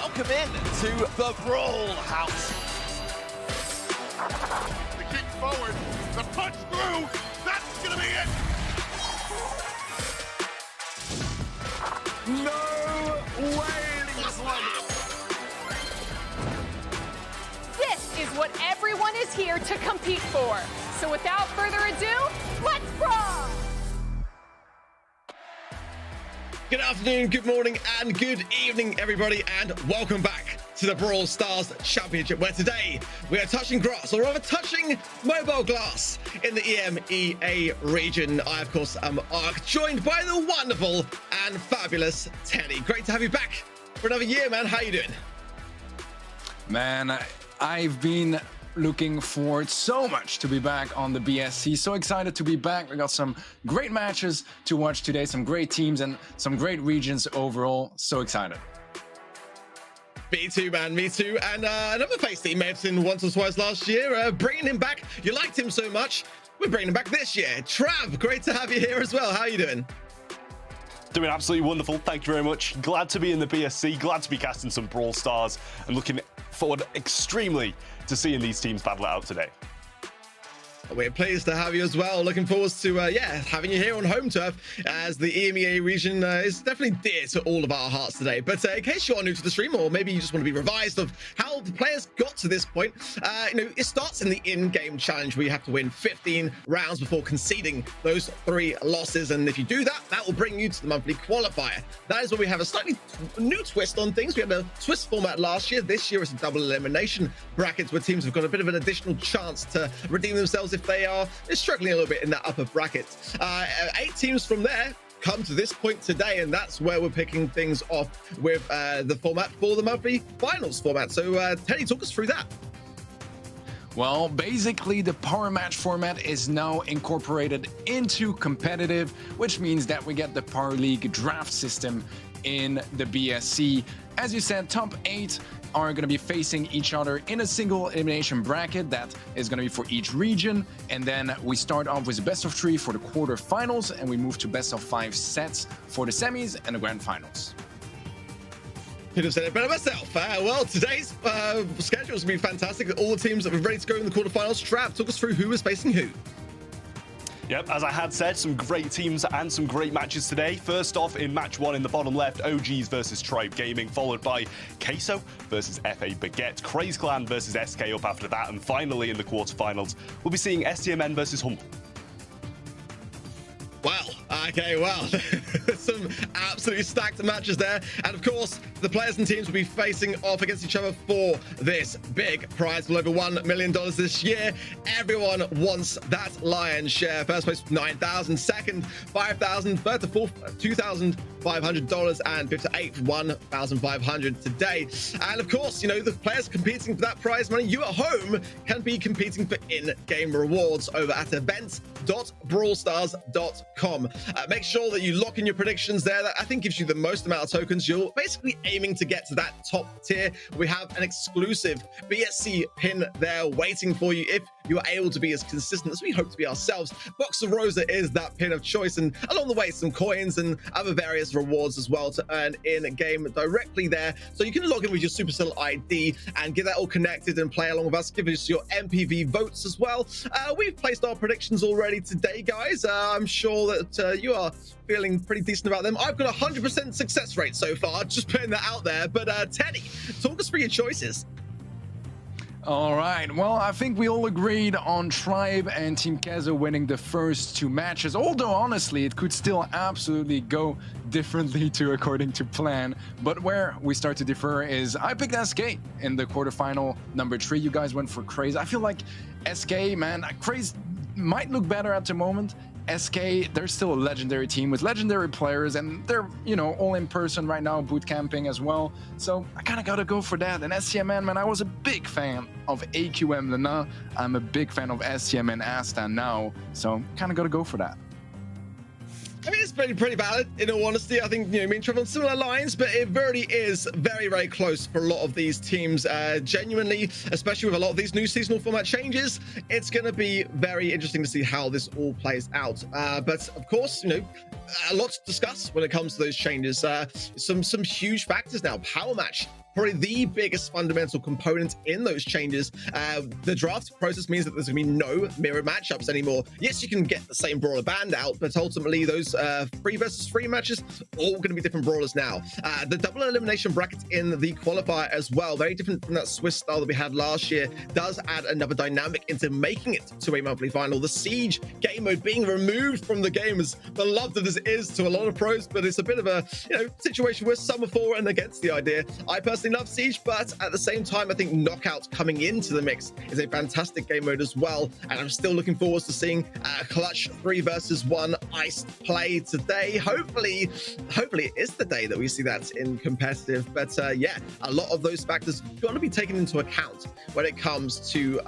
welcome in to the Brawl house. The kick forward, the punch through, that's gonna be it! No way! This is what everyone is here to compete for. So without further ado, let's brawl! Good afternoon, good morning, and good evening, everybody, and welcome back to the Brawl Stars Championship, where today we are touching grass, or rather touching mobile glass in the EMEA region. I, of course, am Ark, joined by the wonderful and fabulous Teddy. Great to have you back for another year, man. How you doing? Man, I've been looking forward so much to be back on the BSC. So excited to be back. We got some great matches to watch today, some great teams and some great regions overall. So excited. Me too, man. Me too. And another face that you may have seen once or twice last year. Bringing him back. You liked him so much. We're bringing him back this year. Trav, great to have you here as well. How are you doing? Doing absolutely wonderful. Thank you very much. Glad to be in the BSC. Glad to be casting some Brawl Stars and looking forward extremely to seeing these teams battle it out today. We're pleased to have you as well. Looking forward to having you here on home turf, as the EMEA region is definitely dear to all of our hearts today. But in case you are new to the stream, or maybe you just want to be revised of how the players got to this point, it starts in the in-game challenge where you have to win 15 rounds before conceding those 3 losses. And if you do that, that will bring you to the monthly qualifier. That is where we have a slightly new twist on things. We had a twist format last year. This year it's a double elimination bracket where teams have got a bit of an additional chance to redeem themselves if they are struggling a little bit in that upper bracket. 8 teams from there come to this point today, and that's where we're picking things off with the format for the monthly finals format. So Teddy, talk us through that. Well, basically the power match format is now incorporated into competitive, which means that we get the power league draft system in the BSC. As you said, top 8 are going to be facing each other in a single elimination bracket that is going to be for each region, and then we start off with a best of 3 for the quarterfinals, and we move to best of 5 sets for the semis and the grand finals. Could have said it better myself. Well, today's schedule is going to be fantastic. All the teams that are ready to go in the quarterfinals. Trav, talk us through who is facing who. Yep, as I had said, some great teams and some great matches today. First off, in match 1 in the bottom left, OGs versus Tribe Gaming, followed by Queso versus FA Baguette, Craze Clan versus SK up after that, and finally in the quarterfinals, we'll be seeing STMN versus Humble. Wow. Okay, well, some absolutely stacked matches there. And of course, the players and teams will be facing off against each other for this big prize of over $1 million this year. Everyone wants that lion's share. First place, 9,000. Second, 5,000. Third to fourth, $2,500. And fifth to eighth, $1,500 today. And of course, the players competing for that prize money, you at home can be competing for in-game rewards over at events.brawlstars.com. Make sure that you lock in your predictions there. That I think gives you the most amount of tokens. You're basically aiming to get to that top tier. We have an exclusive BSC pin there waiting for you if you are able to be as consistent as we hope to be ourselves. Box of Rosa is that pin of choice, and along the way some coins and other various rewards as well to earn in game directly there. So you can log in with your Supercell ID and get that all connected and play along with us. Give us your MPV votes as well. We've placed our predictions already today, guys. I'm sure that you are feeling pretty decent about them. I've got a 100% success rate so far, just putting that out there. But Teddy, talk us through your choices. All right, well, I think we all agreed on Tribe and Team Kezo winning the first 2 matches, although honestly it could still absolutely go differently according to plan. But where we start to differ is I picked SK in the quarterfinal number 3. You guys went for Craze. I feel like SK, man, Craze might look better at the moment. SK, they're still a legendary team with legendary players, and they're, all in person right now, boot camping as well. So I kind of got to go for that. And STMN, man, I was a big fan of AQM Lena. I'm a big fan of STMN Asta now. So kind of got to go for that. I mean, it's pretty valid, in all honesty. I think, me and Trevor on similar lines, but it really is very, very close for a lot of these teams. Genuinely, especially with a lot of these new seasonal format changes, it's going to be very interesting to see how this all plays out. But of course, a lot to discuss when it comes to those changes. Some huge factors now. Power match, probably the biggest fundamental component in those changes. The draft process means that there's going to be no mirror matchups anymore. Yes, you can get the same brawler banned out, but ultimately those 3 versus 3 matches, all going to be different brawlers now. The double elimination bracket in the qualifier as well, very different from that Swiss style that we had last year, does add another dynamic into making it to a monthly final. The Siege game mode being removed from the game, as beloved as it is to a lot of pros, but it's a bit of a situation where some are for and against the idea. I personally love Siege, but at the same time, I think Knockout coming into the mix is a fantastic game mode as well, and I'm still looking forward to seeing a clutch 3 versus 1 iced play today. Hopefully it is the day that we see that in competitive, but yeah, a lot of those factors got to be taken into account when it comes to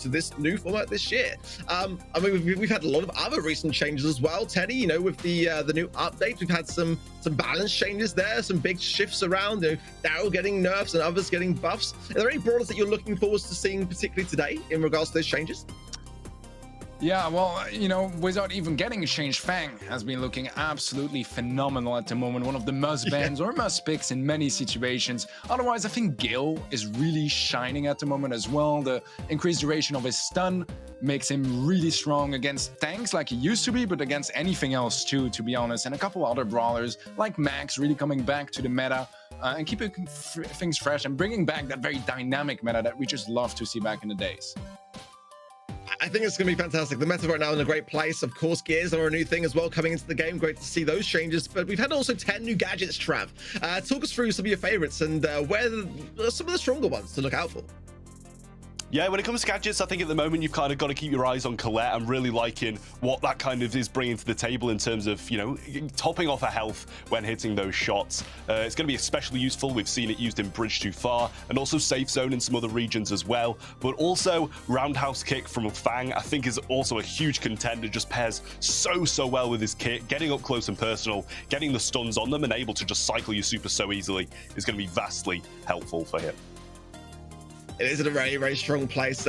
this new format this year. I mean, we've had a lot of other recent changes as well, Teddy. With the new update, we've had some balance changes there, some big shifts around. Daryl getting nerfs and others getting buffs. Are there any brawlers that you're looking forward to seeing particularly today in regards to those changes? Yeah, well, without even getting a change, Fang has been looking absolutely phenomenal at the moment. One of the must bans or must picks in many situations. Otherwise, I think Gale is really shining at the moment as well. The increased duration of his stun makes him really strong against tanks like he used to be, but against anything else too, to be honest. And a couple other brawlers like Max really coming back to the meta and keeping things fresh and bringing back that very dynamic meta that we just love to see back in the days. I think it's going to be fantastic. The meta right now in a great place. Of course, gears are a new thing as well coming into the game. Great to see those changes. But we've had also 10 new gadgets, Trav. Talk us through some of your favorites and where are some of the stronger ones to look out for. Yeah, when it comes to gadgets, I think at the moment you've kind of got to keep your eyes on Colette. I'm really liking what that kind of is bringing to the table in terms of, topping off her health when hitting those shots. It's going to be especially useful. We've seen it used in Bridge Too Far and also Safe Zone in some other regions as well. But also Roundhouse Kick from Fang, I think, is also a huge contender. Just pairs so well with his kit. Getting up close and personal, getting the stuns on them and able to just cycle your super so easily is going to be vastly helpful for him. It is in a very, very strong place.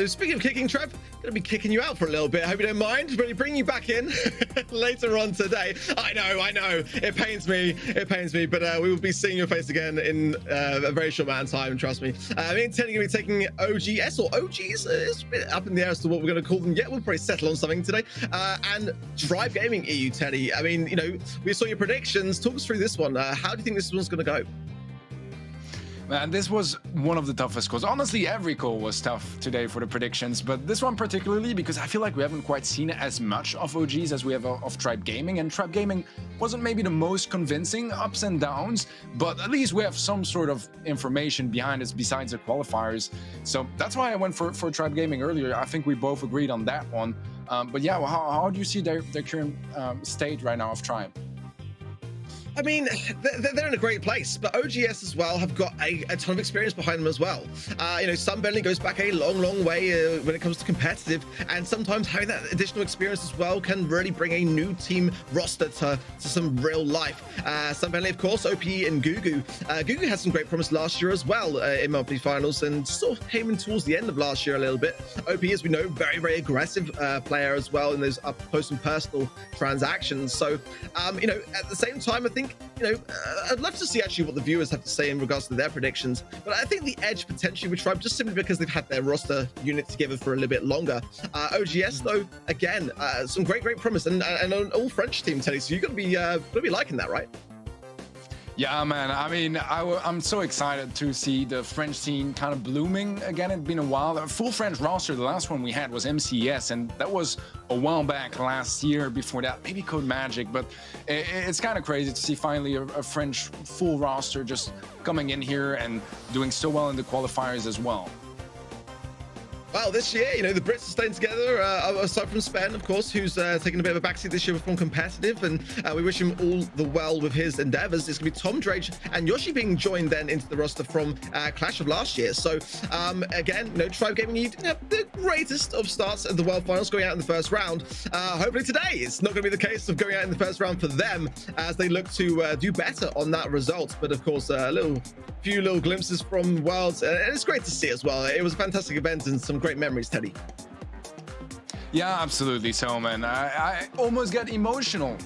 Speaking of kicking, Trev, going to be kicking you out for a little bit. I hope you don't mind. Really bring you back in later on today. I know. It pains me, but we will be seeing your face again in a very short amount of time, trust me. Me and Teddy are going to be taking OGS or OGs. It's a bit up in the air as to what we're going to call them yet. We'll probably settle on something today. And Drive Gaming EU, Teddy. I mean, we saw your predictions. Talk us through this one. How do you think this one's going to go? Man, this was one of the toughest calls. Honestly, every call was tough today for the predictions, but this one particularly because I feel like we haven't quite seen as much of OGs as we have of Tribe Gaming, and Tribe Gaming wasn't maybe the most convincing ups and downs, but at least we have some sort of information behind us besides the qualifiers. So that's why I went for Tribe Gaming earlier. I think we both agreed on that one. But yeah, well, how do you see their current state right now of Tribe? I mean, they're in a great place, but OGS as well have got a ton of experience behind them as well. Sunbending goes back a long way when it comes to competitive, and sometimes having that additional experience as well can really bring a new team roster to some real life. Sunbending, of course, OP and Gugu. Gugu had some great promise last year as well in monthly finals, and sort of came in towards the end of last year a little bit. OP, as we know, very, very aggressive player as well in those up close and personal transactions. So, at the same time, I think, I'd love to see actually what the viewers have to say in regards to their predictions, but I think the edge potentially would Tribe just simply because they've had their roster unit together for a little bit longer. OGS though, again, some great promise and an all French team, Teddy. So you're gonna be liking that, right? Yeah, man. I mean, I'm so excited to see the French scene kind of blooming again. It's been a while. A full French roster, the last one we had was MCS, and that was a while back last year. Before that, maybe Code Magic, but it's kind of crazy to see finally a French full roster just coming in here and doing so well in the qualifiers as well. Well, this year, the Brits are staying together, aside from Spen, of course, who's taking a bit of a backseat this year from competitive, and we wish him all the well with his endeavors. It's going to be Tom Drage and Yoshi being joined then into the roster from Clash of last year. So, again, Tribe Gaming, you didn't have the greatest of starts at the World Finals going out in the first round. Hopefully today, it's not going to be the case of going out in the first round for them as they look to do better on that result. But, of course, few little glimpses from Worlds, and it's great to see as well. It was a fantastic event and some great memories, Teddy. Yeah, absolutely so, man. I almost get emotional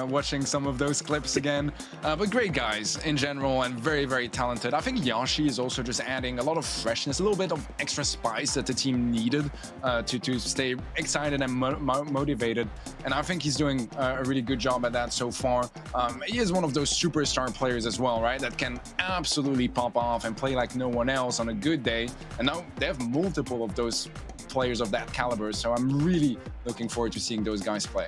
watching some of those clips again. But great guys in general and very, very talented. I think Yashi is also just adding a lot of freshness, a little bit of extra spice that the team needed to stay excited and motivated. And I think he's doing a really good job at that so far. He is one of those superstar players as well, right? That can absolutely pop off and play like no one else on a good day. And now they have multiple of those players of that caliber, so I'm really looking forward to seeing those guys play.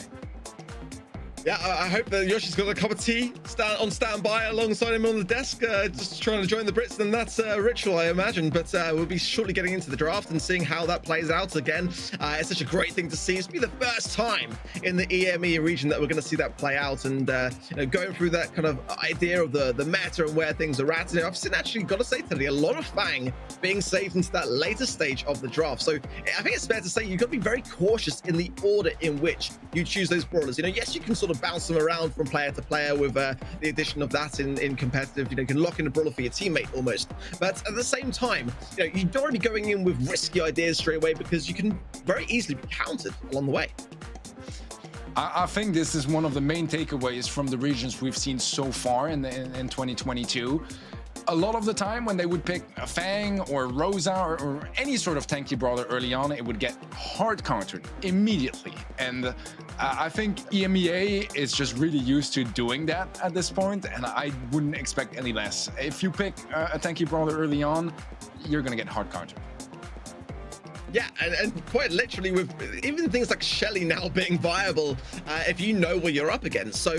Yeah, I hope that Yoshi's got a cup of tea on standby alongside him on the desk, just trying to join the Brits, and that's a ritual, I imagine. But we'll be shortly getting into the draft and seeing how that plays out again. It's such a great thing to see. It's be the first time in the EMEA region that we're going to see that play out, and you know, going through that kind of idea of the meta and where things are at. You know, I've seen, actually, got to say today, a lot of Fang being saved into that later stage of the draft. So I think it's fair to say you've got to be very cautious in the order in which you choose those brawlers. You know, yes, you can sort of bounce them around from player to player with the addition of that in competitive. You know, you can lock in a brawler for your teammate almost. But at the same time, you know, you don't want to be going in with risky ideas straight away because you can very easily be countered along the way. I think this is one of the main takeaways from the regions we've seen so far in 2022. A lot of the time when they would pick a Fang or Rosa or any sort of tanky brawler early on, it would get hard countered immediately. And I think EMEA is just really used to doing that at this point, and I wouldn't expect any less. If you pick a tanky brawler early on, you're going to get hard countered. Yeah, and quite literally with even things like Shelly now being viable, if you know what you're up against. So,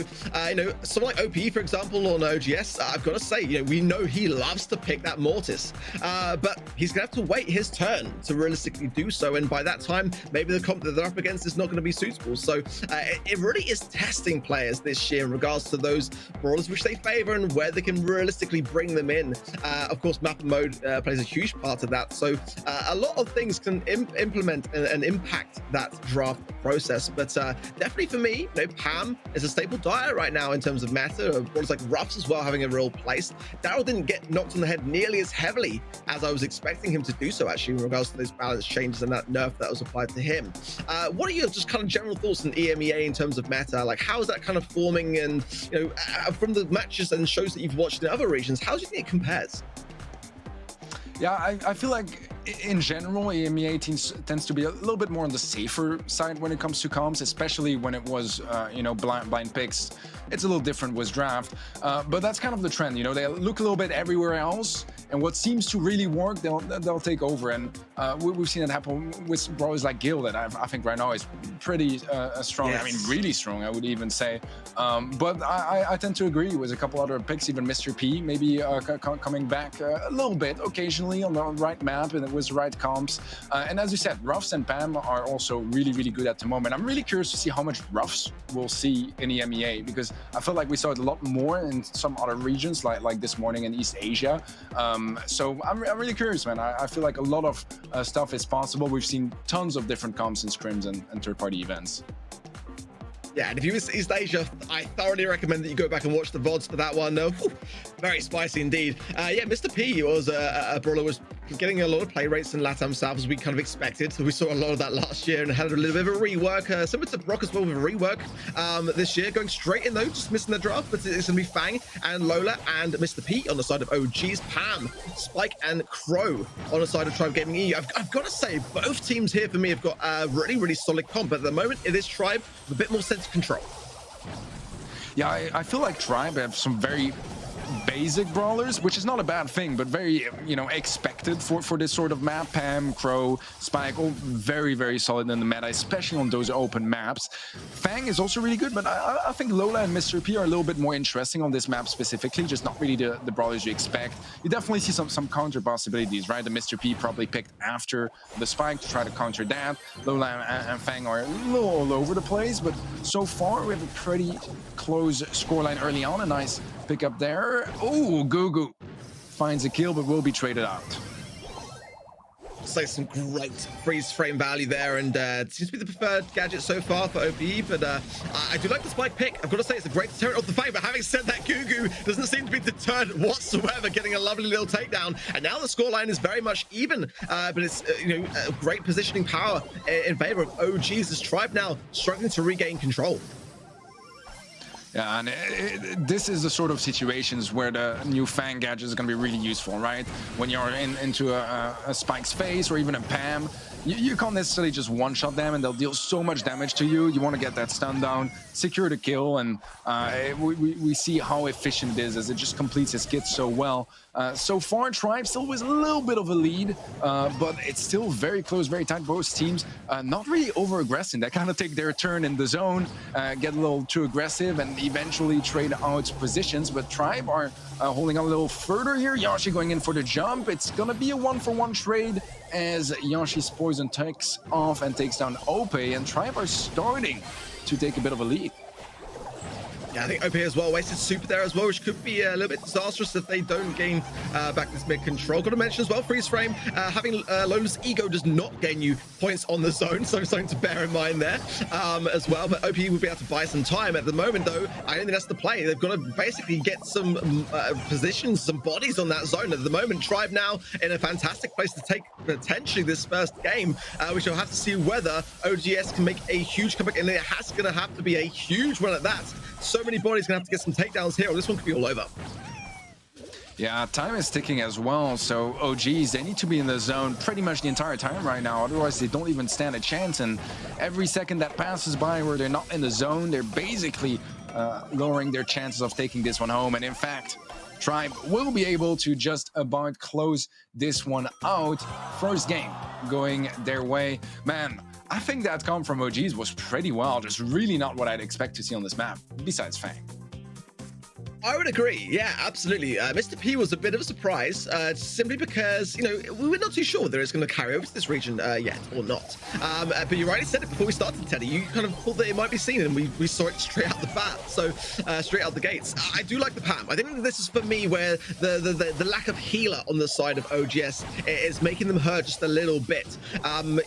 you know, someone like OP, for example, on OGS, I've got to say, you know, we know he loves to pick that Mortis, but he's going to have to wait his turn to realistically do so. And by that time, maybe the comp that they're up against is not going to be suitable. So it really is testing players this year in regards to those brawlers which they favor and where they can realistically bring them in. Of course, map mode plays a huge part of that. So a lot of things can implement and impact that draft process, but definitely for me, you know, Pam is a staple diet right now in terms of meta. Brawlers like Ruffs as well having a real place. Daryl didn't get knocked on the head nearly as heavily as I was expecting him to do so, actually, in regards to those balance changes and that nerf that was applied to him. What are your just kind of general thoughts on EMEA in terms of meta? Like, how is that kind of forming? And, you know, from the matches and shows that you've watched in other regions, how do you think it compares? Yeah, I feel like in general, EMEA tends to be a little bit more on the safer side when it comes to comps, especially when it was, you know, blind picks. It's a little different with draft, but that's kind of the trend. You know, they look a little bit everywhere else, and what seems to really work, they'll take over. And we've seen it happen with brawlers like Gil, that I think right now is pretty strong. Yes. I mean, really strong, I would even say. But I tend to agree with a couple other picks, even Mr. P, maybe coming back a little bit occasionally on the right map and with the right comps. And as you said, Ruffs and Pam are also really, really good at the moment. I'm really curious to see how much Ruffs we'll see in EMEA, because I feel like we saw it a lot more in some other regions, like this morning in East Asia. So I'm really curious, man. I feel like a lot of stuff is possible. We've seen tons of different comps and scrims and third-party events. Yeah, and if you miss East Asia, I thoroughly recommend that you go back and watch the VODs for that one. Very spicy indeed. Yeah, Mr. P was a brawler, was getting a lot of play rates in LATAM South, as we kind of expected. So we saw a lot of that last year and had a little bit of a rework. Similar to Brock as well, with a rework this year. Going straight in though, just missing the draft, but it's going to be Fang and Lola and Mr. P on the side of OGs, Pam, Spike and Crow on the side of Tribe Gaming EU. I've got to say, both teams here for me have got a really, really solid comp. But at the moment, it is Tribe with a bit more sense of control. Yeah, I feel like Tribe have some very basic brawlers, which is not a bad thing, but very, you know, expected for this sort of map. Pam, Crow, Spike, all very, very solid in the meta, especially on those open maps. Fang is also really good, but I think Lola and Mr. P are a little bit more interesting on this map specifically, just not really the brawlers you expect. You definitely see some counter possibilities, right? The Mr. P probably picked after the Spike to try to counter that. Lola and Fang are a little all over the place, but so far we have a pretty close scoreline early on. A nice pick up there. Oh, Gugu finds a kill, but will be traded out. So some great freeze frame value there, and it seems to be the preferred gadget so far for OPE, but I do like the spike pick. I've got to say it's a great deterrent of the Fang, but having said that, Gugu doesn't seem to be deterred whatsoever, getting a lovely little takedown, and now the scoreline is very much even, but it's a great positioning power in favor of OGs. This Tribe now struggling to regain control. Yeah, and this is the sort of situations where the new Fang gadget is going to be really useful, right? When you're into a Spike's face or even a Pam, you can't necessarily just one-shot them and they'll deal so much damage to you. You want to get that stun down, secure the kill, and we see how efficient it is as it just completes his kit so well. So far, Tribe still with a little bit of a lead, but it's still very close, very tight. Both teams not really over-aggressing. They kind of take their turn in the zone, get a little too aggressive, and eventually trade out positions. But Tribe are holding on a little further here. Yashi going in for the jump. It's going to be a one-for-one trade as Yashi's poison takes off and takes down Ope, and Tribe are starting to take a bit of a lead. Yeah, I think OP as well wasted super there as well, which could be a little bit disastrous if they don't gain back this mid control. Got to mention as well, freeze frame, having Lola's ego does not gain you points on the zone, so something to bear in mind there as well. But OP will be able to buy some time. At the moment, though, I don't think that's the play. They've got to basically get some positions, some bodies on that zone. At the moment, Tribe now in a fantastic place to take potentially this first game. We shall have to see whether OGS can make a huge comeback, and it has going to have to be a huge one at that. So many bodies gonna have to get some takedowns here, or this one could be all over. Yeah, time is ticking as well, so OGs, they need to be in the zone pretty much the entire time right now, otherwise they don't even stand a chance, and every second that passes by where they're not in the zone, they're basically lowering their chances of taking this one home. And in fact, Tribe will be able to just about close this one out. First game going their way. Man, I think that come from OGs was pretty well, just really not what I'd expect to see on this map, besides Fang. I would agree. Yeah, absolutely. Mr. P was a bit of a surprise, simply because, we were not too sure whether it's going to carry over to this region yet or not. But you rightly said it before we started, Teddy. You kind of thought that it might be seen, and we saw it straight out the bat, so straight out the gates. I do like the Pam. I think this is, for me, where the lack of healer on the side of OGS is making them hurt just a little bit.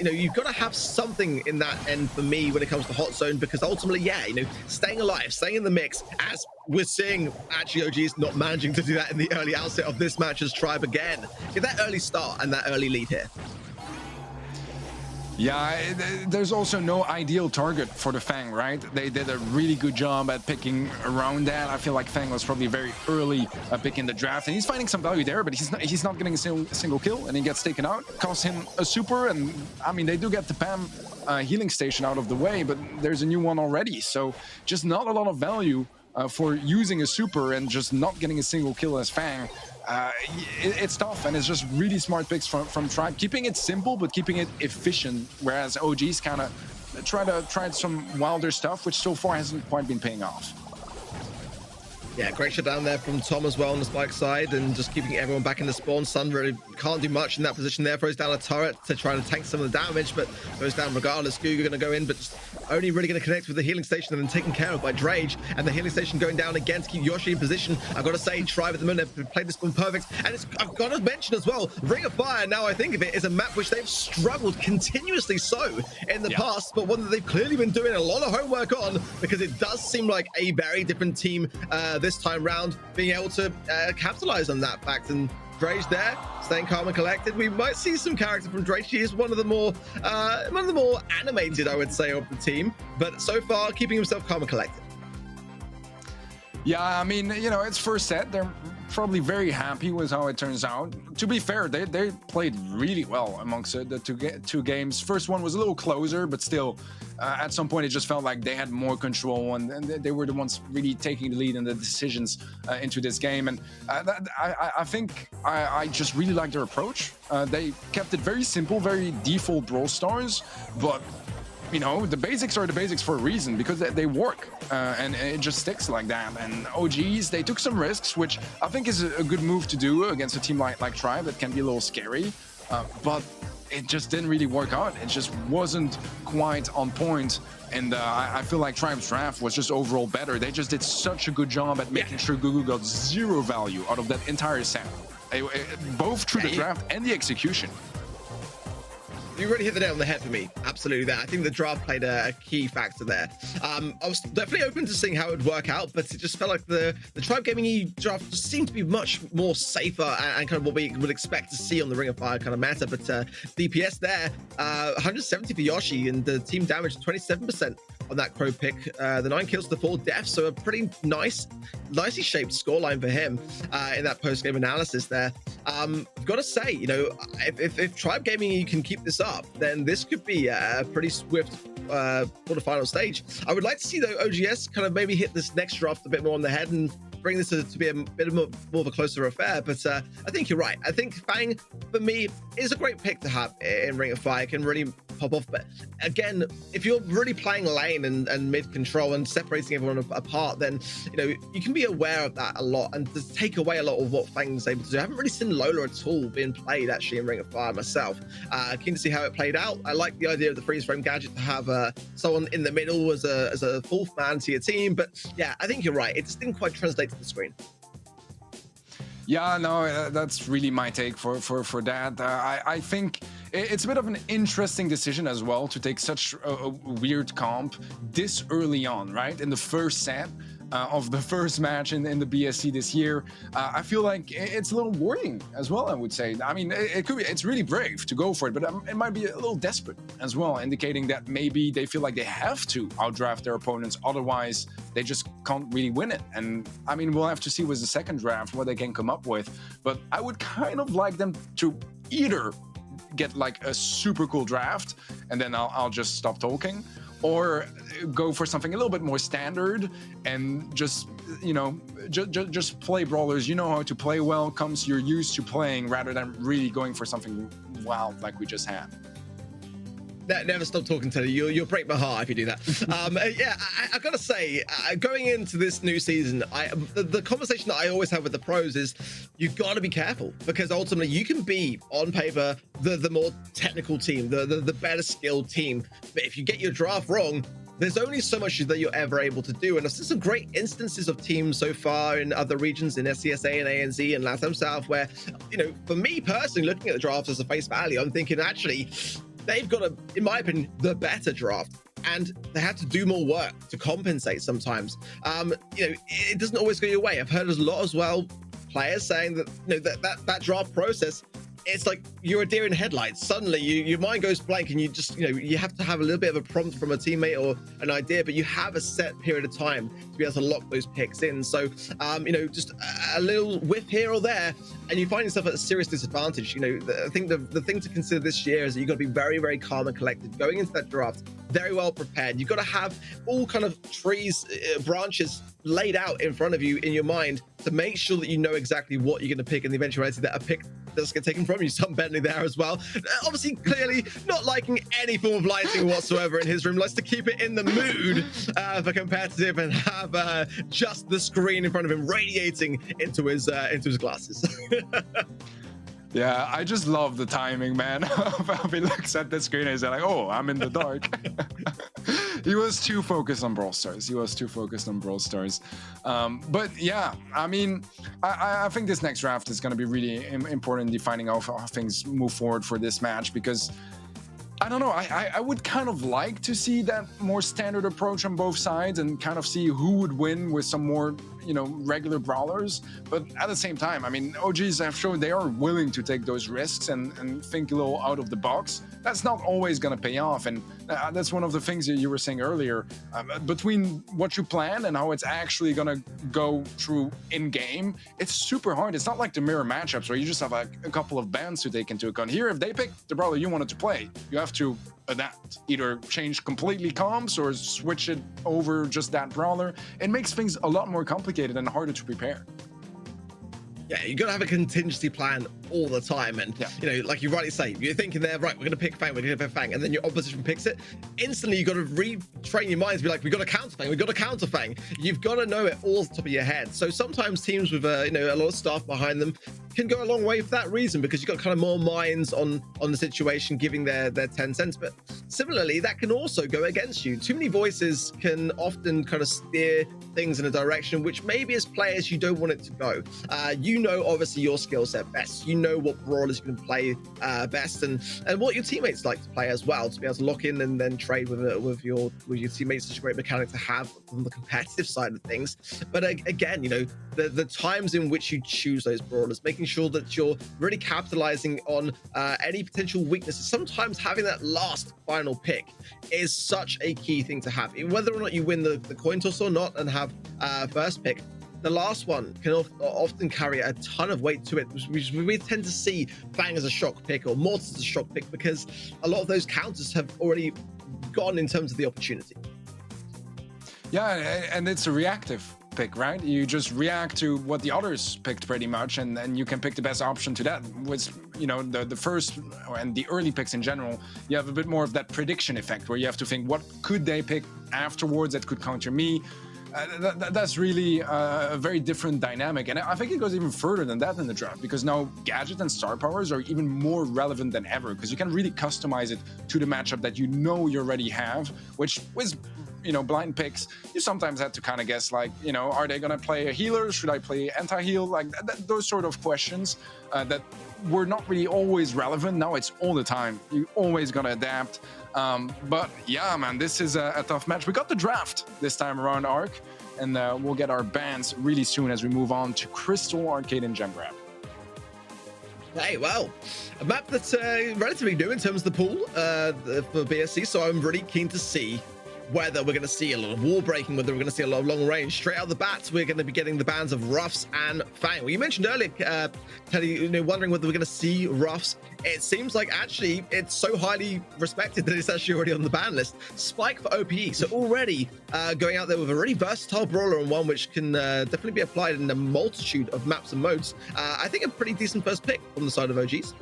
You've got to have something in that end for me when it comes to hot zone, because ultimately, yeah, staying alive, staying in the mix, as we're seeing actually OGs not managing to do that in the early outset of this match as Tribe again get that early start and that early lead here. Yeah, there's also no ideal target for the Fang, right? They did a really good job at picking around that. I feel like Fang was probably very early picking the draft, and he's finding some value there, but he's not getting a single kill, and he gets taken out. Costs him a super, and I mean, they do get the Pam healing station out of the way, but there's a new one already, so just not a lot of value for using a super and just not getting a single kill as Fang. It's tough, and it's just really smart picks from Tribe, keeping it simple but keeping it efficient, whereas OGs kind of try some wilder stuff, which so far hasn't quite been paying off. Yeah, great shutdown there from Tom as well on the spike side, and just keeping everyone back in the spawn. Sun really can't do much in that position there. Throws down a turret to try to tank some of the damage, but goes down regardless. Gugu going to go in, but just only really going to connect with the healing station and then taken care of by Drage. And the healing station going down again to keep Yoshi in position. I've got to say, Tribe at the moment have played this one perfect. And I've got to mention as well, Ring of Fire, now I think of it, is a map which they've struggled continuously so in the past, but one that they've clearly been doing a lot of homework on, because it does seem like a very different team this time round, being able to capitalize on that fact. And Drage there, staying calm and collected. We might see some character from Drage. He is one of the more animated, I would say, of the team. But so far, keeping himself calm and collected. Yeah, I mean, it's first set. They're probably very happy with how it turns out. To be fair, they played really well amongst the two games. First one was a little closer, but still, at some point it just felt like they had more control, and they were the ones really taking the lead in the decisions into this game. And I think I just really like their approach. They kept it very simple, very default Brawl Stars, but the basics are the basics for a reason, because they work, and it just sticks like that. And OGs, they took some risks, which I think is a good move to do against a team like Tribe that can be a little scary, but it just didn't really work out. It just wasn't quite on point, and I feel like Tribe's draft was just overall better. They just did such a good job at making sure Gugu got zero value out of that entire set, both through the draft and the execution. you really hit the nail on the head for me. Absolutely there. I think the draft played a key factor there. I was definitely open to seeing how it would work out, but it just felt like the Tribe Gaming E draft just seemed to be much more safer and kind of what we would expect to see on the Ring of Fire kind of meta. But DPS there, 170 for Yoshi, and the team damage 27% on that Crow pick. The 9 kills to 4 deaths, so a pretty nicely shaped scoreline for him in that post-game analysis there. I've got to say, you know, if Tribe Gaming can keep this up, then this could be a pretty swift quarterfinal stage. I would like to see though OGS kind of maybe hit this next draft a bit more on the head and bring this to be a bit more of a closer affair. But I think you're right. I think Fang, for me, is a great pick to have in Ring of Fire. Can really pop off. But again, if you're really playing lane and mid control and separating everyone apart, then you know you can be aware of that a lot and just take away a lot of what Fang's able to do. I haven't really seen Lola at all being played actually in Ring of Fire myself. Keen to see how it played out. I like the idea of the freeze frame gadget to have someone in the middle as a fourth man to your team. But yeah, I think you're right. It just didn't quite translate to the screen. Yeah, no, that's really my take for that. I think it's a bit of an interesting decision as well to take such a weird comp this early on, right? In the first set of the first match in the BSC this year. I feel like it's a little worrying as well, I would say. I mean, it could be, it's really brave to go for it, but it might be a little desperate as well, indicating that maybe they feel like they have to outdraft their opponents, otherwise they just can't really win it. And I mean, we'll have to see with the second draft what they can come up with, but I would kind of like them to either get like a super cool draft and then I'll just stop talking, or go for something a little bit more standard and just, you know, just play brawlers you know how to play well, comes you're used to playing, rather than really going for something wild like we just had. Never stop talking, Teddy. You'll break my heart if you do that. Yeah, I gotta say, going into this new season, the conversation that I always have with the pros is you've got to be careful, because ultimately you can be on paper the more technical team, the better skilled team, but if you get your draft wrong, there's only so much that you're ever able to do. And I've seen some great instances of teams so far in other regions, in SCSA and ANZ and LATAM South, where, you know, for me personally, looking at the drafts as a face value, I'm thinking actually they've got in my opinion, the better draft, and they have to do more work to compensate sometimes. You know, it doesn't always go your way. I've heard a lot as well, players saying that, you know, that draft process, it's like you're a deer in headlights. Suddenly your mind goes blank and you just, you know, you have to have a little bit of a prompt from a teammate or an idea, but you have a set period of time to be able to lock those picks in. So, you know, just a little whiff here or there and you find yourself at a serious disadvantage. You know, I think the thing to consider this year is that you've got to be very, very calm and collected going into that draft, very well prepared. You've got to have all kind of trees, branches laid out in front of you in your mind to make sure that you know exactly what you're going to pick in the eventuality that a pick does get taken from you. Some Bentley there as well. Obviously, clearly not liking any form of lighting whatsoever in his room. Likes to keep it in the mood for competitive and have just the screen in front of him radiating into his glasses. Yeah, I just love the timing, man. He looks at the screen and he's like, oh, I'm in the dark. He was too focused on Brawl Stars. But yeah, I mean, I think this next draft is going to be really important in defining how things move forward for this match, because I don't know, I would kind of like to see that more standard approach on both sides and kind of see who would win with some more, you know, regular brawlers. But at the same time, I mean, OGs have shown they are willing to take those risks and think a little out of the box. That's not always going to pay off. And that's one of the things that you were saying earlier, between what you plan and how it's actually going to go through in game, it's super hard. It's not like the mirror matchups where you just have like a couple of bands to take into account. Here, if they pick the brawler you wanted to play, you have to adapt, either change completely comps or switch it over just that brawler. It makes things a lot more complicated and harder to prepare. Yeah, you got to have a contingency plan all the time. And, you know, like you rightly say, you're thinking there, right, we're going to pick Fang, we're going to pick Fang, and then your opposition picks it. Instantly, you got to retrain your mind to be like, we've got to counter Fang, we've got to counter Fang. You've got to know it all off the top of your head. So sometimes teams with, you know, a lot of staff behind them can go a long way for that reason, because you've got kind of more minds on the situation, giving their 10 cents. But similarly, that can also go against you. Too many voices can often kind of steer things in a direction which maybe as players you don't want it to go. You know, obviously your skill set best. You know what brawlers you can play best, and what your teammates like to play as well, to be able to lock in and then trade with your teammates. Such a great mechanic to have from the competitive side of things. But again, you know, the times in which you choose those brawlers, making sure that you're really capitalizing on any potential weaknesses. Sometimes having that last final pick is such a key thing to have, whether or not you win the coin toss or not and have first pick. The last one can often carry a ton of weight to it, which we tend to see Fang as a shock pick or Mortis as a shock pick, because a lot of those counters have already gone in terms of the opportunity. Yeah, and it's a reactive pick, right? You just react to what the others picked pretty much, and you can pick the best option to that. With, you know, the first and the early picks in general, you have a bit more of that prediction effect where you have to think, what could they pick afterwards that could counter me? That's really a very different dynamic, and I think it goes even further than that in the draft, because now gadget and star powers are even more relevant than ever, because you can really customize it to the matchup that you know you already have, which was, you know, blind picks, you sometimes had to kind of guess, like, you know, are they going to play a healer? Should I play anti-heal? Like those sort of questions that were not really always relevant. Now it's all the time. You always got to adapt. But yeah, man, this is a tough match. We got the draft this time around, Arc, and we'll get our bans really soon as we move on to Crystal, Arcade, and Gem Grab. Hey, well, a map that's relatively new in terms of the pool for BSC, so I'm really keen to see whether we're going to see a lot of wall breaking, whether we're going to see a lot of long range. Straight out the bat, we're going to be getting the bans of Ruffs and Fang. Well, you mentioned earlier, Teddy, you know, wondering whether we're going to see Ruffs. It seems like actually it's so highly respected that it's actually already on the ban list. Spike for OPE, so already going out there with a really versatile brawler and one which can definitely be applied in a multitude of maps and modes. I think a pretty decent first pick from the side of OGs.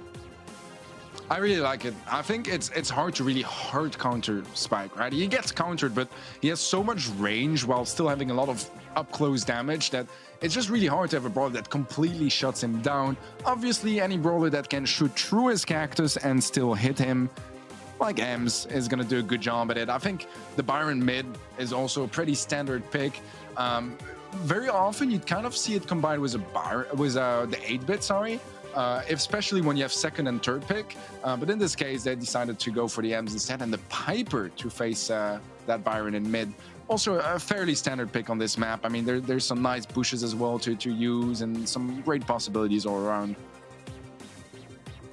I really like it. I think it's hard to really hard counter Spike, right? He gets countered, but he has so much range while still having a lot of up-close damage that it's just really hard to have a brawler that completely shuts him down. Obviously, any brawler that can shoot through his cactus and still hit him, like Ems, is going to do a good job at it. I think the Byron mid is also a pretty standard pick. Very often, you'd kind of see it combined with the 8-bit, sorry. Especially when you have second and third pick. But in this case, they decided to go for the Ems instead, and the Piper to face that Byron in mid. Also a fairly standard pick on this map. I mean, there's some nice bushes as well to use, and some great possibilities all around.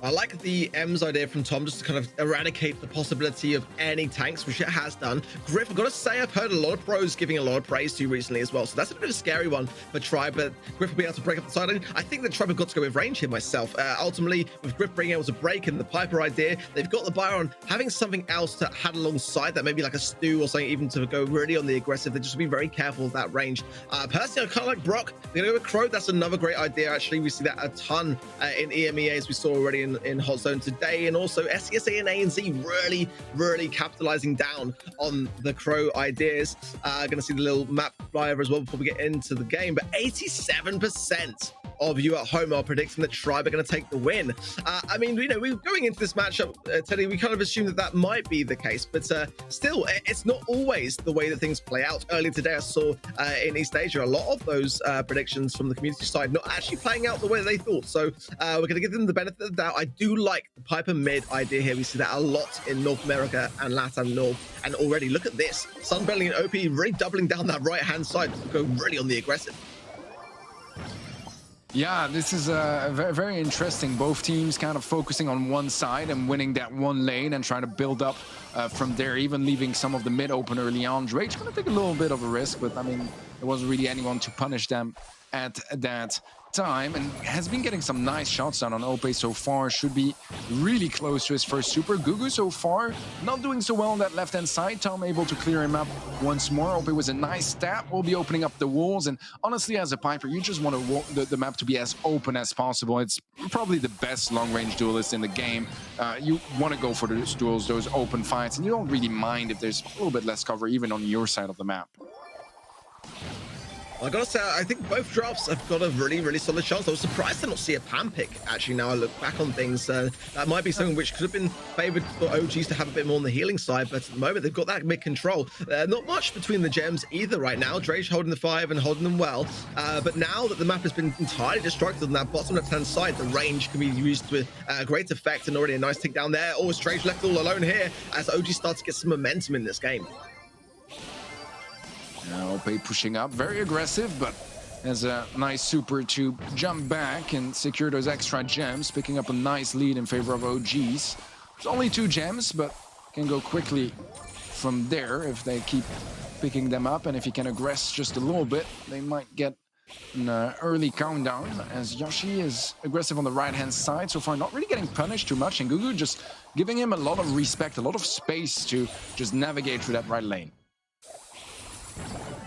I like the M's idea from Tom, just to kind of eradicate the possibility of any tanks, which it has done. Griff, I've got to say, I've heard a lot of pros giving a lot of praise to you recently as well, so that's a bit of a scary one for Tribe, but Griff will be able to break up the side lane. I think that Tribe have got to go with range here myself. Ultimately, with Griff being able to break and the Piper idea, they've got the Byron. Having something else to add alongside that, maybe like a Stew or something, even to go really on the aggressive, they just be very careful of that range. Personally, I kind of like Brock. They're going to go with Crow. That's another great idea, actually. We see that a ton in EMEA, as we saw already in Hot Zone today, and also SCSA and ANZ really capitalizing down on the Crow ideas. Gonna see the little map flyover as well before we get into the game, but 87% of you at home are predicting that Tribe are going to take the win. I mean, you know, we're going into this matchup, Teddy, we kind of assumed that that might be the case, but still, it's not always the way that things play out. Earlier today, I saw in East Asia, a lot of those predictions from the community side not actually playing out the way they thought. So we're going to give them the benefit of the doubt. I do like the Piper mid idea here. We see that a lot in North America and LATAM North. And already, look at this. Sunbelly and OP really doubling down that right-hand side to go really on the aggressive. Yeah, this is very, very interesting. Both teams kind of focusing on one side and winning that one lane and trying to build up from there, even leaving some of the mid open early on. Drake's going to take a little bit of a risk, but I mean, there wasn't really anyone to punish them at that time, and has been getting some nice shots down on Ope so far. Should be really close to his first super. Gugu so far not doing so well on that left hand side. Tom able to clear him up once more. Ope was a nice stab. We'll be opening up the walls, and honestly, as a Piper, you just want the map to be as open as possible. It's probably the best long range duelist in the game. You want to go for those duels, those open fights, and you don't really mind if there's a little bit less cover even on your side of the map. I gotta say, I think both drafts have got a really solid chance. I was surprised to not see a Pam pick, actually, now I look back on things. That might be something which could have been favored for OGs to have a bit more on the healing side, but at the moment, they've got that mid-control. Not much between the gems either right now. Drage holding the 5 and holding them well, but now that the map has been entirely destructed on that bottom left-hand side, the range can be used with great effect, and already a nice tick down there. Oh, is Drage left all alone here as OG starts to get some momentum in this game. OP pushing up, very aggressive, but has a nice super to jump back and secure those extra gems, picking up a nice lead in favor of OGs. It's only 2 gems, but can go quickly from there if they keep picking them up, and if he can aggress just a little bit, they might get an early countdown, as Yoshi is aggressive on the right-hand side. So far, not really getting punished too much, and Gugu just giving him a lot of respect, a lot of space to just navigate through that right lane.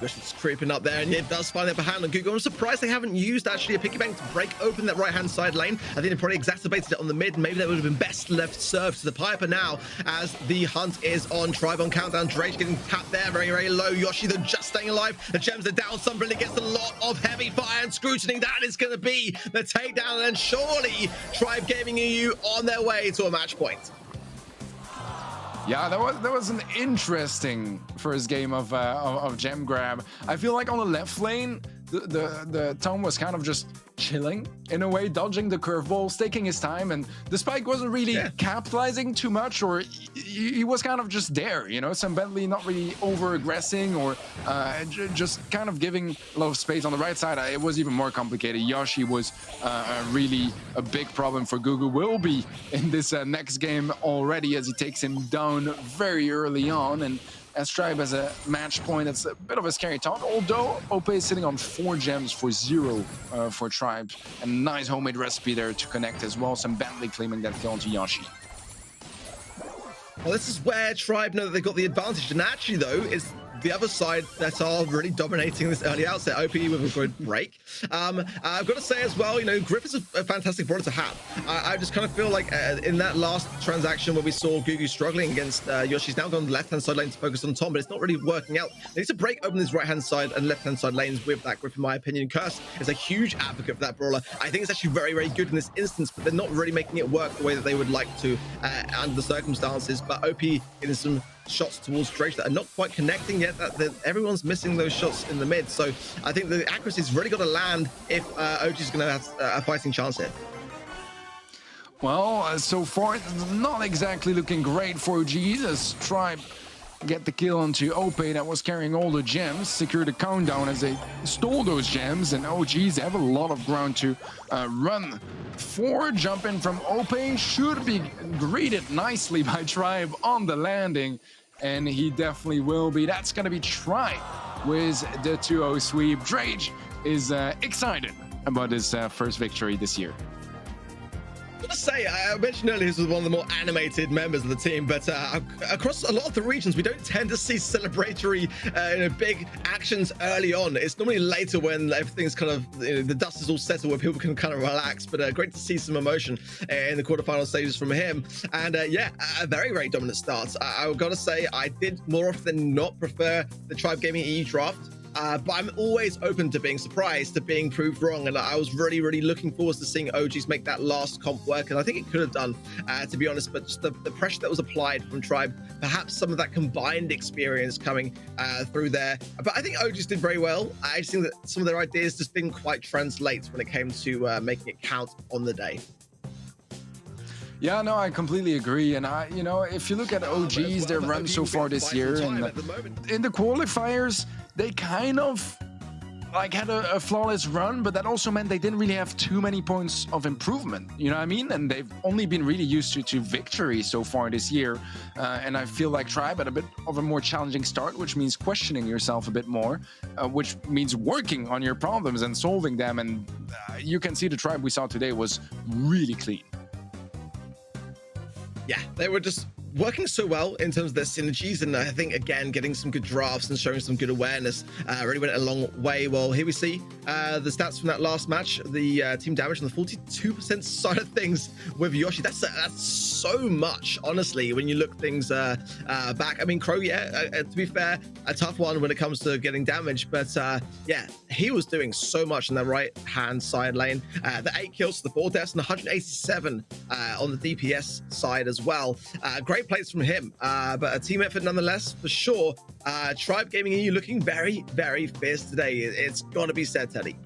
It's creeping up there, and it does find the upper hand on Google. I'm surprised they haven't used actually a piggy bank to break open that right-hand side lane. I think they probably exacerbated it on the mid. Maybe that would have been best left served to the Piper now, as the hunt is on. Tribe on countdown. Drake getting tapped there, very low. Yoshi, though, just staying alive. The gems are down. Somebody gets a lot of heavy fire and scrutiny. That is going to be the takedown, and surely Tribe Gaming EU on their way to a match point. Yeah, that was an interesting first game of gem grab. I feel like on the left lane, the Tom was kind of just chilling in a way, dodging the curveballs, taking his time, and the spike wasn't really capitalizing too much, or he was kind of just there, you know. Sam Bentley not really over aggressing, or just kind of giving a lot of space on the right side. It was even more complicated. Yoshi was really a big problem for Gugu, will be in this next game already, as he takes him down very early on. And as Tribe has a match point, it's a bit of a scary thought, although OP is sitting on 4 gems for 0 for Tribe. A nice homemade recipe there to connect as well. Some Bentley claiming that kill onto Yoshi. Well, this is where Tribe know that they've got the advantage, and actually, though, is the other side that are really dominating this early outset. OP with a good break. I've got to say as well, you know, Griff is a fantastic brawler to have. I just kind of feel like in that last transaction where we saw Gugu struggling against Yoshi's now gone left-hand side lane to focus on Tom, but it's not really working out. They need to break open these right-hand side and left-hand side lanes with that Griff, in my opinion. Curse is a huge advocate for that brawler. I think it's actually very good in this instance, but they're not really making it work the way that they would like to under the circumstances. But OP getting some shots towards Drake that are not quite connecting yet. Everyone's missing those shots in the mid, so I think the accuracy's really got to land if OG's going to have a fighting chance here. Well, so far not exactly looking great for OGs, as Tribe get the kill onto OP that was carrying all the gems, secure the countdown as they stole those gems, and OGs have a lot of ground to run for. Jump in from OP should be greeted nicely by Tribe on the landing, and he definitely will be. That's going to be Tribe with the 2-0 sweep. Drage is excited about his first victory this year. I say, I mentioned earlier this was one of the more animated members of the team, but across a lot of the regions, we don't tend to see celebratory, big actions early on. It's normally later when everything's kind of, the dust is all settled, where people can kind of relax. But great to see some emotion in the quarterfinal stages from him. And yeah, a very dominant start. I've got to say, I did more often than not prefer the Tribe Gaming EU draft. But I'm always open to being surprised, to being proved wrong, and I was really looking forward to seeing OGs make that last comp work, and I think it could have done, to be honest. But just the pressure that was applied from Tribe, perhaps some of that combined experience coming through there. But I think OGs did very well. I just think that some of their ideas just didn't quite translate when it came to making it count on the day. Yeah, no, I completely agree. And if you look at OGs, their run so far this year, and in the qualifiers, they kind of like had a flawless run, but that also meant they didn't really have too many points of improvement, you know what I mean? And they've only been really used to victory so far this year. And I feel like Tribe had a bit of a more challenging start, which means questioning yourself a bit more, which means working on your problems and solving them. And you can see the Tribe we saw today was really clean. Yeah, they were just working so well in terms of their synergies, and I think again getting some good drafts and showing some good awareness really went a long way. Well, here we see the stats from that last match. The team damage on the 42% side of things with Yoshi. That's so much, honestly, when you look things back. I mean, Crow, to be fair, a tough one when it comes to getting damage, but yeah, he was doing so much on the right hand side lane. The 8 kills, the 4 deaths, and 187 on the DPS side as well. Great plays from him, but a team effort nonetheless, for sure. Tribe Gaming EU looking very, very fierce today. It's got to be said, Teddy.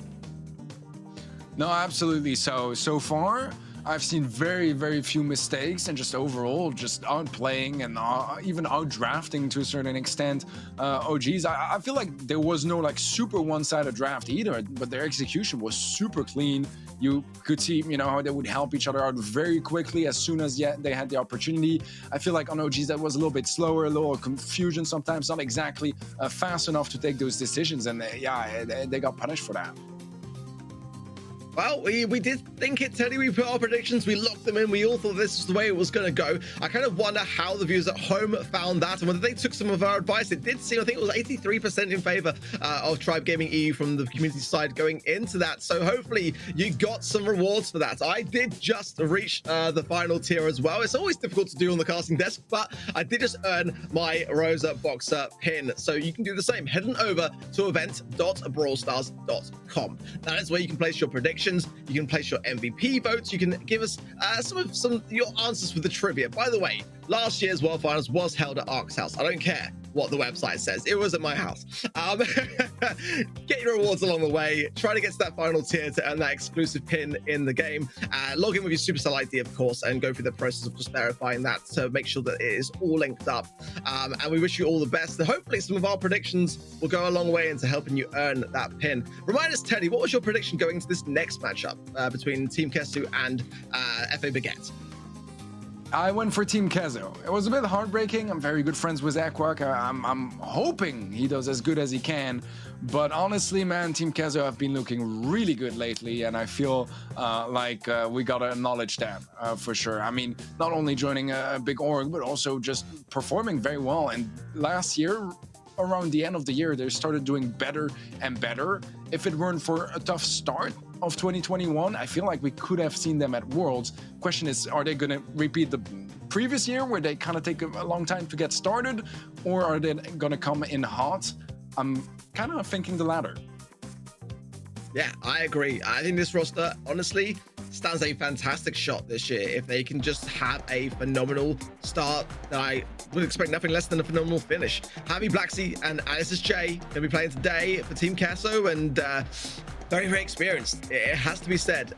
No, absolutely. So far, I've seen very, very few mistakes, and just overall, just outplaying and even outdrafting to a certain extent. OGs, I feel like there was no like super one-sided draft either, but their execution was super clean. You could see, how they would help each other out very quickly as soon as they had the opportunity. I feel like on OGs that was a little bit slower, a little confusion sometimes, not exactly fast enough to take those decisions, and they got punished for that. Well, we did think it, Teddy. We put our predictions, we locked them in. We all thought this was the way it was going to go. I kind of wonder how the viewers at home found that and whether they took some of our advice. It did seem, I think it was 83% in favor of Tribe Gaming EU from the community side going into that. So hopefully you got some rewards for that. I did just reach the final tier as well. It's always difficult to do on the casting desk, but I did just earn my Rosa Boxer pin. So you can do the same. Head on over to event.brawlstars.com. That is where you can place your predictions. You can place your MVP votes. You can give us some of your answers for the trivia. By the way, last year's World Finals was held at Ark's house. I don't care what the website says. It was at my house. Get your rewards along the way. Try to get to that final tier to earn that exclusive pin in the game. Log in with your Supercell ID, of course, and go through the process of just verifying that to make sure that it is all linked up. And we wish you all the best. And hopefully some of our predictions will go a long way into helping you earn that pin. Remind us, Teddy, what was your prediction going into this next matchup between Team Kesu and FA Baguette? I went for Team Kezo. It was a bit heartbreaking. I'm very good friends with Aquak. I'm hoping he does as good as he can. But honestly, man, Team Kezo have been looking really good lately, and I feel like we gotta acknowledge that for sure. I mean, not only joining a big org, but also just performing very well. And last year, around the end of the year, they started doing better and better. If it weren't for a tough start of 2021, I feel like we could have seen them at Worlds. Question is, are they going to repeat the previous year where they kind of take a long time to get started, or are they going to come in hot? I'm kind of thinking the latter. Yeah, I agree. I think this roster, honestly, stands a fantastic shot this year. If they can just have a phenomenal start, I would expect nothing less than a phenomenal finish. Javi Blacksea and Alice's J going to be playing today for Team Keso, and very, very experienced, it has to be said.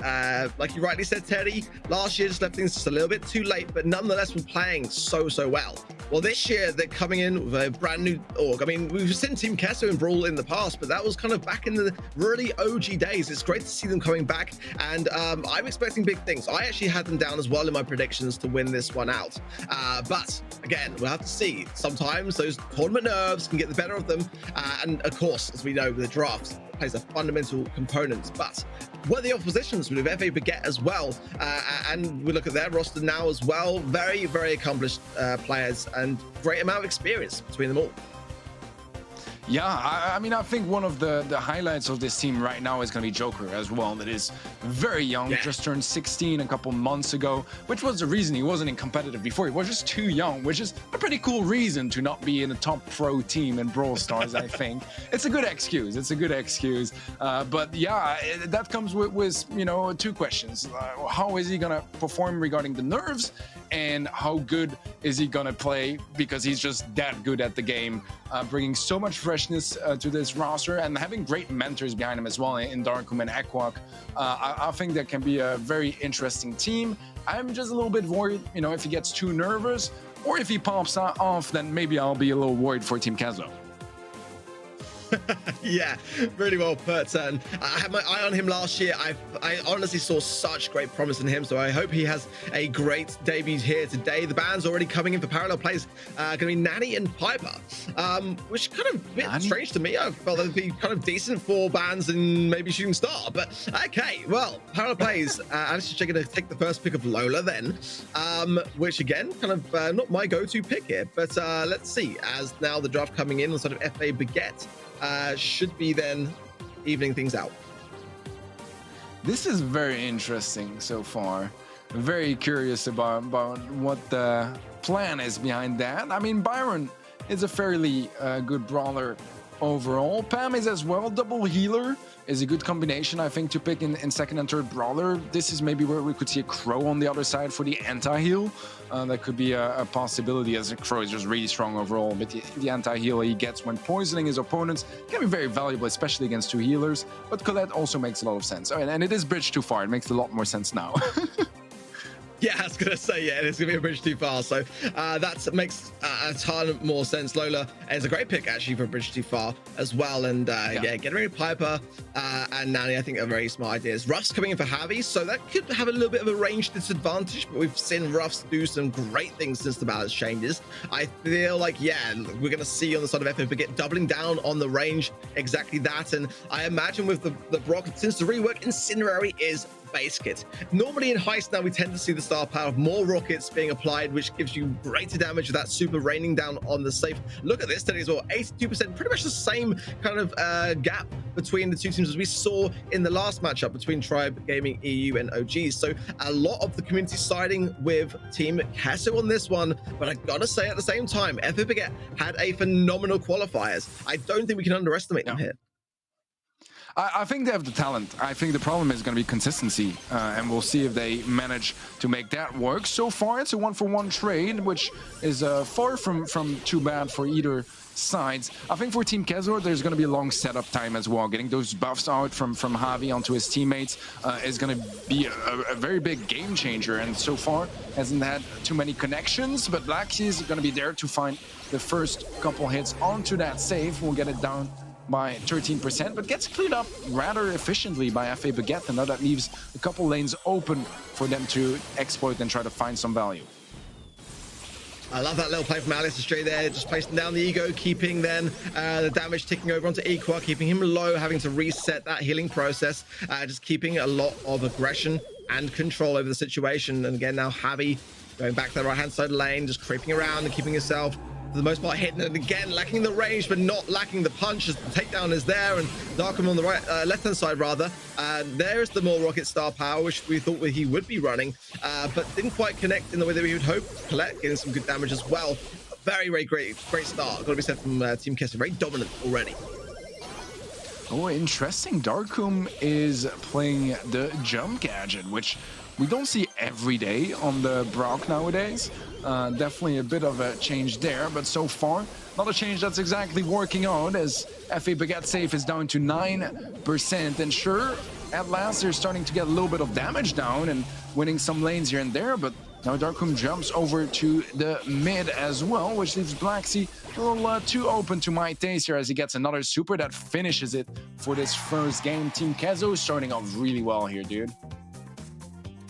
Like you rightly said, Teddy, last year just left things just a little bit too late, but nonetheless were playing so well. Well, this year they're coming in with a brand new org. I mean, we've seen Team Keso and Brawl in the past, but that was kind of back in the really OG days. It's great to see them coming back, and I'm expecting big things. I actually had them down as well in my predictions to win this one out. But again, we'll have to see. Sometimes those tournament nerves can get the better of them, and of course, as we know, with the drafts plays a fundamental component. But worthy oppositions with FA Baguette as well, and we look at their roster now as well. Very, very accomplished players and great amount of experience between them all. Yeah, I mean, I think one of the highlights of this team right now is going to be Joker as well. That is very young, just turned 16 a couple months ago, which was the reason he wasn't in competitive before. He was just too young, which is a pretty cool reason to not be in a top pro team in Brawl Stars, I think. It's a good excuse. It's a good excuse. But yeah, that comes with you know, two questions. How is he going to perform regarding the nerves? And how good is he gonna play, because he's just that good at the game, bringing so much freshness to this roster and having great mentors behind him as well in Darkum and Aquak. I think that can be a very interesting team. I'm just a little bit worried, you know, if he gets too nervous or if he pops off, then maybe I'll be a little worried for Team Kezo. Yeah, really well put. And I had my eye on him last year. I honestly saw such great promise in him, so I hope he has a great debut here today. The ban's already coming in for parallel plays. Going to be Nanny and Piper, which kind of a bit strange to me. I felt they'd be kind of decent for bans and maybe Shooting Star, but okay. Well, parallel plays. Alice is going to take the first pick of Lola then, which again, kind of not my go-to pick here, but let's see. As now the draft coming in on sort of FA Baguette. Should be then evening things out. This is very interesting so far. I'm very curious about what the plan is behind that. I mean, Byron is a fairly good brawler overall. Pam is as well. Double healer is a good combination, I think, to pick in second and third brawler. This is maybe where we could see a Crow on the other side for the anti-heal. That could be a possibility, as a Crow is just really strong overall. But the anti-heal he gets when poisoning his opponents can be very valuable, especially against two healers. But Colette also makes a lot of sense. Oh, and it is bridge too far. It makes a lot more sense now. Yeah, I was going to say, yeah, it's going to be a bridge too far. So that makes a ton more sense. Lola is a great pick, actually, for a bridge too far as well. And yeah, getting rid of Piper and Nanny, I think, are very smart ideas. Ruff's coming in for Javi, so that could have a little bit of a range disadvantage, but we've seen Ruffs do some great things since the balance changes. I feel like, yeah, we're going to see on the side of FA Baguette doubling down on the range, exactly that. And I imagine with the Brock, since the rework, Incinerary is base kit. Normally in Heist now we tend to see the star power of more rockets being applied, which gives you greater damage with that super raining down on the safe. Look at this today as well, 82%, pretty much the same kind of gap between the two teams as we saw in the last matchup between Tribe Gaming EU and OGs. So a lot of the community siding with Team Kesso on this one, but I gotta say at the same time, FA Baguette had a phenomenal qualifiers. I don't think we can underestimate them here. I think they have the talent. I think the problem is going to be consistency, and we'll see if they manage to make that work. So far, it's a 1-for-1 trade, which is far from too bad for either sides. I think for Team Kezor, there's going to be a long setup time as well. Getting those buffs out from Javi onto his teammates is going to be a very big game changer, and so far hasn't had too many connections, but Black is going to be there to find the first couple hits onto that save. We'll get it down by 13%, but gets cleared up rather efficiently by FA Baguette, and now that leaves a couple lanes open for them to exploit and try to find some value. I love that little play from Alice straight there, just placing down the ego, keeping then the damage ticking over onto Equa, keeping him low, having to reset that healing process, just keeping a lot of aggression and control over the situation. And again, now Javi going back to the right-hand side lane, just creeping around and keeping himself for the most part hitting it again, lacking the range but not lacking the punch as the takedown is there. And Darkham on the right left-hand side rather, there's the more rocket star power which we thought he would be running, but didn't quite connect in the way that we would hope. Colette getting some good damage as well. Very great start, gotta be said from Team Kessler, very dominant already. Oh, interesting. Darkum is playing the jump gadget, which we don't see every day on the Brock nowadays. Definitely a bit of a change there, but so far, not a change that's exactly working out, as FA Baguette safe is down to 9%. And sure, at last they're starting to get a little bit of damage down and winning some lanes here and there, but now Darkum jumps over to the mid as well, which leaves Blacksea a little too open to my taste here as he gets another super that finishes it for this first game. Team Kezo starting off really well here, dude.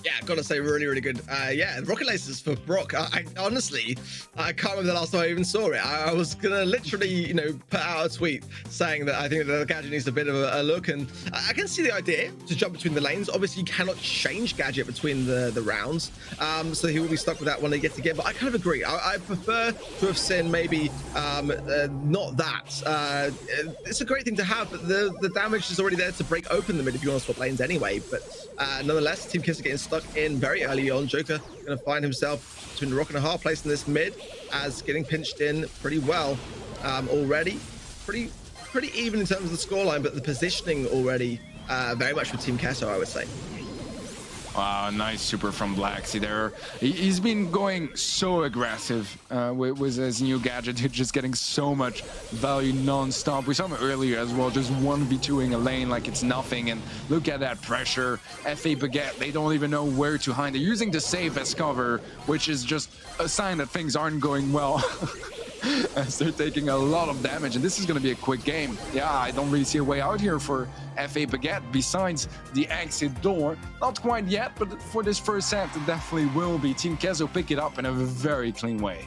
Yeah, gotta say, really good. Yeah, rocket laces for Brock. I honestly, I can't remember the last time I even saw it. I was gonna literally, you know, put out a tweet saying that I think that the gadget needs a bit of a look, and I can see the idea to jump between the lanes. Obviously, you cannot change gadget between the rounds, so he will be stuck with that when they get together. But I kind of agree. I prefer to have seen maybe not that. It's a great thing to have, but the damage is already there to break open the mid if you want to swap lanes anyway. But nonetheless, Team Kiss are getting stuck in very early on. Joker going to find himself between a rock and a hard place in this mid, as getting pinched in pretty well already. Pretty even in terms of the scoreline, but the positioning already very much for Team Kesso, I would say. Wow, nice super from Blacksea there. He's been going so aggressive with his new gadget, just getting so much value non-stop. We saw him earlier as well, just 1v2ing a lane like it's nothing. And look at that pressure. FA Baguette, they don't even know where to hide. They're using the save as cover, which is just a sign that things aren't going well. as they're taking a lot of damage, and this is going to be a quick game. Yeah, I don't really see a way out here for FA Baguette besides the exit door. Not quite yet, but for this first set, it definitely will be. Team Kezo pick it up in a very clean way.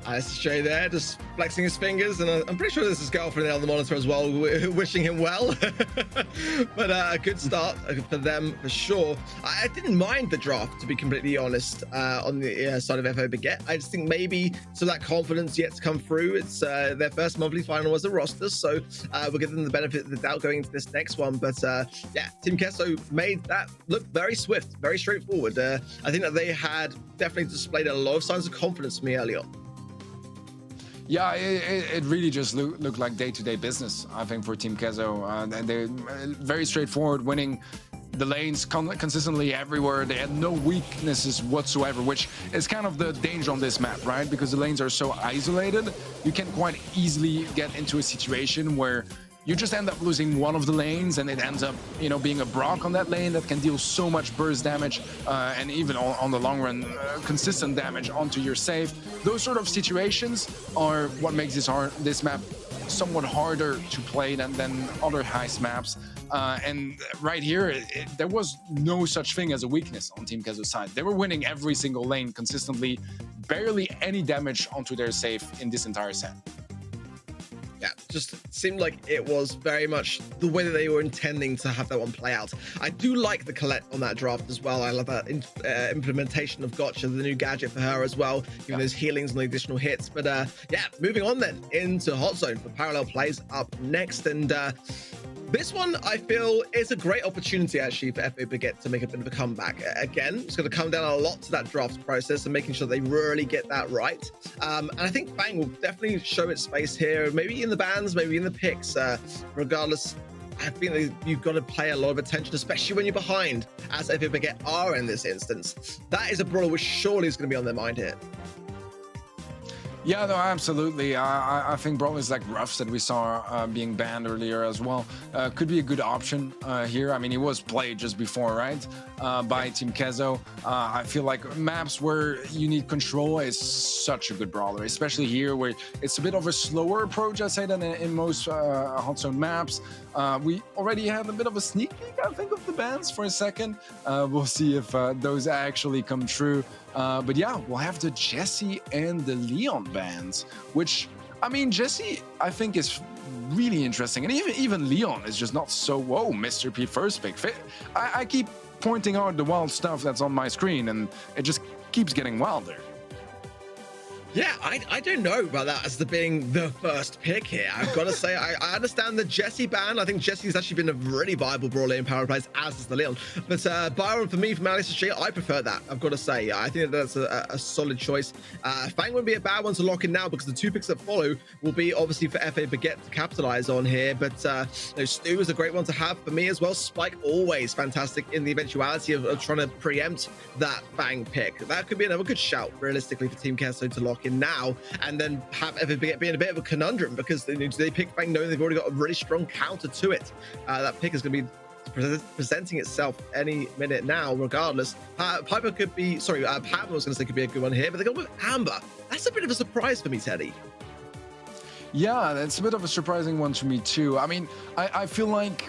Nice to show there, just flexing his fingers, and I'm pretty sure there's his girlfriend there on the monitor as well, wishing him well. But a good start for them for sure. I didn't mind the draft, to be completely honest, on the side of FO Baguette. I just think maybe some of that confidence yet to come through. It's their first monthly final as a roster, so we'll give them the benefit of the doubt going into this next one. But yeah, Team Kesso made that look very swift, very straightforward. I think that they had definitely displayed a lot of signs of confidence for me early on. Yeah, it really just looked like day-to-day business, I think, for Team Kezo. And they're very straightforward, winning the lanes consistently everywhere. They had no weaknesses whatsoever, which is kind of the danger on this map, right? Because the lanes are so isolated, you can quite easily get into a situation where you just end up losing one of the lanes, and it ends up, you know, being a Brock on that lane that can deal so much burst damage, and even on the long run, consistent damage onto your save. Those sort of situations are what makes this map somewhat harder to play than other heist maps. And right here, there was no such thing as a weakness on Team Kezo's side. They were winning every single lane consistently, barely any damage onto their save in this entire set. Yeah, just seemed like it was very much the way that they were intending to have that one play out. I do like the Colette on that draft as well. I love that implementation of Gotcha, the new gadget for her as well, giving those healings and the additional hits. But yeah, moving on then into Hot Zone for Parallel Plays up next. And this one, I feel, is a great opportunity, actually, for FA Baguette to make a bit of a comeback. Again, it's going to come down a lot to that draft process and making sure they really get that right. And I think Fang will definitely show its space here, maybe in the bans, maybe in the picks. Regardless, I think that you've got to pay a lot of attention, especially when you're behind, as FA Baguette are in this instance. That is a brawler which surely is going to be on their mind here. Yeah, no, absolutely. I think Brawl is like Ruffs that we saw being banned earlier as well. Could be a good option here. I mean, he was played just before, right? By Team Kezo. I feel like maps where you need control is such a good brawler, especially here where it's a bit of a slower approach, I'd say, than in most Hot Zone maps. We already had a bit of a sneak peek, I think, of the bans for a second. We'll see if those actually come true. But yeah, we'll have the Jesse and the Leon bans, which, I mean, Jesse, I think, is really interesting. And even Leon is just not so, whoa, Mr. P first pick. I keep pointing out the wild stuff that's on my screen, and it just keeps getting wilder. Yeah, I don't know about that as being the first pick here. I've got to say, I understand the Jesse ban. I think Jesse's actually been a really viable brawler in Power Plays, as is the Leon. But Byron, for me, from Alice Street, I prefer that. I've got to say, I think that's a solid choice. Fang wouldn't be a bad one to lock in now, because the two picks that follow will be obviously for FA Baguette to capitalize on here. But Stu is a great one to have for me as well. Spike, always fantastic in the eventuality of trying to preempt that Fang pick. That could be another good shout, realistically, for Team Kesso to lock in now, and then have FA Baguette being a bit of a conundrum, because do they pick Fang knowing they've already got a really strong counter to it? That pick is going to be presenting itself any minute now, regardless. Piper could be, sorry, Pam was going to say could be a good one here, but they go with Amber. That's a bit of a surprise for me, Teddy. Yeah, that's a bit of a surprising one to me too. I mean, I feel like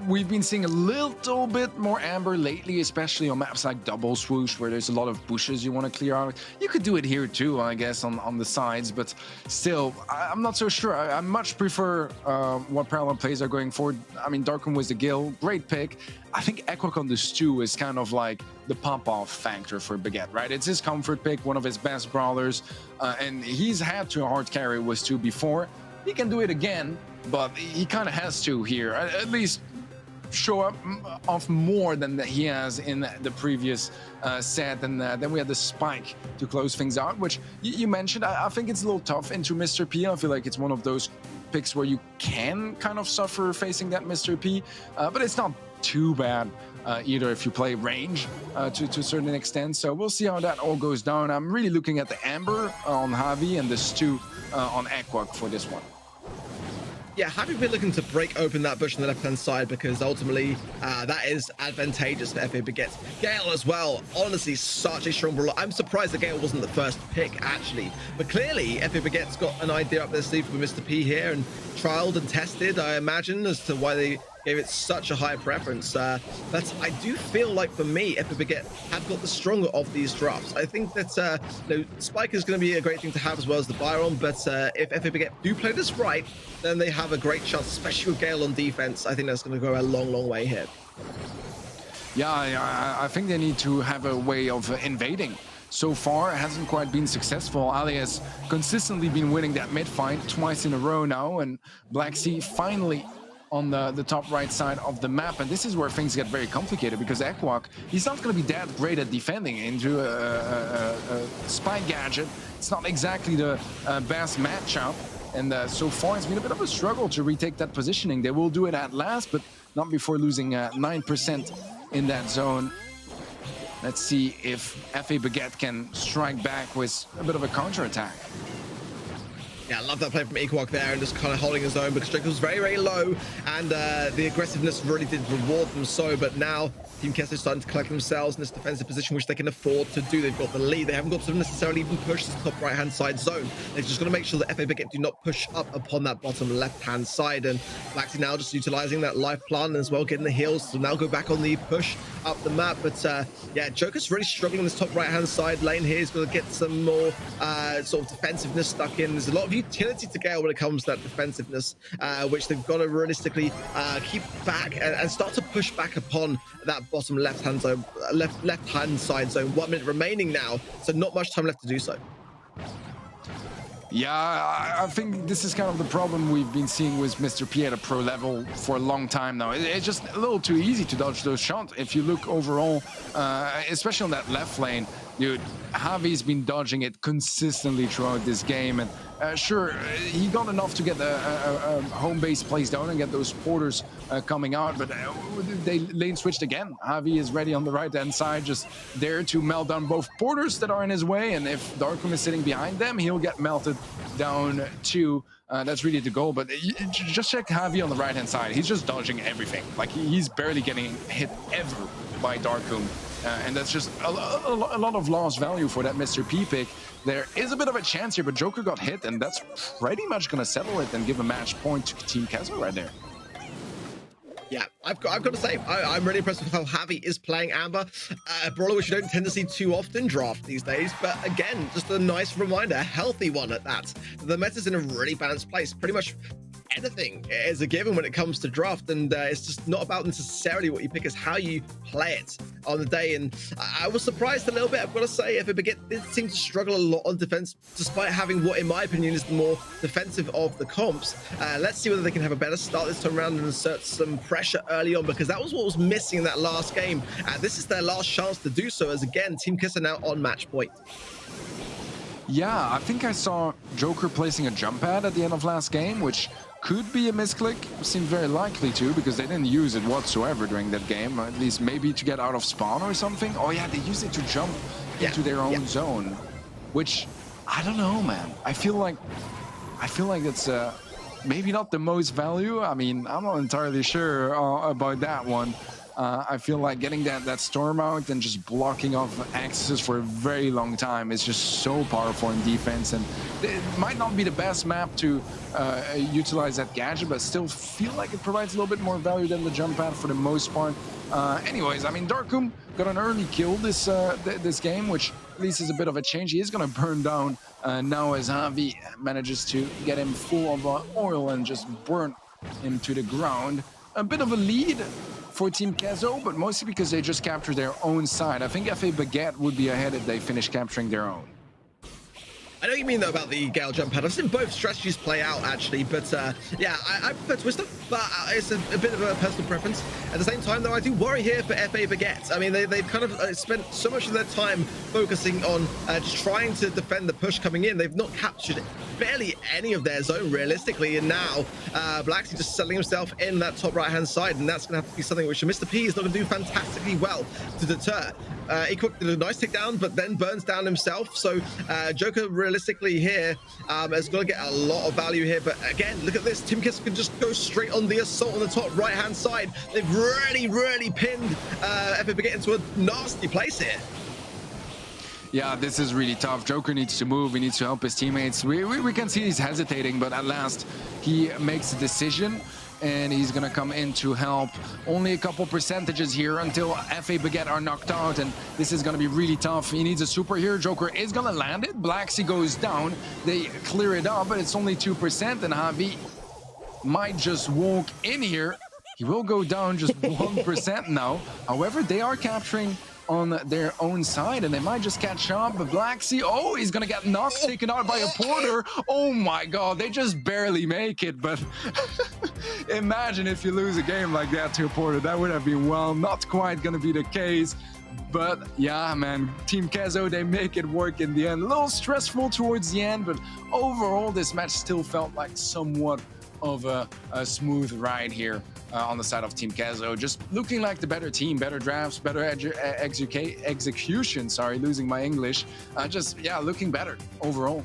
we've been seeing a little bit more Amber lately, especially on maps like Double Swoosh, where there's a lot of bushes you want to clear out. You could do it here too, I guess, on the sides, but still, I'm not so sure. I much prefer what Parallel Plays are going for. I mean, Darkroom was the Gil, great pick. I think Equak on the Stew is kind of like the pop-off factor for Baguette, right? It's his comfort pick, one of his best brawlers, and he's had to hard carry with Stew before. He can do it again, but he kind of has to here, at least show up off more than he has in the previous set. And then we had the Spike to close things out, which you mentioned. I think it's a little tough into Mr. P. I feel like it's one of those picks where you can kind of suffer facing that Mr. P, but it's not too bad either if you play range to a certain extent. So we'll see how that all goes down. I'm really looking at the Amber on Javi and the Stu on Equak for this one. Yeah, have you been looking to break open that bush on the left-hand side because ultimately that is advantageous for FA Baguette. Gale as well, honestly, such a strong brawler. I'm surprised that Gale wasn't the first pick, actually. But clearly, FA Baguette's got an idea up their sleeve for Mr. P here and trialed and tested, I imagine, as to why they gave it such a high preference. But I do feel like, for me, FA Baguette have got the stronger of these drafts. I think that Spike is going to be a great thing to have as well as the Byron, but if FA Baguette do play this right, then they have a great chance, especially with Gale on defense. I think that's going to go a long, long way here. Yeah, I think they need to have a way of invading. So far, it hasn't quite been successful. Ali has consistently been winning that mid fight twice in a row now, and Black Sea finally on the top right side of the map, and this is where things get very complicated because Ekwok, he's not going to be that great at defending into a spike gadget. It's not exactly the best matchup, and so far it's been a bit of a struggle to retake that positioning. They will do it at last, but not before losing 9% in that zone. Let's see if FA Baguette can strike back with a bit of a counterattack. Yeah, I love that play from Ekwok there and just kind of holding his own because Joker was very, very low and the aggressiveness really did reward them so, but now Team Kesso starting to collect themselves in this defensive position, which they can afford to do. They've got the lead. They haven't got to necessarily even push this top right-hand side zone. They've just got to make sure that FA Baguette do not push up upon that bottom left-hand side. And Blacksea now just utilizing that life plant as well, getting the heals to now go back on the push up the map. But yeah, Joker's really struggling on this top right-hand side lane here. He's going to get some more sort of defensiveness stuck in. There's a lot of utility to Gale when it comes to that defensiveness, which they've got to realistically keep back and start to push back upon that bottom left-hand zone, left-hand side zone. 1 minute remaining now, so not much time left to do so. Yeah, I think this is kind of the problem we've been seeing with Mr. P at a pro level for a long time now. It's just a little too easy to dodge those shots. If you look overall, especially on that left lane, dude, Javi's been dodging it consistently throughout this game. And sure, he got enough to get a home base placed down and get those porters coming out, but they lane switched again. Javi is ready on the right-hand side, just there to melt down both porters that are in his way, and if Darkum is sitting behind them, he'll get melted down too. That's really the goal, but just check Javi on the right-hand side. He's just dodging everything. Like, he's barely getting hit ever by Darkum. And that's just a lot of lost value for that Mr. P pick. There is a bit of a chance here, but Joker got hit, and that's pretty much going to settle it and give a match point to Team Kezo right there. Yeah, I've got to say, I'm really impressed with how Javi is playing Amber. A brawler which you don't tend to see too often draft these days, but again, just a nice reminder, a healthy one at that. The meta's in a really balanced place. Pretty much anything is a given when it comes to draft, and it's just not about necessarily what you pick, it's how you play it on the day. And I was surprised a little bit, I've got to say. FA Baguette did seem to struggle a lot on defense, despite having what, in my opinion, is the more defensive of the comps. Let's see whether they can have a better start this time around and insert some pressure early on, because that was what was missing in that last game. This is their last chance to do so, as again, Team Kiss are now on match point. Yeah, I think I saw Joker placing a jump pad at the end of last game, which could be a misclick. Seemed very likely to, because they didn't use it whatsoever during that game. At least maybe to get out of spawn or something. Oh yeah, they used it to jump into their own zone, which I don't know, man. I feel like it's maybe not the most value. I mean, I'm not entirely sure about that one. I feel like getting that storm out and just blocking off accesses for a very long time is just so powerful in defense, and it might not be the best map to utilize that gadget, but still feel like it provides a little bit more value than the jump pad for the most part. Anyways, I mean, Darkum got an early kill this game, which at least is a bit of a change. He is going to burn down now as Javi manages to get him full of oil and just burn him to the ground. A bit of a lead for Team Kezo, but mostly because they just captured their own side. I think FA Baguette would be ahead if they finish capturing their own. I know what you mean, though, about the Gale jump pad. I've seen both strategies play out, actually, but yeah, I prefer Twister, but it's a bit of a personal preference. At the same time, though, I do worry here for FA Baguette. I mean, they've kind of spent so much of their time focusing on just trying to defend the push coming in. They've not captured barely any of their zone realistically, and now Blacksy just settling himself in that top right-hand side, and that's going to have to be something which Mr. P is not going to do fantastically well to deter. Equick did a nice takedown, but then burns down himself, so Joker realistically here is going to get a lot of value here, but again, look at this. Team Kiss can just go straight on the assault on the top right-hand side. They've really pinned FA Baguette into a nasty place here. Yeah, this is really tough. Joker needs to move. He needs to help his teammates. We can see he's hesitating, but at last he makes a decision, and he's going to come in to help. Only a couple percentages here until FA Baguette are knocked out, and this is going to be really tough. He needs a super here. Joker is going to land it. Blacksy goes down. They clear it up, but it's only 2%, and Javi might just walk in here. He will go down just 1% now. However, they are capturing on their own side, and they might just catch up. But Blacksy, oh, he's gonna get knocked, taken out by a porter. Oh my god, they just barely make it. But imagine if you lose a game like that to a porter. That would have been, well, not quite gonna be the case. But yeah, man, Team Kezo, they make it work in the end. A little stressful towards the end, but overall this match still felt like somewhat of a smooth ride here on the side of Team Kezo. Just looking like the better team, better drafts, better execution, sorry, losing my English. Just, yeah, looking better overall.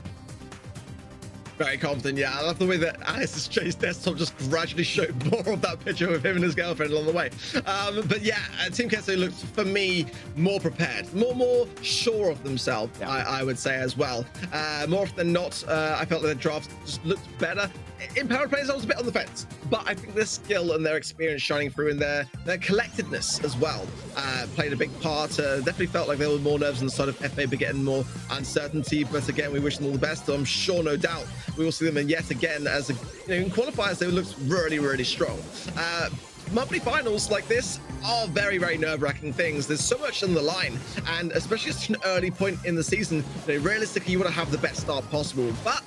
Very confident, yeah. I love the way that Alice's Jay's desktop just gradually showed more of that picture of him and his girlfriend along the way. But yeah, Team Kesso looked, for me, more prepared, more sure of themselves, yeah. I would say as well. More often than not, I felt that their drafts just looked better. In power plays, I was a bit on the fence, but I think their skill and their experience shining through in their collectedness as well played a big part. Definitely felt like there were more nerves on the side of FA, but getting more uncertainty. But again, we wish them all the best. So I'm sure, no doubt, we will see them in yet again as in qualifiers. They looked really strong. Monthly finals like this are very nerve-wracking things. There's so much on the line, and especially at an early point in the season, realistically, you want to have the best start possible. But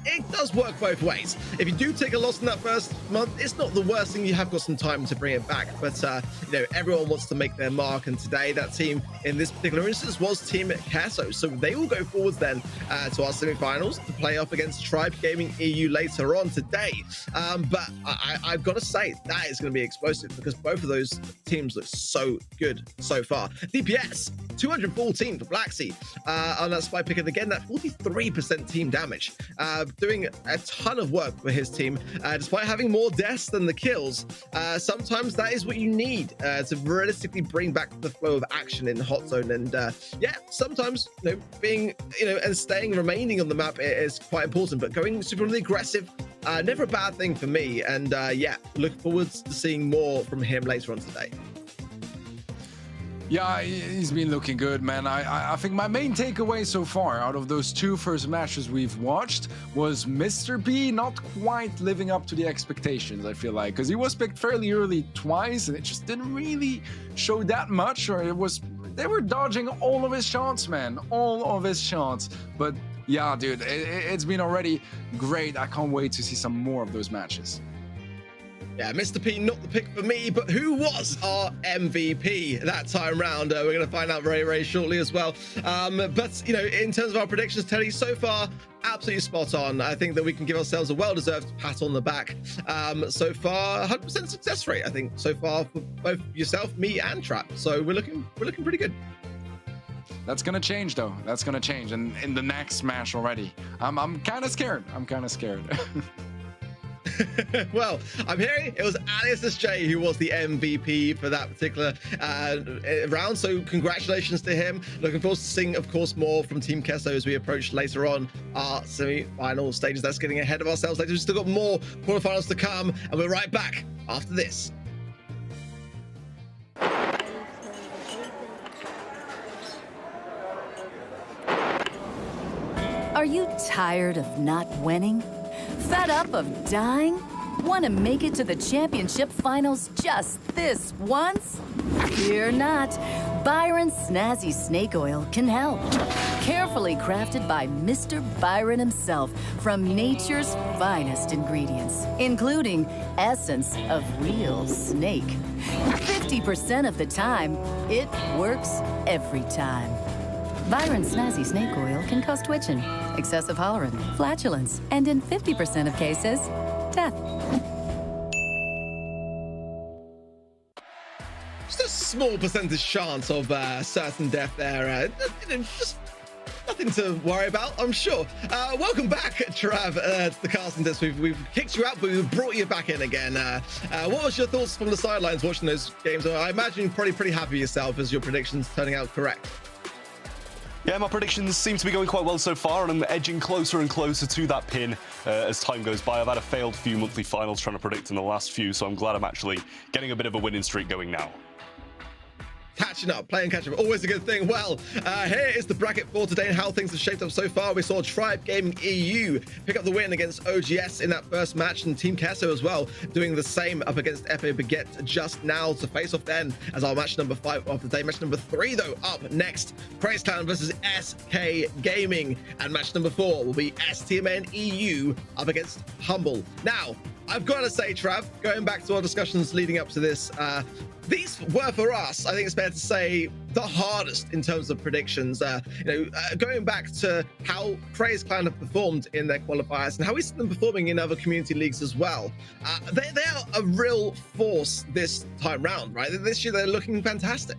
it does work both ways. If you do take a loss in that first month, it's not the worst thing. You have got some time to bring it back, but everyone wants to make their mark, and today that team in this particular instance was Team Kesso, so they will go forwards then to our semi-finals to play up against Tribe Gaming EU later on today. But I've got to say that is going to be explosive because both of those teams look so good so far. DPS 214 for Blacksy on that spy pick, and again that 43% team damage. Doing a ton of work for his team, despite having more deaths than the kills. Sometimes that is what you need to realistically bring back the flow of action in Hot Zone. And yeah, sometimes being and remaining on the map is quite important. But going supremely aggressive, never a bad thing for me. And yeah, look forward to seeing more from him later on today. Yeah, he's been looking good, man. I think my main takeaway so far out of those two first matches we've watched was Mr. P not quite living up to the expectations, I feel like, because he was picked fairly early twice and it just didn't really show that much, or they were dodging all of his shots, man, all of his shots. But yeah, dude, it's been already great. I can't wait to see some more of those matches. Yeah, Mr. P, not the pick for me, but who was our MVP that time round? We're going to find out very shortly as well. But, in terms of our predictions, Teddy, so far, absolutely spot on. I think that we can give ourselves a well-deserved pat on the back. So far, 100% success rate, I think, so far for both yourself, me, and Trap. So we're looking pretty good. That's gonna change, though. That's gonna change, and in the next match already. I'm kind of scared. Well, I'm hearing it was Alice's J who was the MVP for that particular round, so congratulations to him. Looking forward to seeing, of course, more from Team Kesso as we approach later on our semi-final stages. That's getting ahead of ourselves later. We've still got more quarterfinals to come, and we're right back after this. Are you tired of not winning? Fed up of dying? Want to make it to the championship finals just this once? Fear not. Byron's Snazzy Snake Oil can help. Carefully crafted by Mr. Byron himself from nature's finest ingredients, including essence of real snake. 50% of the time, it works every time. Byron's snazzy snake oil can cause twitching, excessive hollering, flatulence, and in 50% of cases, death. Just a small percentage chance of certain death there. Just nothing to worry about, I'm sure. Welcome back, Trav, to the casting desk. We've kicked you out, but we've brought you back in again. What was your thoughts from the sidelines watching those games? I imagine you're probably pretty happy with yourself as your predictions turning out correct. Yeah, my predictions seem to be going quite well so far, and I'm edging closer and closer to that pin as time goes by. I've had a failed few monthly finals trying to predict in the last few, so I'm glad I'm actually getting a bit of a winning streak going now. Catching up, playing catch up, always a good thing. Well, here is the bracket for today and how things have shaped up so far. We saw Tribe Gaming EU pick up the win against OGS in that first match, and Team Queso as well doing the same up against FA Baguette just now to face off then as our match number 5 of the day. Match number 3 though up next, Craze Clan versus SK Gaming, and match number 4 will be STMN EU up against Humble. Now, I've got to say, Trav, going back to our discussions leading up to this, these were for us, I think it's fair to say, the hardest in terms of predictions. Going back to how Craze Clan have performed in their qualifiers and how we see them performing in other community leagues as well. They are a real force this time round, right? This year they're looking fantastic.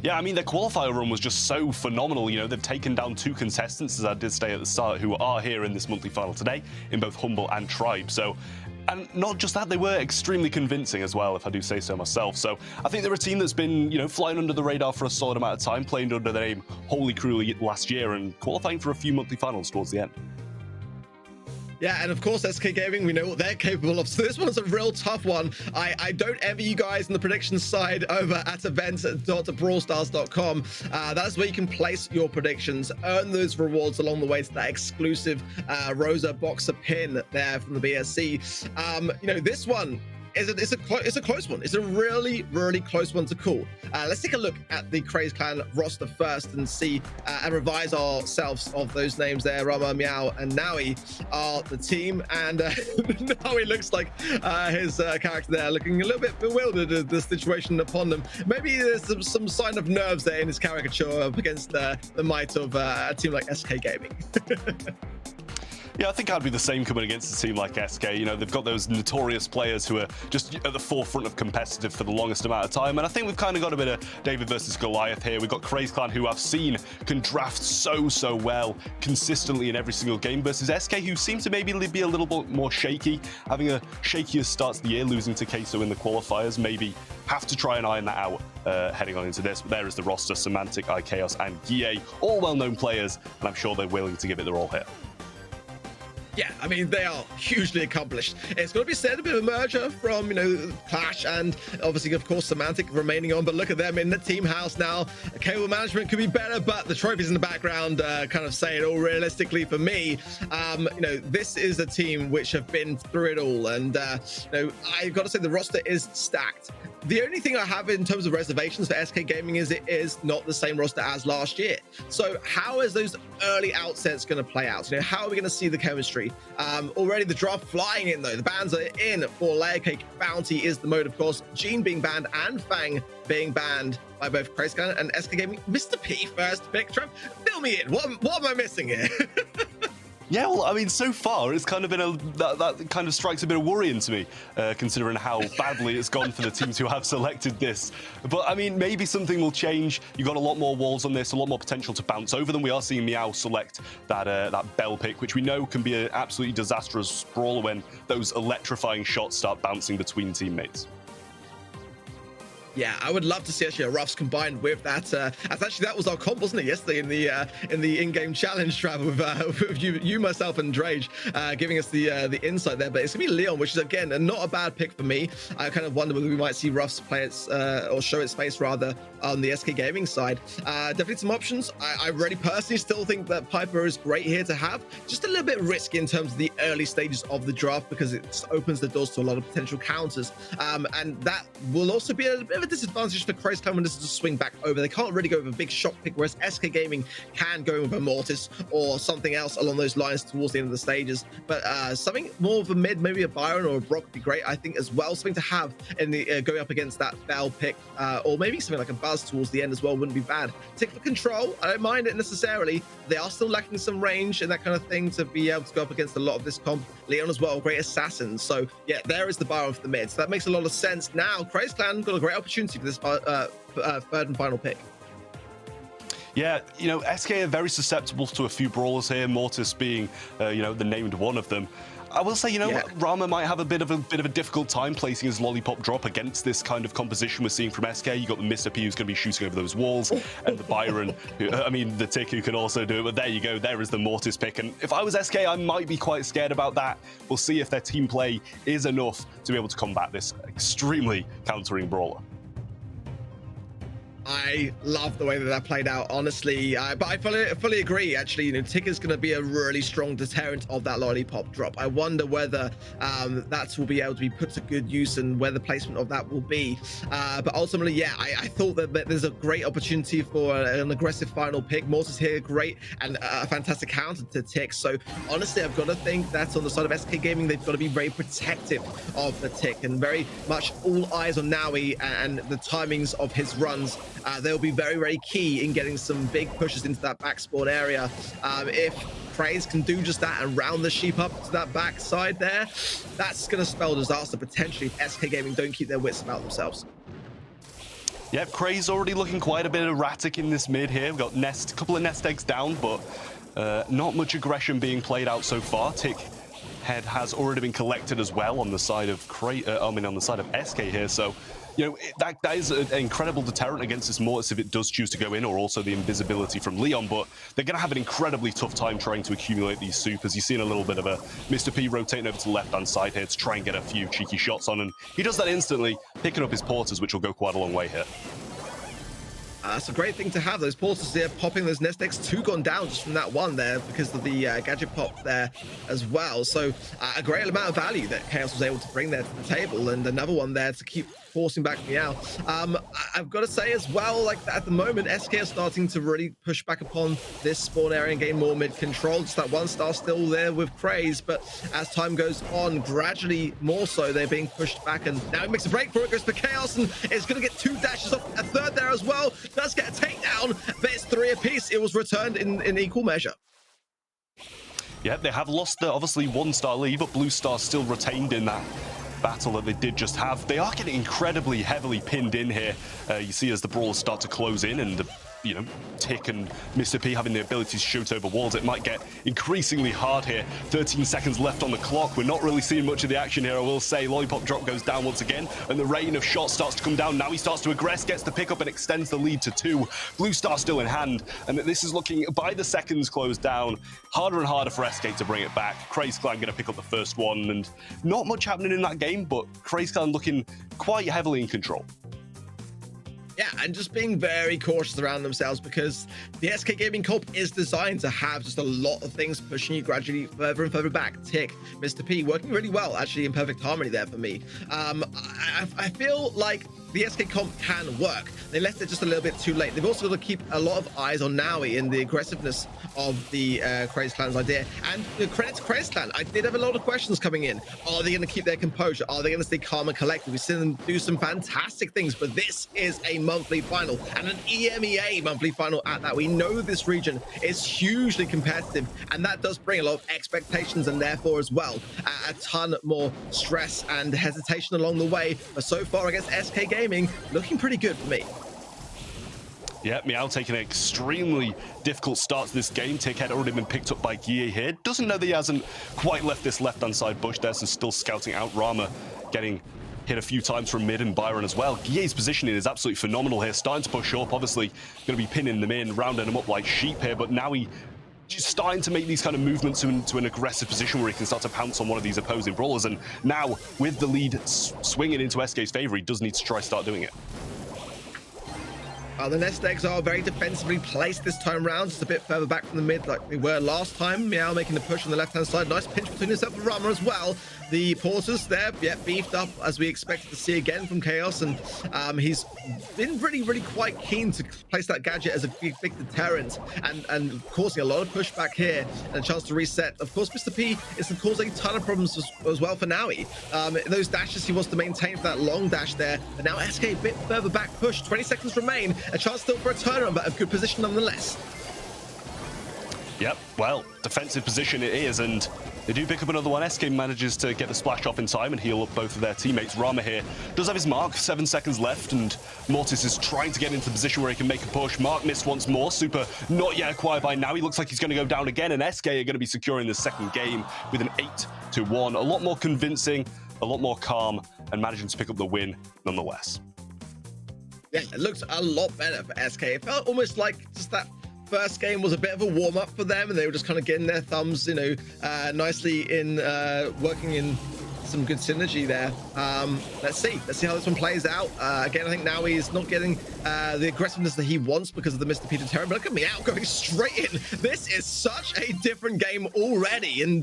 Yeah, I mean, their qualifier run was just so phenomenal. You know, they've taken down 2 contestants, as I did say at the start, who are here in this monthly final today in both Humble and Tribe. So, and not just that, they were extremely convincing as well, if I do say so myself. So I think they're a team that's been, you know, flying under the radar for a solid amount of time, playing under the name Holy Crew last year and qualifying for a few monthly finals towards the end. Yeah, and of course, SK Gaming, we know what they're capable of. So this one's a real tough one. I don't envy you guys on the predictions side over at events.brawlstars.com. That's where you can place your predictions, earn those rewards along the way to that exclusive Rosa Boxer pin there from the BSC. This one, it's a close one. It's a really, really close one to call. Let's take a look at the Craze Clan roster first and see and revise ourselves of those names there. Rama, Meow, and Naui are the team, and Naui looks like his character there looking a little bit bewildered at the situation upon them. Maybe there's some sign of nerves there in his caricature up against the might of a team like SK Gaming. Yeah, I think I'd be the same coming against a team like SK. You know, they've got those notorious players who are just at the forefront of competitive for the longest amount of time. And I think we've kind of got a bit of David versus Goliath here. We've got Craze Clan, who I've seen can draft so well consistently in every single game, versus SK, who seem to maybe be a little bit more shaky, having a shakier start to the year, losing to Queso in the qualifiers. Maybe have to try and iron that out heading on into this. But there is the roster: Semantic, iChaos, and Guille, all well-known players, and I'm sure they're willing to give it their all here. Yeah, I mean, they are hugely accomplished. It's got to be said, a bit of a merger from, Clash and obviously, of course, Semantic remaining on. But look at them in the team house now. Cable management could be better, but the trophies in the background kind of say it all realistically for me. This is a team which have been through it all. And, I've got to say the roster is stacked. The only thing I have in terms of reservations for SK Gaming is it is not the same roster as last year. So how is those early outsets going to play out? How are we going to see the chemistry? Already the draft flying in though. The bans are in for Layer Cake. Bounty is the mode, of course. Gene being banned and Fang being banned by both Craze Clan and SK Gaming. Mr. P first pick. Trev, fill me in. What am I missing here? Yeah, well, I mean, so far it's kind of been that kind of strikes a bit of worry into me, considering how badly it's gone for the teams who have selected this. But I mean, maybe something will change. You've got a lot more walls on this, a lot more potential to bounce over them. We are seeing Meow select that Bell pick, which we know can be an absolutely disastrous brawler when those electrifying shots start bouncing between teammates. Yeah, I would love to see actually a Ruffs combined with that. Actually, that was our comp, wasn't it, yesterday in the in-game challenge, Travel, with you, myself, and Drage giving us the insight there. But it's gonna be Leon, which is again not a bad pick for me. I kind of wonder whether we might see Ruffs play its or show its face rather on the SK Gaming side. Definitely some options. I really personally still think that Piper is great here to have. Just a little bit risky in terms of the early stages of the draft because it opens the doors to a lot of potential counters, and that will also be a bit of a disadvantage for Crazy Clan when this is a swing back over. They can't really go with a big shot pick, whereas SK Gaming can go with a Mortis or something else along those lines towards the end of the stages. But something more of a mid, maybe a Byron or a Brock would be great, I think, as well. Something to have in the going up against that Bell pick, or maybe something like a Buzz towards the end as well wouldn't be bad. Tick for control, I don't mind it necessarily. They are still lacking some range and that kind of thing to be able to go up against a lot of this comp. Leon as well, great assassin. So yeah, there is the Byron for the mid. So that makes a lot of sense. Now, Crazy Clan got a great opportunity for this third and final pick. Yeah, you know, SK are very susceptible to a few brawlers here, Mortis being, you know, the named one of them. I will say, you know, Rama might have a bit of a difficult time placing his lollipop drop against this kind of composition we're seeing from SK. You got the Mr. P who's going to be shooting over those walls, and the Byron, who, I mean, the Tick who can also do it. But there you go, there is the Mortis pick. And if I was SK, I might be quite scared about that. We'll see if their team play is enough to be able to combat this extremely countering brawler. I love the way that played out, honestly. But I fully agree, actually. You know, Tick is going to be a really strong deterrent of that lollipop drop. I wonder whether that will be able to be put to good use and where the placement of that will be. But ultimately, yeah, I thought that there's a great opportunity for an aggressive final pick. Mortis here, great, and a fantastic counter to Tick. So honestly, I've got to think that on the side of SK Gaming, they've got to be very protective of the Tick and very much all eyes on Naui and the timings of his runs. They'll be very, very key in getting some big pushes into that back spawn area. If Praise can do just that and round the sheep up to that back side there, that's going to spell disaster potentially if SK Gaming don't keep their wits about themselves. Yep, Craze already looking quite a bit erratic in this mid here. We've got a couple of nest eggs down, but not much aggression being played out so far. Tick head has already been collected as well on the side of on the side of SK here. So, you know, that is an incredible deterrent against this Mortis if it does choose to go in, or also the invisibility from Leon. But they're going to have an incredibly tough time trying to accumulate these supers. You've seen a little bit of a Mr. P rotating over to the left-hand side here to try and get a few cheeky shots on, and he does that instantly, picking up his porters, which will go quite a long way here. That's a great thing to have, those portals there popping those nest eggs. 2 gone down just from that one there because of the gadget pop there as well. So a great amount of value that Chaos was able to bring there to the table, and another one there to keep forcing back Meow. I've got to say as well, like at the moment, SK are starting to really push back upon this spawn area and gain more mid control. Just that 1 star still there with Craze, but as time goes on, gradually more so, they're being pushed back, and now he makes a break for it, goes for Chaos, and it's going to get 2 dashes off, a third there as well. Does get a takedown, but it's 3 apiece. It was returned in equal measure. Yeah, they have lost the obviously 1 star lead, but Blue Star still retained in that battle that they did just have. They are getting incredibly heavily pinned in here. You see as the brawlers start to close in, and the Tick and Mr. P having the ability to shoot over walls, it might get increasingly hard here. 13 seconds left on the clock. We're not really seeing much of the action here, I will say. Lollipop drop goes down once again, and the rain of shots starts to come down. Now he starts to aggress, gets the pick up, and extends the lead to 2. Blue Star still in hand, and this is looking, by the seconds closed down, harder and harder for SK to bring it back. Craze Clan going to pick up the first one, and not much happening in that game, but Craze Clan looking quite heavily in control. Yeah, and just being very cautious around themselves, because the SK Gaming comp is designed to have just a lot of things pushing you gradually further and further back. Tick, Mr. P working really well, actually in perfect harmony there for me. I feel like the SK comp can work. They left it just a little bit too late. They've also got to keep a lot of eyes on Naui and the aggressiveness of the Craze Clan's idea. And credit to Craze Clan, I did have a lot of questions coming in. Are they going to keep their composure? Are they going to stay calm and collected? We've seen them do some fantastic things, but this is a monthly final, and an EMEA monthly final at that. We know this region is hugely competitive, and that does bring a lot of expectations, and therefore as well a ton more stress and hesitation along the way. But so far against SK Gaming, looking pretty good for me. Yeah, Meow taking an extremely difficult start to this game. Tick had already been picked up by Guille here. Doesn't know that he hasn't quite left this left-hand side bush there, so still scouting out. Rama getting hit a few times from mid, and Byron as well. Guille's positioning is absolutely phenomenal here. Starting to push up, obviously going to be pinning them in, rounding them up like sheep here, but now he just starting to make these kind of movements into an aggressive position where he can start to pounce on one of these opposing brawlers. And now, with the lead swinging into SK's favor, he does need to try start doing it. The nest eggs are very defensively placed this time round, just a bit further back from the mid like they were last time. Meow making the push on the left-hand side. Nice pinch between himself and Rama as well. the porters there, yeah, beefed up as we expected to see again from Chaos, and he's been really quite keen to place that gadget as a big deterrent and causing a lot of pushback here and a chance to reset. Of course, Mr. P is causing a ton of problems as well for Naui. Those dashes he wants to maintain for that long dash there, but now SK a bit further back push. 20 seconds remain, a chance still for a turnaround, but a good position nonetheless. Yep, well, defensive position it is, and they do pick up another one. SK manages to get the splash off in time and heal up both of their teammates. Rama here does have his mark, 7 seconds left, and Mortis is trying to get into the position where he can make a push. Mark missed once more. Super not yet acquired by now. He looks like he's going to go down again, and SK are going to be securing the second game with an 8-1. A lot more convincing, a lot more calm, and managing to pick up the win nonetheless. Yeah, it looks a lot better for SK. It felt almost like just that first game was a bit of a warm-up for them, and they were just kind of getting their thumbs, you know, nicely in working in some good synergy there. Let's see how this one plays out. Again, I think now he's not getting the aggressiveness that he wants because of the Mr. Peter Terror. But look at me out going straight in. This is such a different game already. And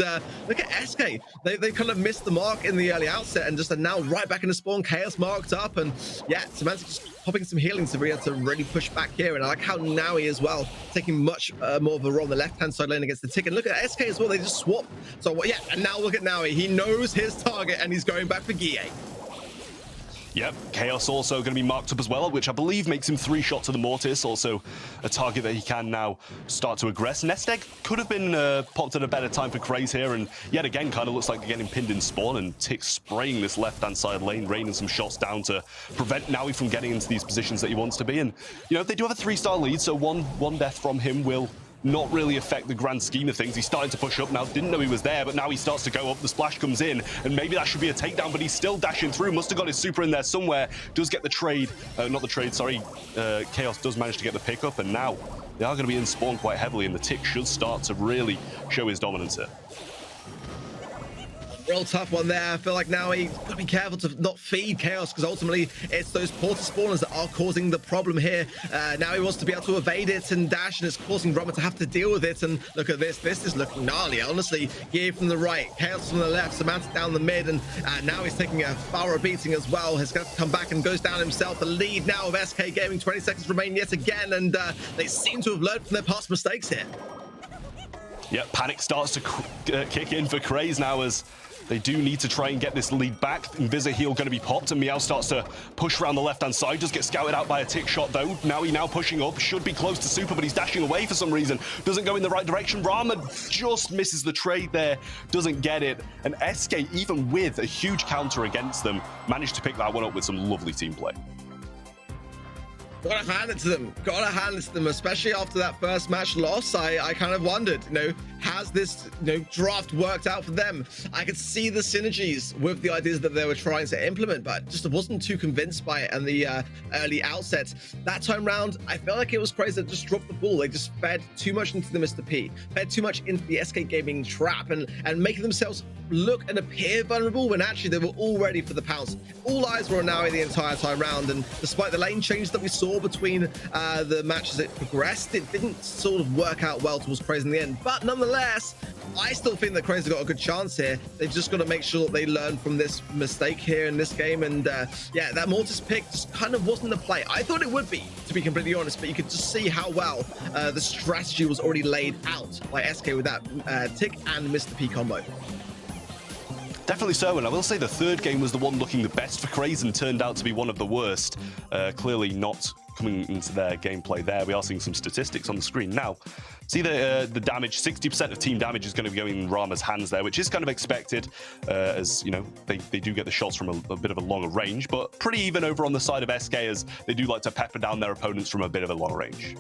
look at SK. They kind of missed the mark in the early outset and just are now right back in the spawn. Chaos marked up, and yeah, Semantic just popping some healing to be able to really push back here. And I like how Naui as well, taking much more of a role on the left-hand side lane against the tick. And look at SK as well, they just swap. So yeah, and now look at Naui. He knows his target and he's going back for Guille. Yep, Chaos also going to be marked up as well, which I believe makes him 3 shots to the Mortis, also a target that he can now start to aggress. Nest Egg could have been popped at a better time for Craze here, and yet again kind of looks like they're getting pinned in spawn, and Tick spraying this left-hand side lane, raining some shots down to prevent Naui from getting into these positions that he wants to be in. You know, they do have a 3-star lead, so one death from him will not really affect the grand scheme of things. He's starting to push up now, didn't know he was there, but now he starts to go up, the splash comes in, and maybe that should be a takedown, but he's still dashing through, must have got his super in there somewhere, does get the trade, not the trade, sorry, Chaos does manage to get the pickup, and now they are going to be in spawn quite heavily, and the Tick should start to really show his dominance here. Real tough one there. I feel like now he's got to be careful to not feed Chaos, because ultimately it's those porter spawners that are causing the problem here. Now he wants to be able to evade it and dash, and it's causing Rama to have to deal with it. And look at this. This is looking gnarly, honestly. Gear from the right, Chaos from the left, Samantha down the mid, and now he's taking a thorough beating as well. He's going to come back and goes down himself. The lead now of SK Gaming, 20 seconds remain yet again, and they seem to have learned from their past mistakes here. Yep, panic starts to kick in for Craze now as they do need to try and get this lead back. Invisa heal going to be popped, and Meow starts to push around the left-hand side. Does get scouted out by a Tick shot, though. Now pushing up. Should be close to super, but he's dashing away for some reason. Doesn't go in the right direction. Rama just misses the trade there. Doesn't get it. And SK, even with a huge counter against them, managed to pick that one up with some lovely team play. Gotta hand it to them. Gotta hand it to them, especially after that first match loss. I kind of wondered, you know, has this, you know, draft worked out for them? I could see the synergies with the ideas that they were trying to implement, but just wasn't too convinced by it in the early outset. That time round, I felt like it was Crazy that just dropped the ball. They just fed too much into the Mr. P, fed too much into the SK Gaming trap, and making themselves look and appear vulnerable when actually they were all ready for the pounce. All eyes were on Naui the entire time round, and despite the lane change that we saw between the matches it progressed, it didn't sort of work out well towards Crazy in the end. But nonetheless, I still think that Crazy got a good chance here. They've just got to make sure that they learn from this mistake here in this game, and yeah, that Mortis pick just kind of wasn't the play. I thought it would be, to be completely honest, but you could just see how well the strategy was already laid out by SK with that Tick and Mr. P combo. Definitely so, and I will say the third game was the one looking the best for Craze and turned out to be one of the worst. Clearly not coming into their gameplay there. We are seeing some statistics on the screen now. See the damage, 60% of team damage is going to be going in Rama's hands there, which is kind of expected, as, you know, they do get the shots from a bit of a longer range, but pretty even over on the side of SK, as they do like to pepper down their opponents from a bit of a long range.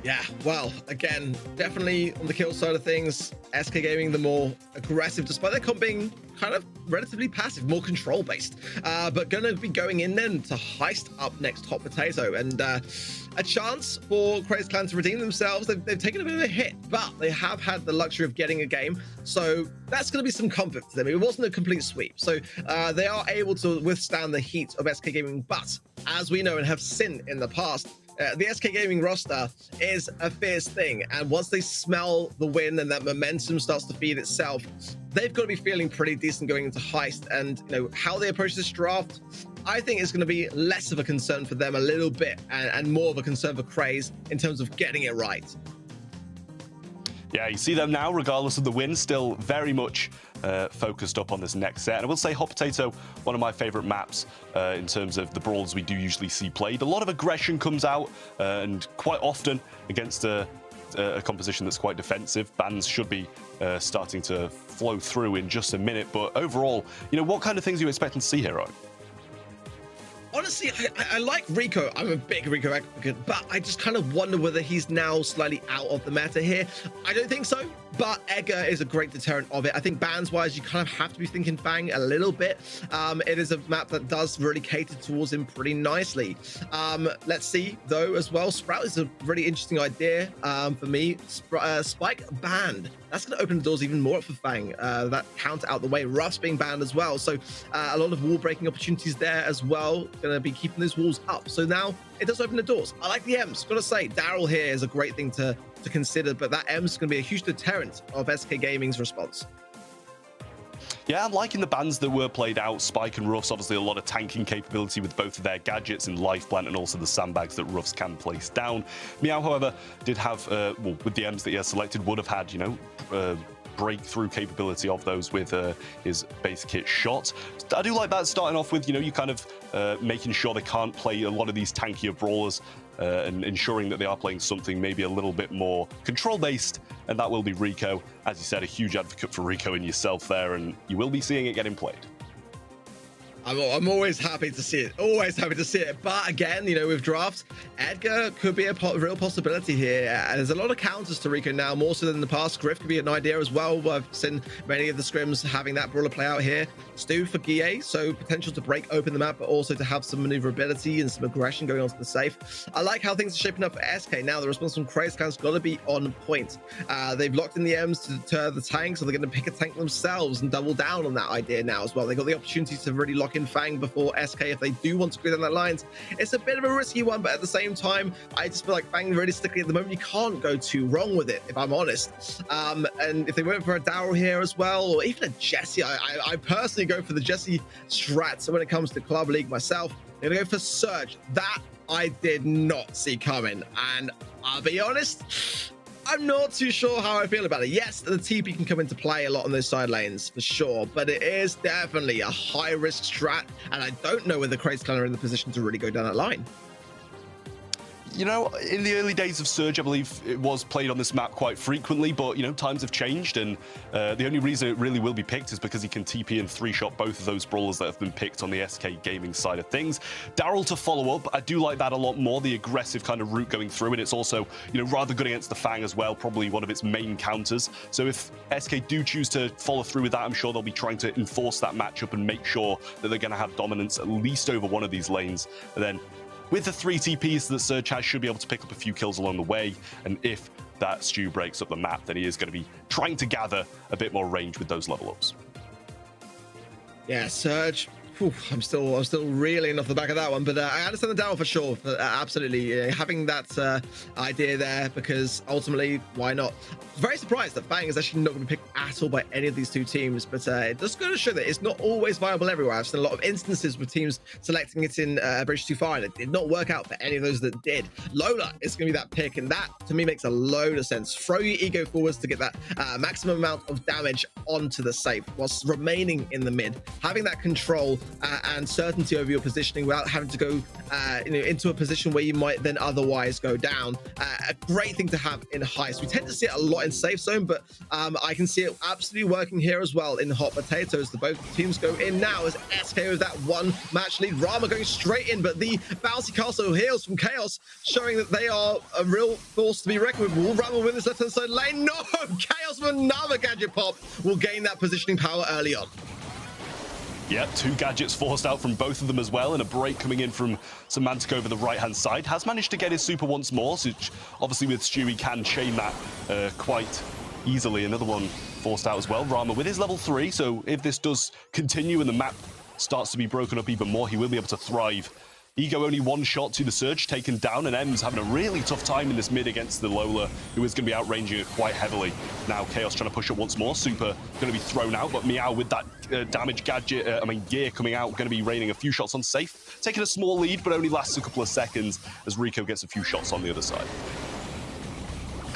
Yeah, well, again, definitely on the kill side of things, SK Gaming the more aggressive, despite their comp being kind of relatively passive, more control-based. But going to be going in then to heist up next Hot Potato, and a chance for Crazy Clan to redeem themselves. They've taken a bit of a hit, but they have had the luxury of getting a game, so that's going to be some comfort to them. It wasn't a complete sweep, so they are able to withstand the heat of SK Gaming, but as we know and have seen in the past, The SK Gaming roster is a fierce thing, and once they smell the win and that momentum starts to feed itself, they've got to be feeling pretty decent going into Heist. And how they approach this draft, I think it's going to be less of a concern for them a little bit, and more of a concern for Craze in terms of getting it right. Yeah, you see them now, regardless of the win, still very much focused up on this next set. And I will say Hot Potato, one of my favorite maps in terms of the brawls we do usually see played. A lot of aggression comes out, and quite often against a composition that's quite defensive. Bans should be starting to flow through in just a minute. But overall, what kind of things are you expecting to see here, Ryan? Honestly, I like Rico. I'm a big Rico advocate, but I just kind of wonder whether he's now slightly out of the meta here. I don't think so, but Edgar is a great deterrent of it. I think bans-wise, you kind of have to be thinking Fang a little bit. It is a map that does really cater towards him pretty nicely. Let's see, though, as well. Sprout is a really interesting idea for me. Spike banned. That's going to open the doors even more up for Fang. That counter out the way. Ruff's being banned as well. So a lot of wall breaking opportunities there as well. Going to be keeping those walls up. So now it does open the doors. I like the M's. Got to say, Daryl here is a great thing to consider, but that M's going to be a huge deterrent of SK Gaming's response. Yeah, I'm liking the bans that were played out. Spike and Ruff's obviously a lot of tanking capability with both of their gadgets in Life Plant and also the sandbags that Ruff's can place down. Meow, however, did have, well, with the M's that he has selected, would have had, breakthrough capability of those with his base kit shot. I do like that, starting off with, you kind of making sure they can't play a lot of these tankier brawlers and ensuring that they are playing something maybe a little bit more control-based, and that will be Rico. As you said, a huge advocate for Rico in yourself there, and you will be seeing it getting played. I'm always happy to see it. Always happy to see it. But again, with drafts, Edgar could be a real possibility here. And there's a lot of counters to Rico now, more so than in the past. Griff could be an idea as well. I've seen many of the scrims having that brawler play out here. Stu for Guille, so potential to break open the map, but also to have some maneuverability and some aggression going onto the safe. I like how things are shaping up for SK now. The response from Craze Clan's got to be on point. They've locked in the M's to deter the tank, so they're going to pick a tank themselves and double down on that idea now as well. They got the opportunity to really lock in Fang before SK if they do want to go down that lines. It's a bit of a risky one, but at the same time, I just feel like Fang realistically at the moment you can't go too wrong with it, if I'm honest. And if they went for a Daryl here as well, or even a Jesse, I personally go for the Jesse strats when it comes to Club League myself. They're gonna go for Surge. That I did not see coming, and I'll be honest, I'm not too sure how I feel about it. Yes, the TP can come into play a lot on those side lanes for sure, but it is definitely a high risk strat, and I don't know whether Craze Clan are in the position to really go down that line. In the early days of Surge, I believe it was played on this map quite frequently, but, times have changed, and the only reason it really will be picked is because he can TP and three-shot both of those brawlers that have been picked on the SK Gaming side of things. Daryl to follow up, I do like that a lot more, the aggressive kind of route going through, and it's also, rather good against the Fang as well, probably one of its main counters. So if SK do choose to follow through with that, I'm sure they'll be trying to enforce that matchup and make sure that they're going to have dominance at least over one of these lanes, and then with the 3 TPs that Surge has, should be able to pick up a few kills along the way. And if that Stu breaks up the map, then he is going to be trying to gather a bit more range with those level ups. Yeah, Surge. I'm still reeling off the back of that one, but I understand the Daryl for sure. Absolutely, having that idea there, because ultimately, why not? Very surprised that Fang is actually not going to be picked at all by any of these two teams, but it does go to show that it's not always viable everywhere. I've seen a lot of instances with teams selecting it in Bridge 2-Fire, and it did not work out for any of those that did. Lola is going to be that pick, and that to me makes a load of sense. Throw your ego forwards to get that maximum amount of damage onto the safe whilst remaining in the mid, having that control and certainty over your positioning without having to go into a position where you might then otherwise go down. A great thing to have in Heist. We tend to see it a lot in Safe Zone, but I can see it absolutely working here as well in Hot Potatoes. The both teams go in now as SK with that one match lead. Rama going straight in, but the bouncy castle heals from Chaos, showing that they are a real force to be reckoned with. Will Rama win this left-hand side lane? No! Chaos with another gadget pop will gain that positioning power early on. Yep, 2 gadgets forced out from both of them as well, and a break coming in from Semantic over the right-hand side. Has managed to get his super once more, so obviously with Stu, he can chain that quite easily. Another one forced out as well. Rama with his level 3, so if this does continue and the map starts to be broken up even more, he will be able to thrive Ego only one shot to the Surge, taken down, and M's having a really tough time in this mid against the Lola, who is going to be outranging it quite heavily. Now Chaos trying to push it once more. Super going to be thrown out, but Meow with that damage gadget, gear coming out, going to be raining a few shots on Safe. Taking a small lead, but only lasts a couple of seconds as Rico gets a few shots on the other side.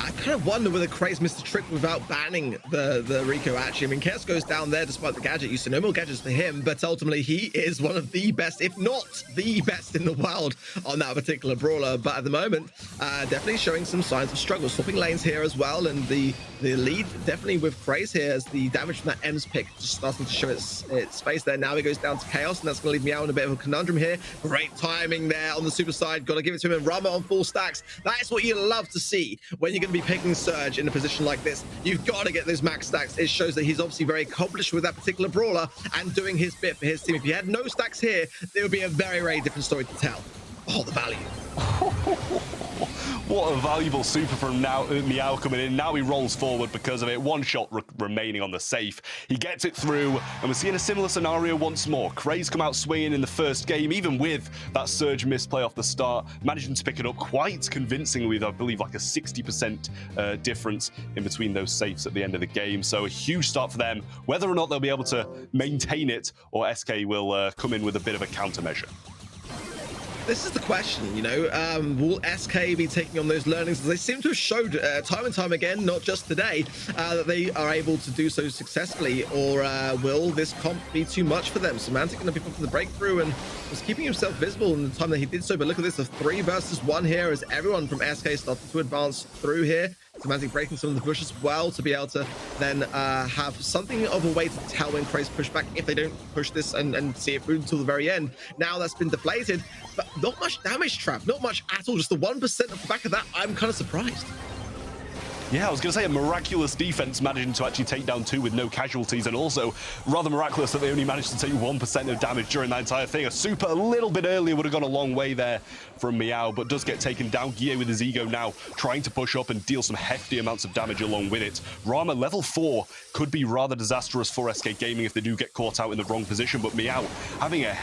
I kind of wonder whether Craze missed a trick without banning the Rico, actually. I mean, Chaos goes down there despite the gadget use, so no more gadgets for him, but ultimately he is one of the best, if not the best in the world on that particular brawler. But at the moment, definitely showing some signs of struggle. Swapping lanes here as well, and the lead definitely with Craze here as the damage from that M's pick just starting to show its face there. Now he goes down to Chaos, and that's going to leave Meow in a bit of a conundrum here. Great timing there on the super side. Got to give it to him, and Rama on full stacks. That is what you love to see when you're going to be picking Surge in a position like this. You've got to get those max stacks. It shows that he's obviously very accomplished with that particular brawler and doing his bit for his team. If he had no stacks here, there would be a very, very different story to tell. Oh, the value. What a valuable super from Meow coming in. Now he rolls forward because of it. One shot remaining on the Safe. He gets it through, and we're seeing a similar scenario once more. Craze come out swinging in the first game, even with that Surge misplay off the start, managing to pick it up quite convincingly with, I believe, like a 60% difference in between those Safes at the end of the game. So a huge start for them. Whether or not they'll be able to maintain it, or SK will come in with a bit of a countermeasure. This is the question, you know, will SK be taking on those learnings? They seem to have showed time and time again, not just today, that they are able to do so successfully, or will this comp be too much for them? Semantic going to be for the breakthrough and was keeping himself visible in the time that he did so, but look at this, a 3 versus 1 here as everyone from SK started to advance through here. Semantic breaking some of the bush as well to be able to then have something of a way to tell when Craze push back if they don't push this and see it through until the very end. Now that's been deflated, but not much damage, Trap, not much at all. Just the 1% off the back of that. I'm kind of surprised. Yeah, I was going to say a miraculous defense managing to actually take down 2 with no casualties, and also rather miraculous that they only managed to take 1% of damage during that entire thing. A super a little bit earlier would have gone a long way there from Meow, but does get taken down. Guille with his Ego now trying to push up and deal some hefty amounts of damage along with it. Rama level 4 could be rather disastrous for SK Gaming if they do get caught out in the wrong position, but Meow having an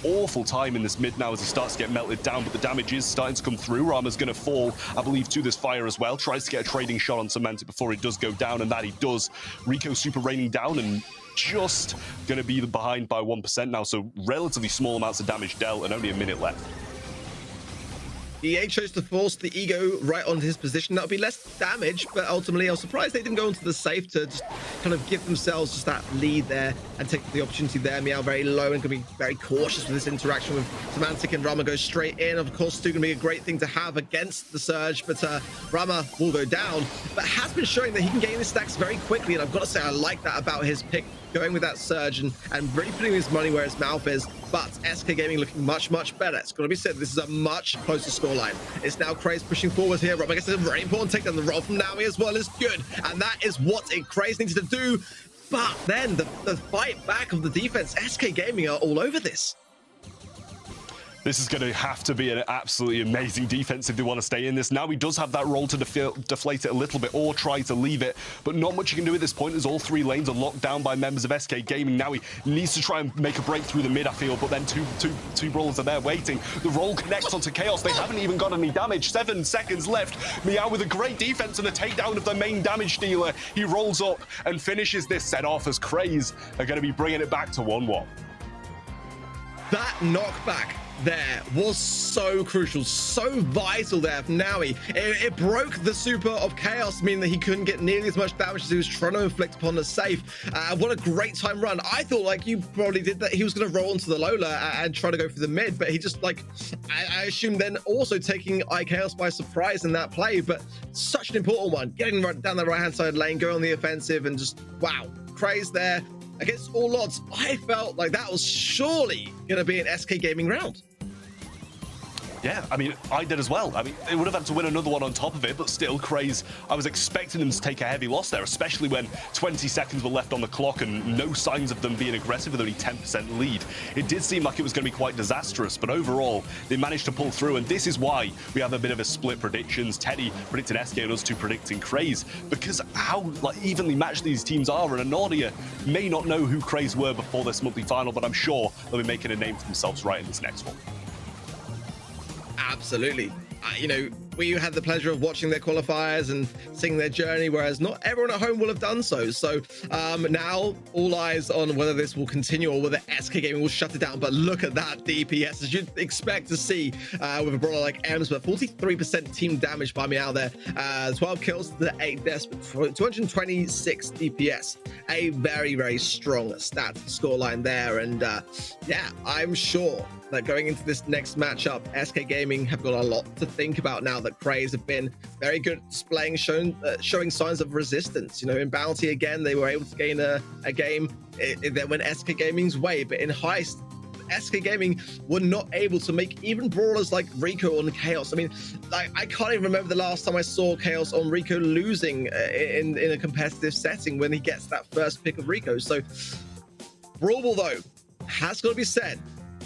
awful time in this mid now as he starts to get melted down, but the damage is starting to come through. Rama's going to fall, I believe, to this fire as well. Tries to get a trading shot on Semantic before he does go down, and that he does. Rico super raining down and just going to be behind by 1% now, so relatively small amounts of damage dealt and only a minute left. EA chose to force the Ego right onto his position. That would be less damage, but ultimately I was surprised they didn't go into the Safe to just kind of give themselves just that lead there and take the opportunity there. Meow very low and going to be very cautious with this interaction with Semantic, and Rama goes straight in. Of course, still going to be a great thing to have against the Surge, but Rama will go down, but has been showing that he can gain his stacks very quickly, and I've got to say I like that about his pick, going with that Surge and really putting his money where his mouth is. But SK Gaming looking much, much better. It's got to be said, this is a much closer scoreline. It's now Craze pushing forward here. Rama gets a very important takedown. The roll from Naomi as well is good, and that is what Craze needs to do. But then the fight back of the defense, SK Gaming are all over this. This is going to have to be an absolutely amazing defense if they want to stay in this. Now he does have that roll to deflate it a little bit or try to leave it, but not much you can do at this point as all 3 lanes are locked down by members of SK Gaming. Now he needs to try and make a break through the mid, I feel, but then two brawlers are there waiting. The roll connects onto Chaos. They haven't even got any damage. 7 seconds left. Meow with a great defense and a takedown of the main damage dealer. He rolls up and finishes this set off as Craze are going to be bringing it back to 1-1. That knockback there was so crucial, so vital there for Naui. It broke the super of Chaos, meaning that he couldn't get nearly as much damage as he was trying to inflict upon the Safe. What a great time run. I thought, like you probably did, that he was going to roll into the Lola and try to go for the mid, but he just, like, I assume then also taking Chaos by surprise in that play, but such an important one. Getting right down the right-hand side lane, going on the offensive, and just, wow, Craze there. Against all odds, I felt like that was surely going to be an SK Gaming round. Yeah, I mean, I did as well. I mean, they would have had to win another one on top of it, but still, Craze, I was expecting them to take a heavy loss there, especially when 20 seconds were left on the clock and no signs of them being aggressive with only 10% lead. It did seem like it was going to be quite disastrous, but overall, they managed to pull through, and this is why we have a bit of a split predictions. Teddy predicting SK and us two predicting Craze, because how evenly matched these teams are, and Anordia may not know who Craze were before this monthly final, but I'm sure they'll be making a name for themselves right in this next one. Absolutely. You know, we had the pleasure of watching their qualifiers and seeing their journey, whereas not everyone at home will have done so. So now all eyes on whether this will continue or whether SK Gaming will shut it down. But look at that DPS, as you'd expect to see with a brawler like Ems, but 43% team damage by Meow there. 12 kills to the 8 deaths, but 226 DPS. A very, very strong stat scoreline there. And yeah, I'm sure that going into this next matchup, SK Gaming have got a lot to think about now that Craze have been very good at displaying, showing signs of resistance. You know, in Bounty again, they were able to gain a game that went SK Gaming's way, but in Heist, SK Gaming were not able to make even brawlers like Rico on Chaos. I mean, like, I can't even remember the last time I saw Chaos on Rico losing in a competitive setting when he gets that first pick of Rico. So Brawl, though, has got to be said,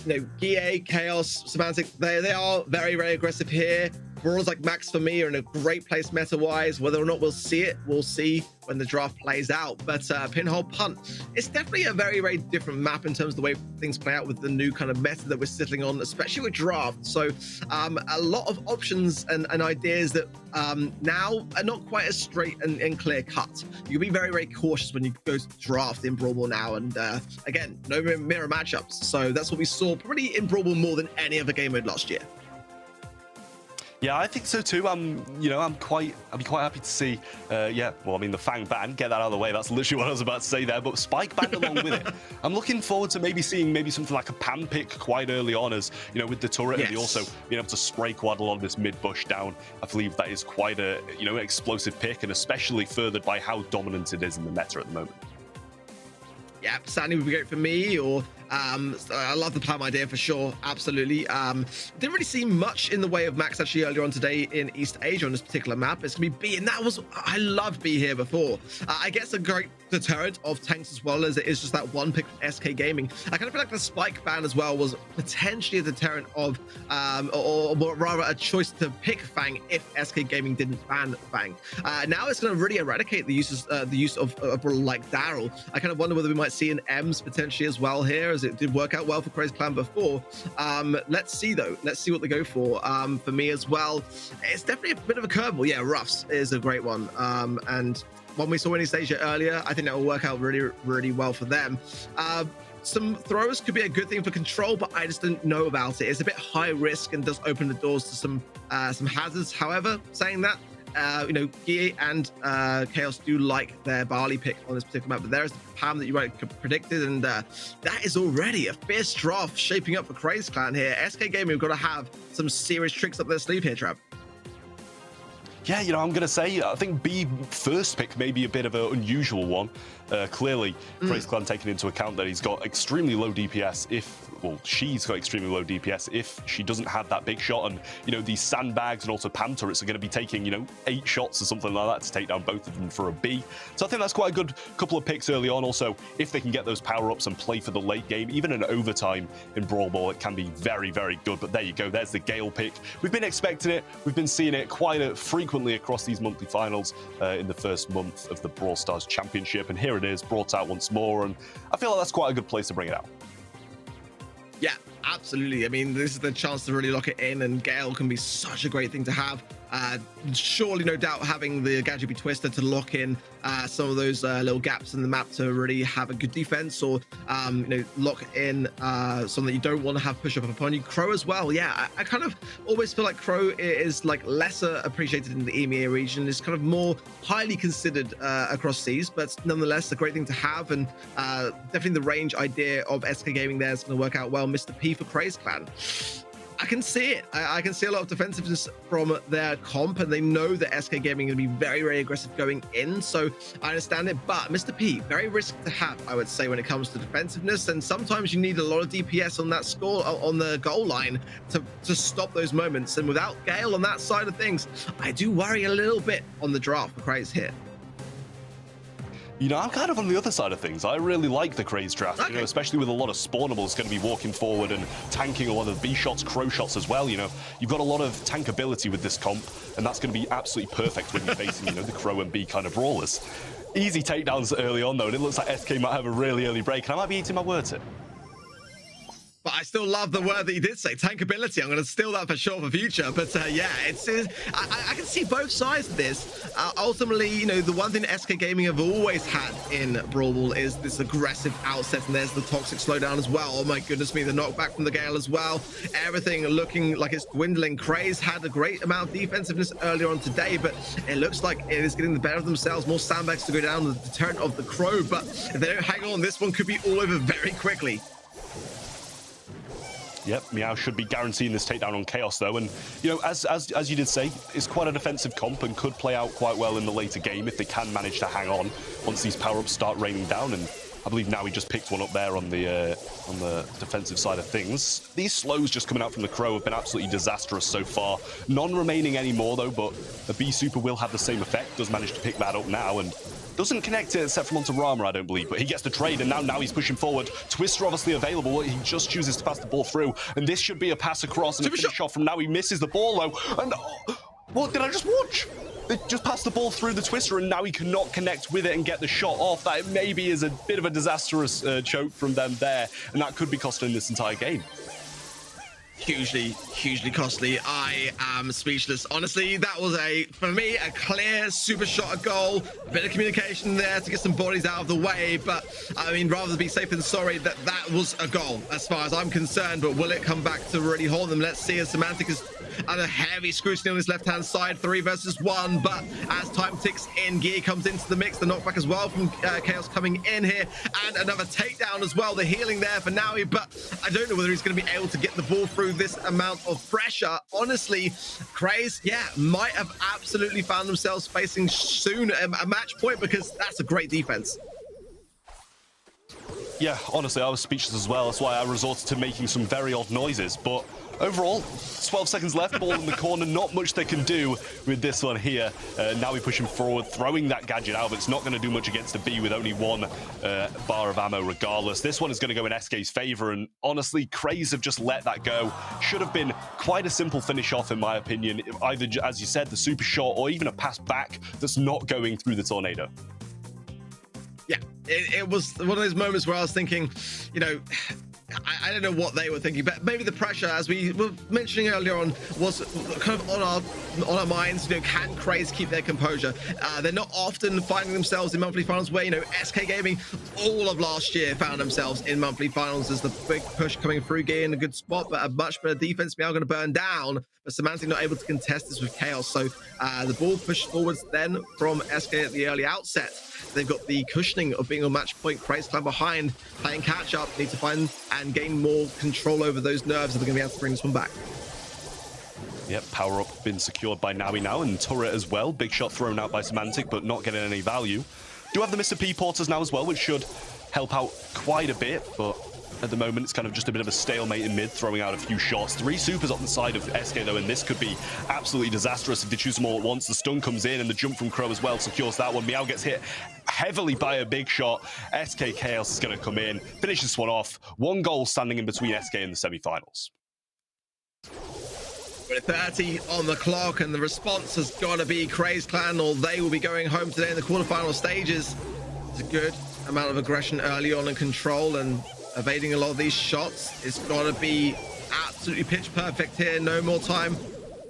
you know, GA, Chaos, Semantic, they are very, very aggressive here. Brawlers like Max for me are in a great place meta-wise. Whether or not we'll see it, we'll see when the draft plays out. But Pinhole Punt, it's definitely a very, very different map in terms of the way things play out with the new kind of meta that we're settling on, especially with draft. So a lot of options and ideas that now are not quite as straight and clear cut. You'll be very, very cautious when you go to draft in Brawl Ball now. And again, no mirror matchups. So that's what we saw probably in Brawl Ball more than any other game mode last year. Yeah, I think so too. I'd be quite happy to see, the Fang ban, get that out of the way. That's literally what I was about to say there, but Spike banned along with it. I'm looking forward to maybe seeing something like a Pam pick quite early on, as, you know, with the turret, yes. And also being able to spray quite a lot of this mid bush down. I believe that is quite a, an explosive pick, and especially furthered by how dominant it is in the meta at the moment. Yeah, Sandy would be great for me, or I love the Pam idea for sure, absolutely. Didn't really see much in the way of Max actually earlier on today in East Asia on this particular map. It's gonna be B, and I loved B here before. I guess a great deterrent of tanks as well, as it is just that one pick from SK Gaming. I kind of feel like the Spike ban as well was potentially a deterrent of, or rather a choice to pick Fang if SK Gaming didn't ban Fang. Now it's going to really eradicate the use of a brawler like Daryl. I kind of wonder whether we might see an Ems potentially as well here, as it did work out well for Crazy Clan before. Let's see though. Let's see what they go for. For me as well, it's definitely a bit of a curveball. Yeah, Ruffs is a great one. And one we saw in East Asia earlier, I think that will work out really, really well for them. Some throws could be a good thing for Control, but I just don't know about it. It's a bit high risk and does open the doors to some hazards. However, saying that, Gia and Chaos do like their Barley pick on this particular map, but there's the Pam that you might have predicted, and that is already a fierce draft shaping up for Craze Clan here. SK Gaming have got to have some serious tricks up their sleeve here, Trav. Yeah, I'm going to say, I think B first pick may be a bit of an unusual one. Clearly, Craze Clan taking into account that he's got extremely low DPS she's got extremely low DPS if she doesn't have that big shot, and, these sandbags and also Pam turrets are going to be taking, 8 shots or something like that to take down both of them for a B. So I think that's quite a good couple of picks early on. Also, if they can get those power-ups and play for the late game, even in overtime in Brawl Ball, it can be very, very good. But there you go. There's the Gale pick. We've been expecting it. We've been seeing it quite frequently across these monthly finals in the first month of the Brawl Stars Championship. And here it is, brought out once more. And I feel like that's quite a good place to bring it out. Yeah, absolutely. I mean, this is the chance to really lock it in, and Gale can be such a great thing to have. Surely, no doubt, having the Gadget be Twister to lock in some of those little gaps in the map to really have a good defense, or lock in something that you don't want to have push up upon you. Crow as well. Yeah, I kind of always feel like Crow is like lesser appreciated in the EMEA region. It's kind of more highly considered across seas, but nonetheless a great thing to have, and definitely the range idea of SK Gaming there is going to work out well. Mr. P for Craze Clan. I can see it. I can see a lot of defensiveness from their comp, and they know that SK Gaming is going to be very, very aggressive going in. So I understand it. But Mr. P, very risky to have, I would say, when it comes to defensiveness. And sometimes you need a lot of DPS on that score, on the goal line, to stop those moments. And without Gale on that side of things, I do worry a little bit on the draft for Craze here. I'm kind of on the other side of things. I really like the Craze draft, okay. Especially with a lot of spawnables going to be walking forward and tanking a lot of B shots, Crow shots as well. You've got a lot of tank ability with this comp, and that's going to be absolutely perfect when you're facing, the Crow and B kind of brawlers. Easy takedowns early on, though, and it looks like SK might have a really early break, and I might be eating my words here. But I still love the word that you did say, tankability. I'm going to steal that for sure for future. But yeah, I can see both sides of this. Ultimately, you know, the one thing SK Gaming have always had in Brawl is this aggressive outset, and there's the toxic slowdown as well. Oh my goodness me, the knockback from the Gale as well. Everything looking like it's dwindling. Craze had a great amount of defensiveness earlier on today, but it looks like it is getting the better of themselves. More sandbags to go down, the deterrent of the Crow, but if they don't hang on, this one could be all over very quickly. Yep, Meow should be guaranteeing this takedown on Chaos, though. And, you know, as you did say, it's quite a defensive comp and could play out quite well in the later game if they can manage to hang on once these power-ups start raining down. And I believe now he just picked one up there on the defensive side of things. These slows just coming out from the Crow have been absolutely disastrous so far. None remaining anymore, though, but a B Super will have the same effect. Does manage to pick that up now, and doesn't connect it except from onto Rama, I don't believe, but he gets the trade, and now he's pushing forward. Twister obviously available. He just chooses to pass the ball through, and this should be a pass across and a finish off from now. He misses the ball, though, and what did I just watch? They just passed the ball through the Twister, and now he cannot connect with it and get the shot off. That maybe is a bit of a disastrous choke from them there, and that could be costing this entire game. Hugely costly. I am speechless. Honestly, that was for me, a clear super shot, a goal, a bit of communication there to get some bodies out of the way. But I mean, rather be safe than sorry, that was a goal as far as I'm concerned. But will it come back to really hold them? Let's see, as Semantic is under heavy scrutiny on his left-hand side, 3 versus 1. But as time ticks in, Gear comes into the mix, the knockback as well from Chaos coming in here, and another takedown as well. The healing there for Naui, but I don't know whether he's going to be able to get the ball through this amount of pressure. Honestly, Craze, yeah, might have absolutely found themselves facing soon a match point, because that's a great defense. Yeah, honestly, I was speechless as well. That's why I resorted to making some very odd noises. But overall, 12 seconds left, ball in the corner. Not much they can do with this one here. Now we're pushing forward, throwing that gadget out, but it's not going to do much against a B with only 1 bar of ammo regardless. This one is going to go in SK's favor, and honestly, Craze have just let that go. Should have been quite a simple finish off, in my opinion. Either, as you said, the super shot, or even a pass back that's not going through the tornado. Yeah, it was one of those moments where I was thinking, you know, I don't know what they were thinking, but maybe the pressure, as we were mentioning earlier on, was kind of on our minds. You know, can Craze keep their composure? They're not often finding themselves in monthly finals where, you know, SK Gaming all of last year found themselves in monthly finals as the big push coming through, Gear in a good spot, but a much better defense. Meow going to burn down, but Semantic not able to contest this with Chaos. So the ball pushed forwards then from SK at the early outset. They've got the cushioning of being on match point. Craze climb behind, playing catch up, need to find and gain more control over those nerves if they're going to be able to bring this one back. Yep, power up been secured by Naui now, and turret as well. Big shot thrown out by Semantic, but not getting any value. Do have the Mr. P porters now as well, which should help out quite a bit, but at the moment it's kind of just a bit of a stalemate in mid, throwing out a few shots. 3 supers on the side of SK though, and this could be absolutely disastrous if they choose them all at once. The stun comes in, and the jump from Crow as well secures that one. Meow gets hit heavily by a big shot. SK Chaos is going to come in, finish this one off. 1 goal standing in between SK and the semi-finals. With 30 on the clock, and the response has got to be Craze Clan, or they will be going home today in the quarterfinal stages. It's a good amount of aggression early on and control, and evading a lot of these shots. It's got to be absolutely pitch perfect here. No more time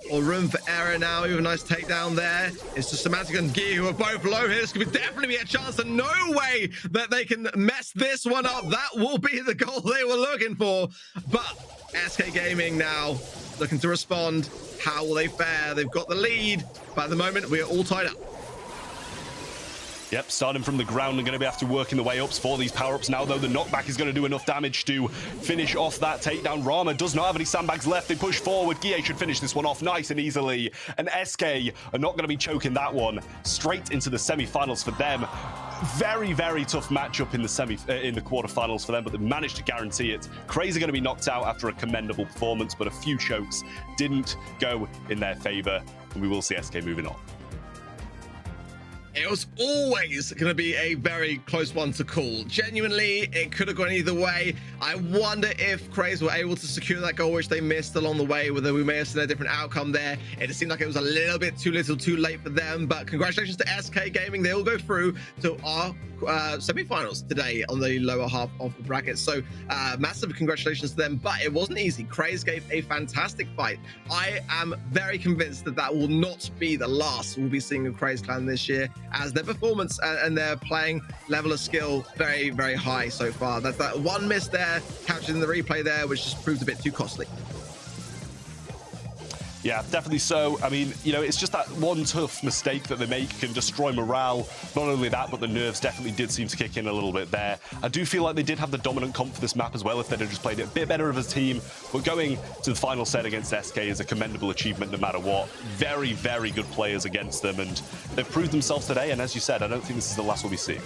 or room for error now. Even a nice takedown there. It's just Semantic and Gear who are both low here. This could definitely be a chance, and no way that they can mess this one up. That will be the goal they were looking for. But SK Gaming now looking to respond. How will they fare? They've got the lead, but at the moment we are all tied up. Yep, starting from the ground and going to be after working the way ups for these power-ups now, though. The knockback is going to do enough damage to finish off that takedown. Rama does not have any sandbags left. They push forward. Guille should finish this one off nice and easily. And SK are not going to be choking that one. Straight into the semi-finals for them. Very, very tough matchup in the quarterfinals for them, but they managed to guarantee it. Crazy going to be knocked out after a commendable performance, but a few chokes didn't go in their favor, and we will see SK moving on. It was always going to be a very close one to call. Genuinely, it could have gone either way. I wonder if Craze were able to secure that goal, which they missed along the way, whether we may have seen a different outcome there. It seemed like it was a little bit too little, too late for them. But congratulations to SK Gaming. They all go through to our semi-finals today on the lower half of the bracket. So massive congratulations to them. But it wasn't easy. Craze gave a fantastic fight. I am very convinced that that will not be the last we'll be seeing of Craze Clan this year, as their performance and their playing level of skill very, very high so far. That's that one miss there, captured in the replay there, which just proved a bit too costly. Yeah, definitely so. I mean, you know, it's just that one tough mistake that they make can destroy morale. Not only that, but the nerves definitely did seem to kick in a little bit there. I do feel like they did have the dominant comp for this map as well if they'd have just played it a bit better of a team. But going to the final set against SK is a commendable achievement no matter what. Very, very good players against them, and they've proved themselves today. And as you said, I don't think this is the last we'll be seeing.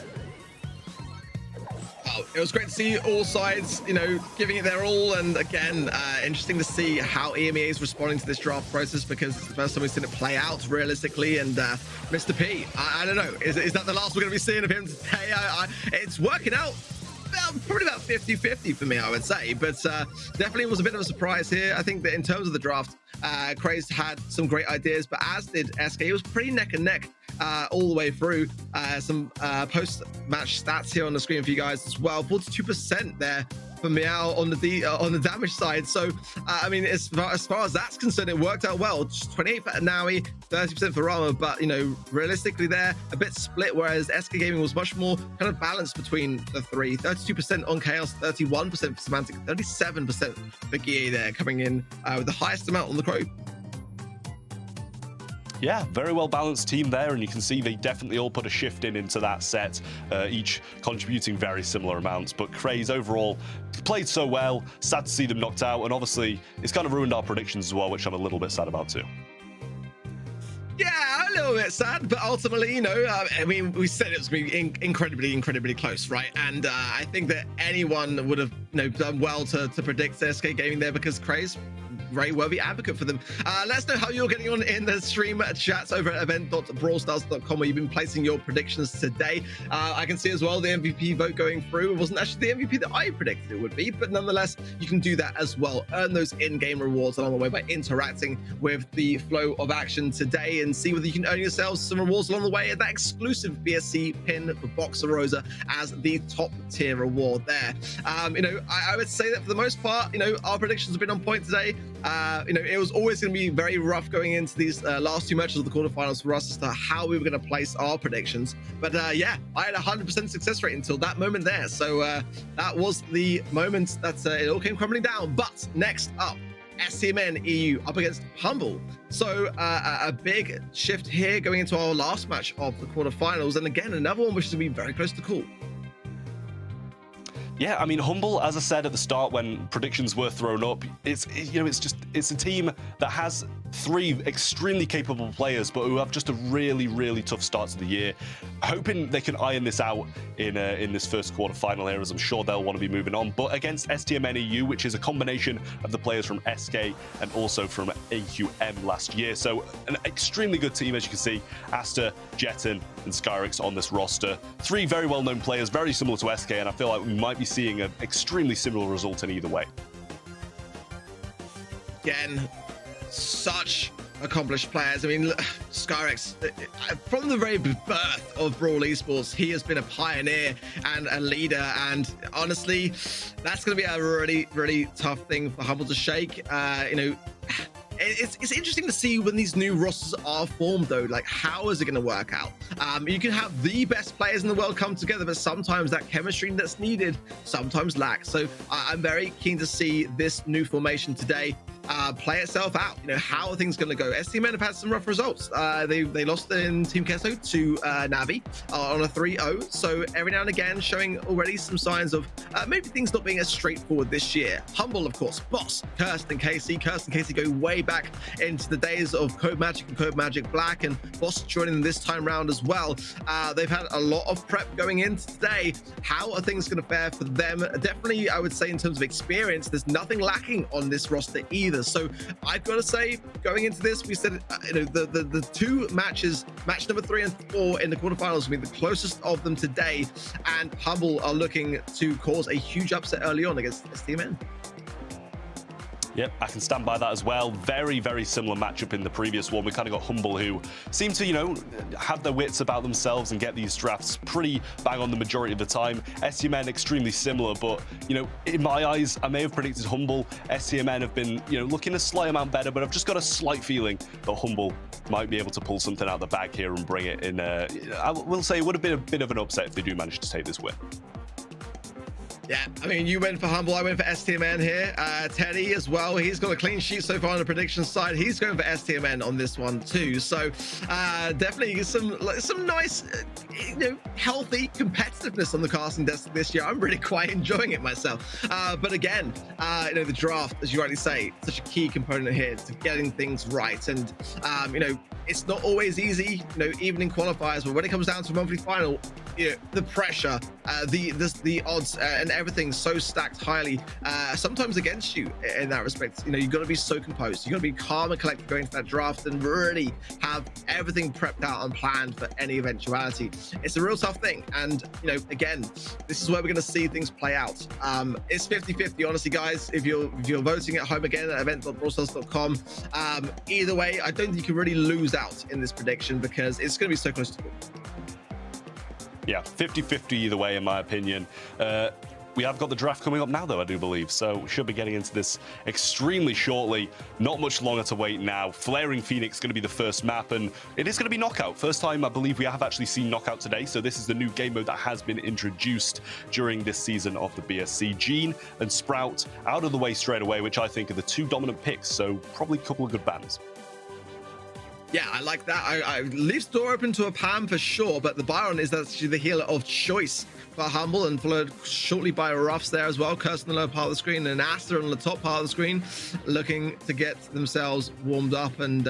It was great to see all sides, you know, giving it their all. And again, interesting to see how EMEA is responding to this draft process, because it's the first time we've seen it play out realistically. And Mr. P, I don't know, is that the last we're going to be seeing of him today? It's working out probably about 50-50 for me, I would say. But definitely was a bit of a surprise here. I think that in terms of the draft, Craze had some great ideas, but as did SK. It was pretty neck and neck all the way through. Some post-match stats here on the screen for you guys as well. 42% there for Meow on the damage side. So I mean, as far as that's concerned, it worked out well. Just 28 for Naui, 30% for Rama, but you know, realistically there a bit split, whereas SK Gaming was much more kind of balanced between the three. 32% on Chaos, 31% for Semantic, 37% for Gie there, coming in with the highest amount on the Crow. Yeah, very well balanced team there, and you can see they definitely all put a shift into that set, each contributing very similar amounts. But Craze overall played so well. Sad to see them knocked out, and obviously it's kind of ruined our predictions as well, which I'm a little bit sad about too. Yeah, a little bit sad, but ultimately, you know, I mean, we said it was going to be incredibly close, right? And I think that anyone would have, you know, done well to predict SK Gaming there, because Craze, very worthy advocate for them. Let us know how you're getting on in the stream chats over at event.brawlstars.com, where you've been placing your predictions today. I can see as well the MVP vote going through. It wasn't actually the MVP that I predicted it would be, but nonetheless, you can do that as well. Earn those in-game rewards along the way by interacting with the flow of action today, and see whether you can earn yourselves some rewards along the way, and that exclusive BSC pin for Boxer Rosa as the top tier reward there. You know, I would say that for the most part, you know, our predictions have been on point today. You know, it was always going to be very rough going into these last two matches of the quarterfinals for us as to how we were going to place our predictions. But yeah, I had 100% success rate until that moment there. So that was the moment that it all came crumbling down. But next up, SCMN EU up against Humble. So a big shift here going into our last match of the quarterfinals. And again, another one which is going to be very close to call. Yeah, I mean, Humble, as I said at the start when predictions were thrown up, it's a team that has three extremely capable players, but who have just a really tough start to the year. Hoping they can iron this out in this first quarter-final here, as I'm sure they'll want to be moving on. But against STMN EU, which is a combination of the players from SK and also from AQM last year. So an extremely good team, as you can see. Aster, Jeton, and Skyrix on this roster. Three very well-known players, very similar to SK, and I feel like we might be seeing an extremely similar result in either way. Again, such accomplished players. I mean, Skyrix, from the very birth of Brawl Esports, he has been a pioneer and a leader. And honestly, that's going to be a really tough thing for Humble to shake. You know, it's interesting to see when these new rosters are formed, though. Like, how is it going to work out? You can have the best players in the world come together, but sometimes that chemistry that's needed sometimes lacks. So I'm very keen to see this new formation today play itself out. You know, how are things going to go? STMN have had some rough results. They lost in Team Kesso to Navi on a 3-0. So every now and again, showing already some signs of maybe things not being as straightforward this year. Humble, of course, Boss, Kirst and Casey. Kirst and Casey go way back back into the days of Code Magic and Code Magic Black, and Boss joining them this time round as well. They've had a lot of prep going into today. How are things going to fare for them? Definitely, I would say in terms of experience, there's nothing lacking on this roster either. So I've got to say, going into this, we said the two matches, match number 3 and 4 in the quarterfinals, will be the closest of them today, and Humble are looking to cause a huge upset early on against STMN. Yep, I can stand by that as well. Very, very similar matchup in the previous one. We kind of got Humble, who seem to, have their wits about themselves and get these drafts pretty bang on the majority of the time. STMN extremely similar, but, in my eyes, I may have predicted Humble. STMN have been, looking a slight amount better, but I've just got a slight feeling that Humble might be able to pull something out of the bag here and bring it in. I will say it would have been a bit of an upset if they do manage to take this win. Yeah, I mean, you went for Humble, I went for STMN here. Teddy as well, he's got a clean sheet so far on the prediction side. He's going for STMN on this one too. So definitely some nice, healthy competitiveness on the casting desk this year. I'm really quite enjoying it myself. But again, the draft, as you rightly say, such a key component here to getting things right. And it's not always easy, even in qualifiers, but when it comes down to a monthly final, the pressure, the odds, and everything so stacked highly, sometimes against you in that respect. You've got to be so composed. You've got to be calm and collected going into that draft and really have everything prepped out and planned for any eventuality. It's a real tough thing. And, again, this is where we're going to see things play out. It's 50-50, honestly, guys. If you're voting at home again at event.brawlstars.com, either way, I don't think you can really lose out in this prediction because it's going to be so close to the ball. Yeah, 50-50 either way, in my opinion. We have got the draft coming up now, though, I do believe. So we should be getting into this extremely shortly. Not much longer to wait now. Flaring Phoenix going to be the first map, and it is going to be Knockout. First time, I believe, we have actually seen Knockout today. So this is the new game mode that has been introduced during this season of the BSC. Gene and Sprout out of the way straight away, which I think are the two dominant picks. So probably a couple of good bans. Yeah, I like that. I leaves the door open to a Pam for sure, but the Byron is actually the healer of choice for Humble, and followed shortly by Ruffs there as well. Curse on the lower part of the screen, and Asta on the top part of the screen, looking to get themselves warmed up and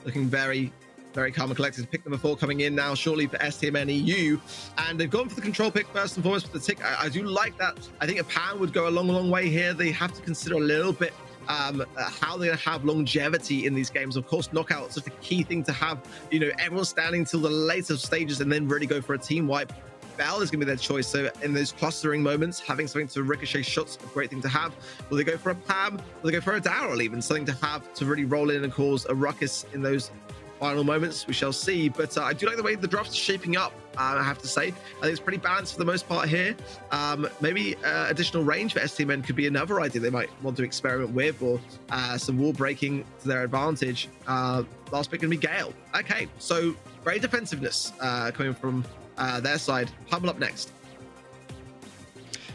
looking very, very calm and collected. Pick number 4 coming in now shortly for STMN EU, and they've gone for the control pick first and foremost for the tick. I do like that. I think a Pam would go a long way here. They have to consider a little bit how they're going to have longevity in these games. Of course, Knockout is such a key thing to have, everyone standing till the later stages and then really go for a team wipe. Bell is going to be their choice. So in those clustering moments, having something to ricochet shots, a great thing to have. Will they go for a Pam? Will they go for a Daryl even? Something to have to really roll in and cause a ruckus in those final moments. We shall see. But I do like the way the draft is shaping up, I have to say. I think it's pretty balanced for the most part here. Maybe additional range for STMN could be another idea they might want to experiment with, or some wall breaking to their advantage. Last pick going to be Gale. Okay, so very defensiveness coming from their side. Humble up next.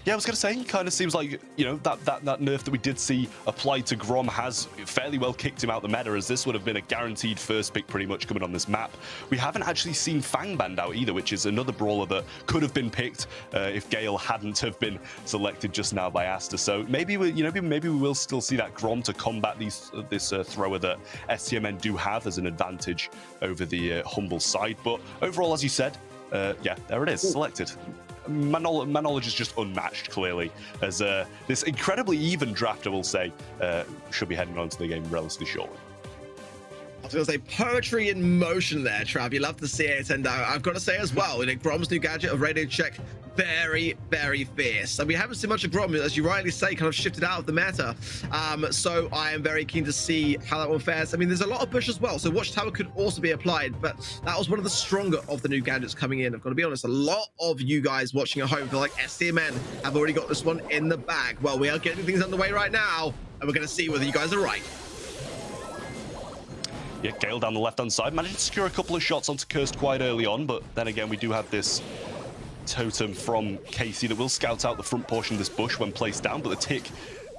Yeah, I was going to say, it kind of seems like, that nerf that we did see applied to Grom has fairly well kicked him out the meta, as this would have been a guaranteed first pick pretty much coming on this map. We haven't actually seen Fang banned out either, which is another brawler that could have been picked if Gale hadn't have been selected just now by Asta. So maybe maybe we will still see that Grom to combat this thrower that STMN do have as an advantage over the Humble side. But overall, as you said, yeah, there it is, selected. My knowledge is just unmatched, clearly, as this incredibly even draft, I will say, should be heading on to the game relatively shortly. I was going to say poetry in motion there, Trav. You love to see it. And I've got to say as well, Grom's new gadget of Radio Check, very, very fierce. And we haven't seen much of Grom, as you rightly say, kind of shifted out of the meta. So I am very keen to see how that one fares. I mean, there's a lot of push as well. So Watchtower could also be applied, but that was one of the stronger of the new gadgets coming in. I've got to be honest, a lot of you guys watching at home feel like STMN have already got this one in the bag. Well, we are getting things underway right now, and we're going to see whether you guys are right. Yeah, Gale down the left-hand side. Managed to secure a couple of shots onto Cursed quite early on, but then again, we do have this totem from Casey that will scout out the front portion of this bush when placed down, but the tick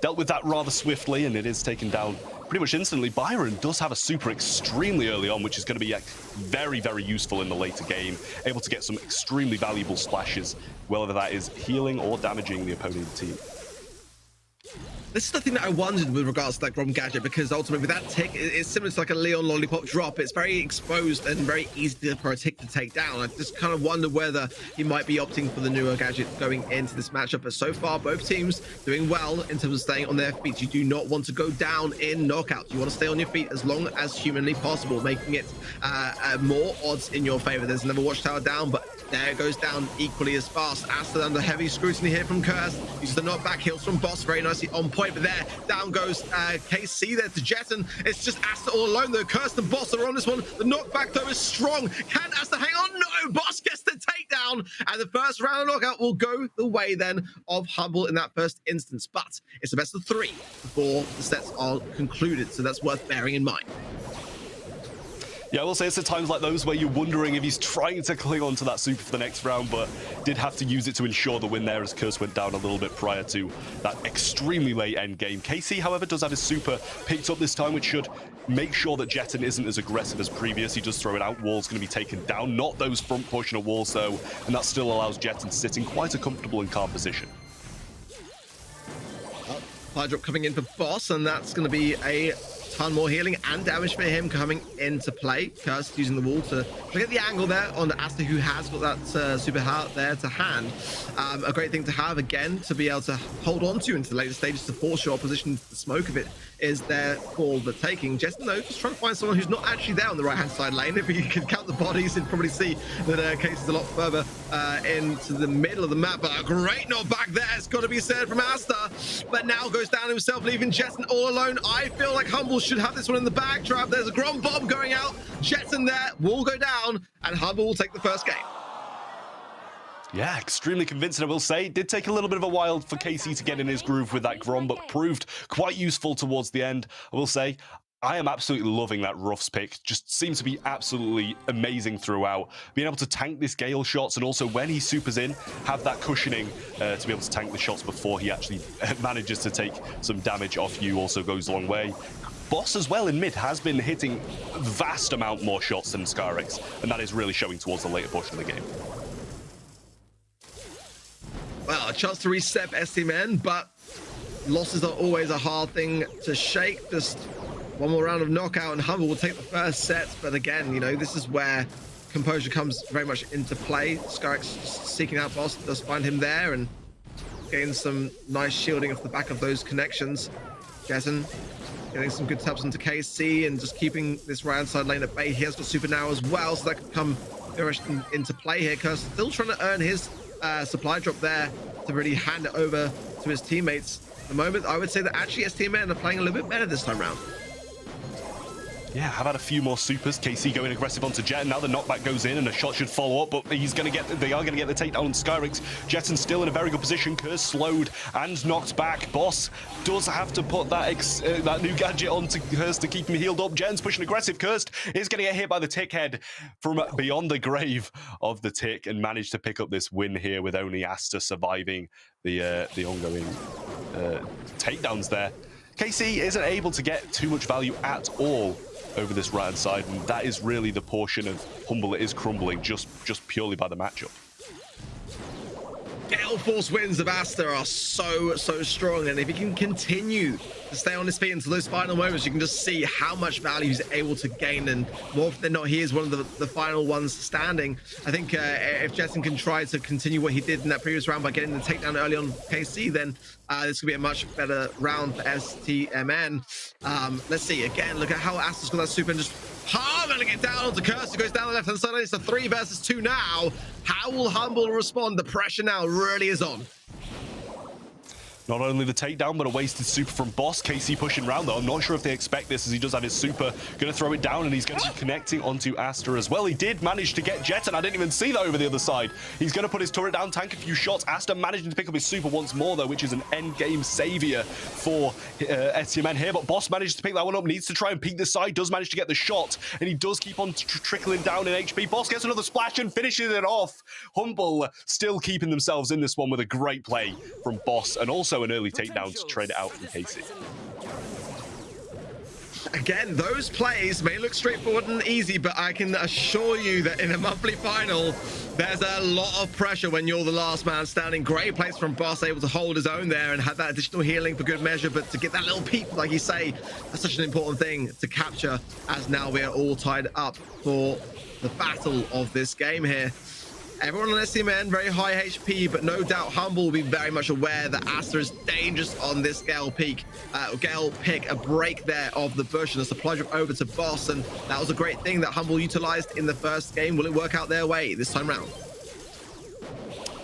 dealt with that rather swiftly, and it is taken down pretty much instantly. Byron does have a super extremely early on, which is going to be very, very useful in the later game. Able to get some extremely valuable splashes, whether that is healing or damaging the opponent team. This is the thing that I wondered with regards to that Grom gadget, because ultimately with that tick, it's similar to like a Leon Lollipop drop. It's very exposed and very easy for a tick to take down. I just kind of wonder whether he might be opting for the newer gadget going into this matchup. But so far, both teams doing well in terms of staying on their feet. You do not want to go down in knockouts. You want to stay on your feet as long as humanly possible, making it more odds in your favor. There's another watchtower down, but there it goes down equally as fast. Asta under heavy scrutiny here from Curse. Uses the knockback heals from Boss, very nicely on point. But there, down goes KC there to Jeton. It's just Asta all alone though. Curse and Boss are on this one. The knockback though is strong. Can Asta hang on? No, Boss gets the takedown. And the first round of knockout will go the way then of Humble in that first instance. But it's a best of 3 before the sets are concluded. So that's worth bearing in mind. Yeah, I will say it's at times like those where you're wondering if he's trying to cling on to that super for the next round, but did have to use it to ensure the win there as Curse went down a little bit prior to that extremely late end game. KC, however, does have his super picked up this time, which should make sure that Jeton isn't as aggressive as previous. He does throw it out. Wall's going to be taken down. Not those front pushing walls, though, and that still allows Jeton to sit in quite a comfortable and calm position. Fire drop coming in for Boss, and that's going to be a ton more healing and damage for him coming into play. Curse using the wall to get the angle there on Asta, who has got that super heart there to hand. A great thing to have, again, to be able to hold on to into the later stages to force your opposition. The smoke of it is there for the taking. Jeton, though, just trying to find someone who's not actually there on the right-hand side lane. If you could count the bodies, you'd probably see that Case is a lot further into the middle of the map. But a great knockback there, it's got to be said from Asta. But now goes down himself, leaving Jeton all alone. I feel like Humble should have this one in the bag trap. There's a Grom bomb going out. Jeton there will go down, and Humble will take the first game. Yeah, extremely convincing, I will say. It did take a little bit of a while for KC to get in his groove with that Grom, but proved quite useful towards the end, I will say. I am absolutely loving that Ruffs pick. Just seems to be absolutely amazing throughout. Being able to tank this Gale shots, and also when he supers in, have that cushioning to be able to tank the shots before he actually manages to take some damage off you also goes a long way. Boss as well in mid has been hitting vast amount more shots than Scarix, and that is really showing towards the later portion of the game. Well, a chance to reset STMN, but losses are always a hard thing to shake. Just one more round of knockout and Humble will take the first set. But again, you know, this is where composure comes very much into play. Scarix seeking out Boss, does find him there and gains some nice shielding off the back of those connections. Jeton getting some good taps onto KC and just keeping this right side lane at bay. He has got super now as well, so that could come very much into play here. Curse still trying to earn his supply drop there to really hand it over to his teammates. At the moment, I would say that actually STMN are playing a little bit better this time around. Yeah, have had a few more supers. KC going aggressive onto Jet. Now the knockback goes in and a shot should follow up, but they are going to get the takedown on Skyrix. Jeton's still in a very good position. Curse slowed and knocked back. Boss does have to put that new gadget onto Curse to keep him healed up. Jeton's pushing aggressive. Curse is going to get hit by the tick head from beyond the grave of the tick and managed to pick up this win here with only Asta surviving the ongoing takedowns there. KC isn't able to get too much value at all over this right-hand side, and that is really the portion of Humble that is crumbling just purely by the matchup. Gale Force wins of Asta are so strong, and if he can continue to stay on his feet until those final moments, you can just see how much value he's able to gain, and more often than not, he is one of the final ones standing. I think if Jeton can try to continue what he did in that previous round by getting the takedown early on KC, then this could be a much better round for STMN. Let's see, again, look at how Asta's got that super and just palming it down onto Curse, who goes down the left-hand side. It's a 3 versus 2 now. How will Humble respond? The pressure now really is on. Not only the takedown, but a wasted super from Boss. KC pushing round, though. I'm not sure if they expect this, as he does have his super. Going to throw it down, and he's going to be connecting onto Asta as well. He did manage to get Jeton. I didn't even see that over the other side. He's going to put his turret down, tank a few shots. Asta managing to pick up his super once more, though, which is an end-game savior for STMN here. But Boss manages to pick that one up, needs to try and peek this side, does manage to get the shot, and he does keep on trickling down in HP. Boss gets another splash and finishes it off. Humble still keeping themselves in this one with a great play from Boss, and also an early takedown to trade it out from KC. Again, those plays may look straightforward and easy, but I can assure you that in a monthly final, there's a lot of pressure when you're the last man standing. Great plays from Boss, able to hold his own there and have that additional healing for good measure, but to get that little peep, like you say, that's such an important thing to capture, as now we are all tied up for the battle of this game here. Everyone on SCMN, very high HP, but no doubt Humble will be very much aware that Asta is dangerous on this Gale pick. A break there of the bush and a supply drop over to Boss, and that was a great thing that Humble utilized in the first game. Will it work out their way this time round?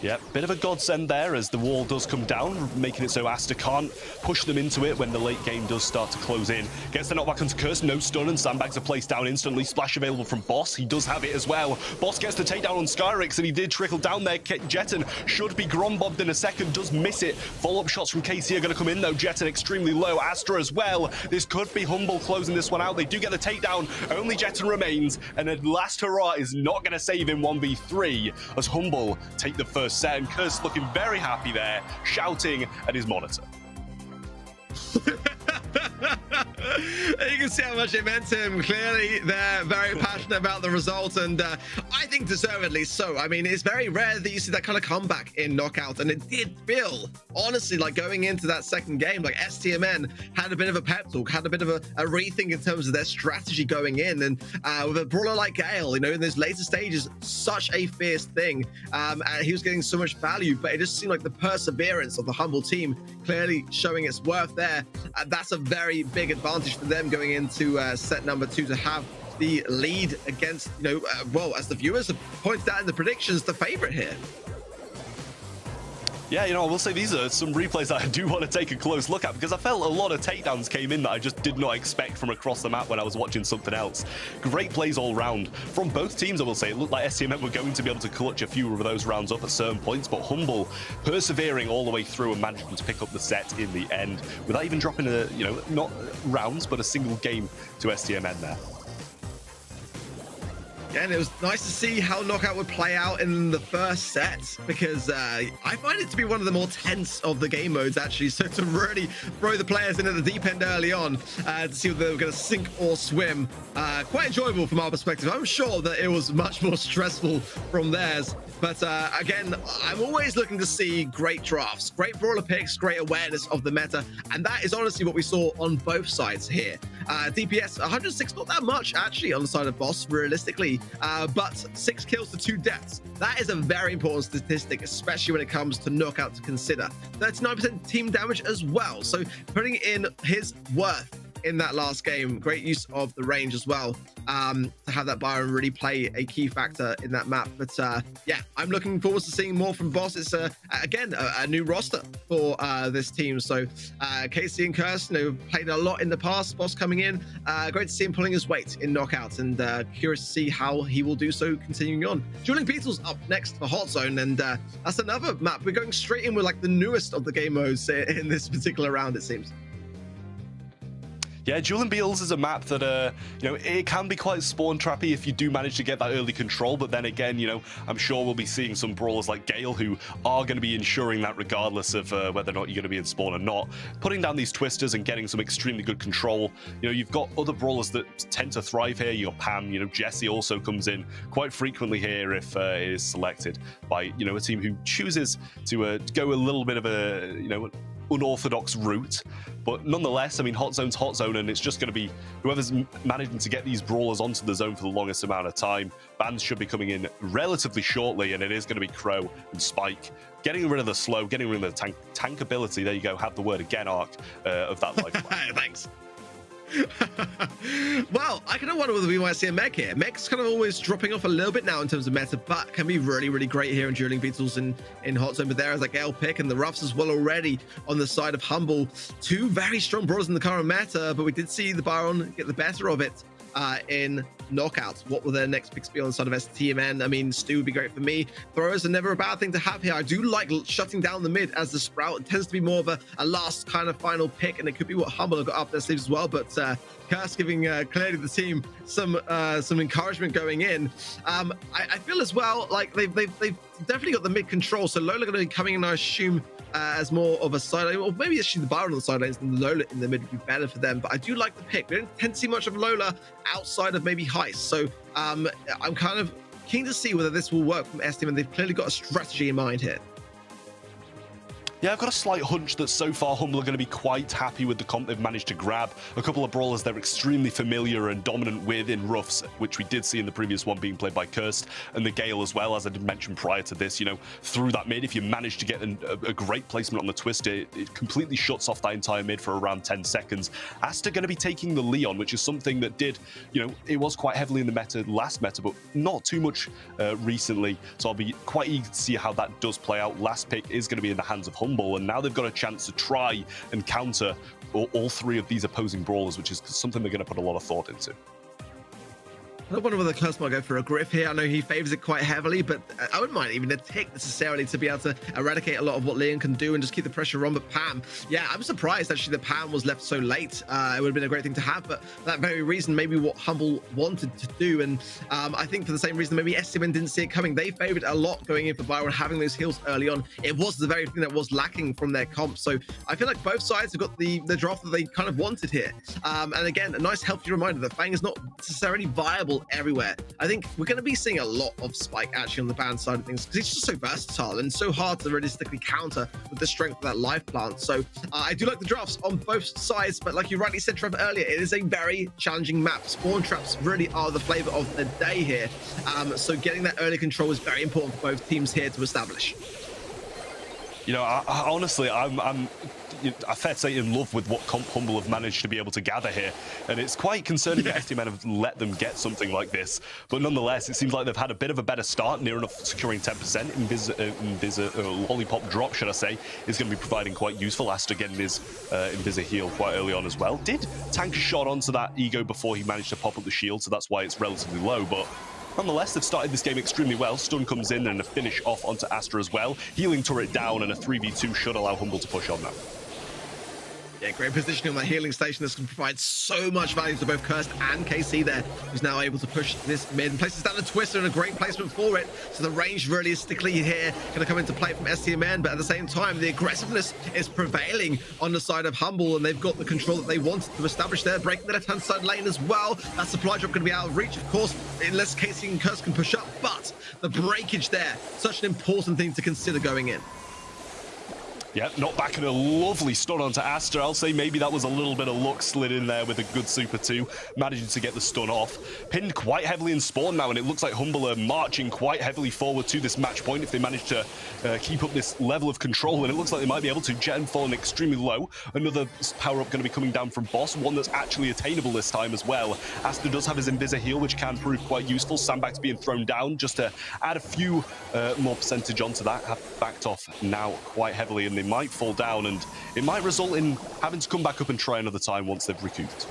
Yeah, bit of a godsend there as the wall does come down, making it so Asta can't push them into it when the late game does start to close in. Gets the knockback onto Curse, no stun, and sandbags are placed down instantly. Splash available from Boss, he does have it as well. Boss gets the takedown on Skyrix, and he did trickle down there. Jetten should be Grombobbed in a second, does miss it. Follow-up shots from KC are going to come in though. Jetten extremely low, Astra as well. This could be Humble closing this one out. They do get the takedown, only Jetten remains, and a last hurrah is not going to save him 1v3 as Humble take the first set, and Curse looking very happy there, shouting at his monitor. You can see how much it meant to him. Clearly, they're very passionate about the result, and I think deservedly so. I mean, it's very rare that you see that kind of comeback in Knockout, and it did feel, honestly, like going into that second game, like STMN had a bit of a pep talk, had a bit of a rethink in terms of their strategy going in, and with a brawler like Gale, you know, in those later stages, such a fierce thing, and he was getting so much value, but it just seemed like the perseverance of the Humble team clearly showing its worth there. That's a very big advantage for them going into set number 2 to have the lead against, you know, well, as the viewers have pointed out in the predictions, the favorite here. Yeah, you know, I will say these are some replays that I do want to take a close look at, because I felt a lot of takedowns came in that I just did not expect from across the map when I was watching something else. Great plays all round from both teams, I will say. It looked like STMN were going to be able to clutch a few of those rounds up at certain points, but Humble persevering all the way through and managing to pick up the set in the end without even dropping a, you know, not rounds, but a single game to STMN there. Yeah, and it was nice to see how Knockout would play out in the first set, because I find it to be one of the more tense of the game modes, actually. So to really throw the players in at the deep end early on to see whether they were going to sink or swim, quite enjoyable from our perspective. I'm sure that it was much more stressful from theirs. But again, I'm always looking to see great drafts, great brawler picks, great awareness of the meta. And that is honestly what we saw on both sides here. DPS 106, not that much actually on the side of Boss, realistically, but 6 kills to 2 deaths. That is a very important statistic, especially when it comes to Knockout to consider. 39% team damage as well. So putting in his worth in that last game, great use of the range as well, to have that Byron really play a key factor in that map. But yeah, I'm looking forward to seeing more from Boss. It's again a new roster for this team. So KC and Curse, you know, played a lot in the past. Boss coming in, great to see him pulling his weight in Knockouts, and curious to see how he will do so continuing on. Dueling Beetle's up next for Hot Zone, and that's another map. We're going straight in with like the newest of the game modes in this particular round, it seems. Yeah, Dueling Beetles is a map that, you know, it can be quite spawn trappy if you do manage to get that early control. But then again, you know, I'm sure we'll be seeing some brawlers like Gale who are going to be ensuring that regardless of whether or not you're going to be in spawn or not. Putting down these twisters and getting some extremely good control. You know, you've got other brawlers that tend to thrive here. You've got Pam, you know, Jesse also comes in quite frequently here if it is selected by, you know, a team who chooses to go a little bit of a, you know, unorthodox route. But nonetheless, I mean, Hot Zone's Hot Zone, and it's just going to be whoever's managing to get these brawlers onto the zone for the longest amount of time. Bans should be coming in relatively shortly, and it is going to be Crow and Spike. Getting rid of the slow, getting rid of the tankability. There you go, have the word again, Ark, of that life. Thanks. Well, I kind of wonder whether we might see a Meg here. Meg's kind of always dropping off a little bit now in terms of meta, but can be really, really great here in Dueling Beetles in Hot Zone. But there is like Gale pick and the Ruffs as well already on the side of Humble. 2 very strong brawlers in the current meta, but we did see the Baron get the better of it in Knockouts. What will their next picks be on the side of STMN? I mean, Stu would be great for me. Throwers are never a bad thing to have here. I do like shutting down the mid as the Sprout. It tends to be more of a last kind of final pick, and it could be what Humble have got up their sleeves as well. But Curse giving clearly the team some encouragement going in. I feel as well like they've definitely got the mid control. So Lola going to be coming in, I assume, as more of a sideline, or maybe actually the Byron on the sidelines and Lola in the mid would be better for them. But I do like the pick. We don't tend to see much of Lola outside of maybe Heist. So I'm kind of keen to see whether this will work from STM, and they've clearly got a strategy in mind here. Yeah, I've got a slight hunch that so far Humble are going to be quite happy with the comp they've managed to grab. A couple of brawlers they're extremely familiar and dominant with in Ruffs, which we did see in the previous one being played by Cursed, and the Gale as well, as I did mention prior to this. You know, through that mid, if you manage to get a great placement on the Twister, it completely shuts off that entire mid for around 10 seconds. Asta going to be taking the Leon, which is something that did, you know, it was quite heavily in the meta last meta, but not too much recently. So I'll be quite eager to see how that does play out. Last pick is going to be in the hands of Humble, and now they've got a chance to try and counter all three of these opposing brawlers, which is something they're going to put a lot of thought into. I wonder whether Curse might go for a Griff here. I know he favors it quite heavily, but I wouldn't mind even a tick necessarily to be able to eradicate a lot of what Leon can do and just keep the pressure on. But Pam, yeah, I'm surprised actually that Pam was left so late. It would have been a great thing to have, but for that very reason, maybe what Humble wanted to do. And I think for the same reason, maybe STMN didn't see it coming. They favored a lot going in for Byron, having those heals early on. It was the very thing that was lacking from their comp. So I feel like both sides have got the draft that they kind of wanted here. And again, a nice healthy reminder that Fang is not necessarily viable everywhere. I think we're going to be seeing a lot of Spike actually on the ban side of things, because he's just so versatile and so hard to realistically counter with the strength of that life plant. So I do like the drafts on both sides, but like you rightly said, Trevor, earlier, it is a very challenging map. Spawn traps really are the flavor of the day here. So getting that early control is very important for both teams here to establish. You know, I honestly, I'm fair to say in love with what comp Humble have managed to be able to gather here, and it's quite concerning that STMN have let them get something like this. But nonetheless, it seems like they've had a bit of a better start, near enough securing 10%. Lollipop drop, should I say, is going to be providing quite useful. Asta getting his Invisa heal quite early on as well. Did tank a shot onto that ego before he managed to pop up the shield, so that's why it's relatively low, but nonetheless, they've started this game extremely well. Stun comes in and a finish off onto Astra as well. Healing turret down, and a 3v2 should allow Humble to push on now. Yeah, great positioning on that healing station. This can provide so much value to both Cursed and KC there, who's now able to push this mid and places down the Twister, and a great placement for it. So the range realistically here going to come into play from STMN, but at the same time, the aggressiveness is prevailing on the side of Humble, and they've got the control that they wanted to establish there, breaking the left-hand side lane as well. That supply drop going to be out of reach, of course, unless KC and Cursed can push up, but the breakage there, such an important thing to consider going in. Yeah, not back in a lovely stun onto Asta. I'll say maybe that was a little bit of luck slid in there with a good Super 2, managing to get the stun off. Pinned quite heavily in spawn now, and it looks like Humble are marching quite heavily forward to this match point if they manage to keep up this level of control, and it looks like they might be able to. Jet and falling extremely low. Another power-up going to be coming down from Boss, one that's actually attainable this time as well. Asta does have his Invisa heal, which can prove quite useful. Sandbags being thrown down just to add a few more percentage onto that. Have backed off now quite heavily, and they might fall down, and it might result in having to come back up and try another time once they've recouped.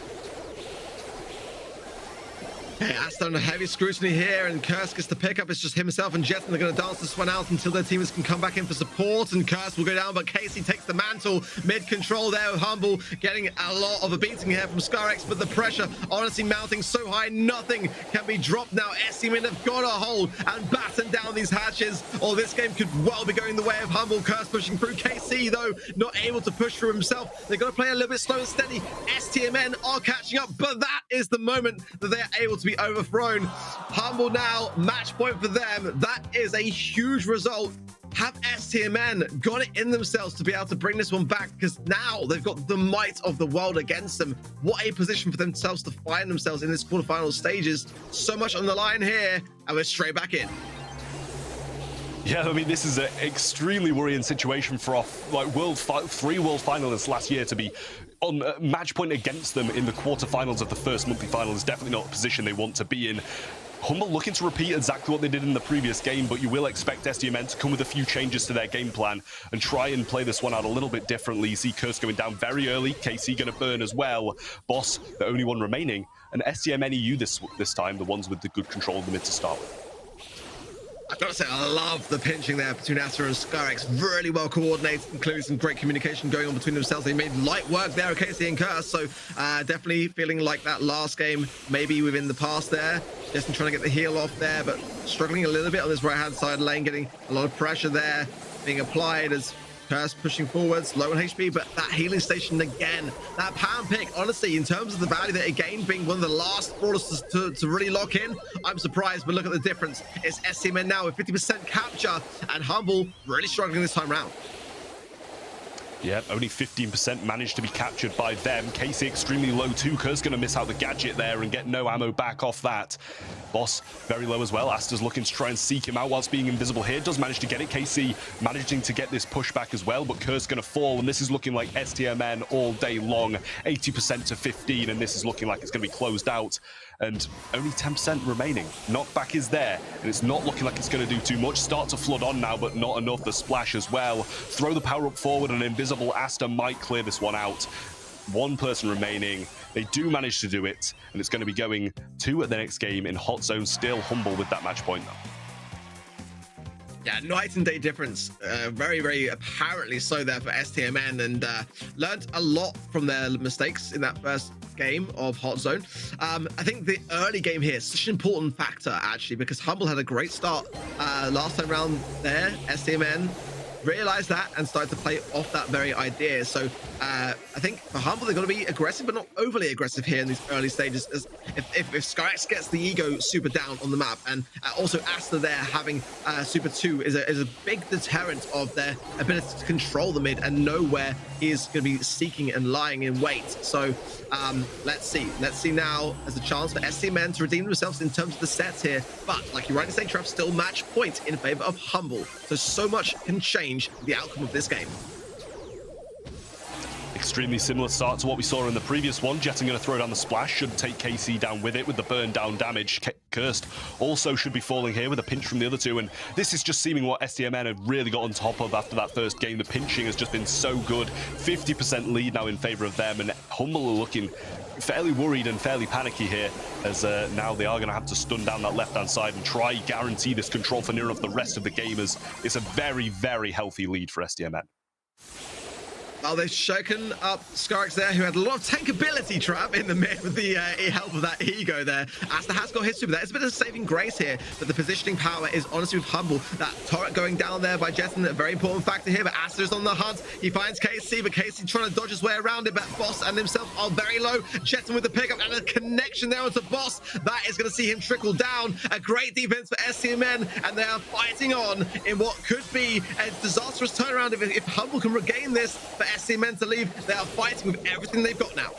Okay, Asta under heavy scrutiny here, and Curse gets the pickup. It's just himself and Jet, and they're going to dance this one out until their teammates can come back in for support, and Curse will go down, but Casey takes the mantle. Mid-control there with Humble, getting a lot of a beating here from Scarex, but the pressure honestly mounting so high, nothing can be dropped now. STMN have got a hold and batten down these hatches, or this game could well be going the way of Humble. Curse pushing through. KC, though, not able to push through himself. They've got to play a little bit slow and steady. STMN are catching up, but that is the moment that they are able to be overthrown. Humble now, match point for them. That is a huge result. Have STMN got it in themselves to be able to bring this one back, because now they've got the might of the world against them. What a position for themselves to find themselves in this quarterfinal stages. So much on the line here, and we're straight back in. Yeah, I mean, this is an extremely worrying situation for our three world finalists last year to be on match point against them in the quarterfinals of the first monthly final. Is definitely not a position they want to be in. Humble looking to repeat exactly what they did in the previous game, but you will expect STMN to come with a few changes to their game plan and try and play this one out a little bit differently. You see Curse going down very early, KC going to burn as well. Boss, the only one remaining, and STMN EU this time, the ones with the good control of the mid to start with. I've got to say, I love the pinching there between Astra and Scarex. Really well coordinated, including some great communication going on between themselves. They made light work there of Casey and Curse, so definitely feeling like that last game, maybe within the past there. Just trying to get the heal off there, but struggling a little bit on this right-hand side lane, getting a lot of pressure there being applied as Curse pushing forwards, low on HP, but that healing station again, that pound pick, honestly, in terms of the value that it gained, being one of the last brawlers to really lock in, I'm surprised, but look at the difference. It's SCMN now with 50% capture, and Humble really struggling this time round. Yeah, only 15% managed to be captured by them. KC extremely low too. Kerr's going to miss out the gadget there and get no ammo back off that. Boss very low as well. Asta's looking to try and seek him out whilst being invisible here. Does manage to get it. KC managing to get this pushback as well, but Kerr's going to fall, and this is looking like STMN all day long. 80% to 15, and this is looking like it's going to be closed out. And only 10% remaining. Knockback is there, and it's not looking like it's going to do too much. Start to flood on now, but not enough. The splash as well. Throw the power up forward, and invisible Asta might clear this one out. One person remaining. They do manage to do it, and it's going to be going to the next game in Hot Zone. Still Humble with that match point, though. Yeah, night and day difference. Very, very apparently so there for STMN, and learned a lot from their mistakes in that first game of Hot Zone. I think the early game here is such an important factor, actually, because Humble had a great start last time around there. STMN realized that and started to play off that very idea. So I think for Humble, they're going to be aggressive, but not overly aggressive here in these early stages. As if Skyx gets the ego super down on the map, and also Asta there having super 2 is a big deterrent of their ability to control the mid and know where he is going to be seeking and lying in wait. So let's see now as a chance for SCMN to redeem themselves in terms of the sets here. But like you rightly say, Trev, still match point in favor of Humble. So much can change the outcome of this game. Extremely similar start to what we saw in the previous one. Jetting going to throw down the splash, should take KC down with it with the burn down damage. Cursed also should be falling here with a pinch from the other two, and this is just seeming what STMN have really got on top of after that first game. The pinching has just been so good. 50% lead now in favor of them, and Humble are looking fairly worried and fairly panicky here, as now they are going to have to stun down that left-hand side and try guarantee this control for near enough the rest of the game, as it's a very, very healthy lead for STMN. Well, they've shaken up Skarx there, who had a lot of tankability, Trap, in the mid with the help of that ego there. Asta has got his super there. It's a bit of saving grace here, but the positioning power is honestly with Humble. That turret going down there by Jetson, a very important factor here, but Asta is on the hunt. He finds KC, but KC trying to dodge his way around it, but Boss and himself are very low. Jetson with the pickup and a connection there onto Boss. That is going to see him trickle down. A great defense for SCMN, and they are fighting on in what could be a disastrous turnaround if Humble can regain this. For SCMN to leave, they are fighting with everything they've got now.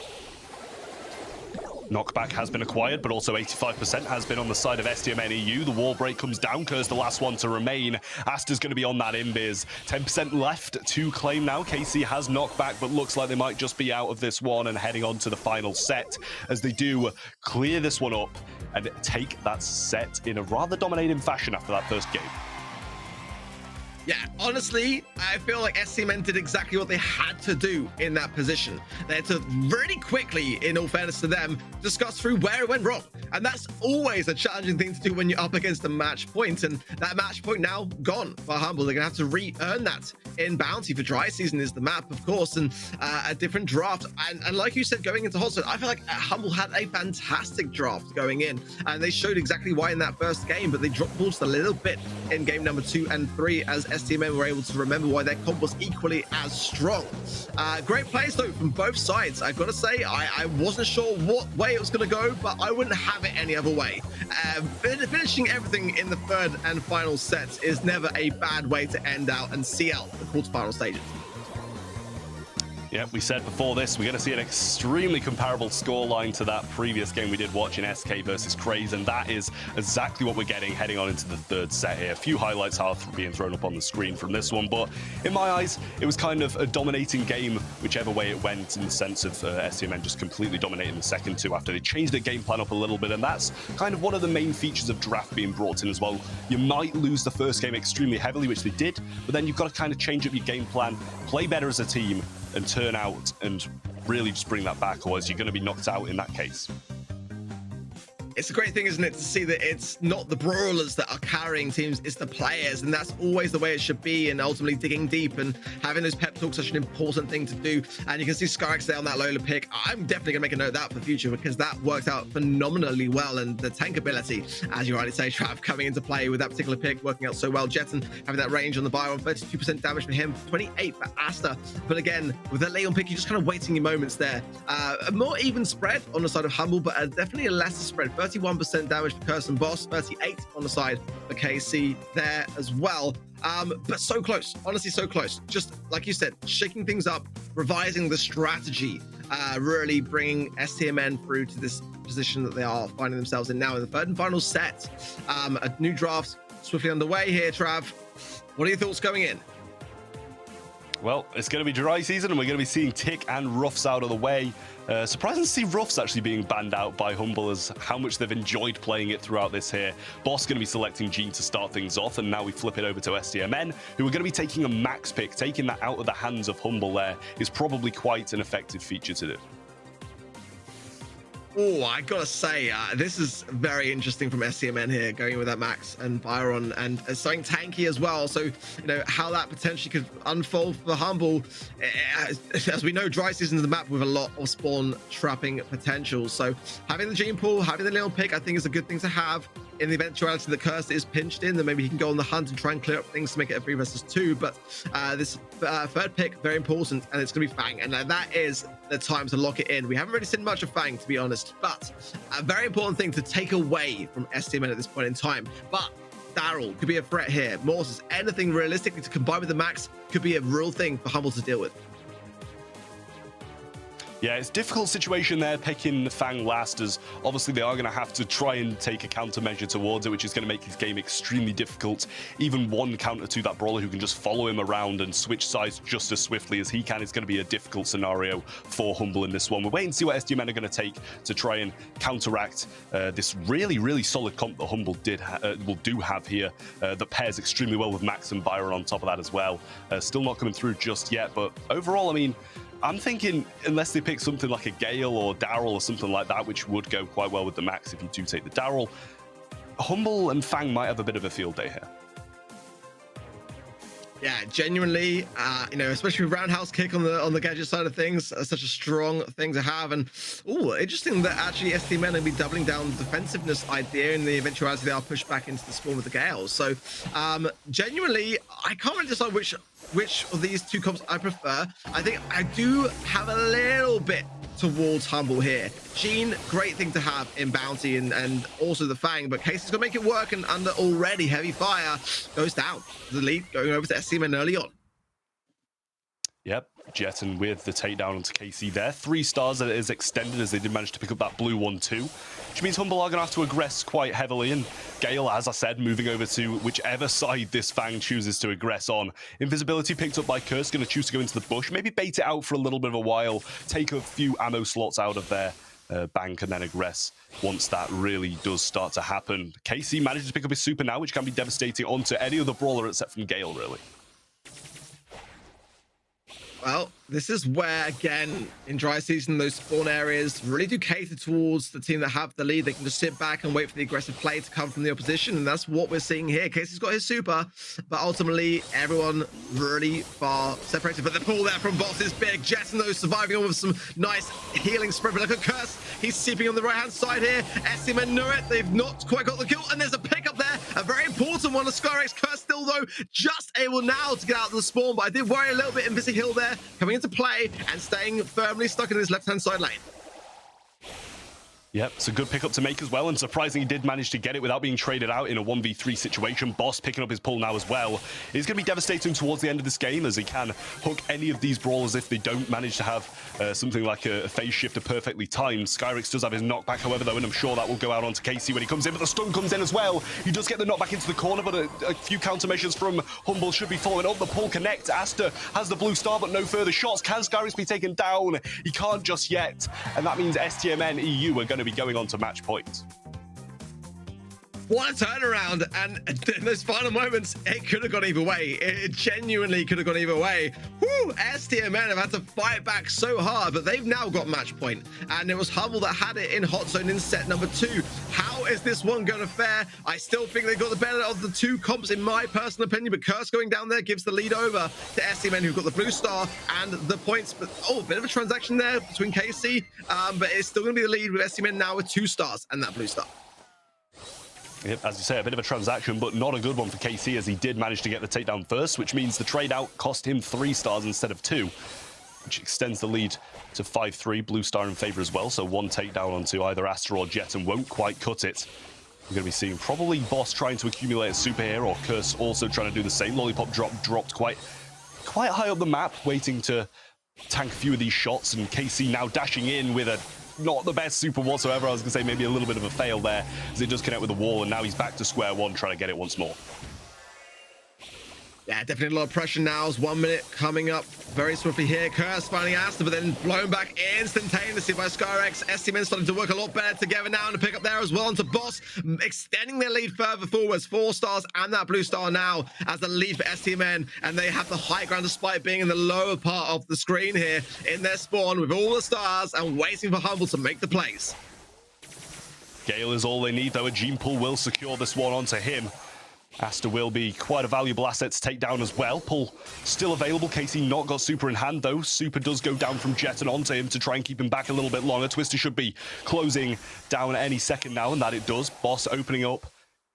Knockback has been acquired, but also 85% has been on the side of STMN EU. The wall break comes down. Kerr's the last one to remain. Asta's going to be on that invis. 10% left to claim now. KC has knockback, but looks like they might just be out of this one and heading on to the final set, as they do clear this one up and take that set in a rather dominating fashion after that first game. Yeah, honestly, I feel like SCMN did exactly what they had to do in that position. They had to really quickly, in all fairness to them, discuss through where it went wrong. And that's always a challenging thing to do when you're up against a match point. And that match point now gone for Humble. They're going to have to re-earn that in Bounty. For Dry Season is the map, of course, and a different draft. And like you said, going into Hot Zone, I feel like Humble had a fantastic draft going in. And they showed exactly why in that first game, but they dropped balls a little bit in game number 2 and 3 as STMN were able to remember why their comp was equally as strong. Great plays though from both sides. I've got to say, I wasn't sure what way it was going to go, but I wouldn't have it any other way. Finishing everything in the third and final sets is never a bad way to end out and see out the quarterfinal stages. Yeah, we said before this, we're going to see an extremely comparable scoreline to that previous game we did watch in SK versus Craze, and that is exactly what we're getting heading on into the third set here. A few highlights are being thrown up on the screen from this one, but in my eyes, it was kind of a dominating game, whichever way it went, in the sense of SCMN just completely dominating the second two after they changed their game plan up a little bit, and that's kind of one of the main features of draft being brought in as well. You might lose the first game extremely heavily, which they did, but then you've got to kind of change up your game plan, play better as a team, and turn out and really just bring that back, or else you're going to be knocked out in that case. It's a great thing, isn't it, to see that it's not the brawlers that are carrying teams, it's the players, and that's always the way it should be. And ultimately digging deep and having those pep talks such an important thing to do. And you can see Skyrex there on that Lola pick. I'm definitely gonna make a note of that for the future, because that worked out phenomenally well, and the tank ability, as you rightly say, Trav, coming into play with that particular pick, working out so well. Jetson having that range on the Byron, 32% damage for him, 28 for Asta. But again, with that Leon pick, you're just kind of waiting your moments there. A more even spread on the side of Humble, but definitely a lesser spread. 31% damage for Curse and Boss, 38 on the side for KC there as well. But so close, honestly, so close. Just like you said, shaking things up, revising the strategy, really bringing STMN through to this position that they are finding themselves in now in the third and final set. A new draft swiftly underway here, Trav. What are your thoughts going in? Well, it's going to be dry season, and we're going to be seeing Tick and Ruffs out of the way. Surprising to see Ruffs actually being banned out by Humble, as how much they've enjoyed playing it throughout this here. Boss going to be selecting Gene to start things off, and now we flip it over to STMN, who are going to be taking a max pick. Taking that out of the hands of Humble there is probably quite an effective feature to do. Oh, I gotta say, this is very interesting from SCMN here, going with that Max and Byron, and something tanky as well. So, you know, how that potentially could unfold for Humble. As we know, dry season is the map with a lot of spawn trapping potential. So having the Gene pool, having the Leon pick, I think is a good thing to have. In the eventuality that Curse is pinched in, then maybe he can go on the hunt and try and clear up things to make it a 3 versus 2. But this third pick, very important, and it's going to be Fang. And that is the time to lock it in. We haven't really seen much of Fang, to be honest, but a very important thing to take away from STMN at this point in time. But Daryl could be a threat here. Morses, anything realistically to combine with the Max could be a real thing for Humble to deal with. Yeah, it's a difficult situation there, picking Fang last, as obviously they are going to have to try and take a countermeasure towards it, which is going to make his game extremely difficult. Even one counter to that brawler who can just follow him around and switch sides just as swiftly as he can is going to be a difficult scenario for Humble in this one. We'll wait and see what SDMN are going to take to try and counteract this really, really solid comp that Humble do have here that pairs extremely well with Max and Byron on top of that as well. Still not coming through just yet, but overall, I mean, I'm thinking unless they pick something like a Gale or Daryl or something like that, which would go quite well with the Max if you do take the Daryl, Humble and Fang might have a bit of a field day here. Yeah, genuinely, you know, especially with roundhouse kick on the gadget side of things, such a strong thing to have. And interesting that actually STMN will be doubling down the defensiveness idea in the eventuality they are pushed back into the spawn with the Gales. So genuinely, I can't really decide which of these two comps I prefer. I think I do have a little bit towards Humble here. Gene, great thing to have in Bounty and also the Fang, but Casey's gonna make it work, and under already heavy fire goes down. The lead going over to SCMN early on. Yep, Jetson with the takedown onto KC there. 3 stars that it is extended, as they did manage to pick up that blue one too, which means Humble are going to have to aggress quite heavily. And Gale, as I said, moving over to whichever side this Fang chooses to aggress on. Invisibility picked up by Curse, going to choose to go into the bush, maybe bait it out for a little bit of a while, take a few ammo slots out of their bank, and then aggress once that really does start to happen. KC manages to pick up his super now, which can be devastating onto any other brawler except from Gale, really. Well, this is where, again, in dry season, those spawn areas really do cater towards the team that have the lead. They can just sit back and wait for the aggressive play to come from the opposition, and that's what we're seeing here. Casey's got his super, but ultimately, everyone really far separated. But the pull there from Boss is big. Jetson, though, surviving on with some nice healing spread. But look at Curse. He's seeping on the right-hand side here. SCMN know it. They've not quite got the kill, and there's a pickup there. A very important one of Skyrex. Curse still, though, just able now to get out of the spawn, but I did worry a little bit in Visi Hill there, coming into play and staying firmly stuck in his left-hand side lane. Yep, it's a good pickup to make as well, and surprisingly did manage to get it without being traded out in a 1v3 situation. Boss picking up his pull now as well. It's going to be devastating towards the end of this game, as he can hook any of these brawlers if they don't manage to have something like a phase shifter perfectly timed. Skyrex does have his knockback, however, though, and I'm sure that will go out onto Casey when he comes in, but the stun comes in as well. He does get the knockback into the corner, but a few countermeasures from Humble should be following up. The pull connects. Asta has the blue star, but no further shots. Can Skyrex be taken down? He can't just yet, and that means STMN EU are going to be going on to match point. What a turnaround. And in those final moments, it could have gone either way. It genuinely could have gone either way. Woo! STMN have had to fight back so hard, but they've now got match point. And it was Humble that had it in Hot Zone in set number 2. How is this one going to fare? I still think they got the better of the two comps in my personal opinion, but Curse going down there gives the lead over to STMN, who've got the blue star and the points. But a bit of a transaction there between KC, but it's still going to be the lead with STMN now with 2 stars and that blue star. Yep, as you say, a bit of a transaction, but not a good one for KC, as he did manage to get the takedown first, which means the trade out cost him 3 stars instead of 2, which extends the lead to 5-3. Blue star in favor as well, so 1 takedown onto either Aster or Jet, and won't quite cut it. We're going to be seeing probably Boss trying to accumulate a super here, or Curse also trying to do the same. Lollipop dropped quite high up the map, waiting to tank a few of these shots, and KC now dashing in with a not the best super whatsoever. I was going to say maybe a little bit of a fail there, as it does connect with the wall, and now he's back to square one trying to get it once more. Yeah, definitely a lot of pressure now. It's 1 minute coming up very swiftly here. Curse finding Aster, but then blown back instantaneously by SkyRex. STMN starting to work a lot better together now, and to pick up there as well onto Boss, extending their lead further forwards. 4 stars and that blue star now as the lead for STMN, and they have the high ground despite being in the lower part of the screen here in their spawn with all the stars and waiting for Humble to make the plays. Gale is all they need, though. A gene pool will secure this one onto him. Aster will be quite a valuable asset to take down as well. Pull still available. KC not got super in hand, though. Super does go down from Jet and onto him to try and keep him back a little bit longer. Twister should be closing down any second now, and that it does. Boss opening up,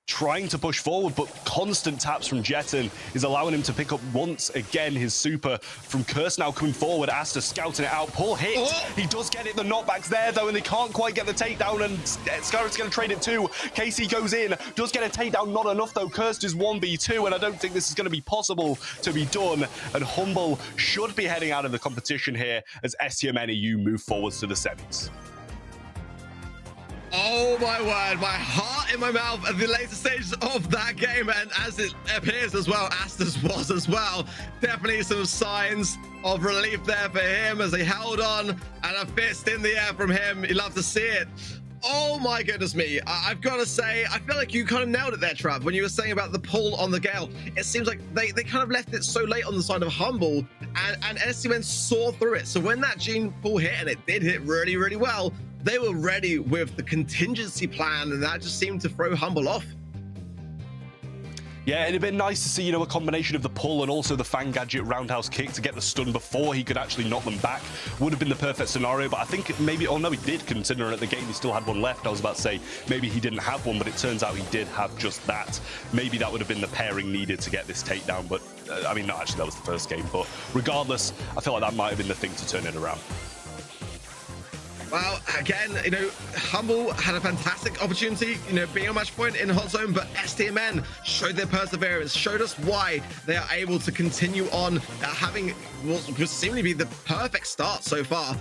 trying to push forward, but constant taps from Jeton is allowing him to pick up once again his super from Curse now coming forward. Aster scouting it out. Pull hit. Oh. He does get it. The knockback's there, though, and they can't quite get the takedown, and Skyrock's going to trade it too. KC goes in, does get a takedown. Not enough, though. Curse is 1v2, and I don't think this is going to be possible to be done, and Humble should be heading out of the competition here as STMN EU move forwards to the semis. Oh my word, my heart in my mouth at the later stages of that game, and as it appears as well, Aster's was as well. Definitely some signs of relief there for him as he held on, and a fist in the air from him. You love to see it. Oh my goodness me. I've got to say, I feel like you kind of nailed it there, Trav, when you were saying about the pull on the Gale. It seems like they kind of left it so late on the side of Humble, and STMN saw through it. So when that gene pull hit, and it did hit really, really well, they were ready with the contingency plan, and that just seemed to throw Humble off. Yeah, it'd been nice to see, you know, a combination of the pull and also the Fang Gadget roundhouse kick to get the stun before he could actually knock them back. Would have been the perfect scenario, but I think maybe, oh no, he did, considering at the game he still had one left. I was about to say maybe he didn't have one, but it turns out he did have just that. Maybe that would have been the pairing needed to get this takedown, but I mean, no, actually that was the first game, but regardless, I feel like that might have been the thing to turn it around. Well, again, you know, Humble had a fantastic opportunity, you know, being a match point in Hot Zone, but STMN showed their perseverance, showed us why they are able to continue on having what would seemingly be the perfect start so far.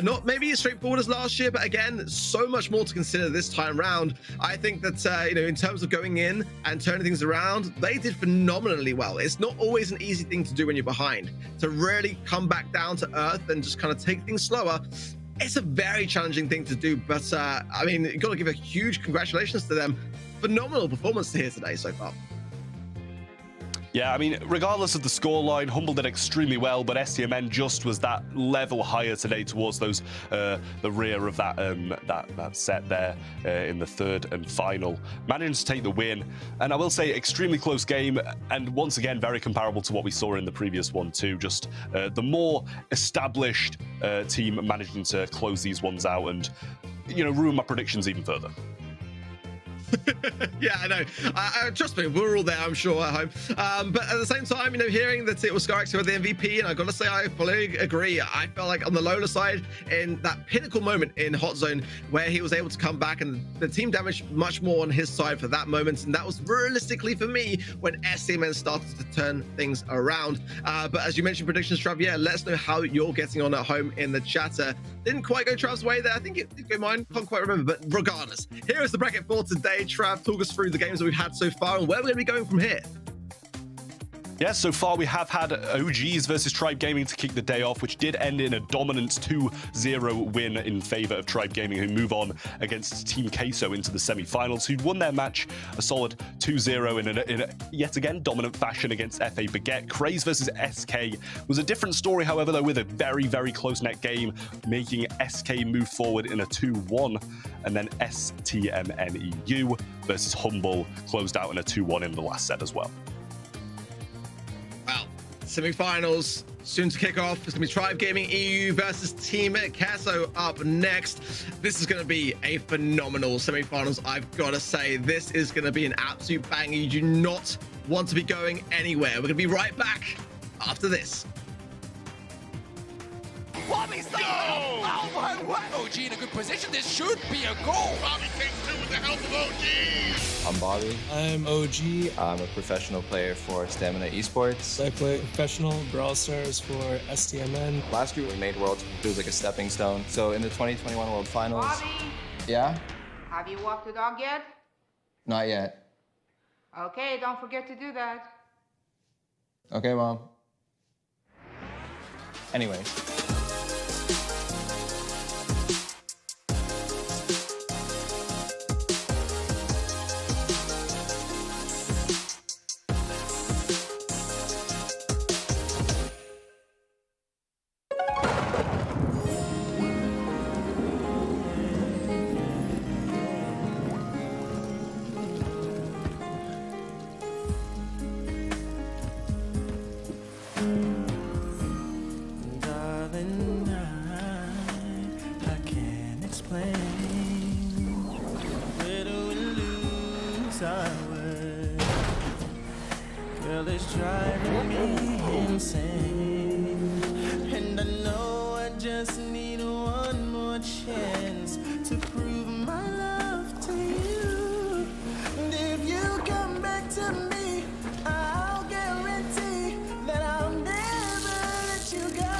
Not maybe as straightforward as last year, but again, so much more to consider this time round. I think that, you know, in terms of going in and turning things around, they did phenomenally well. It's not always an easy thing to do when you're behind. To really come back down to earth and just kind of take things slower, it's a very challenging thing to do, but I mean, you've got to give a huge congratulations to them. Phenomenal performance here today so far. Yeah, I mean, regardless of the scoreline, Humble did extremely well, but STMN just was that level higher today towards those the rear of that that set there in the third and final, managing to take the win. And I will say, extremely close game, and once again very comparable to what we saw in the previous one too. Just the more established team managing to close these ones out and, you know, ruin my predictions even further. Yeah, I know. Trust me, we're all there, I'm sure, at home. But at the same time, you know, hearing that it was SkyRex who had the MVP, and I've got to say, I fully agree. I felt like on the Lola side, in that pinnacle moment in Hot Zone, where he was able to come back, and the team damaged much more on his side for that moment, and that was realistically for me when STMN started to turn things around. But as you mentioned, predictions, Trav, yeah, let us know how you're getting on at home in the chatter. Didn't quite go Trav's way there. I think it did go mine. Can't quite remember, but regardless, here is the bracket for today. Trav, talk us through the games that we've had so far and where we're going to be going from here. Yes, so far we have had OGs versus Tribe Gaming to kick the day off, which did end in a dominant 2-0 win in favor of Tribe Gaming, who move on against Team Queso into the semi-finals, who'd won their match a solid 2-0 in a yet again dominant fashion against FA Baguette. Craze versus SK was a different story, however, though, with a very, very close net game, making SK move forward in a 2-1, and then STMNEU versus Humble closed out in a 2-1 in the last set as well. Well, semi-finals soon to kick off. It's going to be Tribe Gaming EU versus Team Queso up next. This is going to be a phenomenal semi-finals, I've got to say. This is going to be an absolute banger. You do not want to be going anywhere. We're going to be right back after this. Bobby's there! Oh my word! OG in a good position. This should be a goal. Bobby takes two with the help of OG! I'm Bobby. I'm OG. I'm a professional player for Stamina Esports. I play professional Brawl Stars for STMN. Last year we made Worlds. It was like a stepping stone. So in the 2021 World Finals... Bobby! Yeah? Have you walked the dog yet? Not yet. Okay, don't forget to do that. Okay, Mom. Anyway. Girl, it's driving me insane, and I know I just need one more chance to prove my love to you. And if you come back to me, I'll guarantee that I'll never let you go.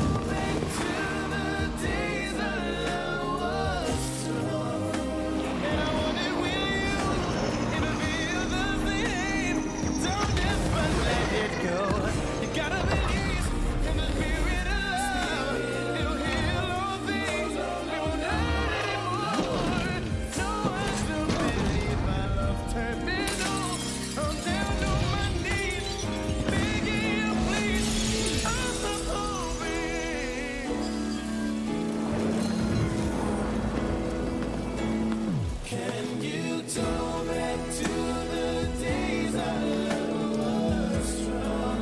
Go back to the days our love was strong, and I want it with you. If it feels the same, don't ever let it go. You gotta believe in the spirit of love. It'll heal all things. It won't hurt anymore. No one's to believe my love terminal. I'm down on my knees, begging you please. Oh, baby. Can you go back to the days our love was strong?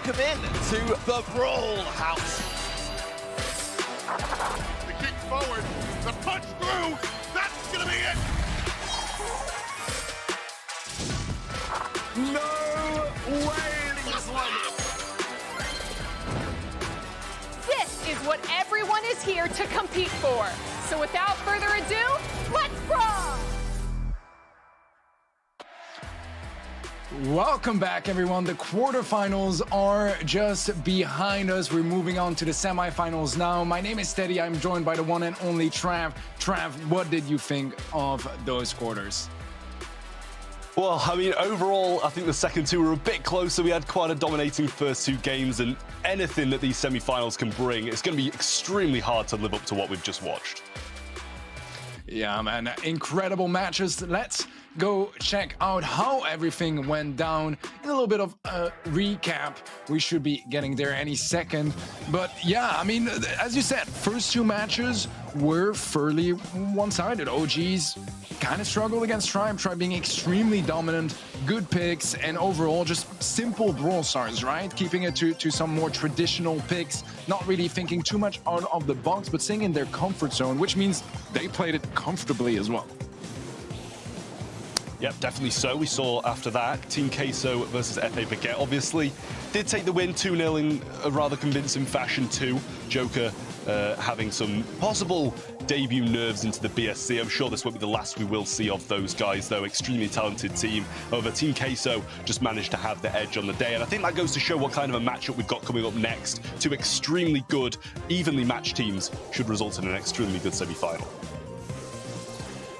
welcome in to the Brawl house. The kick forward, the punch through, that's gonna be it! No way! This is what everyone is here to compete for. So without further ado, let's brawl! Welcome back, everyone. The quarterfinals are just behind us. We're moving on to the semifinals now. My name is Teddy. I'm joined by the one and only Trav. Trav, what did you think of those quarters? Well, I mean, overall, I think the second two were a bit closer. We had quite a dominating first two games, and anything that these semi-finals can bring, it's going to be extremely hard to live up to what we've just watched. Yeah, man, incredible matches. Let's go check out how everything went down in a little bit of a recap. We should be getting there any second. But yeah, I mean, as you said, first two matches were fairly one-sided. OGs kind of struggled against Tribe being extremely dominant, good picks, and overall just simple Brawl Stars, right? Keeping it to some more traditional picks, not really thinking too much out of the box, but staying in their comfort zone, which means they played it comfortably as well. Yep, definitely so. We saw after that, Team Queso versus FA Baguette obviously did take the win 2-0 in a rather convincing fashion too. Joker having some possible debut nerves into the BSC. I'm sure this won't be the last we will see of those guys, though. Extremely talented team. However, Team Queso just managed to have the edge on the day, and I think that goes to show what kind of a matchup we've got coming up next. Two extremely good, evenly matched teams should result in an extremely good semi-final.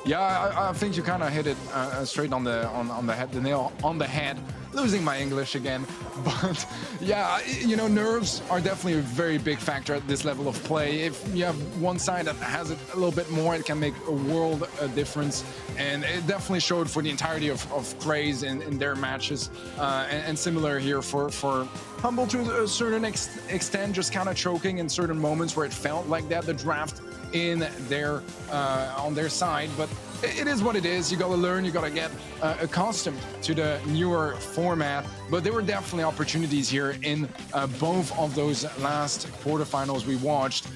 Yeah, I think you kind of hit it straight on the head, the nail on the head. Losing my English again, but yeah, you know, nerves are definitely a very big factor at this level of play. If you have one side that has it a little bit more, it can make a world difference, and it definitely showed for the entirety of Craze in their matches, and similar here for Humble to a certain extent, just kind of choking in certain moments where it felt like that, the draft in their on their side, but it is what it is. You gotta learn, you gotta get accustomed to the newer format, but there were definitely opportunities here in both of those last quarterfinals we watched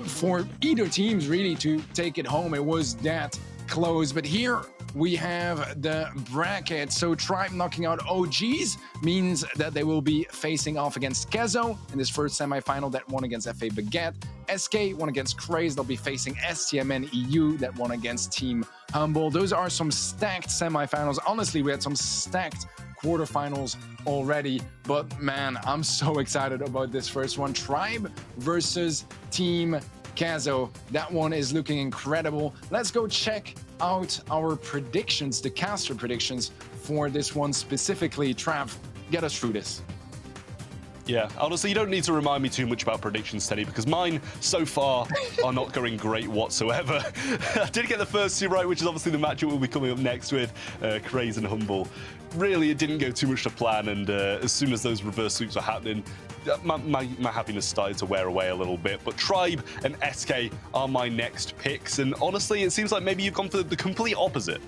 for either teams really to take it home. It was that close, but here we have the bracket. So Tribe knocking out OGs means that they will be facing off against Kezo in this first semifinal that won against FA Baguette. SK won against Craze. They'll be facing STMN EU that won against Team Humble. Those are some stacked semifinals. Honestly, we had some stacked quarterfinals already, but man, I'm so excited about this first one. Tribe versus Team Kezo. That one is looking incredible. Let's go check out our predictions, the caster predictions for this one specifically. Trav, get us through this. Yeah, honestly, you don't need to remind me too much about predictions, Teddy, because mine so far are not going great whatsoever. I did get the first two right, which is obviously the matchup we'll be coming up next with Craze and Humble. Really, it didn't go too much to plan, and as soon as those reverse sweeps were happening, my happiness started to wear away a little bit. But Tribe and SK are my next picks, and honestly, it seems like maybe you've gone for the complete opposite.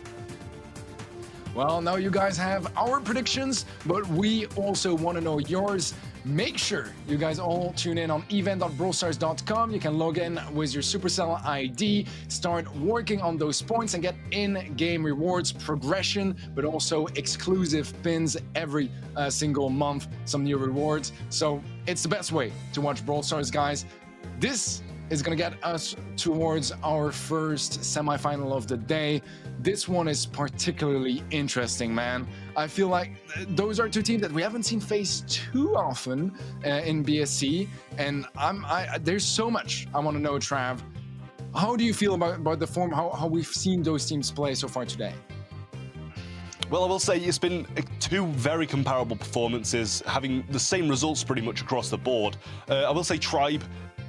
Well, now you guys have our predictions, but we also want to know yours. Make sure you guys all tune in on event.brawlstars.com. You can log in with your Supercell ID, start working on those points and get in-game rewards, progression, but also exclusive pins every single month, some new rewards. So it's the best way to watch Brawl Stars, guys. This is going to get us towards our first semifinal of the day. This one is particularly interesting, man. I feel like those are two teams that we haven't seen face too often in BSC, and there's so much I want to know, Trav. How do you feel about the form, how we've seen those teams play so far today? Well, I will say it's been two very comparable performances, having the same results pretty much across the board. I will say Tribe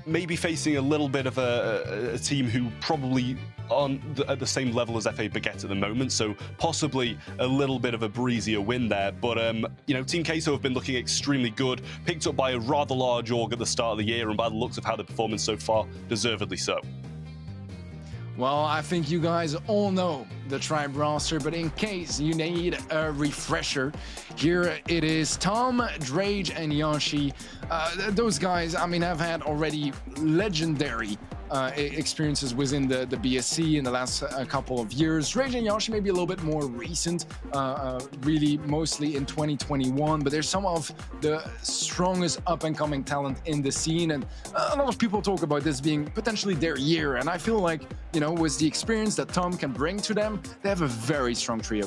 maybe facing a little bit of a team who probably aren't at the same level as FA Baguette at the moment, so possibly a little bit of a breezier win there. But, you know, Team Queso have been looking extremely good, picked up by a rather large org at the start of the year, and by the looks of how they're performing so far, deservedly so. Well, I think you guys all know the Tribe roster, but in case you need a refresher, here it is. Tom, Drage, and Yoshi. Those guys, I mean, have had already legendary experiences within the BSC in the last couple of years. Drage and Yoshi may be a little bit more recent, really mostly in 2021, but they're some of the strongest up-and-coming talent in the scene, and a lot of people talk about this being potentially their year, and I feel like, you know, with the experience that Tom can bring to them, they have a very strong trio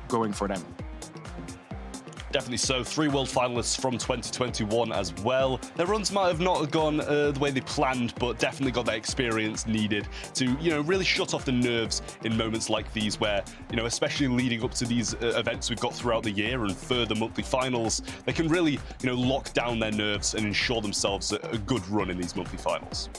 going for them. Definitely so. 3 world finalists from 2021 as well. Their runs might have not gone the way they planned, but definitely got that experience needed to, you know, really shut off the nerves in moments like these where, you know, especially leading up to these events we've got throughout the year and further monthly finals, they can really, you know, lock down their nerves and ensure themselves a good run in these monthly finals.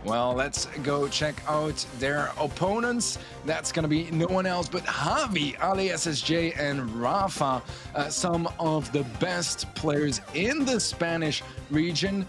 Well, let's go check out their opponents. That's going to be no one else but Javi, Ali SSJ, and Rafa, some of the best players in the Spanish region.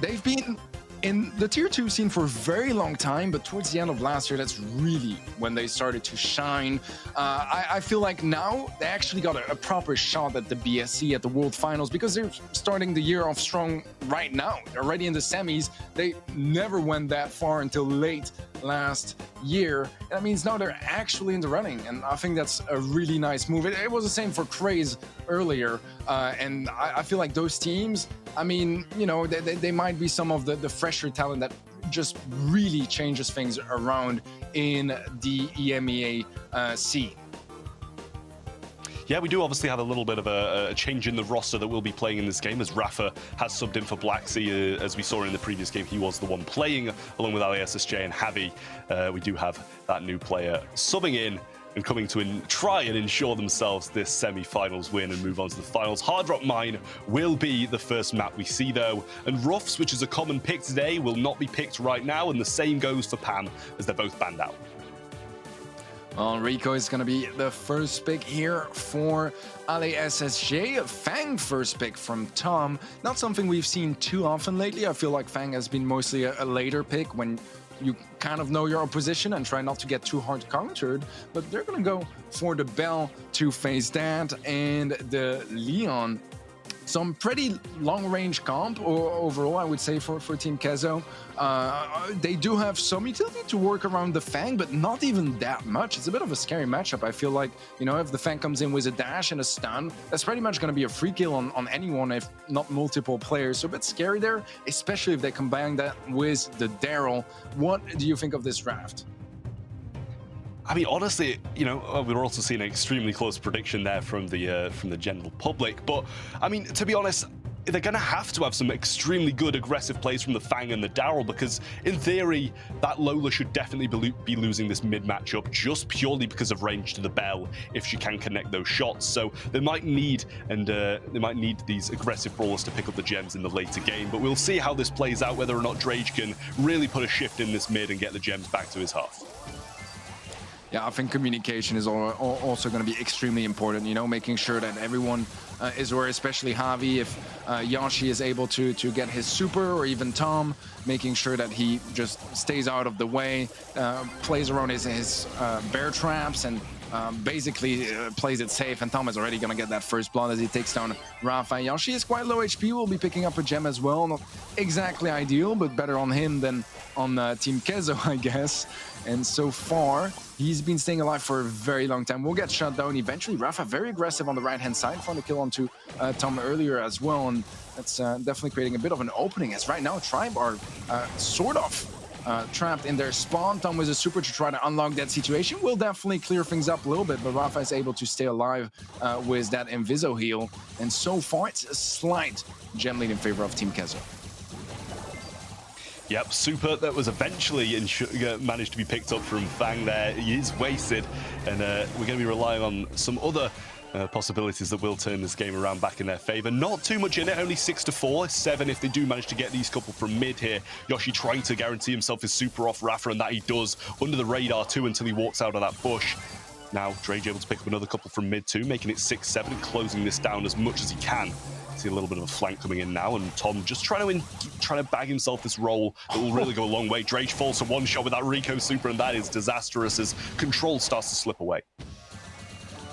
They've been in the tier 2 scene for a very long time, but towards the end of last year, that's really when they started to shine. I feel like now they actually got a proper shot at the BSC at the World Finals because they're starting the year off strong right now. They're already in the semis. They never went that far until late last year. That means now they're actually in the running, and I think that's a really nice move. It was the same for Craze earlier, and I feel like those teams, I mean, you know, they might be some of the fresher talent that just really changes things around in the EMEA scene. Yeah, we do obviously have a little bit of a change in the roster that we'll be playing in this game, as Rafa has subbed in for Blacksea. As we saw in the previous game, he was the one playing along with Ali SSJ and Javi. We do have that new player subbing in and coming to try and ensure themselves this semi-finals win and move on to the finals. Hard Rock Mine will be the first map we see, though, and Ruffs, which is a common pick today, will not be picked right now, and the same goes for Pam, as they're both banned out. Well, Rico is going to be the first pick here for Ali SSJ. Fang first pick from Tom. Not something we've seen too often lately. I feel like Fang has been mostly a later pick when you kind of know your opposition and try not to get too hard countered. But they're going to go for the Bell to face that, and the Leon. Some pretty long-range comp overall, I would say, for Team Kezo. They do have some utility to work around the Fang, but not even that much. It's a bit of a scary matchup. I feel like, you know, if the Fang comes in with a dash and a stun, that's pretty much going to be a free kill on anyone, if not multiple players. So a bit scary there, especially if they combine that with the Daryl. What do you think of this draft? I mean, honestly, you know, we were also seeing an extremely close prediction there from the general public. But I mean, to be honest, they're going to have some extremely good aggressive plays from the Fang and the Daryl, because in theory, that Lola should definitely be losing this mid matchup just purely because of range to the Bell if she can connect those shots. So they might need these aggressive brawlers to pick up the gems in the later game. But we'll see how this plays out, whether or not Drage can really put a shift in this mid and get the gems back to his half. Yeah, I think communication is also going to be extremely important, you know, making sure that everyone is aware, especially Javi, if Yoshi is able to get his super, or even Tom, making sure that he just stays out of the way, plays around his bear traps, and basically plays it safe. And Tom is already going to get that first blood as he takes down Rafa. Yoshi is quite low HP, will be picking up a gem as well. Not exactly ideal, but better on him than on Team Kezo, I guess. And so far, he's been staying alive for a very long time. We'll get shut down eventually. Rafa very aggressive on the right-hand side, found a kill onto Tom earlier as well. And that's definitely creating a bit of an opening, as right now Tribe are sort of trapped in their spawn. Tom with a super to try to unlock that situation will definitely clear things up a little bit, but Rafa is able to stay alive with that Inviso heal. And so far, it's a slight gem lead in favor of Team Kezo. Yep, super that was eventually managed to be picked up from Fang there. He is wasted, and we're going to be relying on some other possibilities that will turn this game around back in their favor. Not too much in it, only 6-4, 7 if they do manage to get these couple from mid here. Yoshi trying to guarantee himself his super off Rafa, and that he does, under the radar too, until he walks out of that bush. Now Drage able to pick up another couple from mid too, making it 6-7 and closing this down as much as he can See a little bit of a flank coming in now, and Tom just trying to bag himself this role that will really go a long way. Drage falls to one shot with that Rico super, and that is disastrous as control starts to slip away.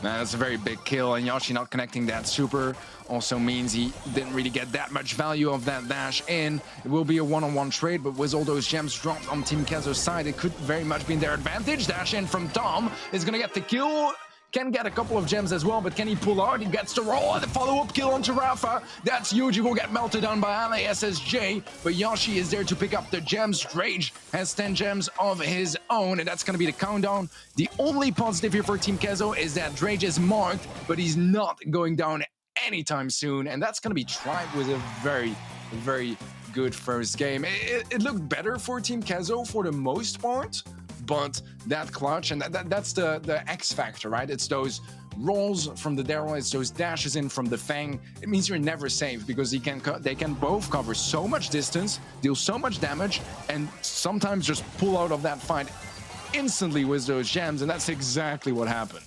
That's a very big kill, and Yoshi not connecting that super also means he didn't really get that much value of that dash in. It will be a one-on-one trade, but with all those gems dropped on Team Kezo's side, it could very much be in their advantage. Dash in from Tom is gonna get the kill. Can get a couple of gems as well, but can he pull out? He gets the roll and the follow-up kill onto Rafa. That's huge. He will get melted down by Ale SSJ, but Yoshi is there to pick up the gems. Rage has 10 gems of his own, and that's going to be the countdown. The only positive here for Team Kezo is that Rage is marked, but he's not going down anytime soon, and that's going to be tried with a very, very good first game. It looked better for Team Kezo for the most part, but that clutch, and that's the X factor, right? It's those rolls from the Daryl, it's those dashes in from the Fang. It means you're never safe because they can both cover so much distance, deal so much damage, and sometimes just pull out of that fight instantly with those gems, and that's exactly what happened.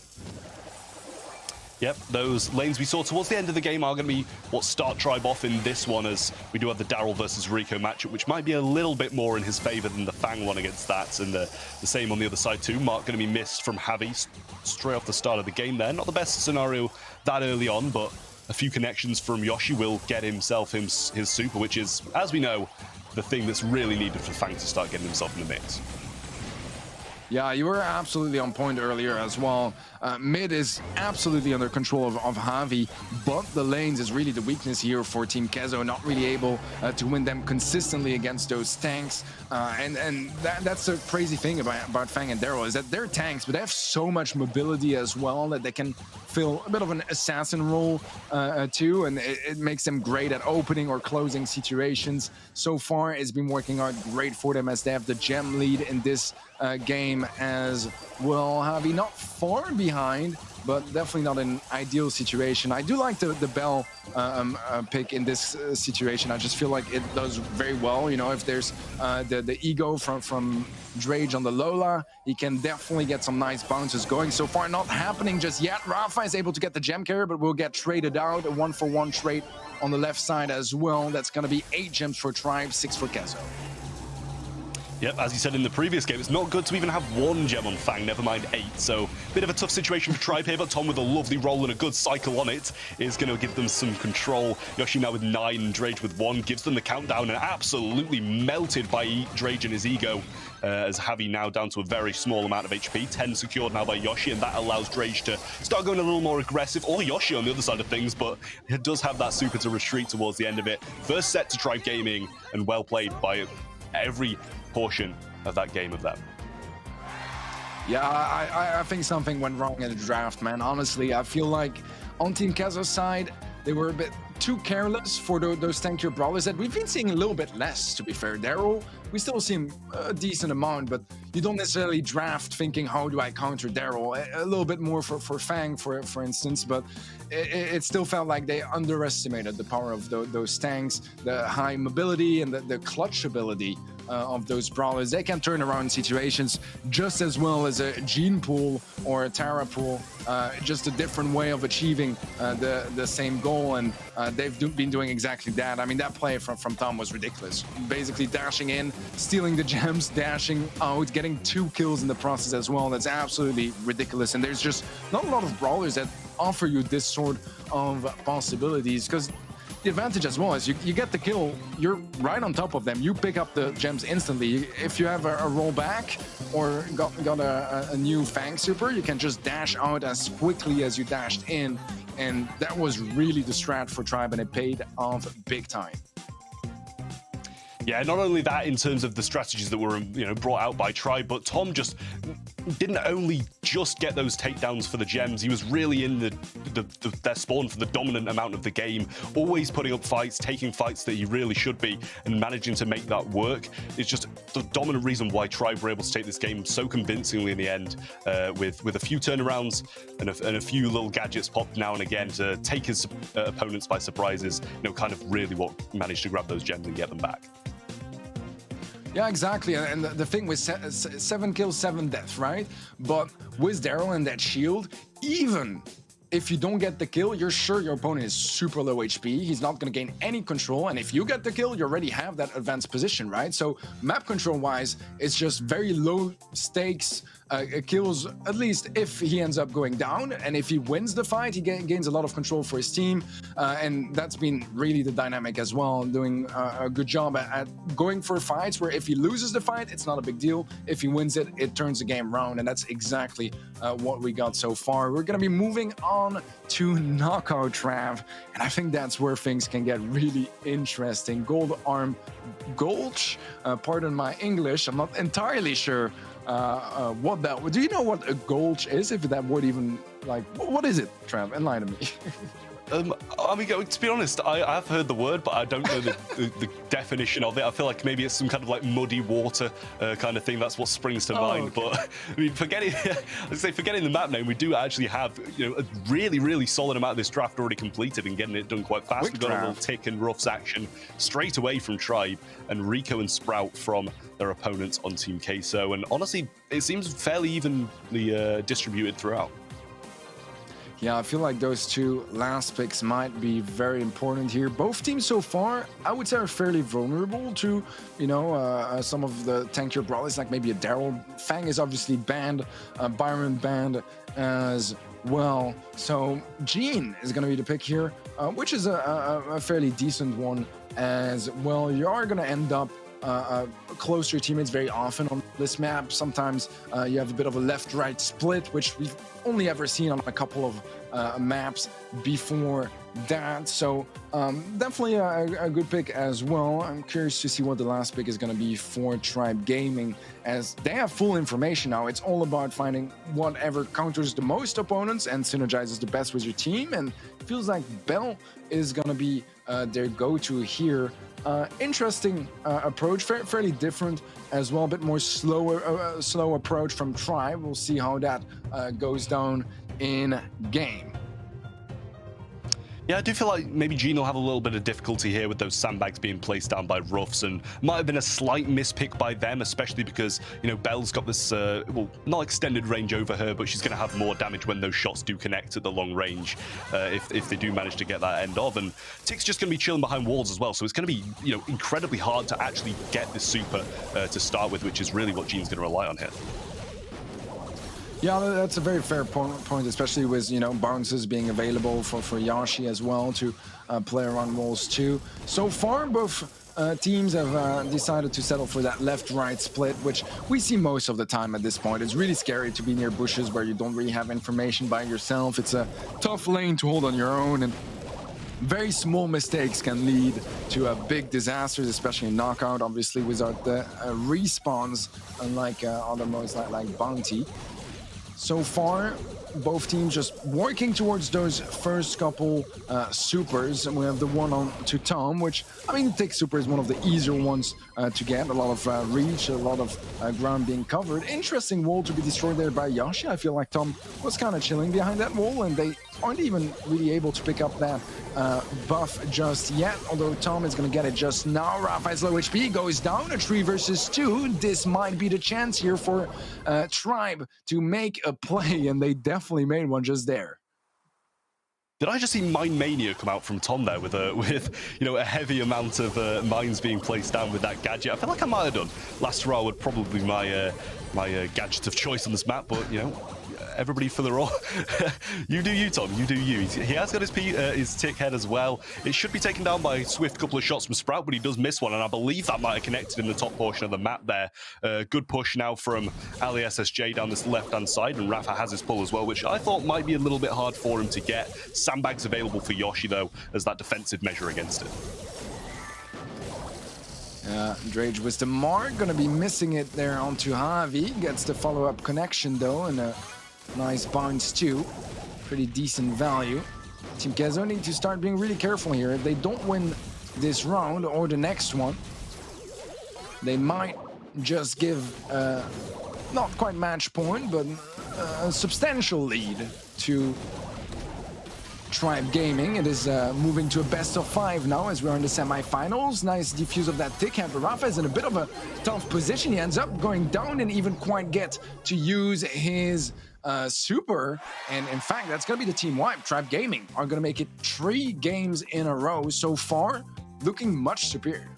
Yep, those lanes we saw towards the end of the game are going to be what start Tribe off in this one, as we do have the Daryl versus Rico matchup, which might be a little bit more in his favor than the Fang one against that, and the same on the other side too. Mark going to be missed from Javi straight off the start of the game there. Not the best scenario that early on, but a few connections from Yoshi will get himself his super, which is, as we know, the thing that's really needed for Fang to start getting himself in the mix. Yeah, you were absolutely on point earlier as well. Mid is absolutely under control of Javi, but the lanes is really the weakness here for Team Kezo, not really able to win them consistently against those tanks. And that's the crazy thing about Fang and Daryl, is that they're tanks, but they have so much mobility as well that they can fill a bit of an assassin role too, and it makes them great at opening or closing situations. So far, it's been working out great for them as they have the gem lead in this game as well. Javi not far behind, but definitely not an ideal situation. I do like the Bell pick in this situation. I just feel like it does very well. You know, if there's the ego from Drage on the Lola, he can definitely get some nice bounces going. So far, not happening just yet. Rafa is able to get the gem carrier, but will get traded out. A 1-for-1 trade on the left side as well. That's going to be 8 gems for Tribe, 6 for Kezo. Yep, as you said in the previous game, it's not good to even have 1 gem on Fang, never mind 8. So, bit of a tough situation for Tribe here, but Tom with a lovely roll and a good cycle on it is going to give them some control. Yoshi now with 9 and Drage with 1 gives them the countdown, and absolutely melted by Drage and his ego, as Javi now down to a very small amount of HP. 10 secured now by Yoshi, and that allows Drage to start going a little more aggressive, or Yoshi on the other side of things, but it does have that super to retreat towards the end of it. First set to Tribe Gaming, and well played by every portion of that game of them. Yeah, I think something went wrong in the draft, man. Honestly, I feel like on Team Kezo's side, they were a bit too careless for those tankier brawlers that we've been seeing a little bit less, to be fair. Daryl, we still see him a decent amount, but you don't necessarily draft thinking, how do I counter Daryl? A little bit more for Fang, for instance, but it still felt like they underestimated the power of those tanks, the high mobility and the clutch ability of those brawlers. They can turn around situations just as well as a Gene pool or a Tara pool, just a different way of achieving the same goal, and they've been doing exactly that. I mean, that play from Tom was ridiculous. Basically dashing in, stealing the gems, dashing out, getting 2 kills in the process as well. That's absolutely ridiculous, and there's just not a lot of brawlers that offer you this sort of possibilities, because the advantage as well is you get the kill, you're right on top of them, you pick up the gems instantly. If you have a roll back or got a new Fang super, you can just dash out as quickly as you dashed in, and that was really the strat for Tribe, and it paid off big time. Yeah, not only that in terms of the strategies that were, brought out by Tribe, but Tom just didn't only just get those takedowns for the gems, he was really in their spawn for the dominant amount of the game, always putting up fights, taking fights that he really should be, and managing to make that work. It's just the dominant reason why Tribe were able to take this game so convincingly in the end, with a few turnarounds and a few little gadgets popped now and again to take his opponents by surprises, kind of really what managed to grab those gems and get them back. Yeah, exactly. And the thing with 7 kills, 7 deaths, right? But with Daryl and that shield, even if you don't get the kill, you're sure your opponent is super low HP. He's not going to gain any control. And if you get the kill, you already have that advanced position, right? So map control wise, it's just very low stakes kills, at least if he ends up going down. And if he wins the fight, he gains a lot of control for his team. And that's been really the dynamic as well, doing a good job at going for fights where if he loses the fight, it's not a big deal. If he wins it, it turns the game around. And that's exactly what we got so far. We're going to be moving on to knockout, Trav. And I think that's where things can get really interesting. Gold Arm Gulch, pardon my English, I'm not entirely sure what that would. Do you know what a gulch is? If that would even, like, what is it, Trav? Enlighten me. I mean, to be honest, I've heard the word, but I don't know the definition of it. I feel like maybe it's some kind of like muddy water kind of thing. That's what springs to mind. Okay. But I mean, forgetting the map name, we do actually have, you know, a really, really solid amount of this draft already completed and getting it done quite fast. Quick We've got draft. a little tick and roughs action straight away from Tribe and Rico and Sprout from their opponents on Team Queso. And honestly, it seems fairly evenly distributed throughout. Yeah, I feel like those two last picks might be very important here. Both teams so far, I would say, are fairly vulnerable to, you know, some of the tankier brawlers, like maybe a Daryl. Fang is obviously banned, Byron banned as well. So Gene is going to be the pick here, which is a fairly decent one as well. You are going to end up close to your teammates very often on this map. Sometimes you have a bit of a left-right split, which we've only ever seen on a couple of maps before that. So definitely a good pick as well. I'm curious to see what the last pick is going to be for Tribe Gaming, as they have full information now. It's all about finding whatever counters the most opponents and synergizes the best with your team, and it feels like Bell is going to be their go-to here. Interesting approach, fairly different as well, a bit more slow approach from Tribe. We'll see how that goes down in game. Yeah, I do feel like maybe Gene will have a little bit of difficulty here with those sandbags being placed down by Ruffs, and might have been a slight mispick by them, especially because, you know, Belle's got this, well, not extended range over her, but she's going to have more damage when those shots do connect at the long range, if they do manage to get that end of. And Tick's just going to be chilling behind walls as well, so it's going to be, you know, incredibly hard to actually get this super to start with, which is really what Gene's going to rely on here. Yeah, that's a very fair point, especially with, you know, bounces being available for Yashi as well to play around walls too. So far, both teams have decided to settle for that left-right split, which we see most of the time at this point. It's really scary to be near bushes where you don't really have information by yourself. It's a tough lane to hold on your own, and very small mistakes can lead to big disasters, especially in knockout, obviously without the respawns, unlike other modes like Bounty. So far, both teams just working towards those first couple supers, and we have the one on to Tom, which, I mean, the Tick super is one of the easier ones to get. A lot of reach, a lot of ground being covered. Interesting wall to be destroyed there by Yashi. I feel like Tom was kind of chilling behind that wall, and they aren't even really able to pick up that buff just yet, although Tom is going to get it just now. Rafa's low HP goes down, a 3 versus 2. This might be the chance here for Tribe to make a play, and they definitely made one just there. Did I just see Mine Mania come out from Tom there with you know, a heavy amount of mines being placed down with that gadget? I feel like I might have done. Last row would probably be my gadget of choice on this map, but, you know, everybody for the raw. You do you, Tom. You do you. He has got his tick head as well. It should be taken down by a swift couple of shots from Sprout, but he does miss one, and I believe that might have connected in the top portion of the map there. Good push now from Ali SSJ down this left-hand side, and Rafa has his pull as well, which I thought might be a little bit hard for him to get. Sandbags available for Yoshi, though, as that defensive measure against it. Drage with the mark, gonna be missing it there onto Javi. Gets the follow-up connection, though, and a nice bounce too. Pretty decent value. Team Queso need to start being really careful here. If they don't win this round or the next one, they might just give not quite match point, but a substantial lead to Tribe Gaming. It is moving to a best of 5 now as we're in the semifinals. Nice defuse of that tick hand, but Rafa is in a bit of a tough position. He ends up going down and even quite get to use his super. And in fact, that's going to be the team wipe. Tribe Gaming are going to make it 3 games in a row so far, looking much superior.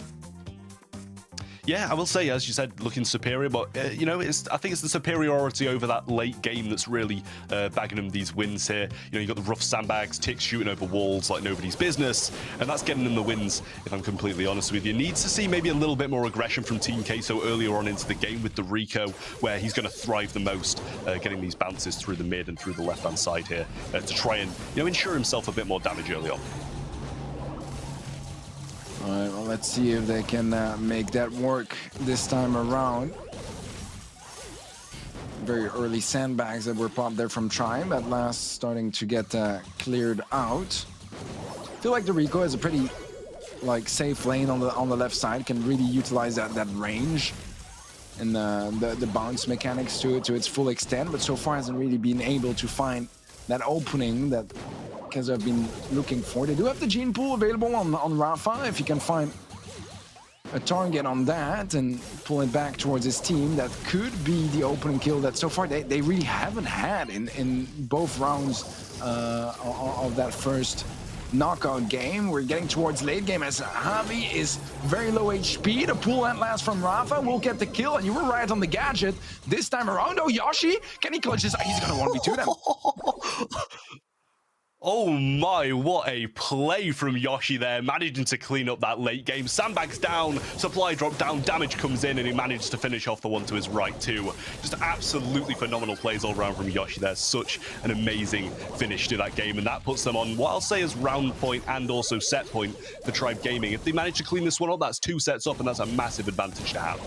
Yeah, I will say, as you said, looking superior, but you know, I think it's the superiority over that late game that's really bagging them these wins here. You know, you got the rough sandbags, ticks shooting over walls like nobody's business, and that's getting them the wins. If I'm completely honest with you, needs to see maybe a little bit more aggression from Team Queso earlier on into the game with the Rico, where he's going to thrive the most, getting these bounces through the mid and through the left-hand side here to try and ensure himself a bit more damage early on. All right, well, let's see if they can make that work this time around. Very early sandbags that were popped there from Tribe, at last starting to get cleared out. I feel like the Rico has a pretty safe lane on the left side, can really utilize that range and the bounce mechanics to its full extent, but so far hasn't really been able to find that opening that Queso have been looking for. They do have the gene pool available on Rafa. If you can find a target on that and pull it back towards his team, that could be the opening kill that so far they really haven't had in both rounds of that first knockout game. We're getting towards late game as Javi is very low HP. The pull at last from Rafa will get the kill, and you were right on the gadget this time around. Oh, Yoshi, can he clutch this? He's gonna 1v2 them. Oh my, what a play from Yoshi there, managing to clean up that late game. Sandbags down, supply drop down, damage comes in, and he managed to finish off the one to his right too. Just absolutely phenomenal plays all around from Yoshi there. Such an amazing finish to that game, and that puts them on what I'll say is round point and also set point for Tribe Gaming. If they manage to clean this one up, that's 2 sets up, and that's a massive advantage to have.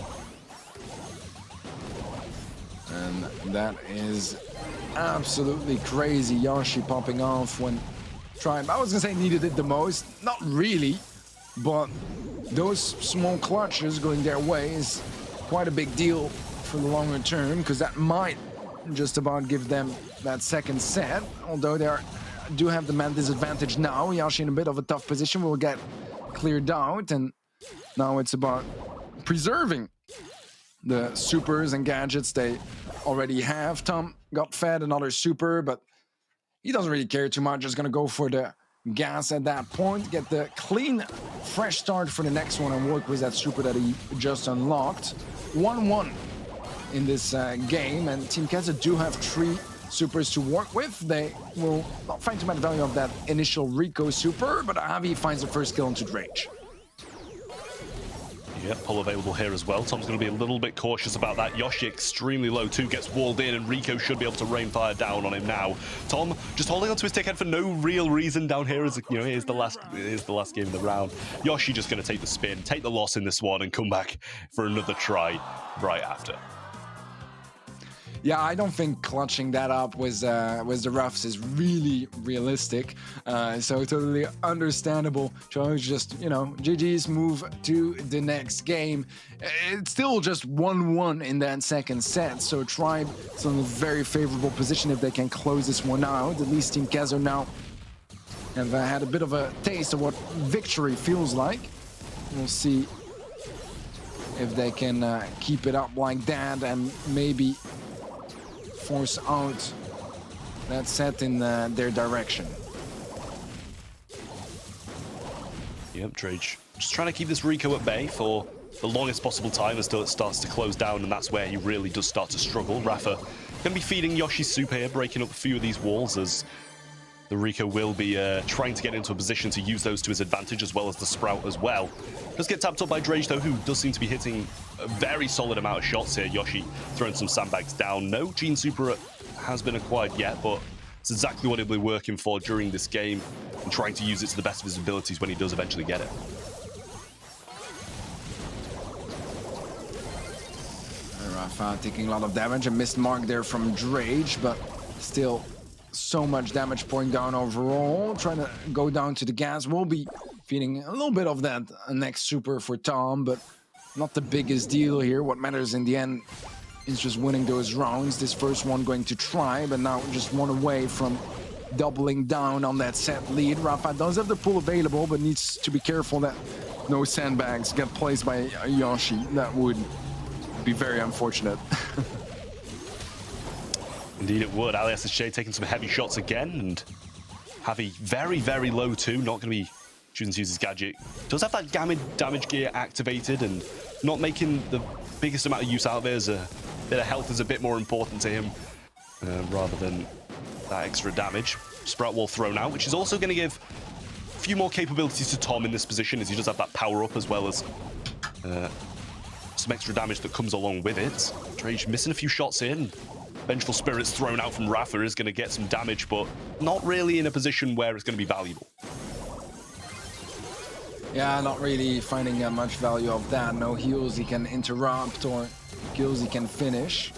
And that is absolutely crazy. Yoshi popping off when Tribe, I was gonna say, needed it the most. Not really, but those small clutches going their way is quite a big deal for the longer term, because that might just about give them that second set. Although they do have the man disadvantage now. Yoshi in a bit of a tough position, will get cleared out, and now it's about preserving the supers and gadgets they already have. Tom got fed another super, but he doesn't really care too much. Just gonna go for the gas at that point, get the clean, fresh start for the next one, and work with that super that he just unlocked. 1-1 in this game, and Team Queso do have 3 supers to work with. They will not find too much value of that initial Rico super, but Javi finds the first kill into range. Yeah, pull available here as well. Tom's going to be a little bit cautious about that. Yoshi extremely low too, gets walled in, and Rico should be able to rain fire down on him now. Tom just holding onto his tick head for no real reason down here, as you know, here's the last game of the round. Yoshi just going to take the spin, take the loss in this one, and come back for another try right after. Yeah, I don't think clutching that up with the roughs is really realistic. So totally understandable. So just, you know, GG's, move to the next game. It's still just 1-1 in that second set. So Tribe is in a very favorable position if they can close this one out. At least Team Queso now have had a bit of a taste of what victory feels like. We'll see if they can keep it up like that and maybe force out that set in their direction. Yep, Drage just trying to keep this Rico at bay for the longest possible time until it starts to close down, and that's where he really does start to struggle. Rafa going to be feeding Yoshi's super here, breaking up a few of these walls, as the Rico will be trying to get into a position to use those to his advantage, as well as the Sprout as well. Does get tapped up by Drage though, who does seem to be hitting a very solid amount of shots here. Yoshi throwing some sandbags down. No Gene Super has been acquired yet, but it's exactly what he'll be working for during this game and trying to use it to the best of his abilities when he does eventually get it. Rafa taking a lot of damage, a missed mark there from Drage, but still so much damage pouring down overall. Trying to go down to the gas. Will be feeding a little bit of that next super for Tom, but not the biggest deal here. What matters in the end is just winning those rounds. This first one going to Tribe, and now just one away from doubling down on that set lead. Rafa does have the pull available, but needs to be careful that no sandbags get placed by Yoshi. That would be very unfortunate. Indeed it would. Ali SSJ taking some heavy shots again, and Javi very, very low too. Not going to be choosing to use his gadget. Does have that damage gear activated and not making the biggest amount of use out of it, as a bit of health is a bit more important to him rather than that extra damage. Sprout Wall thrown out, which is also going to give a few more capabilities to Tom in this position, as he does have that power up as well as some extra damage that comes along with it. Drage missing a few shots in. Vengeful Spirit's thrown out from Rafa is going to get some damage, but not really in a position where it's going to be valuable. Yeah, not really finding much value of that. No heals he can interrupt or kills he can finish.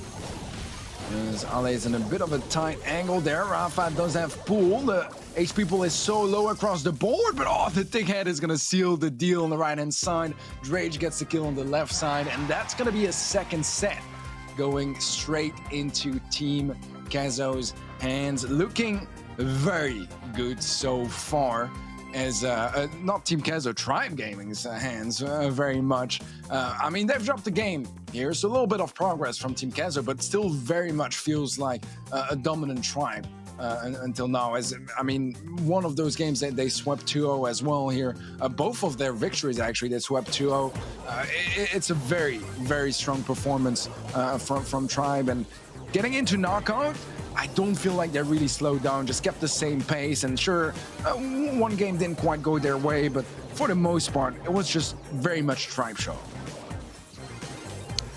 As Ale is in a bit of a tight angle there. Rafa does have pull. The HP pool is so low across the board, but oh, the Thick Head is going to seal the deal on the right-hand side. Drage gets the kill on the left side, and that's going to be a second set going straight into Team Kazo's hands. Looking very good so far, as not Team Kazo, Tribe Gaming's hands very much. I mean, they've dropped the game here, so a little bit of progress from Team Kazo, but still very much feels like a dominant Tribe until now. As I mean, one of those games that they swept 2-0 as well here. Both of their victories, actually, they swept 2-0. It's a very, very strong performance from Tribe, and getting into knockout, I don't feel like they really slowed down, just kept the same pace. And sure, one game didn't quite go their way, but for the most part, it was just very much Tribe show.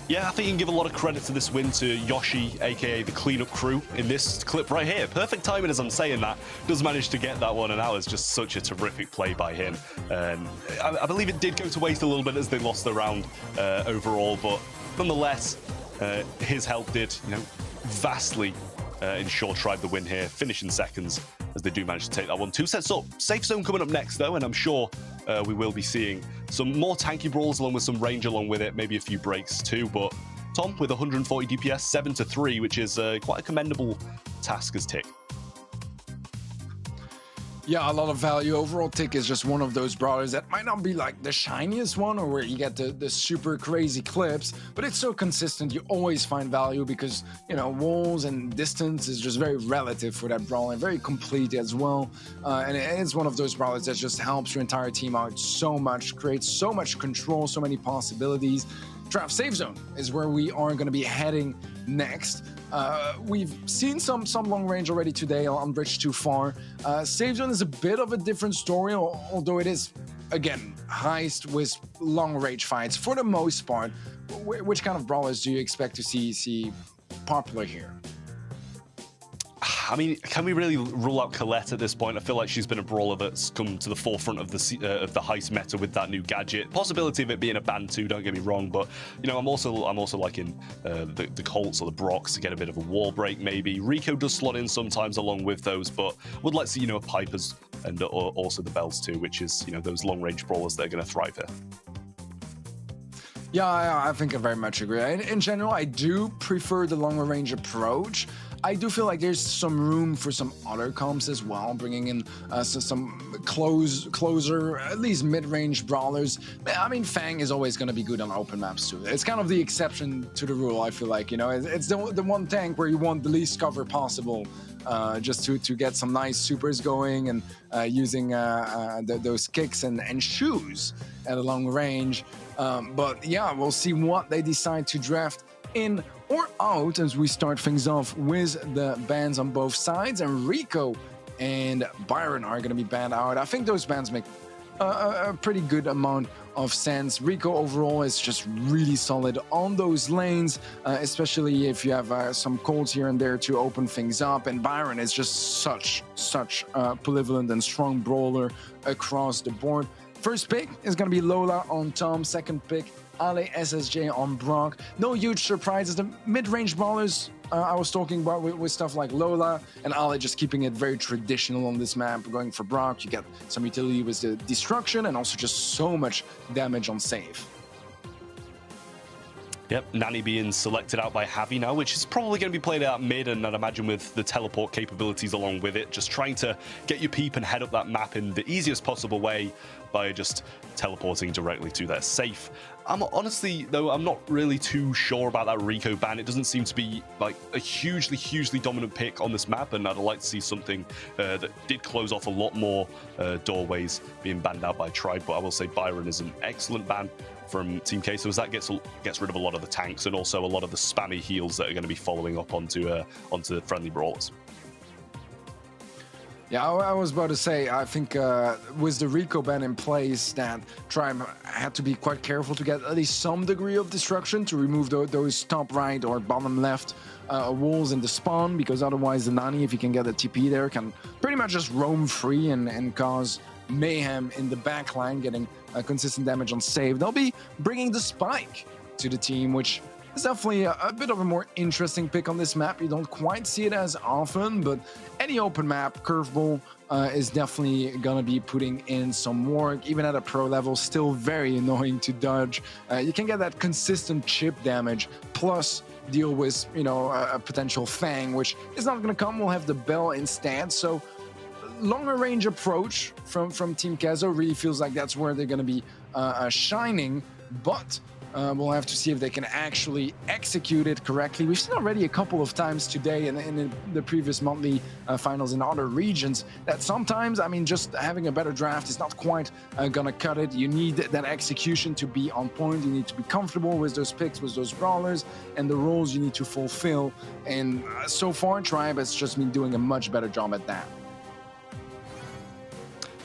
Yeah, I think you can give a lot of credit to this win to Yoshi, aka the cleanup crew, in this clip right here. Perfect timing as I'm saying that. Does manage to get that one, and that was just such a terrific play by him. I believe it did go to waste a little bit as they lost the round overall, but nonetheless, his help did, vastly ensure Tribe the win here, finish in seconds as they do manage to take that one. 2 sets up. Safe zone coming up next though, and I'm sure we will be seeing some more tanky brawls along with some range along with it, maybe a few breaks too. But Tom with 140 DPS, 7-3, which is quite a commendable task as Tick. Yeah, a lot of value. Overall, Tick is just one of those brawlers that might not be like the shiniest one or where you get the super crazy clips, but it's so consistent. You always find value because, walls and distance is just very relative for that brawler and very complete as well. And it's one of those brawlers that just helps your entire team out so much, creates so much control, so many possibilities. Draft Safe Zone is where we are going to be heading next. We've seen some long range already today on Bridge Too Far. Safe Zone is a bit of a different story, although it is, again, heist with long range fights for the most part. Which kind of brawlers do you expect to see popular here? I mean, can we really rule out Colette at this point? I feel like she's been a brawler that's come to the forefront of the heist meta with that new gadget. Possibility of it being a ban too, don't get me wrong, but I'm also liking the Colts or the Brocks to get a bit of a wall break maybe. Rico does slot in sometimes along with those, but would like to see a Pipers and also the Bells too, which is those long range brawlers that are going to thrive here. Yeah, I think I very much agree. In general, I do prefer the longer range approach. I do feel like there's some room for some other comps as well, bringing in some closer, at least mid-range brawlers. I mean, Fang is always going to be good on open maps too. It's kind of the exception to the rule, I feel like. It's the one tank where you want the least cover possible, just to get some nice supers going and using those kicks and shoes at a long range. But yeah, we'll see what they decide to draft in or out as we start things off with the bans on both sides. And Rico and Byron are going to be banned out. I think those bans make a pretty good amount of sense. Rico overall is just really solid on those lanes, especially if you have some colds here and there to open things up. And Byron is just such a polyvalent and strong brawler across the board. First pick is going to be Lola on Tom. Second pick, Ale SSJ on Brock. No huge surprises. The mid-range brawlers I was talking about with stuff like Lola and Ale, just keeping it very traditional on this map. Going for Brock, you get some utility with the destruction and also just so much damage on save. Yep, Nani being selected out by Javi now, which is probably going to be played out mid, and I'd imagine with the teleport capabilities along with it, just trying to get your peep and head up that map in the easiest possible way by just teleporting directly to their safe. I'm honestly, though, I'm not really too sure about that Rico ban. It doesn't seem to be like a hugely dominant pick on this map, and I'd like to see something that did close off a lot more doorways being banned out by Tribe. But I will say Byron is an excellent ban from Team Queso, as that gets rid of a lot of the tanks and also a lot of the spammy heals that are going to be following up onto friendly brawlers. Yeah, I was about to say, I think with the Rico ban in place, that Tribe had to be quite careful to get at least some degree of destruction to remove those top right or bottom left walls in the spawn, because otherwise the Nani, if you can get a TP there, can pretty much just roam free and cause mayhem in the back line, getting consistent damage on save. They'll be bringing the Spike to the team, which is definitely a bit of a more interesting pick on this map. You don't quite see it as often, but any open map, Curveball is definitely gonna be putting in some work, even at a pro level. Still very annoying to dodge. You can get that consistent chip damage, plus deal with, you know, a potential Fang, which is not gonna come. We'll have the Bell instead, so longer range approach from Team Queso really feels like that's where they're going to be shining, but we'll have to see if they can actually execute it correctly. We've seen already a couple of times today in the previous monthly finals in other regions that sometimes, I mean, just having a better draft is not quite gonna cut it. You need that execution to be on point. You need to be comfortable with those picks, with those brawlers, and the roles you need to fulfill. And so far, Tribe has just been doing a much better job at that.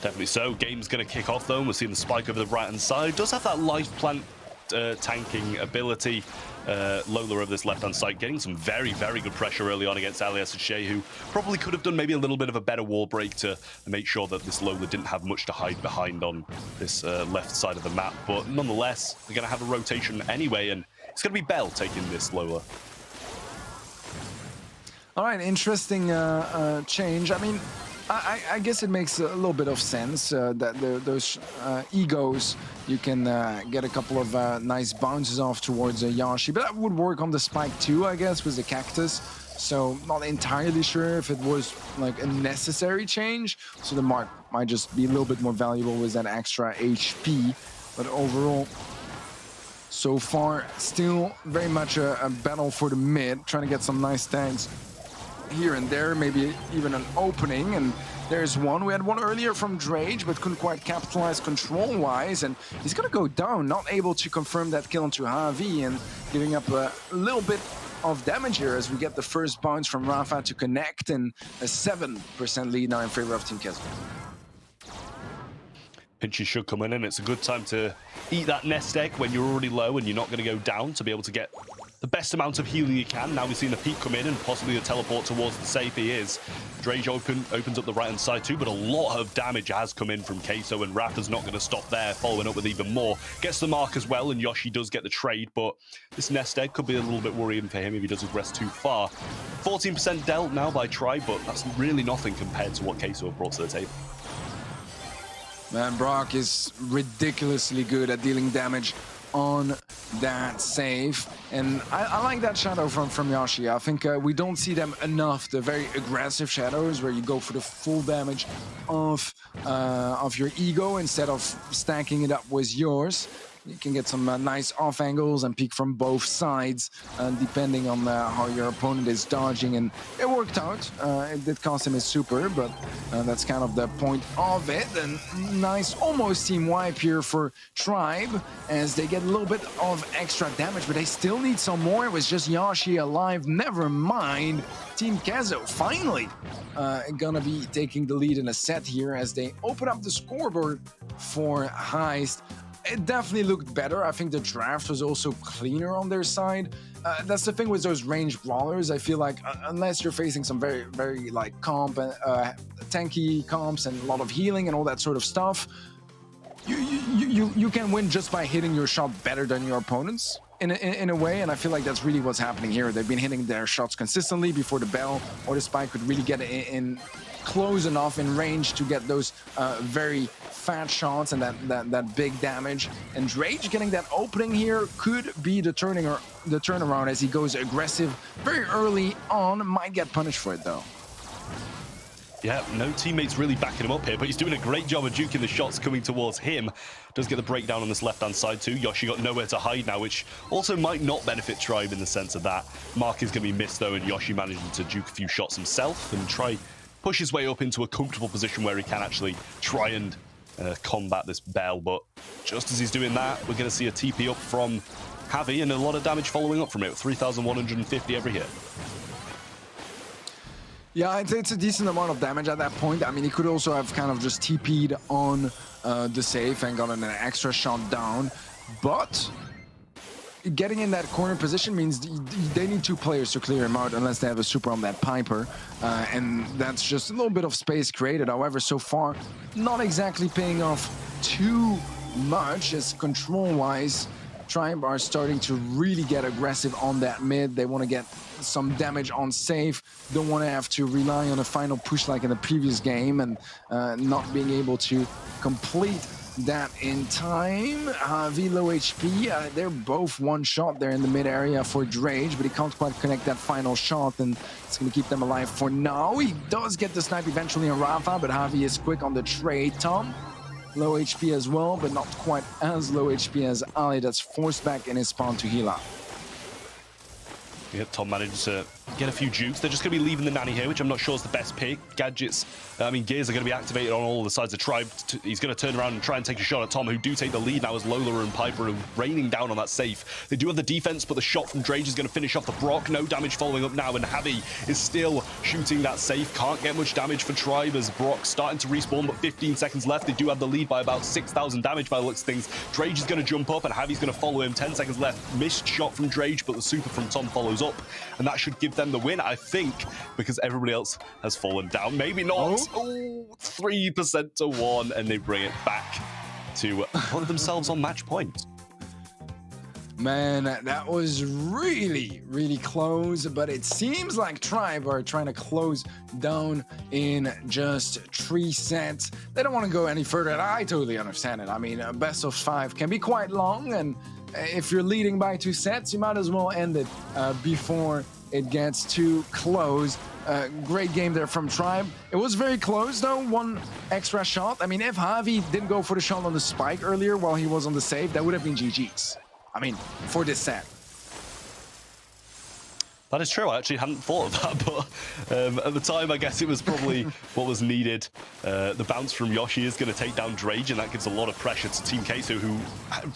Definitely so. Game's going to kick off, though, and we're seeing the Spike over the right-hand side. Does have that life plant tanking ability. Lola over this left-hand side getting some very good pressure early on against Alias and Shea, who probably could have done maybe a little bit of a better wall break to make sure that this Lola didn't have much to hide behind on this left side of the map. But nonetheless, they're going to have a rotation anyway, and it's going to be Bell taking this Lola. All right, interesting change. I mean, I guess it makes a little bit of sense that those egos, you can get a couple of nice bounces off towards Yashi, but that would work on the Spike too, I guess, with the Cactus. So not entirely sure if it was like a necessary change. So the Mark might just be a little bit more valuable with that extra HP. But overall, so far, still very much a battle for the mid, trying to get some nice tags here and there, maybe even an opening, and there's one. We had one earlier from Drage, but couldn't quite capitalize control-wise, and he's gonna go down, not able to confirm that kill onto Javi, and giving up a little bit of damage here as we get the first bounce from Rafa to connect, and a 7% lead now in favor of Team Queso. Pinches should come in, and it's a good time to eat that nest egg when you're already low and you're not going to go down, to be able to get the best amount of healing you can. Now we've seen the peak come in and possibly a teleport towards the safe. He is. Drage opens up the right-hand side too, but a lot of damage has come in from Queso, and Rafa's not going to stop there, following up with even more. Gets the mark as well, and Yoshi does get the trade, but this nest egg could be a little bit worrying for him if he does aggress too far. 14% dealt now by Tribe, but that's really nothing compared to what Queso have brought to the table. Man, Brock is ridiculously good at dealing damage on that save, and I like that shadow from Yoshi. I think we don't see them enough, the very aggressive shadows where you go for the full damage of your ego instead of stacking it up with yours. You can get some nice off angles and peek from both sides, depending on how your opponent is dodging. And it worked out. It did cost him his super, but that's kind of the point of it. And nice almost team wipe here for Tribe as they get a little bit of extra damage, but they still need some more. It was just Yashi alive. Never mind. Team Queso finally gonna be taking the lead in a set here as they open up the scoreboard for Heist. It definitely looked better. I think the draft was also cleaner on their side. That's the thing with those ranged brawlers. I feel like unless you're facing some very like tanky comps and a lot of healing and all that sort of stuff, you can win just by hitting your shot better than your opponents in a way. And I feel like that's really what's happening here. They've been hitting their shots consistently before the Bell or the Spike could really get in close enough in range to get those very fat shots and that big damage. And Drage getting that opening here could be the turnaround as he goes aggressive very early on. Might get punished for it though. Yeah, no teammates really backing him up here, but he's doing a great job of juking the shots coming towards him. Does get the breakdown on this left-hand side too. Yoshi got nowhere to hide now, which also might not benefit Tribe in the sense of that. Mark is going to be missed though, and Yoshi managing to juke a few shots himself and try push his way up into a comfortable position where he can actually try and combat this Bell. But just as he's doing that, we're going to see a TP up from Javi and a lot of damage following up from it. 3,150 every hit. Yeah, it's a decent amount of damage at that point. I mean, he could also have kind of just TP'd on the safe and gotten an extra shot down. But getting in that corner position means they need 2 players to clear him out unless they have a super on that Piper. And that's just a little bit of space created. However, so far, not exactly paying off too much as control-wise. Tribe are starting to really get aggressive on that mid. They want to get some damage on safe. Don't want to have to rely on a final push like in the previous game and not being able to complete that in time. Javi low HP. They're both one shot there in the mid area for Drage, but he can't quite connect that final shot, and it's going to keep them alive for now. He does get the snipe eventually on Rafa, but Javi is quick on the trade. Tom, low HP as well, but not quite as low HP as Ali. That's forced back in his spawn to heal up. Yep, Tom managed to get a few jukes. They're just going to be leaving the Nanny here, which I'm not sure is the best pick. Gadgets, I mean, gears are going to be activated on all the sides of Tribe. He's going to turn around and try and take a shot at Tom, who do take the lead now as Lola and Piper are raining down on that safe. They do have the defense, but the shot from Drage is going to finish off the Brock. No damage following up now, and Javi is still shooting that safe. Can't get much damage for Tribe as Brock's starting to respawn, but 15 seconds left. They do have the lead by about 6,000 damage by the looks of things. Drage is going to jump up, and Javi's going to follow him. 10 seconds left. Missed shot from Drage, but the super from Tom follows up, and that should give them the win, I think, because everybody else has fallen down. Maybe not. Oh, 3% to 1, and they bring it back to put themselves on match point. Man, that was really, really close, but it seems like Tribe are trying to close down in just 3 sets. They don't want to go any further, and I totally understand it. I mean, a best of 5 can be quite long, and if you're leading by 2 sets, you might as well end it before it gets too close. Great game there from Tribe. It was very close though, 1 extra shot. I mean, if Javi didn't go for the shot on the spike earlier while he was on the save, that would have been GG's. I mean, for this set. That is true. I actually hadn't thought of that, but at the time, I guess it was probably what was needed. The bounce from Yoshi is going to take down Drage, and that gives a lot of pressure to Team Queso, who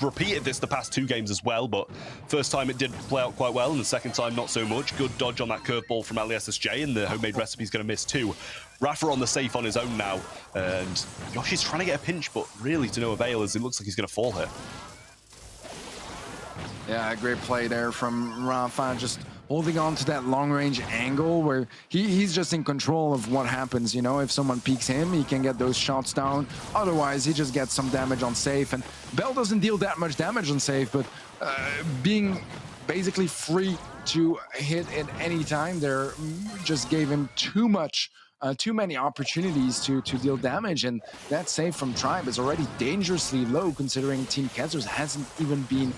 repeated this the past 2 games as well, but first time it did play out quite well, and the second time not so much. Good dodge on that curveball from LSSJ, and the homemade recipe is going to miss too. Rafa on the safe on his own now, and Yoshi's trying to get a pinch, but really to no avail, as it looks like he's going to fall here. Yeah, great play there from Rafa, just holding on to that long-range angle where he's just in control of what happens. You know, if someone peeks him, he can get those shots down. Otherwise, he just gets some damage on safe. And Bell doesn't deal that much damage on safe, but being basically free to hit at any time there just gave him too many opportunities to deal damage, and that save from Tribe is already dangerously low considering Team Kezers hasn't even been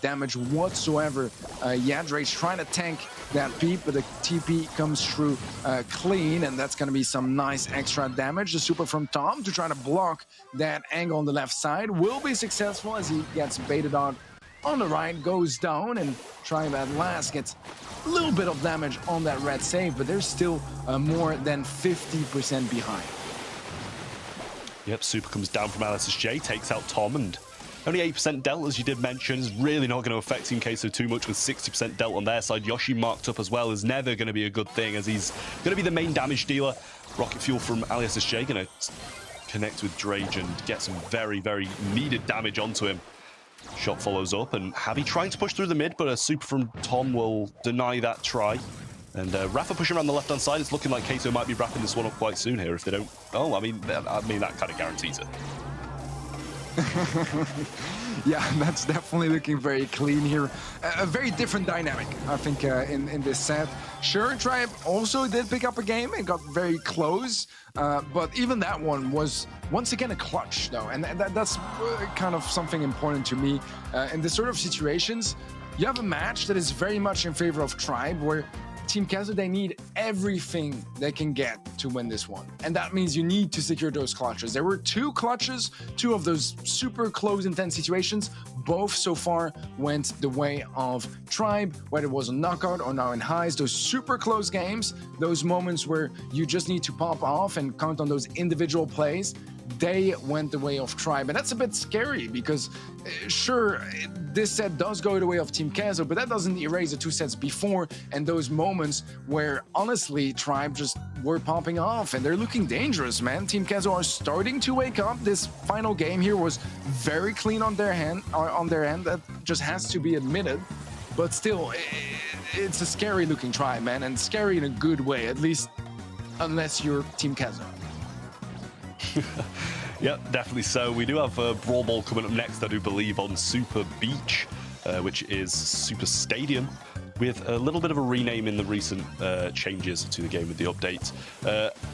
damaged whatsoever. Drage trying to tank that peep, but the TP comes through clean, and that's going to be some nice extra damage. The super from Tom to try to block that angle on the left side will be successful as he gets baited out on the right, goes down, and Tribe at last gets a little bit of damage on that red save, but they're still more than 50% behind. Yep, super comes down from LSSJ, takes out Tom, and only 8% dealt, as you did mention, is really not going to affect Team Queso too much with 60% dealt on their side. Yoshi marked up as well is never going to be a good thing, as he's going to be the main damage dealer. Rocket Fuel from LSSJ going to connect with Drage and get some very, very needed damage onto him. Shot follows up, and Javi trying to push through the mid, but a super from Tom will deny that try. And Rafa pushing around the left-hand side. It's looking like Queso might be wrapping this one up quite soon here if they don't... Oh, I mean that kind of guarantees it. Yeah, that's definitely looking very clean here. A very different dynamic, I think, in this set. Sure, Tribe also did pick up a game and got very close, but even that one was once again a clutch, though, and that's kind of something important to me. In this sort of situations, you have a match that is very much in favor of Tribe, where Team Kazo, they need everything they can get to win this one. And that means you need to secure those clutches. There were 2 clutches, 2 of those super close, intense situations. Both so far went the way of Tribe, whether it was a knockout or now in highs. Those super close games, those moments where you just need to pop off and count on those individual plays, they went the way of Tribe. And that's a bit scary because, sure, this set does go the way of Team Kazo, but that doesn't erase the 2 sets before and those moments where, honestly, Tribe just were popping off and they're looking dangerous, man. Team Kazo are starting to wake up. This final game here was very clean on their end. That just has to be admitted. But still, it's a scary-looking Tribe, man, and scary in a good way, at least unless you're Team Kazo. Yep, definitely so. We do have Brawl Ball coming up next, I do believe, on Super Beach, which is Super Stadium, with a little bit of a rename in the recent changes to the game with the update.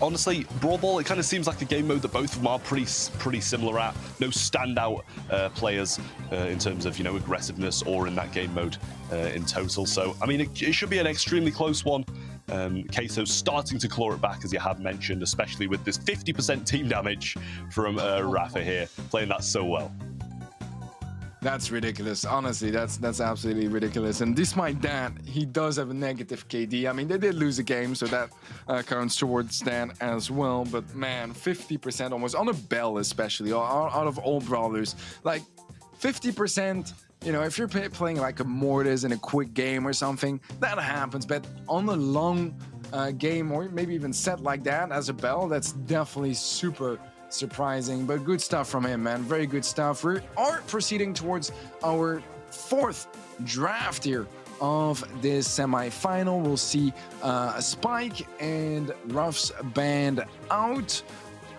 Honestly, Brawl Ball, it kind of seems like a game mode that both of them are pretty similar at. No standout players in terms of, you know, aggressiveness or in that game mode in total. So, I mean, it should be an extremely close one. Queso starting to claw it back, as you have mentioned, especially with this 50% team damage from Rafa here, playing that so well. That's ridiculous. Honestly, that's absolutely ridiculous. And despite that, he does have a negative KD. I mean, they did lose a game, so that counts towards that as well. But man, 50% almost on a Bell, especially out of all brawlers, like 50%. You know, if you're playing like a Mortis in a quick game or something, that happens. But on a long game or maybe even set like that as a Bell, that's definitely super surprising. But good stuff from him, man. Very good stuff. We are proceeding towards our 4th draft here of this semi-final. We'll see Spike and Ruff's band out.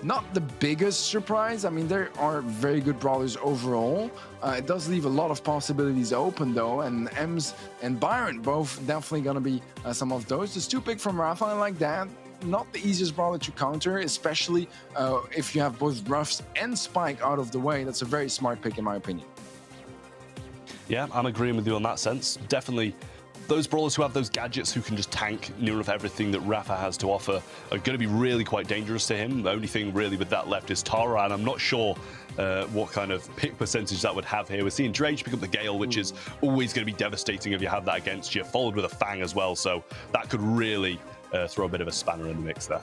Not the biggest surprise. I mean, there are very good brawlers overall. It does leave a lot of possibilities open, though, and Ems and Byron both definitely going to be some of those. The 2 pick from Rafa, I like that. Not the easiest brawler to counter, especially if you have both Ruffs and Spike out of the way. That's a very smart pick, in my opinion. Yeah, I'm agreeing with you on that sense. Definitely. Those brawlers who have those gadgets who can just tank near enough everything that Rafa has to offer are going to be really quite dangerous to him. The only thing really with that left is Tara, and I'm not sure what kind of pick percentage that would have here. We're seeing Drage pick up the Gale, which is always going to be devastating if you have that against you, followed with a Fang as well, so that could really throw a bit of a spanner in the mix there.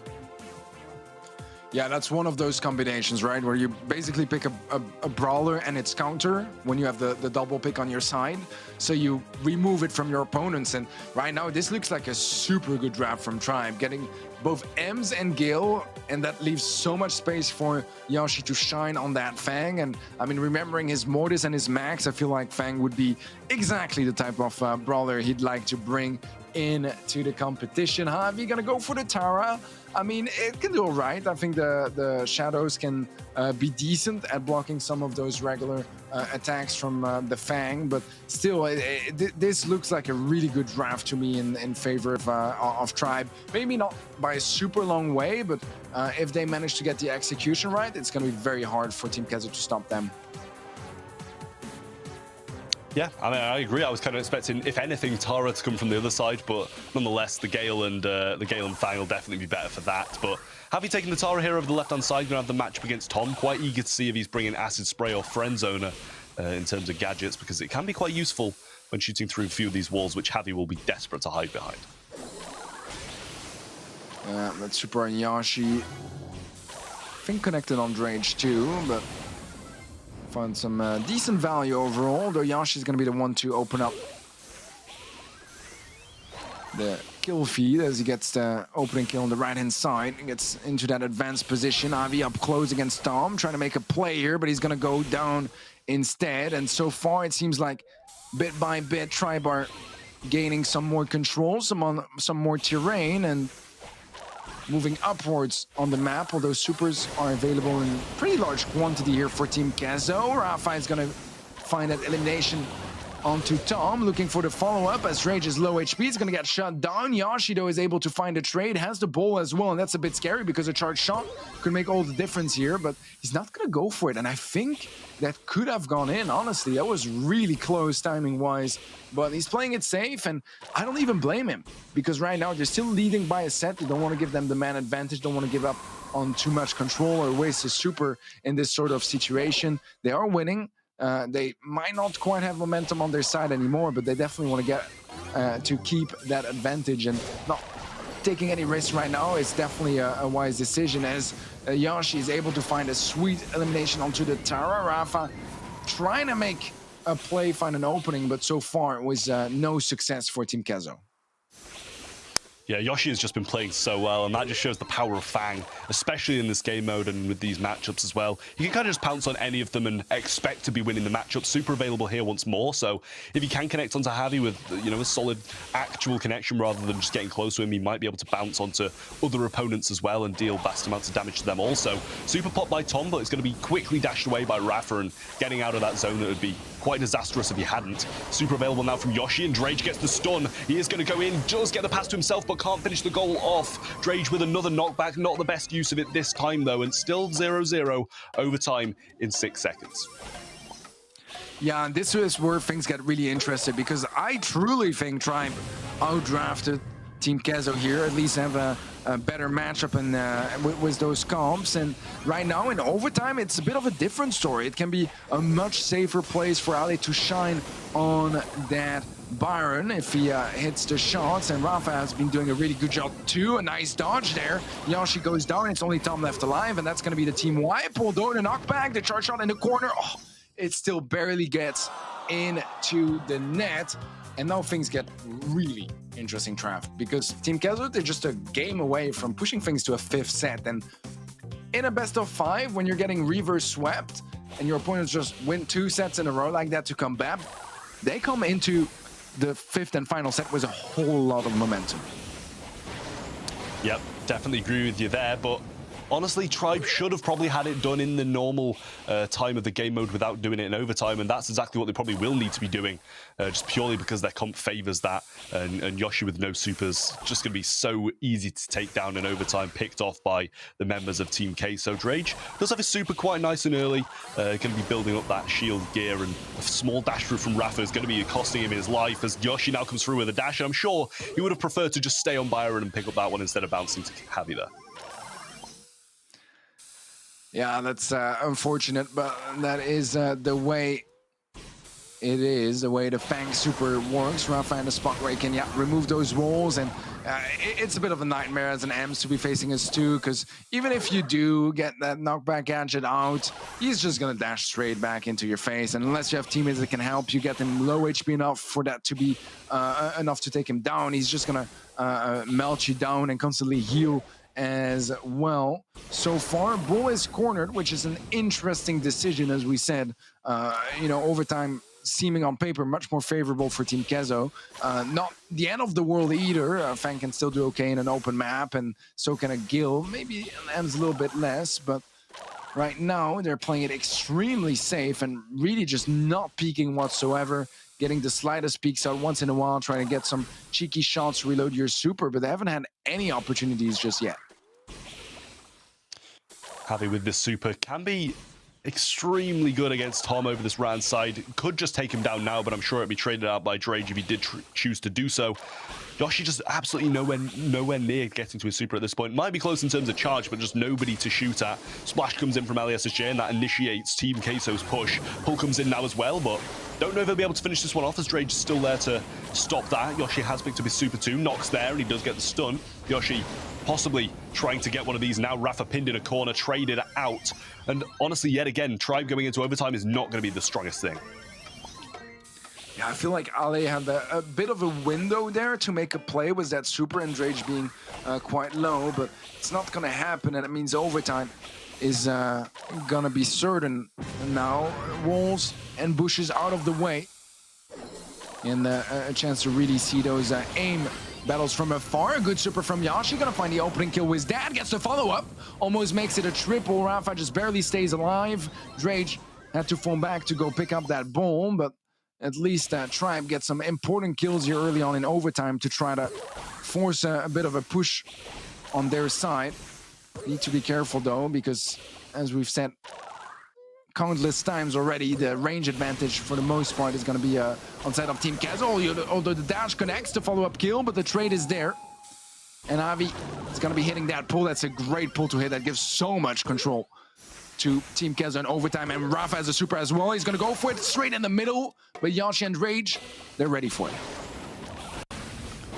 Yeah, that's one of those combinations, right? Where you basically pick a brawler and its counter when you have the double pick on your side. So you remove it from your opponents. And right now, this looks like a super good draft from Tribe, getting both Ems and Gale. And that leaves so much space for Yashi to shine on that Fang. And I mean, remembering his Mortis and his Max, I feel like Fang would be exactly the type of brawler he'd like to bring into the competition. Javi gonna go for the Tara. I mean, it can do all right. I think the Shadows can be decent at blocking some of those regular attacks from the Fang, but still, this looks like a really good draft to me in favor of Tribe. Maybe not by a super long way, but if they manage to get the execution right, it's going to be very hard for Team Kazo to stop them. Yeah, I mean, I agree. I was kind of expecting, if anything, Tara to come from the other side, but nonetheless, the Gale and Fang will definitely be better for that. But have you taken the Tara here over the left-hand side? Going to have the matchup against Tom. Quite eager to see if he's bringing Acid Spray or Friend Zoner in terms of gadgets, because it can be quite useful when shooting through a few of these walls, which Javi will be desperate to hide behind. That's Super on Yashi. I think connected on Drage too, but find some decent value overall, though Yashi's going to be the one to open up the kill feed as he gets the opening kill on the right-hand side and gets into that advanced position. Avi up close against Tom, trying to make a play here, but he's going to go down instead. And so far, it seems like bit by bit, Tribe are gaining some more control, some more terrain, and moving upwards on the map, although supers are available in pretty large quantity here for Team Kazo. Rafa is going to find that elimination onto Tom, looking for the follow-up as Rage is low HP. He's gonna get shut down. Yashi, though, is able to find a trade, has the ball as well, and that's a bit scary because a charge shot could make all the difference here, but he's not gonna go for it, and I think that could have gone in, honestly. That was really close timing-wise, but he's playing it safe, and I don't even blame him, because right now they're still leading by a set. They don't want to give them the man advantage, don't want to give up on too much control or waste his super in this sort of situation. They are winning. They might not quite have momentum on their side anymore, but they definitely want to get to keep that advantage, and not taking any risks right now is definitely a wise decision, as Yashi is able to find a sweet elimination onto the tower. Rafa trying to make a play, find an opening, but so far it was no success for Team Kezo. Yeah, Yoshi has just been playing so well, and that just shows the power of Fang, especially in this game mode and with these matchups as well. You can kind of just pounce on any of them and expect to be winning the matchup. Super available here once more, so if you can connect onto Javi with, you know, a solid actual connection rather than just getting close to him, he might be able to bounce onto other opponents as well and deal vast amounts of damage to them also. Super pop by Tom, but it's going to be quickly dashed away by Rafa, and getting out of that zone that would be quite disastrous if he hadn't. Super available now from Yoshi, and Drage gets the stun. He is going to go in, does get the pass to himself, but can't finish the goal off. Drage with another knockback, not the best use of it this time though, and still 0-0 overtime in 6 seconds. Yeah, and this is where things get really interesting, because I truly think Tribe outdrafted Team Kezo here, at least have a better matchup and with those comps. And right now in overtime, it's a bit of a different story. It can be a much safer place for Ali to shine on that Byron if he hits the shots, and Rafa has been doing a really good job too. A nice dodge there. Yashi goes down, it's only Tom left alive, and that's going to be the team wipe. Although the knockback, the charge shot in the corner, oh, it still barely gets into the net. And now things get really interesting, Trav, because Team Kezo, they're just a game away from pushing things to a 5th set. And in a best of 5, when you're getting reverse swept and your opponents just win 2 sets in a row like that to come back, they come into the 5th and final set with a whole lot of momentum. Yep, definitely agree with you there, but honestly, Tribe should have probably had it done in the normal time of the game mode without doing it in overtime, and that's exactly what they probably will need to be doing, just purely because their comp favors that, and Yoshi with no supers, just going to be so easy to take down in overtime, picked off by the members of Team K. So Drage does have his super quite nice and early, going to be building up that shield gear, and a small dash through from Rafa is going to be costing him his life, as Yoshi now comes through with a dash, and I'm sure he would have preferred to just stay on Byron and pick up that one instead of bouncing to Javi there. Yeah, that's unfortunate, but that is the way it is, the way the Fang super works. Rafa in a spot where he can remove those walls, and it's a bit of a nightmare as an Ems to be facing us too, because even if you do get that knockback gadget out, he's just going to dash straight back into your face, and unless you have teammates that can help you get him low HP enough for that to be enough to take him down, he's just going to melt you down and constantly heal as well. So far, Bull is cornered, which is an interesting decision, as we said. You know, overtime seeming on paper much more favorable for Team Kezo. Not the end of the world either. Fang can still do okay in an open map, and so can a Gil. Maybe M's a little bit less, but right now they're playing it extremely safe and really just not peeking whatsoever. Getting the slightest peeks out once in a while, trying to get some cheeky shots, reload your super, but they haven't had any opportunities just yet. Javi with this super can be extremely good against Tom over this right side. Could just take him down now, but I'm sure it'd be traded out by Drage if he did choose to do so. Yoshi just absolutely nowhere near getting to his super at this point. Might be close in terms of charge, but just nobody to shoot at. Splash comes in from LESSJ, and that initiates Team Queso's push. Pull comes in now as well, but don't know if he'll be able to finish this one off, as Drage is still there to stop that. Yoshi has picked up his super 2. Knocks there, and he does get the stun. Yoshi possibly trying to get one of these now. Rafa pinned in a corner, traded out. And honestly, yet again, Tribe going into overtime is not going to be the strongest thing. Yeah, I feel like Ali had a bit of a window there to make a play with that super, and Drage being quite low, but it's not going to happen, and it means overtime is going to be certain. And now walls and bushes out of the way, and a chance to really see those aim battles from afar. A good super from Yashi, gonna find the opening kill with that, gets the follow-up, almost makes it a triple. Rafa just barely stays alive. Drage had to fall back to go pick up that ball, but at least Tribe gets some important kills here early on in overtime to try to force a bit of a push on their side. Need to be careful though, because as we've said countless times already, the range advantage for the most part is going to be on side of Team Kezo, although the dash connects to follow-up kill, but the trade is there. And Avi is going to be hitting that pull. That's a great pull to hit. That gives so much control to Team Kezo in overtime. And Rafa has a super as well. He's going to go for it straight in the middle. But Yoshi and Rage, they're ready for it.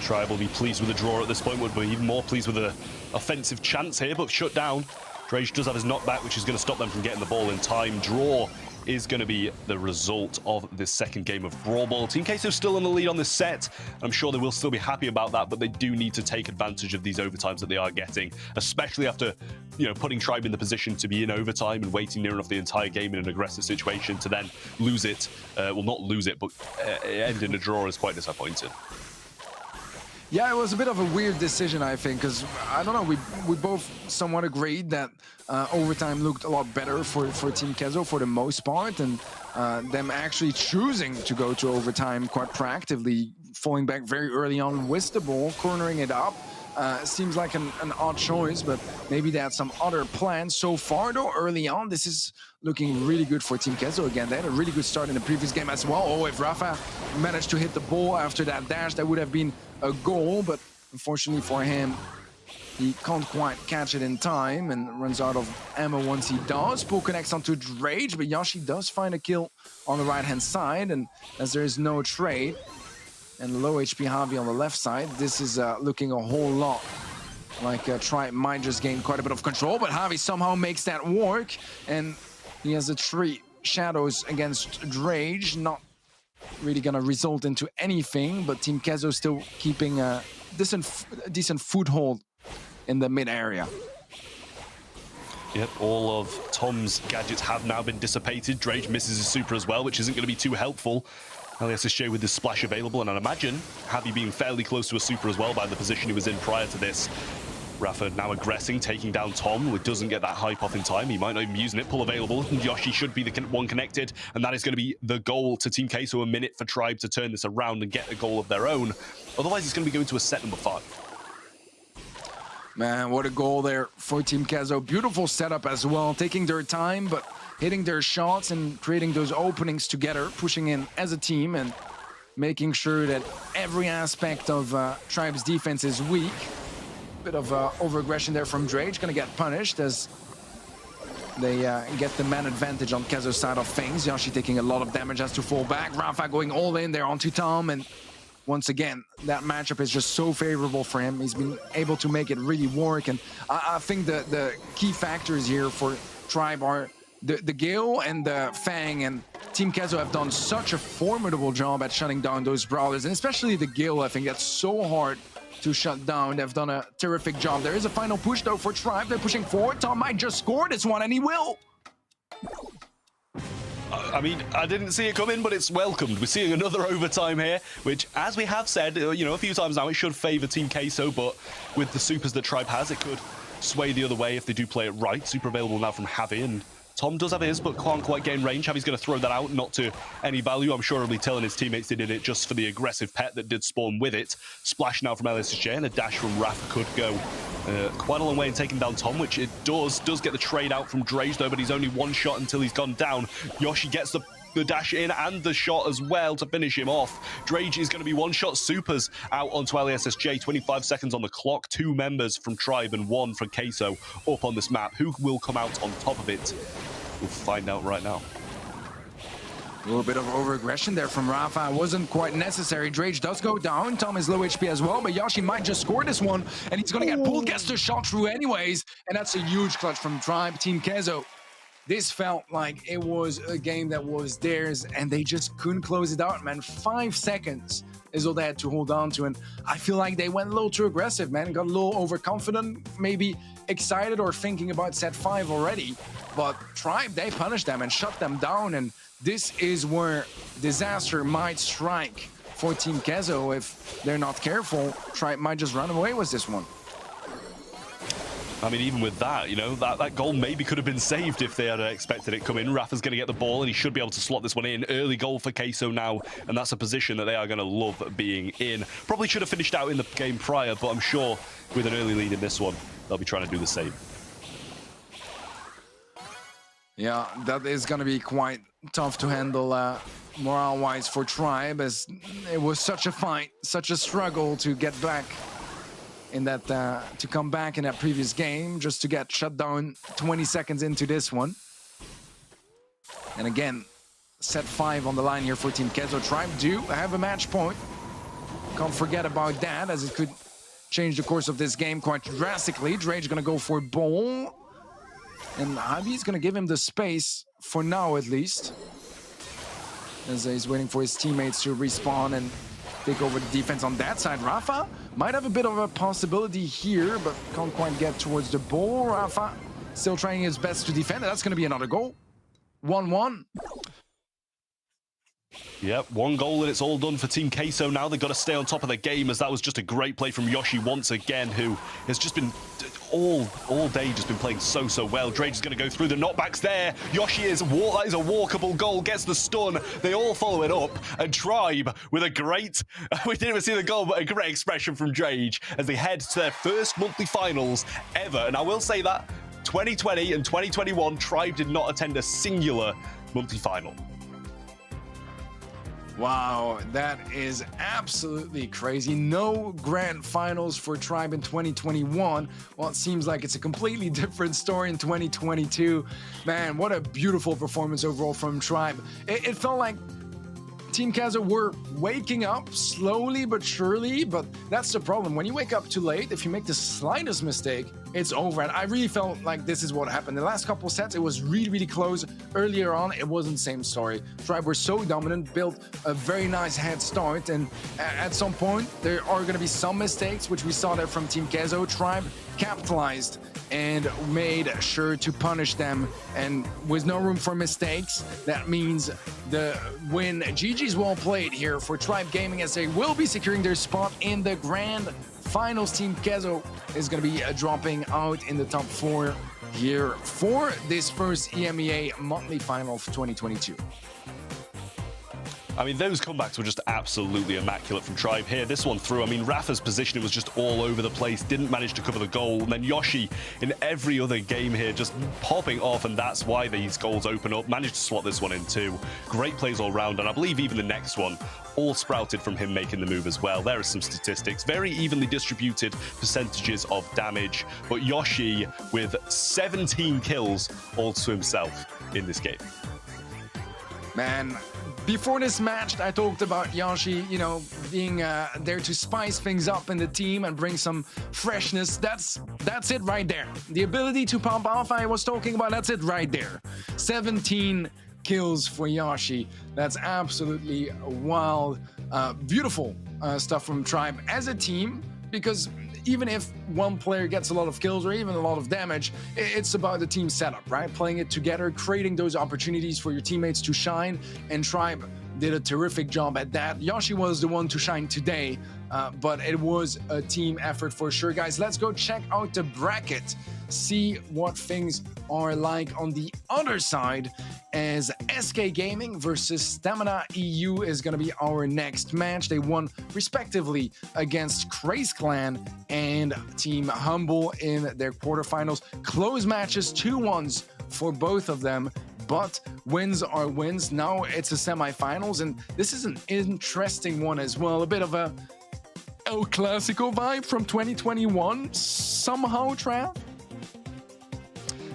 Tribe will be pleased with the draw at this point, would be even more pleased with the offensive chance here, but shut down. Drage does have his knockback, which is going to stop them from getting the ball in time. Draw is going to be the result of this second game of Brawl Ball. Team Queso still in the lead on this set. I'm sure they will still be happy about that, but they do need to take advantage of these overtimes that they are getting, especially after, you know, putting Tribe in the position to be in overtime and waiting near enough the entire game in an aggressive situation to then lose it. Well, not lose it, but end in a draw is quite disappointing. Yeah, it was a bit of a weird decision, I think, because, I don't know, we both somewhat agreed that overtime looked a lot better for Team Kezo for the most part, and them actually choosing to go to overtime quite proactively, falling back very early on with the ball, cornering it up. Seems like an odd choice, but maybe they had some other plans. So far, though, early on, this is looking really good for Team Kezo again. They had a really good start in the previous game as well. Oh, if Rafa managed to hit the ball after that dash, that would have been a goal, but unfortunately for him, he can't quite catch it in time and runs out of ammo once he does. Pull connects onto Drage, but Yoshi does find a kill on the right-hand side, and as there is no trade, and low HP Javi on the left side, this is looking a whole lot like Tribe might just gain quite a bit of control, but Javi somehow makes that work, and he has the 3 shadows against Drage, not really gonna result into anything, but Team Kezo still keeping a decent foothold in the mid area. Yep, all of Tom's gadgets have now been dissipated. Drage misses his super as well, which isn't going to be too helpful. LSSJ with the splash available, and I'd imagine Javi being fairly close to a super as well by the position he was in prior to this. Rafa now aggressing, taking down Tom, who doesn't get that hype off in time. He might not even be using it. Pull available. Yoshi should be the one connected, and that is going to be the goal to Team Queso. A minute for Tribe to turn this around and get a goal of their own. Otherwise, it's going to be going to a set number 5. Man, what a goal there for Team Kezo. Beautiful setup as well, taking their time, but hitting their shots and creating those openings together, pushing in as a team and making sure that every aspect of Tribe's defense is weak. Bit of over-aggression there from Drage, gonna get punished as they get the man advantage on Kezo's side of things. Yoshi taking a lot of damage, has to fall back. Rafa going all in there onto Tom, and once again, that matchup is just so favorable for him. He's been able to make it really work, and I think the key factors here for Tribe are the Gale and the Fang, and Team Kezo have done such a formidable job at shutting down those brawlers, and especially the Gale. I think that's so hard to shut down. They've done a terrific job. There is a final push though for Tribe. They're pushing forward. Tom might just score this one, and he will. I mean, I didn't see it coming, but it's welcomed. We're seeing another overtime here, which, as we have said, you know, a few times now, it should favor Team Queso, but with the supers that Tribe has, it could sway the other way if they do play it right. Super available now from Javi, and Tom does have his, but can't quite gain range. Javi's going to throw that out, not to any value. I'm sure he'll be telling his teammates they did it just for the aggressive pet that did spawn with it. Splash now from LSJ, and a dash from Rafa could go quite a long way in taking down Tom, which it does get the trade out from Drage, though, but he's only one shot until he's gone down. Yoshi gets the dash in and the shot as well to finish him off. Drage is going to be one-shot supers out onto LSSJ. 25 seconds on the clock. 2 members from Tribe and 1 from Queso up on this map. Who will come out on top of it? We'll find out right now. A little bit of over-aggression there from Rafa. Wasn't quite necessary. Drage does go down. Tom is low HP as well, but Yoshi might just score this one, and he's going to get pulled, gets the shot through anyways, and that's a huge clutch from Tribe. Team Kezo, this felt like it was a game that was theirs, and they just couldn't close it out, man. 5 seconds is all they had to hold on to, and I feel like they went a little too aggressive, man. Got a little overconfident, maybe excited or thinking about set 5 already, but Tribe, they punished them and shut them down, and this is where disaster might strike for Team Kezo. If they're not careful, Tribe might just run away with this one. I mean, even with that, you know, that goal maybe could have been saved if they had expected it coming. Rafa's going to get the ball, and he should be able to slot this one in. Early goal for Queso now, and that's a position that they are going to love being in. Probably should have finished out in the game prior, but I'm sure with an early lead in this one, they'll be trying to do the same. Yeah, that is going to be quite tough to handle morale-wise for Tribe, as it was such a fight, such a struggle to get back in that, to come back in that previous game, just to get shut down 20 seconds into this one. And again, set 5 on the line here for Team Queso. Tribe do have a match point. Can't forget about that, as it could change the course of this game quite drastically. Drage gonna go for Ball. And Javi's gonna give him the space, for now at least, as he's waiting for his teammates to respawn and take over the defense on that side. Rafa might have a bit of a possibility here, but can't quite get towards the ball. Rafa still trying his best to defend. That's gonna be another goal. 1-1. Yep, 1 goal and it's all done for Team Queso. Now they've got to stay on top of the game, as that was just a great play from Yoshi once again, who has just been all day just been playing so well. Drage is going to go through the knockbacks there. Yoshi is that is a walkable goal, gets the stun. They all follow it up, and Tribe with a great, we didn't even see the goal, but a great expression from Drage as they head to their first monthly finals ever. And I will say that 2020 and 2021, Tribe did not attend a singular monthly final. Wow, that is absolutely crazy. No grand finals for Tribe in 2021. Well, it seems like it's a completely different story in 2022. Man, what a beautiful performance overall from Tribe. It felt like Team Queso were waking up slowly but surely, but that's the problem. When you wake up too late, if you make the slightest mistake, it's over. And I really felt like this is what happened. The last couple sets, it was really close. Earlier on, it wasn't the same story. Tribe were so dominant, built a very nice head start, and at some point, there are going to be some mistakes, which we saw there from Team Queso. Tribe capitalized and made sure to punish them, and with no room for mistakes, that means the win. GG's well played here for Tribe Gaming, as they will be securing their spot in the grand finals. Team Queso is going to be dropping out in the top 4 here for this first EMEA monthly final of 2022. I mean, those comebacks were just absolutely immaculate from Tribe here. This one through, I mean, Rafa's positioning was just all over the place, didn't manage to cover the goal. And then Yoshi, in every other game here, just popping off, and that's why these goals open up. Managed to slot this one in too. Great plays all round, and I believe even the next one, all sprouted from him making the move as well. There are some statistics, very evenly distributed percentages of damage, but Yoshi with 17 kills all to himself in this game. Man, before this match, I talked about Yoshi, you know, being there to spice things up in the team and bring some freshness. That's it right there. The ability to pump off I was talking about, that's it right there. 17 kills for Yoshi. That's absolutely wild. Beautiful stuff from Tribe as a team, because even if one player gets a lot of kills or even a lot of damage, it's about the team setup, right? Playing it together, creating those opportunities for your teammates to shine, and Tribe did a terrific job at that. Yoshi was the one to shine today, but it was a team effort for sure. Guys, let's go check out the bracket, see what things are like on the other side, as SK Gaming versus Stamina EU is going to be our next match. They won respectively against Craze Clan and Team Humble in their quarterfinals. Close matches, 2-1s for both of them, but wins are wins. Now it's a semifinals, and this is an interesting one as well. A bit of a El Clasico vibe from 2021 somehow, Trav.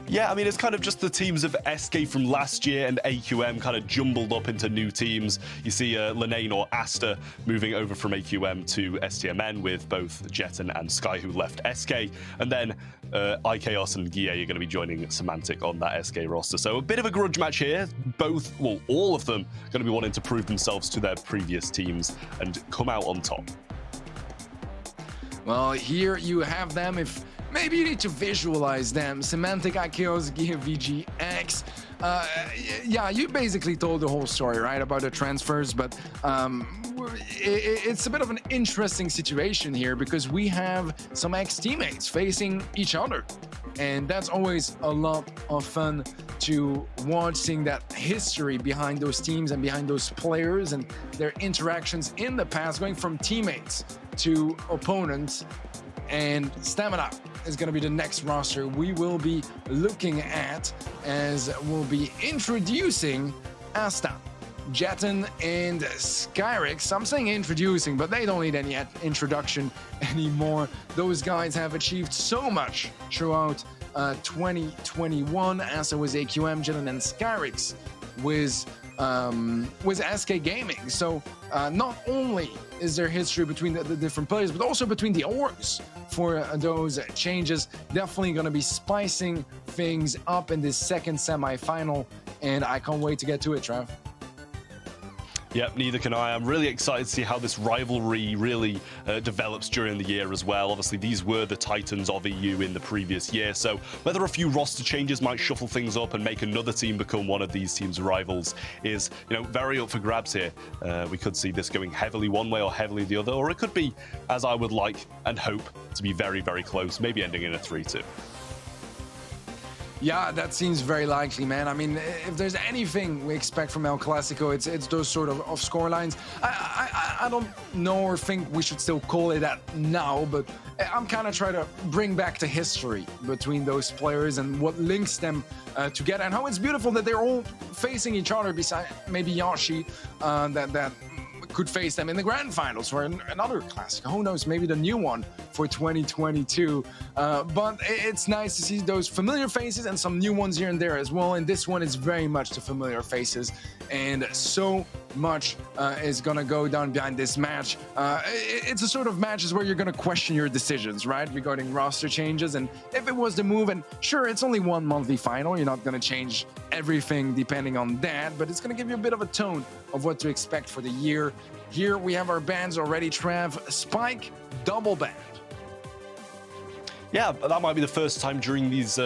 Yeah, I mean, it's kind of just the teams of SK from last year and AQM kind of jumbled up into new teams. You see Linane or Asta moving over from AQM to STMN, with both Jeton and Sky, who left SK. And then IKOS and Guille are going to be joining Semantic on that SK roster. So a bit of a grudge match here. Both, well, all of them going to be wanting to prove themselves to their previous teams and come out on top. Well, here you have them. If maybe you need to visualize them. Semantic, IKOS, Guille, VGX. Yeah, you basically told the whole story, right, about the transfers, but it's a bit of an interesting situation here because we have some ex-teammates facing each other, and that's always a lot of fun to watch, seeing that history behind those teams and behind those players and their interactions in the past, going from teammates to opponents. And Stamina is going to be the next roster we will be looking at, as we'll be introducing Asta, Jeton, and Skyrix. I'm saying introducing, but they don't need any introduction anymore. Those guys have achieved so much throughout 2021. Asta was AQM, Jeton, and Skyrix was SK Gaming. So not only is there history between the different players, but also between the orgs for those changes. Definitely going to be spicing things up in this second semi-final, and I can't wait to get to it, Trav. Yep, neither can I. I'm really excited to see how this rivalry really develops during the year as well. Obviously, these were the Titans of EU in the previous year, so whether a few roster changes might shuffle things up and make another team become one of these teams' rivals is, very up for grabs here. We could see this going heavily one way or heavily the other, or it could be, as I would like and hope, to be very, very close, maybe ending in a 3-2. Yeah, that seems very likely, man. I mean, if there's anything we expect from El Clasico, it's those sort of score lines. I don't know or think we should still call it that now, but I'm kind of trying to bring back the history between those players and what links them together, and how it's beautiful that they're all facing each other, beside maybe Yashi, that could face them in the grand finals for another classic. Who knows, maybe the new one for 2022. But it's nice to see those familiar faces and some new ones here and there as well. And this one is very much the familiar faces. And so much is going to go down behind this match. It's a sort of matches where you're going to question your decisions, right, regarding roster changes. And if it was the move, and sure, it's only one monthly final, you're not going to change everything depending on that, but it's going to give you a bit of a tone of what to expect for the year. Here we have our bans already, Trav. Spike, double band. Yeah, that might be the first time during these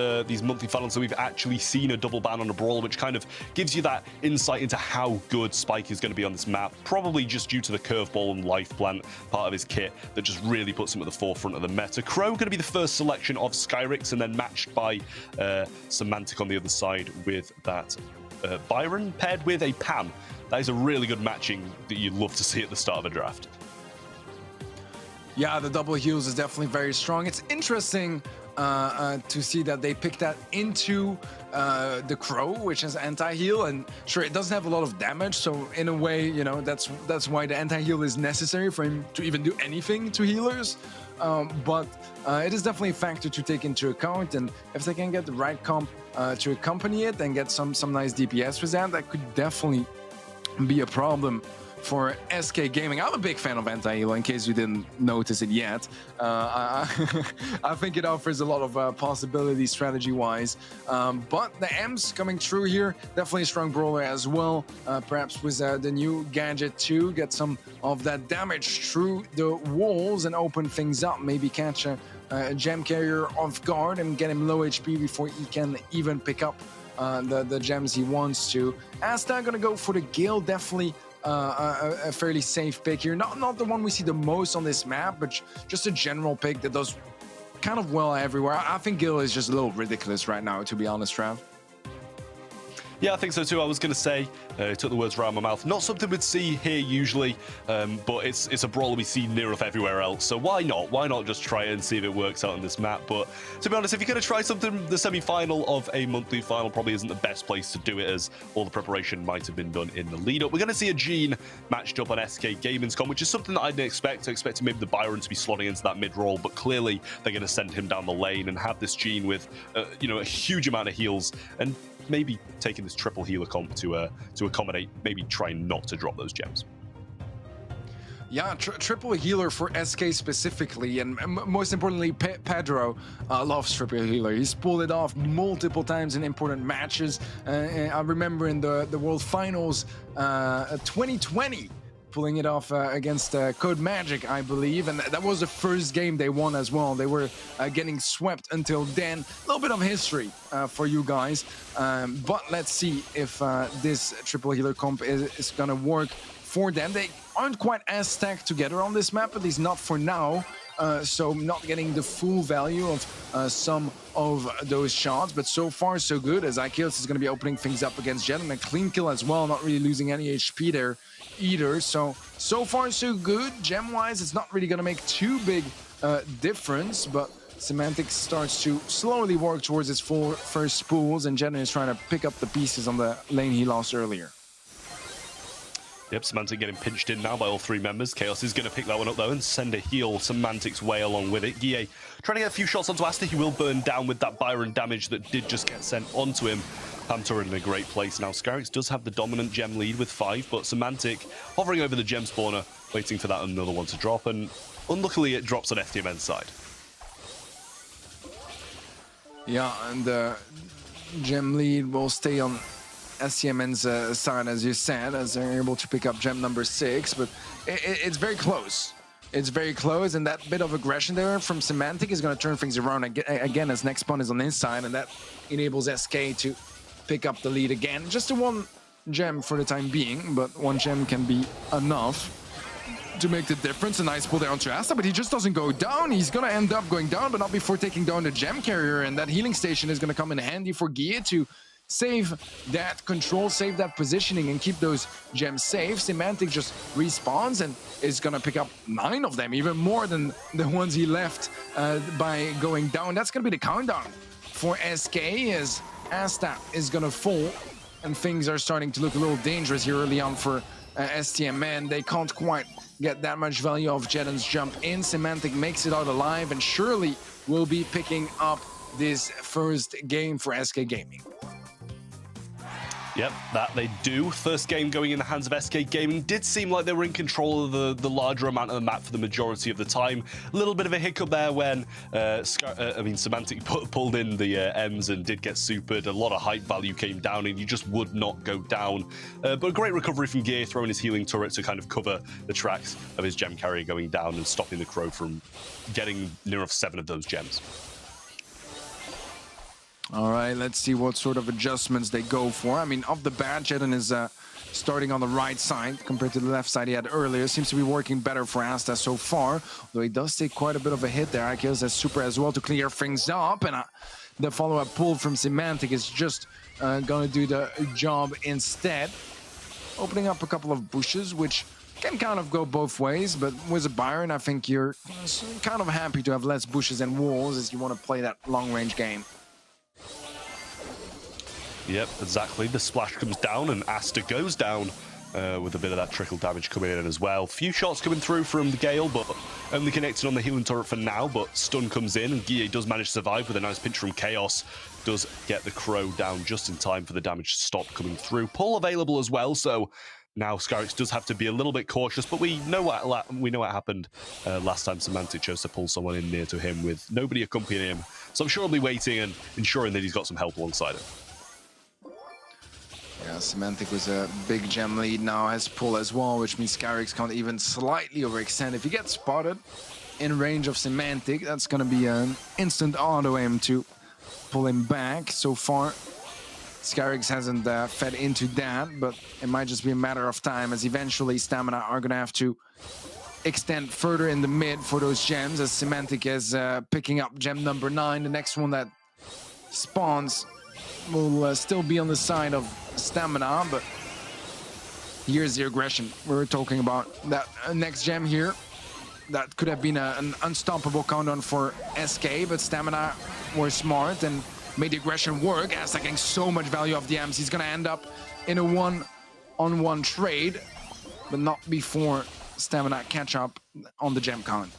monthly finals that we've actually seen a double ban on a Brawl, which kind of gives you that insight into how good Spike is going to be on this map. Probably just due to the curveball and life plant part of his kit that just really puts him at the forefront of the meta. Crow going to be the first selection of Skyrix, and then matched by Semantic on the other side with that Byron paired with a Pam. That is a really good matching that you'd love to see at the start of a draft. Yeah, the double heals is definitely very strong. It's interesting to see that they picked that into the Crow, which is anti-heal, and sure, it doesn't have a lot of damage, so in a way, that's why the anti-heal is necessary for him to even do anything to healers. But it is definitely a factor to take into account, and if they can get the right comp to accompany it and get some nice DPS with that could definitely be a problem for SK Gaming. I'm a big fan of anti-heal, in case you didn't notice it yet. I think it offers a lot of possibilities strategy-wise. But the M's coming through here, definitely a strong brawler as well. Perhaps with the new gadget too, get some of that damage through the walls and open things up. Maybe catch a gem carrier off guard and get him low HP before he can even pick up the gems he wants to. Asta gonna go for the Gale, definitely a fairly safe pick here. Not the one we see the most on this map, but just a general pick that does kind of well everywhere. I think Gil is just a little ridiculous right now, to be honest, Trav. Yeah, I think so too. I was going to say, took the words right out of my mouth. Not something we'd see here usually, but it's a brawler we see near enough everywhere else. So why not? Why not just try it and see if it works out on this map? But to be honest, if you're going to try something, the semi-final of a monthly final probably isn't the best place to do it, as all the preparation might have been done in the lead-up. We're going to see a Gene matched up on SK Gaming's com, which is something that I didn't expect. I expected maybe the Byron to be slotting into that mid-roll, but clearly they're going to send him down the lane and have this Gene with, a huge amount of heals, and maybe taking this triple healer comp to accommodate, maybe trying not to drop those gems. Yeah, triple healer for SK specifically, and most importantly, Pedro loves triple healer. He's pulled it off multiple times in important matches. I remember in the World Finals 2020, pulling it off against Code Magic, I believe. And that was the first game they won as well. They were getting swept until then. A little bit of history for you guys. But let's see if this triple healer comp is going to work for them. They aren't quite as stacked together on this map, at least not for now. So not getting the full value of some of those shots, but so far so good, as Ikeos is going to be opening things up against Jet, and a clean kill as well, not really losing any HP there either. So far so good. Gem-wise, it's not really going to make too big difference, but Semantic starts to slowly work towards its first spools, and Jet is trying to pick up the pieces on the lane he lost earlier. Yep, Semantic getting pinched in now by all three members. Chaos is going to pick that one up, though, and send a heal Semantic's way along with it. Guille trying to get a few shots onto Asta. He will burn down with that Byron damage that did just get sent onto him. Hamtor in a great place now. Scarix does have the dominant gem lead with 5, but Semantic hovering over the gem spawner, waiting for that another one to drop, and unluckily it drops on FTMN's side. Yeah, and the gem lead will stay on SCMN's side, as you said, as they're able to pick up gem number 6, but it's very close. It's very close, and that bit of aggression there from Semantic is going to turn things around again, as next spawn is on the inside, and that enables SK to pick up the lead again. Just a 1 gem for the time being, but 1 gem can be enough to make the difference. A nice pull there onto Asta, but he just doesn't go down. He's going to end up going down, but not before taking down the gem carrier, and that healing station is going to come in handy for Guille to save that control, save that positioning, and keep those gems safe. Semantic just respawns and is gonna pick up 9 of them, even more than the ones he left by going down. That's gonna be the countdown for SK, as Asta is gonna fall, and things are starting to look a little dangerous here early on for STMN. They can't quite get that much value of Jedden's jump in. Semantic makes it out alive, and surely will be picking up this first game for SK Gaming. Yep, that they do. First game going in the hands of SK Gaming. Did seem like they were in control of the larger amount of the map for the majority of the time. A little bit of a hiccup there when Semantic pulled in the M's and did get supered. A lot of hype value came down, and you just would not go down. But a great recovery from Gear, throwing his healing turret to kind of cover the tracks of his gem carrier going down and stopping the Crow from getting near enough 7 of those gems. All right, let's see what sort of adjustments they go for. I mean, off the bat, Jedden is starting on the right side compared to the left side he had earlier. Seems to be working better for Asta so far, though he does take quite a bit of a hit there. Ikeos has super as well to clear things up, and the follow-up pull from Semantic is just gonna do the job instead. Opening up a couple of bushes, which can kind of go both ways, but with a Byron, I think you're kind of happy to have less bushes and walls as you want to play that long-range game. Yep, exactly. The splash comes down and Asta goes down with a bit of that trickle damage coming in as well. Few shots coming through from the Gale, but only connected on the healing turret for now, but stun comes in and Guille does manage to survive with a nice pinch from Chaos. Does get the Crow down just in time for the damage to stop coming through. Pull available as well, so now Scarix does have to be a little bit cautious, but we know what happened last time Semantic chose to pull someone in near to him with nobody accompanying him. So I'm sure he'll be waiting and ensuring that he's got some help alongside him. Yeah, Semantic was a big gem lead, now has pull as well, which means Scarix can't even slightly overextend. If he gets spotted in range of Semantic, that's going to be an instant auto aim to pull him back. So far, Scarix hasn't fed into that, but it might just be a matter of time, as eventually Stamina are going to have to extend further in the mid for those gems, as Semantic is picking up gem number 9. The next one that spawns will still be on the side of Stamina, but here's the aggression we're talking about. That next gem here, that could have been an unstoppable countdown for SK, but Stamina were smart and made the aggression work. As getting so much value off the M's, he's gonna end up in a 1-on-1 trade, but not before Stamina catch up on the gem count.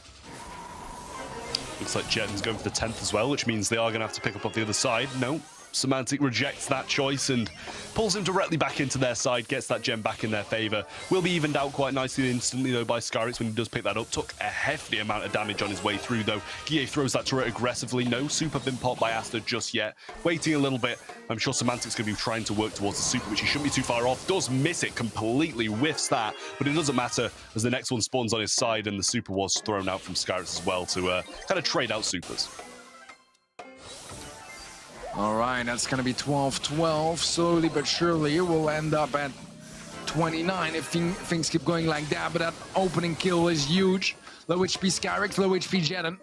Looks like Jetten's going for the 10th as well, which means they are going to have to pick up off the other side. No, Semantic rejects that choice and pulls him directly back into their side, gets that gem back in their favor. Will be evened out quite nicely instantly, though, by Skyrix when he does pick that up. Took a hefty amount of damage on his way through, though. Guille throws that turret aggressively. No super been popped by Asta just yet. Waiting a little bit. I'm sure Semantic's going to be trying to work towards the super, which he shouldn't be too far off. Does miss it completely, whiffs that, but it doesn't matter as the next one spawns on his side and the super was thrown out from Skyrix as well to kind of trade out supers. All right, that's going to be 12-12. Slowly but surely, we'll end up at 29 if things keep going like that. But that opening kill is huge. Low HP Skyrix, low HP Jeden.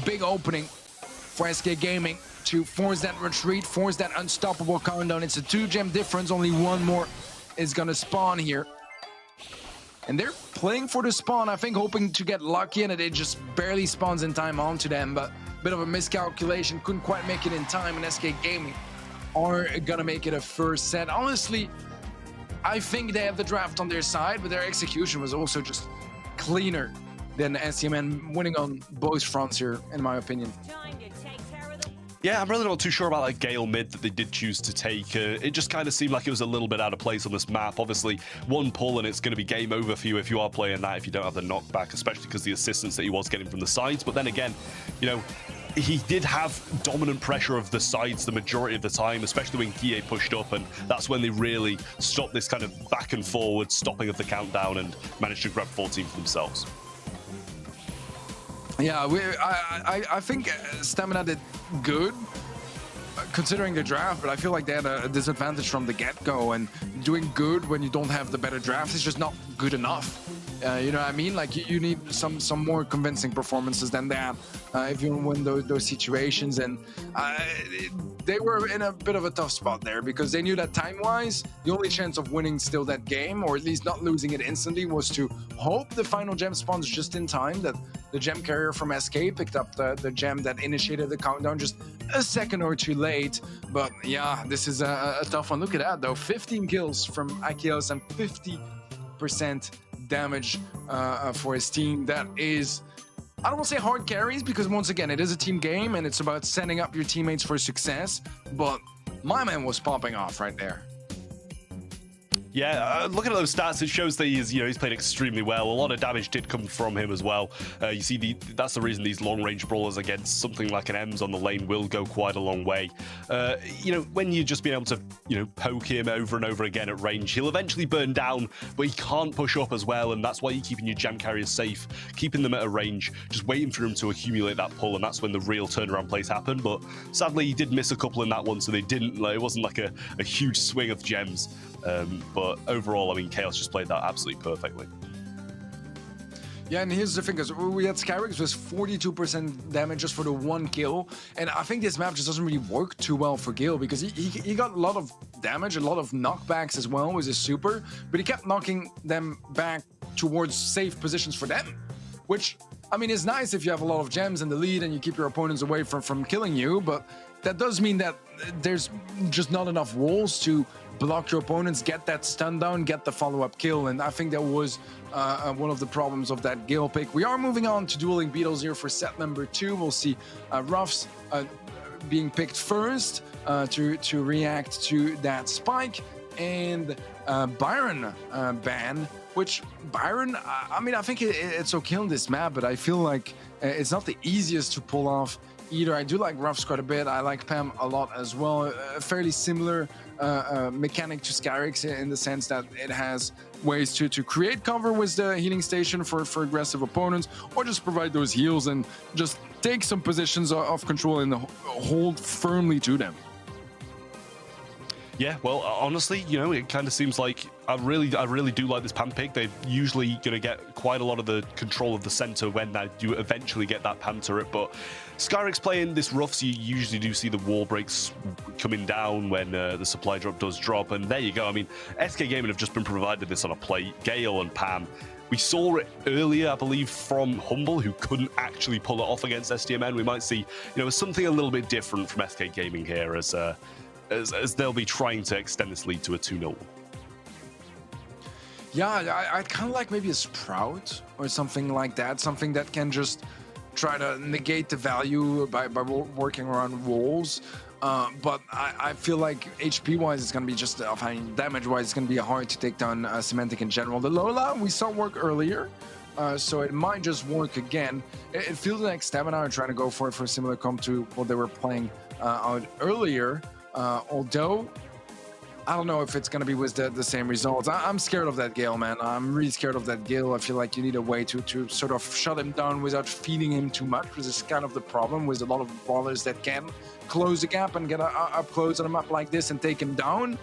Big opening for SK Gaming to force that retreat, force that unstoppable countdown. It's a 2-gem difference. Only one more is going to spawn here. And they're playing for the spawn, I think, hoping to get lucky, and it just barely spawns in time onto them. But bit of a miscalculation, couldn't quite make it in time, and SK Gaming are gonna make it a first set. Honestly, I think they have the draft on their side, but their execution was also just cleaner than STMN, winning on both fronts here, in my opinion. Yeah, I'm really not too sure about that Gale mid that they did choose to take. It just kind of seemed like it was a little bit out of place on this map. Obviously, one pull and it's going to be game over for you if you are playing that, if you don't have the knockback, especially because the assistance that he was getting from the sides. But then again, you know, he did have dominant pressure of the sides the majority of the time, especially when Guille pushed up, and that's when they really stopped this kind of back and forward stopping of the countdown and managed to grab 14 for themselves. Yeah, I think Stamina did good considering the draft, but I feel like they had a disadvantage from the get-go, and doing good when you don't have the better draft is just not good enough. You know what I mean? Like, you need some more convincing performances than that if you win those situations. And they were in a bit of a tough spot there because they knew that time-wise, the only chance of winning still that game, or at least not losing it instantly, was to hope the final gem spawns just in time, that the gem carrier from SK picked up the gem that initiated the countdown just a second or two late. But yeah, this is a tough one. Look at that, though. 15 kills from Akios and 50% damage for his team. That is, I don't want to say hard carries, because once again, it is a team game and it's about setting up your teammates for success, but my man was popping off right there. Yeah, look at those stats. It shows that he's played extremely well. A lot of damage did come from him as well. You see, that's the reason these long-range brawlers against something like an Ems on the lane will go quite a long way. When you just being able to, poke him over and over again at range, he'll eventually burn down, but he can't push up as well, and that's why you're keeping your gem carriers safe, keeping them at a range, just waiting for him to accumulate that pull, and that's when the real turnaround plays happen. But sadly, he did miss a couple in that one, so they didn't. It wasn't like a huge swing of gems. But overall, I mean, Chaos just played that absolutely perfectly. Yeah, and here's the thing, because we had Skyrix with 42% damage just for the one kill, and I think this map just doesn't really work too well for Gil, because he got a lot of damage, a lot of knockbacks as well with his super, but he kept knocking them back towards safe positions for them, which, I mean, is nice if you have a lot of gems in the lead and you keep your opponents away from killing you, but that does mean that there's just not enough walls to block your opponents, get that stun down, get the follow-up kill, and I think that was one of the problems of that Gale pick. We are moving on to dueling beetles here for set number 2. We'll see Ruffs being picked first to react to that spike, and Byron ban, which Byron, I mean, I think it's okay on this map, but I feel like it's not the easiest to pull off either. I do like Ruffs quite a bit. I like Pam a lot as well. A fairly similar mechanic to Skyrix in the sense that it has ways to create cover with the healing station for aggressive opponents, or just provide those heals and just take some positions of control and hold firmly to them. Yeah, well, honestly, it kind of seems like I really do like this Pam pick. They're usually going to get quite a lot of the control of the center when they do eventually get that Pam turret, but Skyrix playing this Ruffs, you usually do see the wall breaks coming down when the supply drop does drop, and there you go. I mean, SK Gaming have just been provided this on a plate. Gale and Pam. We saw it earlier, I believe, from Humble, who couldn't actually pull it off against STMN. We might see, something a little bit different from SK Gaming here as they'll be trying to extend this lead to a 2-0. Yeah, I'd kind of like maybe a Sprout or something like that, something that can just try to negate the value by working around walls. But I feel like HP-wise, it's going to be just, damage-wise, it's going to be hard to take down Semantic in general. The Lola, we saw work earlier, so it might just work again. It feels like Stamina are trying to go for it for a similar comp to what they were playing out earlier, although I don't know if it's going to be with the same results. I'm scared of that Gale, man. I'm really scared of that Gale. I feel like you need a way to sort of shut him down without feeding him too much, because it's kind of the problem with a lot of brawlers that can close the gap and get up close on a map like this and take him down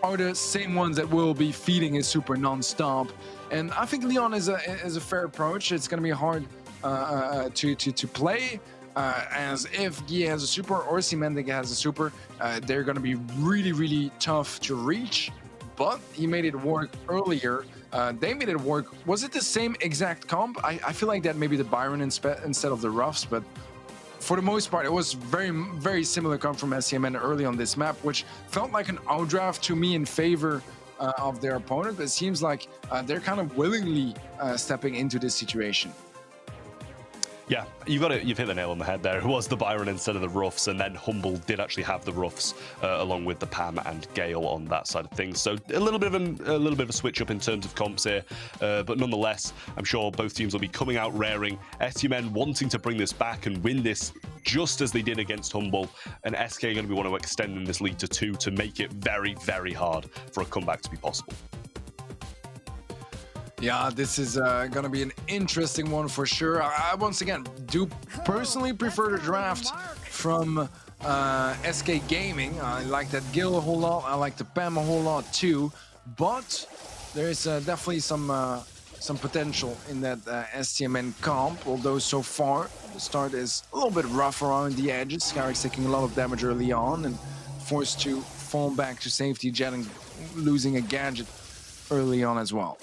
are the same ones that will be feeding his super non-stop. And I think Leon is a fair approach. It's going to be hard to play. As if Guy has a super or Semantic has a super, they're going to be really, really tough to reach. But he made it work earlier. They made it work. Was it the same exact comp? I feel like that maybe the Byron instead of the Ruffs, but for the most part, it was very, very similar comp from SCMN early on this map, which felt like an outdraft to me in favor of their opponent. But it seems like they're kind of willingly stepping into this situation. Yeah, you've hit the nail on the head there. It was the Byron instead of the Ruffs, and then Humble did actually have the Ruffs along with the Pam and Gale on that side of things. So a little bit of a switch up in terms of comps here, but nonetheless, I'm sure both teams will be coming out raring. STMN wanting to bring this back and win this just as they did against Humble, and SK going to be wanting to extend this lead to 2 to make it very, very hard for a comeback to be possible. Yeah, this is going to be an interesting one for sure. I once again do personally prefer the draft from SK Gaming. I like that Gil a whole lot. I like the Pam a whole lot too. But there's definitely some potential in that STMN comp. Although so far the start is a little bit rough around the edges. Scarrick's taking a lot of damage early on and forced to fall back to safety, jetting, losing a gadget early on as well.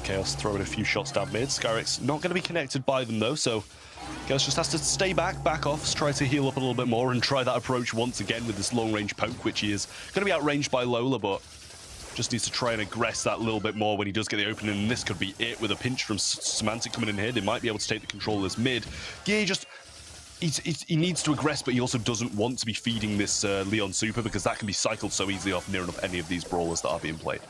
Chaos throwing a few shots down mid. Skyrick's not going to be connected by them though, so Chaos just has to stay back off, try to heal up a little bit more and try that approach once again with this long-range poke, which he is going to be outranged by Lola, but just needs to try and aggress that a little bit more when he does get the opening, and this could be it with a pinch from Semantic coming in here. They might be able to take the control of this mid. Guy just... He needs to aggress, but he also doesn't want to be feeding this Leon super, because that can be cycled so easily off near enough any of these brawlers that are being played.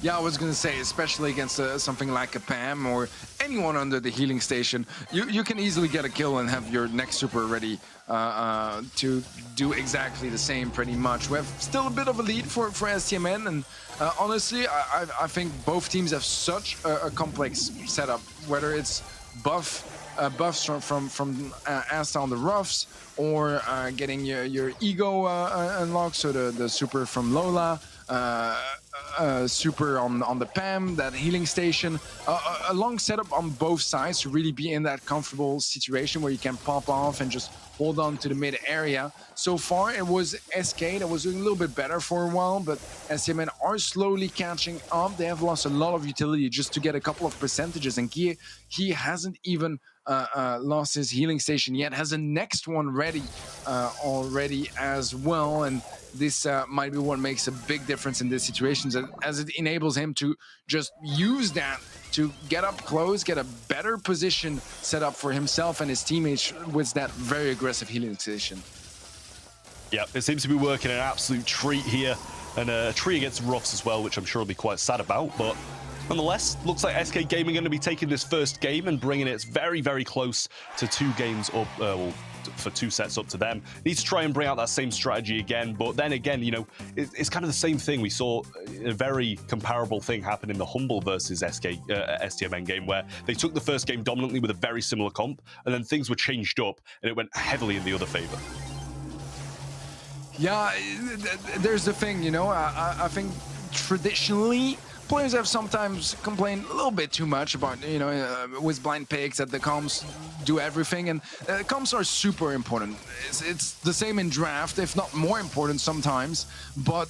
Yeah, I was going to say, especially against something like a Pam or anyone under the healing station, you can easily get a kill and have your next super ready to do exactly the same pretty much. We have still a bit of a lead for STMN, and honestly, I think both teams have such a complex setup, whether it's buffs from Asta on the Ruffs, or getting your ego unlocked, so the super from Lola, super on the Pam, that healing station, a long setup on both sides to really be in that comfortable situation where you can pop off and just hold on to the mid area. So far it was SK that was doing a little bit better for a while, but STMN are slowly catching up. They have lost a lot of utility just to get a couple of percentages, and he hasn't even lost his healing station yet, has a next one ready already as well, and this might be what makes a big difference in this situation, as it enables him to just use that to get up close, get a better position set up for himself and his teammates with that very aggressive healing station. Yeah, it seems to be working an absolute treat here, and a treat against Ruffs as well, which I'm sure he'll be quite sad about, but nonetheless, looks like SK Gaming going to be taking this first game and bringing it very, very close to 2 games up, well, for 2 sets up to them. Needs to try and bring out that same strategy again, but then again, you know, it's kind of the same thing. We saw a very comparable thing happen in the Humble versus STMN game, where they took the first game dominantly with a very similar comp, and then things were changed up, and it went heavily in the other favor. Yeah, there's the thing, you know, I think traditionally, players have sometimes complained a little bit too much about, you know, with blind picks, that the comps do everything, and comps are super important. It's the same in draft, if not more important sometimes, but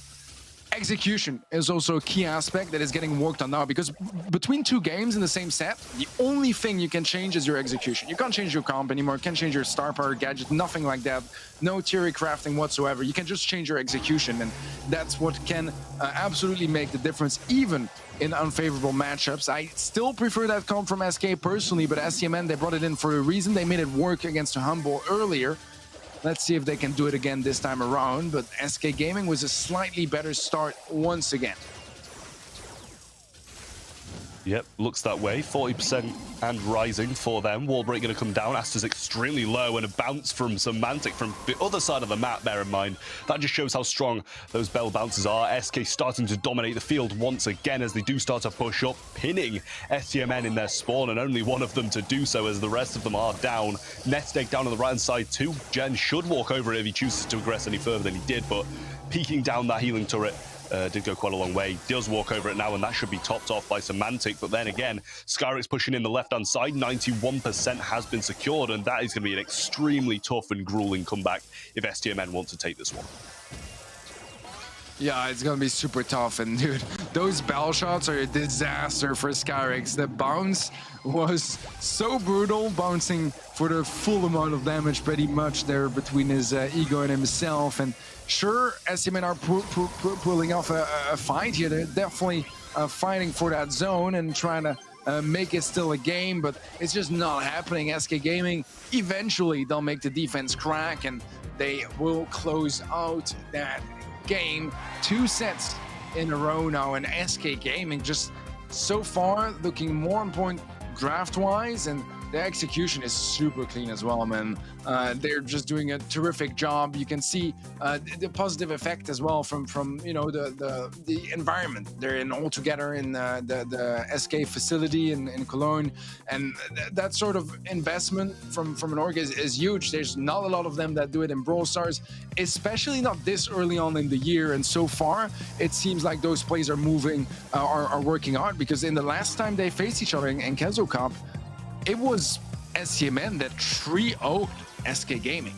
execution is also a key aspect that is getting worked on now, because between two games in the same set, the only thing you can change is your execution. You can't change your comp anymore, you can't change your star power gadget, nothing like that. No theory crafting whatsoever. You can just change your execution, and that's what can absolutely make the difference, even in unfavorable matchups. I still prefer that comp from SK personally, but STMN, they brought it in for a reason. They made it work against Humble earlier. Let's see if they can do it again this time around, but SK Gaming was a slightly better start once again. Yep, looks that way. 40% and rising for them. Wall break going to come down. Asta's extremely low, and a bounce from Semantic from the other side of the map, bear in mind. That just shows how strong those Bell bounces are. SK starting to dominate the field once again as they do start to push up, pinning STMN in their spawn, and only one of them to do so as the rest of them are down. Nest egg down on the right-hand side too. Gen should walk over it if he chooses to aggress any further than he did, but peeking down that healing turret did go quite a long way. Does walk over it now, and that should be topped off by Semantic. But then again, Skyrix pushing in the left-hand side. 91% has been secured, and that is going to be an extremely tough and grueling comeback if STMN want to take this one. Yeah, it's gonna be super tough, and dude, those bell shots are a disaster for Skyrix. The bounce was so brutal, bouncing for the full amount of damage pretty much there between his ego and himself. And sure, STMN are pulling off a fight here. They're definitely fighting for that zone and trying to make it still a game, but it's just not happening. SK Gaming, eventually they'll make the defense crack, and they will close out that game. 2 sets in a row now, and SK Gaming just so far looking more on point draft-wise, and the execution is super clean as well, man. They're just doing a terrific job. You can see the positive effect as well from you know the environment they're in all together in the SK facility in Cologne, and that sort of investment from an org is huge. There's not a lot of them that do it in Brawl Stars, especially not this early on in the year. And so far, it seems like those plays are moving, are working out, because in the last time they faced each other in Kezo Cup, it was STMN that 3-0'd SK Gaming.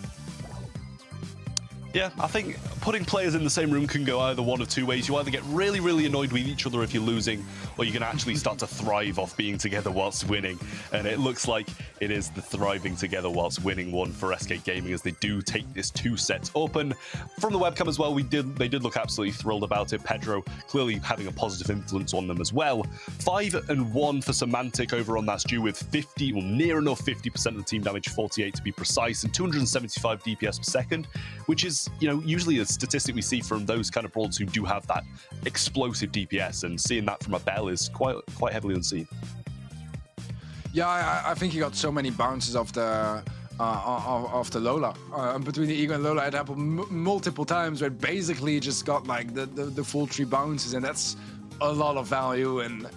Yeah, I think putting players in the same room can go either one of two ways. You either get really, really annoyed with each other if you're losing, or you can actually start to thrive off being together whilst winning. And it looks like it is the thriving together whilst winning one for SK Gaming, as they do take this 2 sets open. From the webcam as well, they did look absolutely thrilled about it. Pedro clearly having a positive influence on them as well. 5-1 for Semantic over on that stew, with 50, well, near enough 50% of the team damage, 48 to be precise, and 275 DPS per second, which is, you know, usually a statistic we see from those kind of brawlers who do have that explosive DPS, and seeing that from a Bell is quite heavily unseen. Yeah, I think he got so many bounces off the Lola. Between the Ego and Lola, it happened multiple times, where it basically just got like the full 3 bounces, and that's a lot of value. And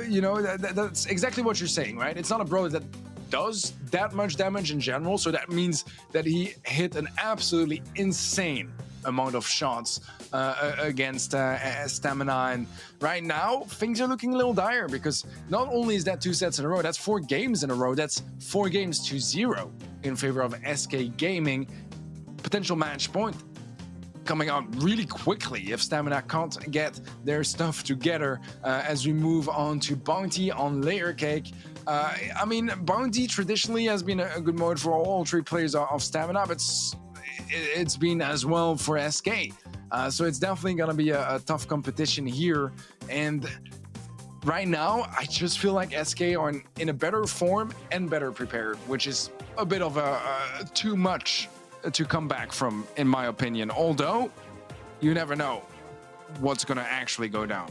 you know, that's exactly what you're saying, right? It's not a brawler that does that much damage in general, so that means that he hit an absolutely insane amount of shots against Stamina. And right now things are looking a little dire, because not only is that 2 sets in a row, that's 4 games in a row. That's 4 games to 0 in favor of SK Gaming. Potential match point coming out really quickly if Stamina can't get their stuff together as we move on to Bounty on Layer Cake. I mean, Bounty traditionally has been a good mode for all 3 players of Stamina, but it's been as well for SK. So it's definitely going to be a tough competition here. And right now, I just feel like SK are in a better form and better prepared, which is a bit of too much to come back from, in my opinion. Although, you never know what's going to actually go down.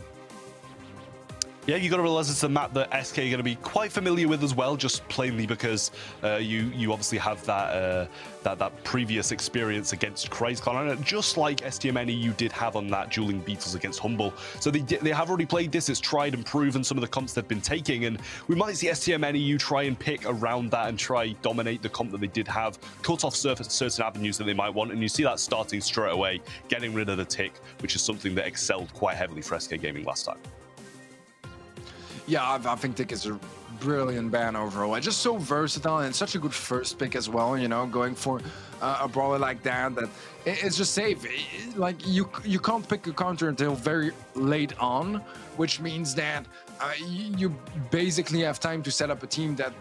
Yeah, you got to realize it's a map that SK are going to be quite familiar with as well, just plainly because you obviously have that previous experience against Craze Clan, just like STMN EU did have on that dueling Beatles against Humble. So they have already played this. It's tried and proven some of the comps they've been taking, and we might see STMN EU try and pick around that and try dominate the comp that they did have, cut off certain avenues that they might want, and you see that starting straight away, getting rid of the tick, which is something that excelled quite heavily for SK Gaming last time. Yeah, I think Tick is a brilliant ban overall. Just so versatile and such a good first pick as well, you know, going for a brawler like that, it's just safe. Like you can't pick a counter until very late on, which means that you basically have time to set up a team that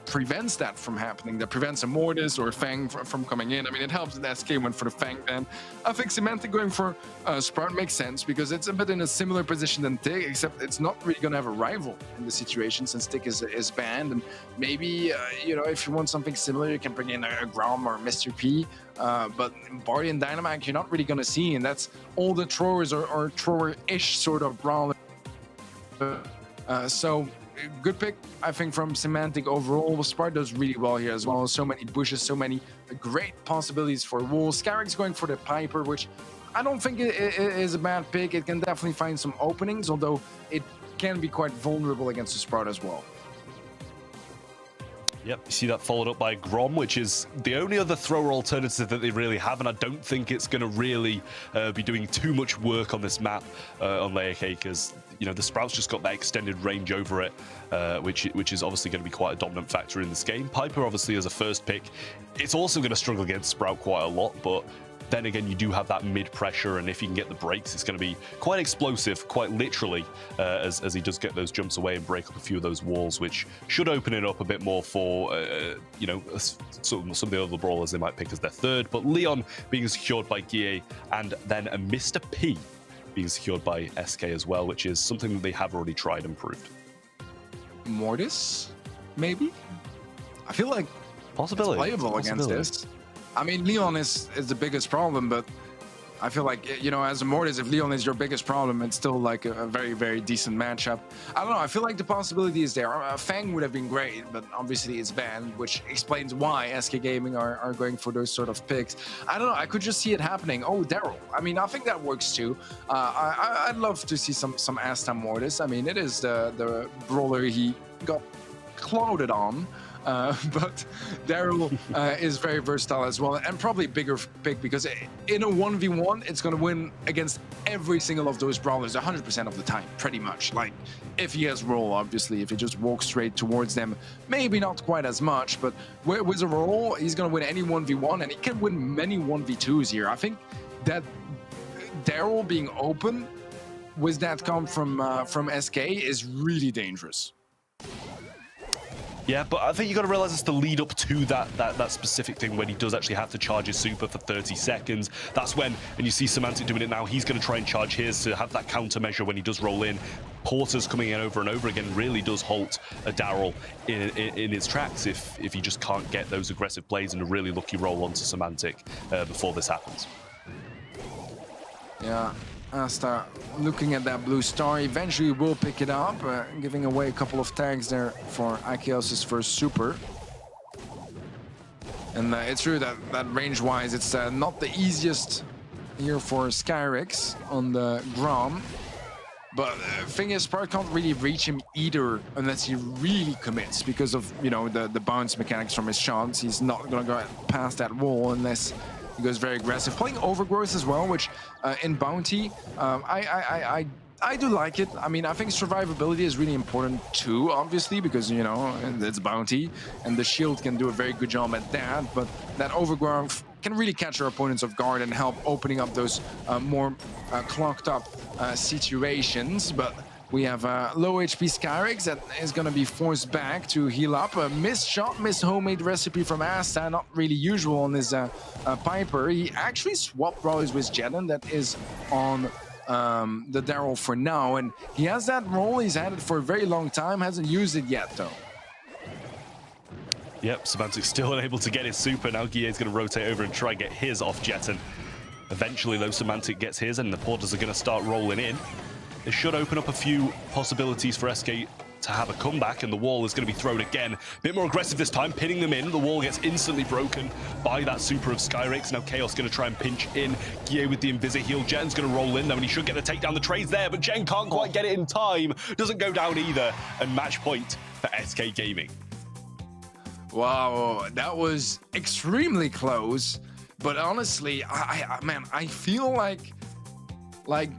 prevents that from happening, that prevents a Mortis or Fang from coming in. I mean, it helps that SK went for the Fang ban. I think Semantic going for Sprout makes sense because it's a bit in a similar position than Tick, except it's not really going to have a rival in the situation since Tick is banned. And maybe, you know, if you want something similar, you can bring in a Grom or Mr. P. But Barty and Dynamite, you're not really going to see, and that's all the throwers or thrower-ish sort of brawler. So good pick, I think, from Semantic overall. Sprout does really well here as well. So many bushes, so many great possibilities for Wool. Scarrick's going for the Piper, which I don't think it is a bad pick. It can definitely find some openings, although it can be quite vulnerable against the Sprout as well. Yep, you see that followed up by Grom, which is the only other thrower alternative that they really have, and I don't think it's going to really be doing too much work on this map on Layer Cake, because you know the Sprout's just got that extended range over it, which is obviously going to be quite a dominant factor in this game. Piper, obviously, as a first pick, it's also going to struggle against Sprout quite a lot, but then again, you do have that mid pressure, and if you can get the breaks, it's going to be quite explosive, quite literally, as he does get those jumps away and break up a few of those walls, which should open it up a bit more for, you know, some of the other brawlers they might pick as their third. But Leon being secured by Guille, and then a Mr. P being secured by SK as well, which is something that they have already tried and proved. Mortis, maybe? I feel like possibility. It's playable against this. I mean, Leon is the biggest problem, but I feel like, you know, as a Mortis, if Leon is your biggest problem, it's still like a very, very decent matchup. I don't know. I feel like the possibility is there. Fang would have been great, but obviously it's banned, which explains why SK Gaming are going for those sort of picks. I don't know. I could just see it happening. Oh, Daryl. I mean, I think that works too. I'd love to see some Asta Mortis. I mean, it is the brawler he got clouded on. But Daryl is very versatile as well, and probably bigger pick because in a 1v1, it's going to win against every single of those brawlers 100% of the time, pretty much. Like, if he has roll, obviously, if he just walks straight towards them, maybe not quite as much, but with a roll, he's going to win any 1v1, and he can win many 1v2s here. I think that Daryl being open with that comp from SK is really dangerous. Yeah, but I think you got to realize it's the lead up to that specific thing when he does actually have to charge his super for 30 seconds. That's when, and you see Semantic doing it now, he's going to try and charge his to have that countermeasure when he does roll in. Porter's coming in over and over again, really does halt a Daryl in his tracks if he just can't get those aggressive plays and a really lucky roll onto Semantic before this happens. Yeah. Asta looking at that blue star, eventually will pick it up, giving away a couple of tags there for Akeos' first super. And it's true that range-wise, it's not the easiest here for Skyrix on the Grom. But the thing is, Sprout can't really reach him either unless he really commits because of, you know, the bounce mechanics from his shots. He's not going to go past that wall unless he goes very aggressive. Playing Overgrowth as well, which in Bounty, I do like it. I mean, I think survivability is really important too, obviously, because, you know, it's Bounty, and the shield can do a very good job at that, but that Overgrowth can really catch our opponents off guard and help opening up those more clocked up situations. But we have low HP Skyrix that is going to be forced back to heal up. A missed shot, missed homemade recipe from Asta, not really usual on his Piper. He actually swapped brawlers with Jeden, that is on the Daryl for now, and he has that role, he's had it for a very long time, hasn't used it yet though. Yep, Semantic's still unable to get his super. Now Guille's going to rotate over and try and get his off Jeton. Eventually, though, Semantic gets his, and the Porters are going to start rolling in. This should open up a few possibilities for SK to have a comeback, and the wall is going to be thrown again. A bit more aggressive this time, pinning them in. The wall gets instantly broken by that super of Skyrix. Now Chaos going to try and pinch in. Guille with the Invisi heal. Jen's going to roll in, though, and he should get the takedown. The trade's there, but Jen can't quite get it in time. Doesn't go down either, and match point for SK Gaming. Wow, that was extremely close. But honestly, man, I feel like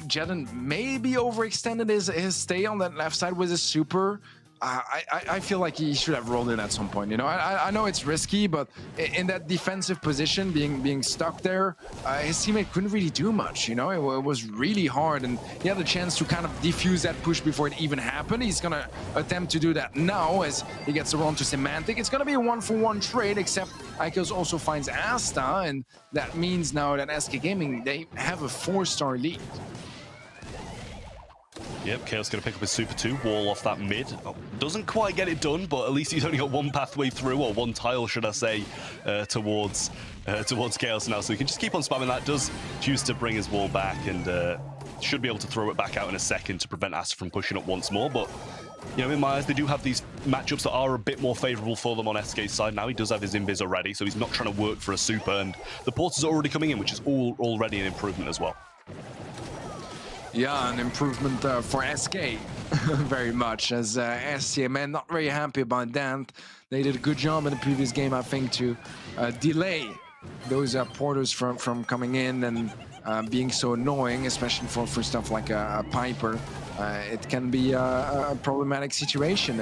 Jeden maybe overextended his stay on that left side with his super. I feel like he should have rolled in at some point. You know, I know it's risky, but in that defensive position, being stuck there, his teammate couldn't really do much. You know, it was really hard, and he had a chance to kind of defuse that push before it even happened. He's gonna attempt to do that now as he gets around to Semantic. It's gonna be a 1-for-1 trade, except Ikeos also finds Asta, and that means now that SK Gaming, they have a 4-star lead. Yep, Chaos going to pick up his Super 2, wall off that mid. Oh, doesn't quite get it done, but at least he's only got one pathway through, or one tile, should I say, towards Chaos now. So he can just keep on spamming that. Does choose to bring his wall back, and should be able to throw it back out in a second to prevent Asta from pushing up once more. But, you know, in my eyes, they do have these matchups that are a bit more favorable for them on SK's side now. He does have his invis already, so he's not trying to work for a super, and the porters are already coming in, which is already an improvement as well. Yeah, an improvement for SK, very much, as STMN not very happy about that. They did a good job in the previous game, I think, to delay those porters from coming in and being so annoying, especially for stuff like a Piper. It can be a problematic situation,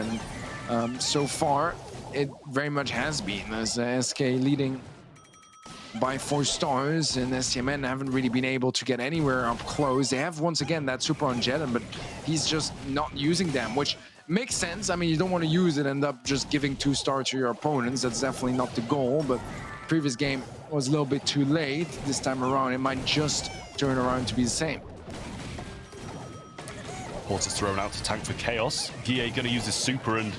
and so far, it very much has been, as SK leading by 4 stars, and STMN haven't really been able to get anywhere up close. They have once again that super on Jett, but he's just not using them, which makes sense. I mean, you don't want to use it and end up just giving 2 stars to your opponents. That's definitely not the goal, but previous game was a little bit too late. This time around, it might just turn around to be the same. Porter's thrown out to tank for Chaos. Guille going to use his super, and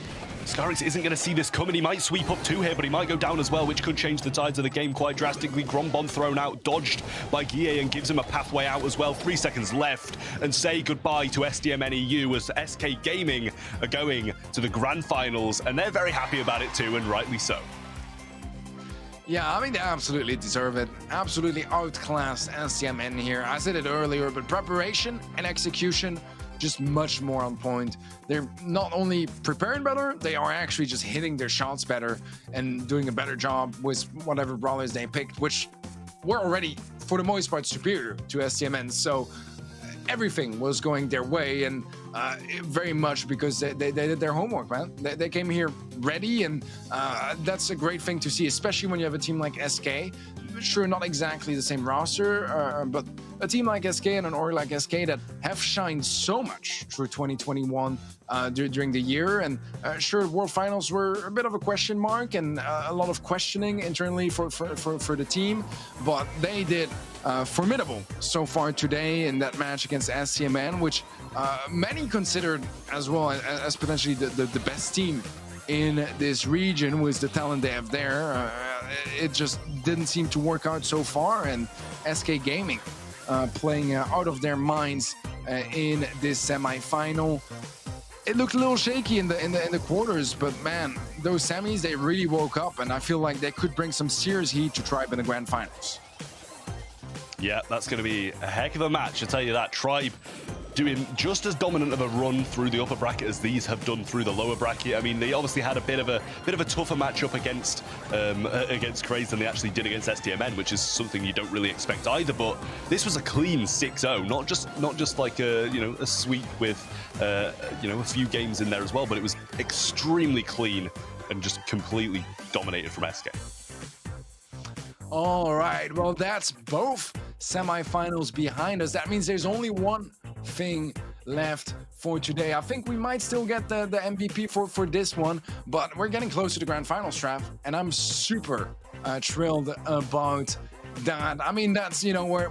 Scarix isn't going to see this coming. He might sweep up 2 here, but he might go down as well, which could change the tides of the game quite drastically. Grombon thrown out, dodged by Guille, and gives him a pathway out as well. 3 seconds left, and say goodbye to SDMN EU as SK Gaming are going to the grand finals, and they're very happy about it too, and rightly so. Yeah, I mean, they absolutely deserve it. Absolutely outclassed SDMN here. I said it earlier, but preparation and execution, just much more on point. They're not only preparing better, they are actually just hitting their shots better and doing a better job with whatever brawlers they picked, which were already, for the most part, superior to STMN. So everything was going their way, and very much because they did their homework, man. They came here ready, and that's a great thing to see, especially when you have a team like SK. Sure, not exactly the same roster, but a team like SK and an org like SK that have shined so much through 2021 during the year. And sure, World Finals were a bit of a question mark and a lot of questioning internally for the team, but they did formidable so far today in that match against SCMN, which many considered as well as potentially the best team in this region with the talent they have there. It just didn't seem to work out so far, and SK Gaming playing out of their minds in this semi-final. It looked a little shaky in the quarters, but man, those semis, they really woke up, and I feel like they could bring some serious heat to Tribe in the grand finals. Yeah, that's going to be a heck of a match, I'll tell you that. Tribe doing just as dominant of a run through the upper bracket as these have done through the lower bracket. I mean, they obviously had a bit of a tougher matchup against Craze than they actually did against STMN, which is something you don't really expect either. But this was a clean 6-0, not just like a sweep with a few games in there as well, but it was extremely clean and just completely dominated from SK. All right, well, that's both semifinals behind us. That means there's only one thing left for today. I think we might still get the MVP for this one, but we're getting close to the grand final, Strap, and I'm super thrilled about that. I mean, that's, where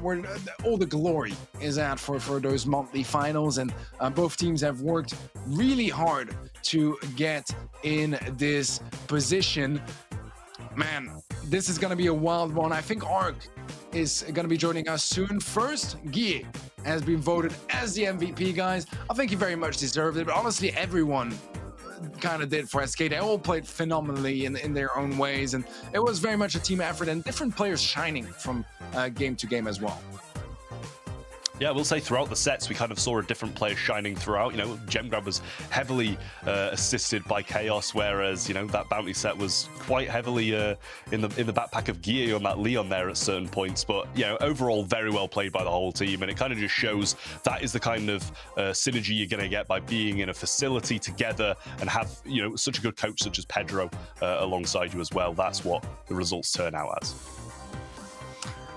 all the glory is at for those monthly finals, and both teams have worked really hard to get in this position. Man, this is going to be a wild one. I think Ark is going to be joining us soon. First, Guille has been voted as the MVP, guys. I think he very much deserved it, but honestly, everyone kind of did for SK. They all played phenomenally in their own ways, and it was very much a team effort and different players shining from game to game as well. Yeah, we'll say throughout the sets, we kind of saw a different player shining throughout. You know, Gem Grab was heavily assisted by Chaos, whereas, you know, that bounty set was quite heavily in the backpack of Gear on that Leon there at certain points. But, you know, overall, very well played by the whole team. And it kind of just shows that is the kind of synergy you're going to get by being in a facility together and have, you know, such a good coach such as Pedro alongside you as well. That's what the results turn out as.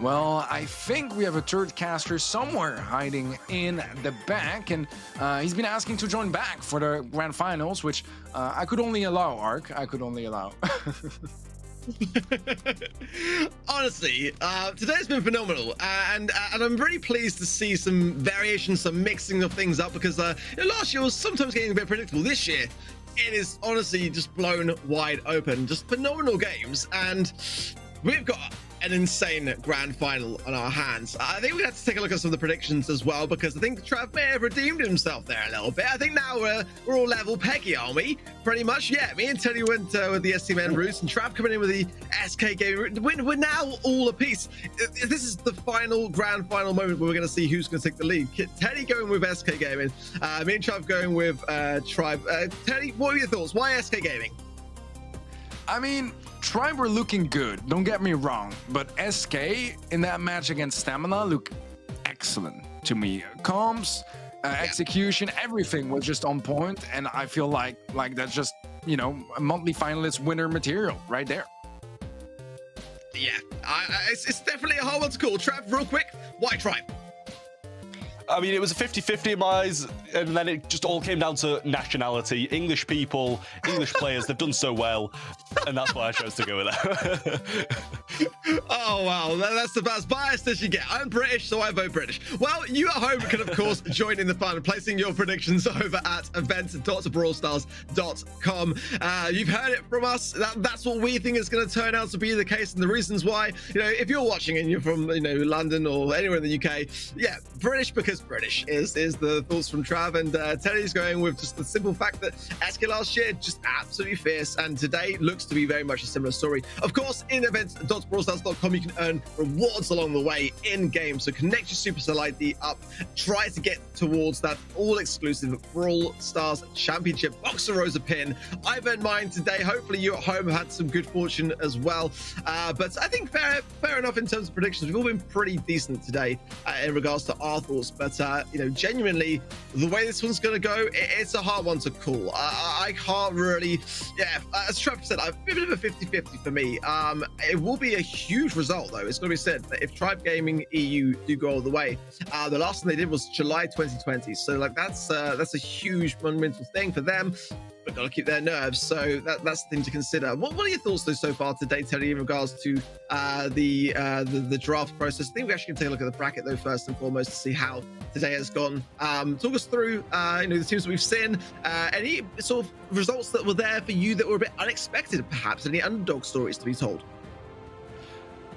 Well, I think we have a third caster somewhere hiding in the back, and he's been asking to join back for the grand finals, which I could only allow, Ark. I could only allow. Honestly, today's been phenomenal, and I'm really pleased to see some variation, some mixing of things up, because you know, last year was sometimes getting a bit predictable. This year, it is honestly just blown wide open. Just phenomenal games, and we've got an insane grand final on our hands. I think we have to take a look at some of the predictions as well, because I think Trav may have redeemed himself there a little bit. I think now we're all level peggy, aren't we? Pretty much, yeah. Me and Teddy went with the STMN routes, and Trav coming in with the SK game. We're now all a piece. This is the final grand final moment where we're going to see who's going to take the lead. Teddy going with SK Gaming, me and Trav going with Tribe. Teddy, what are your thoughts? Why SK Gaming? I mean, Tribe were looking good, don't get me wrong, but SK in that match against Stamina looked excellent to me. Comms, execution, everything was just on point, and I feel like that's just, you know, a monthly finalist winner material right there. Yeah, it's definitely a hard one to call. Trav, real quick, why Tribe? I mean, it was a 50-50 in my eyes, and then it just all came down to nationality. English people, English players, they've done so well, and that's why I chose to go with that. Oh, wow, that's about as biased as you get. I'm British, so I vote British. Well, you at home can, of course, join in the fun, placing your predictions over at event.brawlstars.com. You've heard it from us. That's what we think is going to turn out to be the case, and the reasons why. You know, if you're watching and you're from, you know, London or anywhere in the UK, yeah, British because British is the thoughts from Trav, and Teddy's going with just the simple fact that SK last year just absolutely fierce, and today looks to be very much a similar story. Of course, in event.brawlstars.com you can earn rewards along the way in game, so connect your Supercell ID up, try to get towards that all-exclusive Brawl Stars Championship Boxer Rosa pin. I've earned mine today. Hopefully you at home have had some good fortune as well, but I think fair enough in terms of predictions. We've all been pretty decent today in regards to our thoughts, but you know, genuinely, the way this one's going to go, it's a hard one to call. I can't really, yeah, as Trevor said, I've been a bit of a 50-50 for me. It will be a huge result, though. It's going to be said that if Tribe Gaming EU do go all the way, the last thing they did was July 2020. So, like, that's a huge monumental thing for them. But got to keep their nerves, so that's the thing to consider. What are your thoughts though so far today, Teddy, in regards to the draft process? I think we actually can take a look at the bracket though first and foremost to see how today has gone. Talk us through you know, the teams that we've seen, any sort of results that were there for you that were a bit unexpected, perhaps any underdog stories to be told.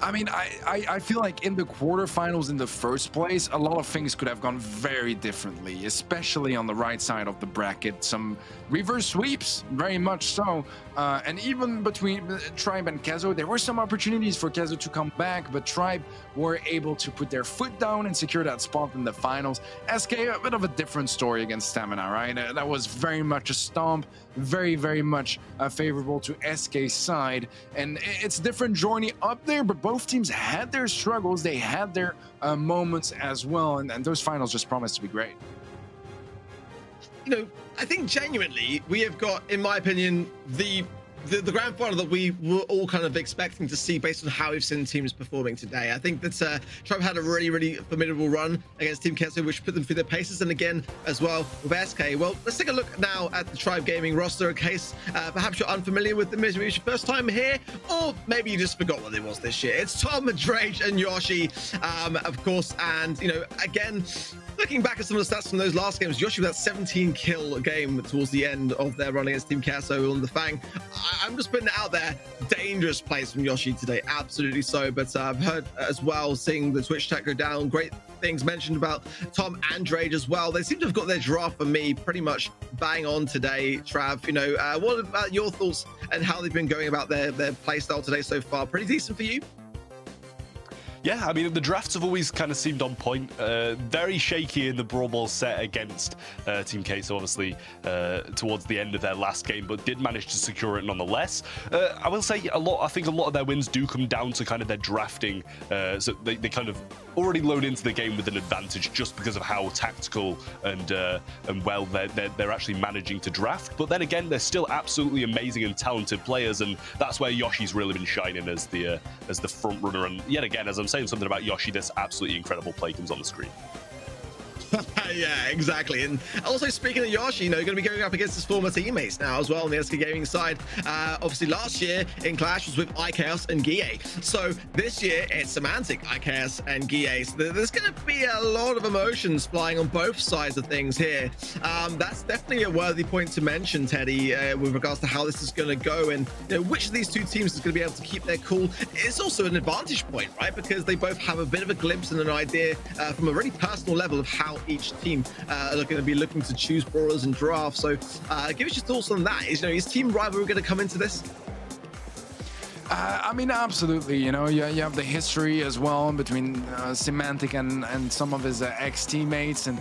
I mean, I feel like in the quarterfinals in the first place, a lot of things could have gone very differently, especially on the right side of the bracket. Some reverse sweeps, very much so. And even between Tribe and Kezo, there were some opportunities for Kezo to come back, but Tribe were able to put their foot down and secure that spot in the finals. SK, a bit of a different story against Stamina, right? That was very much a stomp, very, very much favorable to SK's side. And it's a different journey up there, but both teams had their struggles. They had their moments as well. And those finals just promised to be great. You know, I think genuinely we have got, in my opinion, the grand final that we were all kind of expecting to see based on how we've seen teams performing today. I think that Tribe had a really formidable run against Team Kezo, which put them through their paces, and again as well with SK. Well, let's take a look now at the Tribe Gaming roster in case perhaps you're unfamiliar with them. Maybe it's your first time here, or maybe you just forgot what it was this year. It's Tom, Drage, and Yoshi, of course, and you know, again, looking back at some of the stats from those last games, Yoshi with that 17 kill game towards the end of their run against Team Kezo on the Fang. I'm just putting it out there. Dangerous plays from Yoshi today, absolutely so. But I've heard as well, seeing the Twitch chat go down, great things mentioned about Tom and Drage as well. They seem to have got their draft for me pretty much bang on today, Trav. You know, what about your thoughts and how they've been going about their play style today so far? Pretty decent for you? Yeah, I mean, the drafts have always kind of seemed on point. Very shaky in the Brawl Ball set against Team Queso, obviously, towards the end of their last game, but did manage to secure it nonetheless. I will say I think a lot of their wins do come down to kind of their drafting. So they kind of already load into the game with an advantage just because of how tactical and well they're actually managing to draft. But then again, they're still absolutely amazing and talented players, and that's where Yoshi's really been shining as the front runner. And yet again, as I'm saying something about Yoshi, this absolutely incredible play comes on the screen. Yeah, exactly. And also, speaking of Yoshi, you're going to be going up against his former teammates now as well on the SK Gaming side. Obviously, last year in Clash was with iChaos and Guille. So this year, it's Semantic, iChaos, and Guille. So there's going to be a lot of emotions flying on both sides of things here. That's definitely a worthy point to mention, Teddy, with regards to how this is going to go and which of these two teams is going to be able to keep their cool. It's also an advantage point, right? Because they both have a bit of a glimpse and an idea from a really personal level of how each team are going to be looking to choose brawlers and drafts. So give us your thoughts on that. Is team rivalry going to come into this? I mean, absolutely. You have the history as well between Semantic and some of his ex-teammates, and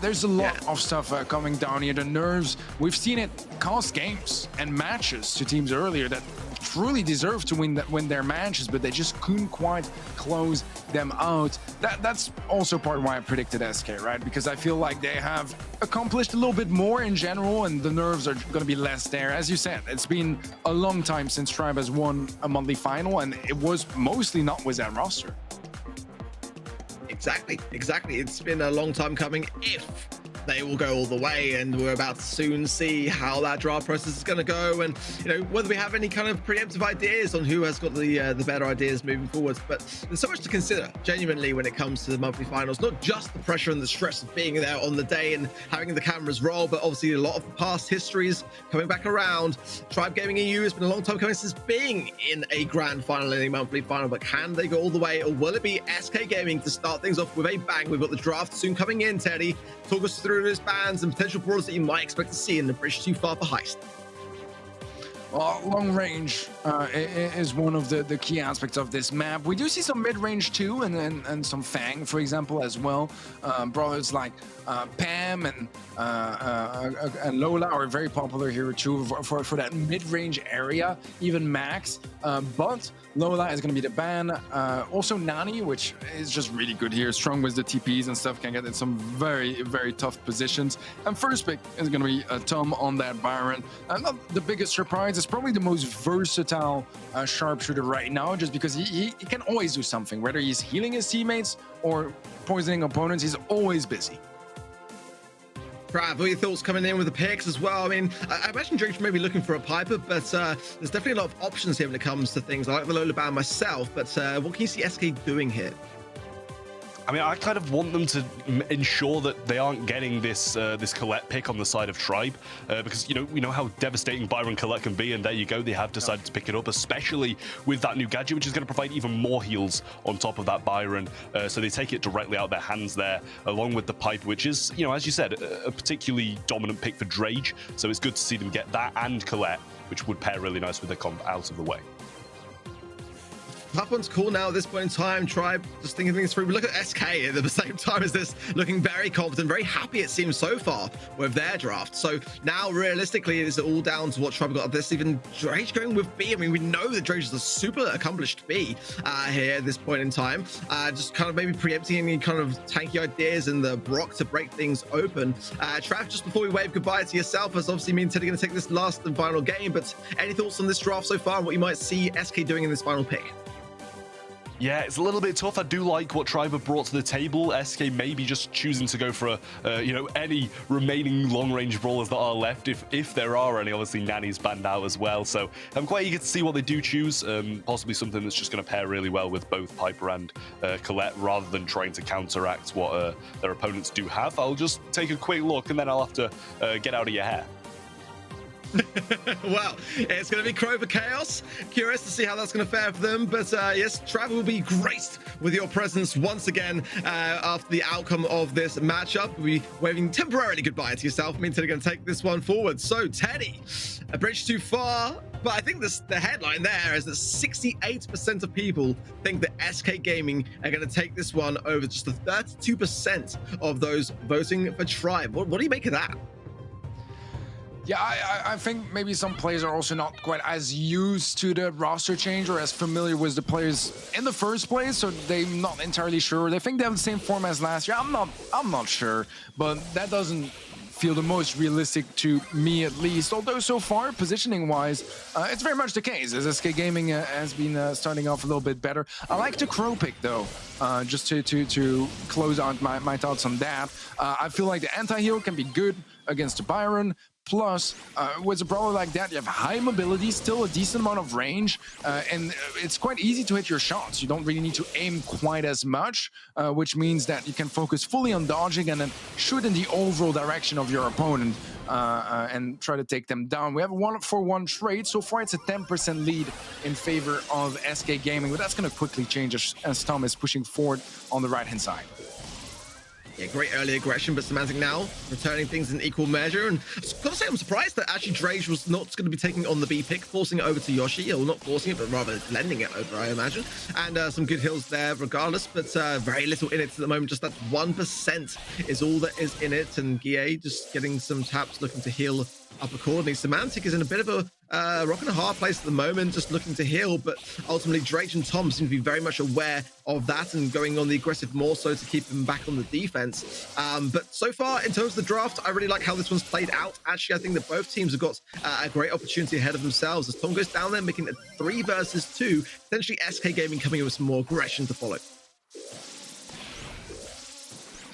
there's a lot of stuff coming down here. The nerves, we've seen it cost games and matches to teams earlier that truly deserve to win their matches, but they just couldn't quite close them out. That's also part of why I predicted SK, right? Because I feel like they have accomplished a little bit more in general, and the nerves are going to be less there. As you said, it's been a long time since Tribe has won a monthly final, and it was mostly not with that roster. Exactly. It's been a long time coming. If they will go all the way, and we're about to soon see how that draft process is going to go, and whether we have any kind of preemptive ideas on who has got the better ideas moving forward. But there's so much to consider genuinely when it comes to the monthly finals, not just the pressure and the stress of being there on the day and having the cameras roll, but obviously a lot of past histories coming back around. Tribe Gaming EU has been a long time coming since being in a grand final and a monthly final, but can they go all the way, or will it be SK Gaming to start things off with a bang? We've got the draft soon coming in. Teddy, talk us through those bans and potential brawlers that you might expect to see in the Bridge Too Far for Heist. Well, long range is one of the key aspects of this map. We do see some mid-range too, and some Fang, for example, as well. Brawlers like Pam and Lola are very popular here too for that mid-range area, even Max. But Lola is going to be the ban. Also Nani, which is just really good here, strong with the TPs and stuff, can get in some very, very tough positions. And first pick is going to be Tom on that Byron. Not the biggest surprise. It's probably the most versatile sharpshooter right now, just because he can always do something, whether he's healing his teammates or poisoning opponents. He's always busy. Trav, what are your thoughts coming in with the picks as well? I mean, I imagine Drake's maybe looking for a Piper, but there's definitely a lot of options here when it comes to things. I like the Lola ban myself, but what can you see SK doing here? I mean, I kind of want them to ensure that they aren't getting this this Colette pick on the side of Tribe, because we know how devastating Byron Colette can be, and there you go, they have decided to pick it up, especially with that new gadget, which is going to provide even more heals on top of that Byron. So they take it directly out of their hands there, along with the Pipe, which is, as you said, a particularly dominant pick for Drage. So it's good to see them get that and Colette, which would pair really nice with the comp out of the way. Tough one's cool now at this point in time. Tribe just thinking things through. We look at SK at the same time as this, looking very confident, very happy it seems so far with their draft. So now realistically, is it all down to what Tribe got? This even Drage going with B. I mean, we know that Drage is a super accomplished B here at this point in time. Just kind of maybe preempting any kind of tanky ideas in the Brock to break things open. Trav, just before we wave goodbye to yourself, as obviously me and Teddy are going to take this last and final game, but any thoughts on this draft so far and what you might see SK doing in this final pick? Yeah, it's a little bit tough. I do like what Tribe have brought to the table. SK maybe just choosing to go for any remaining long-range brawlers that are left, if there are any. Obviously, Nani's banned out as well, so I'm quite eager to see what they do choose. Possibly something that's just going to pair really well with both Piper and Colette, rather than trying to counteract what their opponents do have. I'll just take a quick look, and then I'll have to get out of your hair. Well, it's going to be Crow for Chaos. Curious to see how that's going to fare for them. But yes, Trav will be graced with your presence once again after the outcome of this matchup. We'll be waving temporarily goodbye to yourself. Me and Teddy are going to take this one forward. So, Teddy, a bridge too far. But I think the headline there is that 68% of people think that SK Gaming are going to take this one over just the 32% of those voting for Tribe. What do you make of that? Yeah, I think maybe some players are also not quite as used to the roster change or as familiar with the players in the first place, so they're not entirely sure. They think they have the same form as last year. I'm not sure, but that doesn't feel the most realistic to me, at least. Although so far, positioning-wise, it's very much the case, as SK Gaming has been starting off a little bit better. I like the Crow pick, though, just to close out my thoughts on that. I feel like the anti-heal can be good against the Byron. Plus, with a brawler like that, you have high mobility, still a decent amount of range, and it's quite easy to hit your shots. You don't really need to aim quite as much, which means that you can focus fully on dodging and then shoot in the overall direction of your opponent and try to take them down. We have a 1-for-1 trade. So far, it's a 10% lead in favor of SK Gaming, but that's going to quickly change as Tom is pushing forward on the right-hand side. Yeah, great early aggression, but Semantic now returning things in equal measure. And I've got to say, I'm surprised that actually Drage was not going to be taking on the B pick, forcing it over to Yoshi, or not forcing it, but rather lending it over, I imagine. And some good hills there regardless, but very little in it at the moment. Just that 1% is all that is in it. And Guille just getting some taps, looking to heal up accordingly. Semantic is in a bit of a rock and a hard place at the moment, just looking to heal, but ultimately Drake and Tom seem to be very much aware of that and going on the aggressive more so to keep him back on the defense. But so far, in terms of the draft, I really like how this one's played out. Actually, I think that both teams have got a great opportunity ahead of themselves as Tom goes down there, making it 3 versus 2, potentially SK Gaming coming in with some more aggression to follow.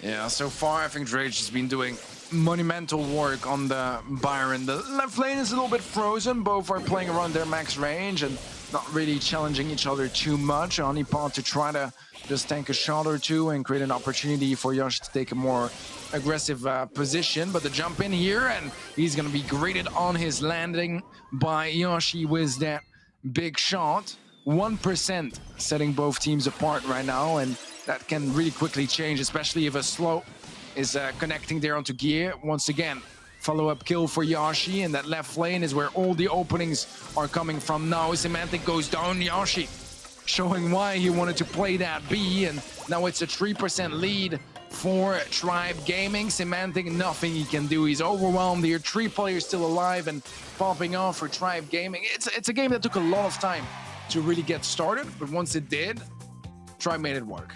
Yeah, so far I think Drake has been doing monumental work on the Byron. The left lane is a little bit frozen. Both are playing around their max range and not really challenging each other too much. Honeypot to try to just tank a shot or two and create an opportunity for Yoshi to take a more aggressive position. But the jump in here, and he's going to be greeted on his landing by Yoshi with that big shot. 1% setting both teams apart right now, and that can really quickly change, especially if a slow is connecting there onto Gear. Once again, follow-up kill for Yoshi, and that left lane is where all the openings are coming from now. Semantic goes down, Yoshi showing why he wanted to play that B, and now it's a 3% lead for Tribe Gaming. Semantic, nothing he can do. He's overwhelmed here. 3 players still alive and popping off for Tribe Gaming. It's a game that took a lot of time to really get started, but once it did, Tribe made it work.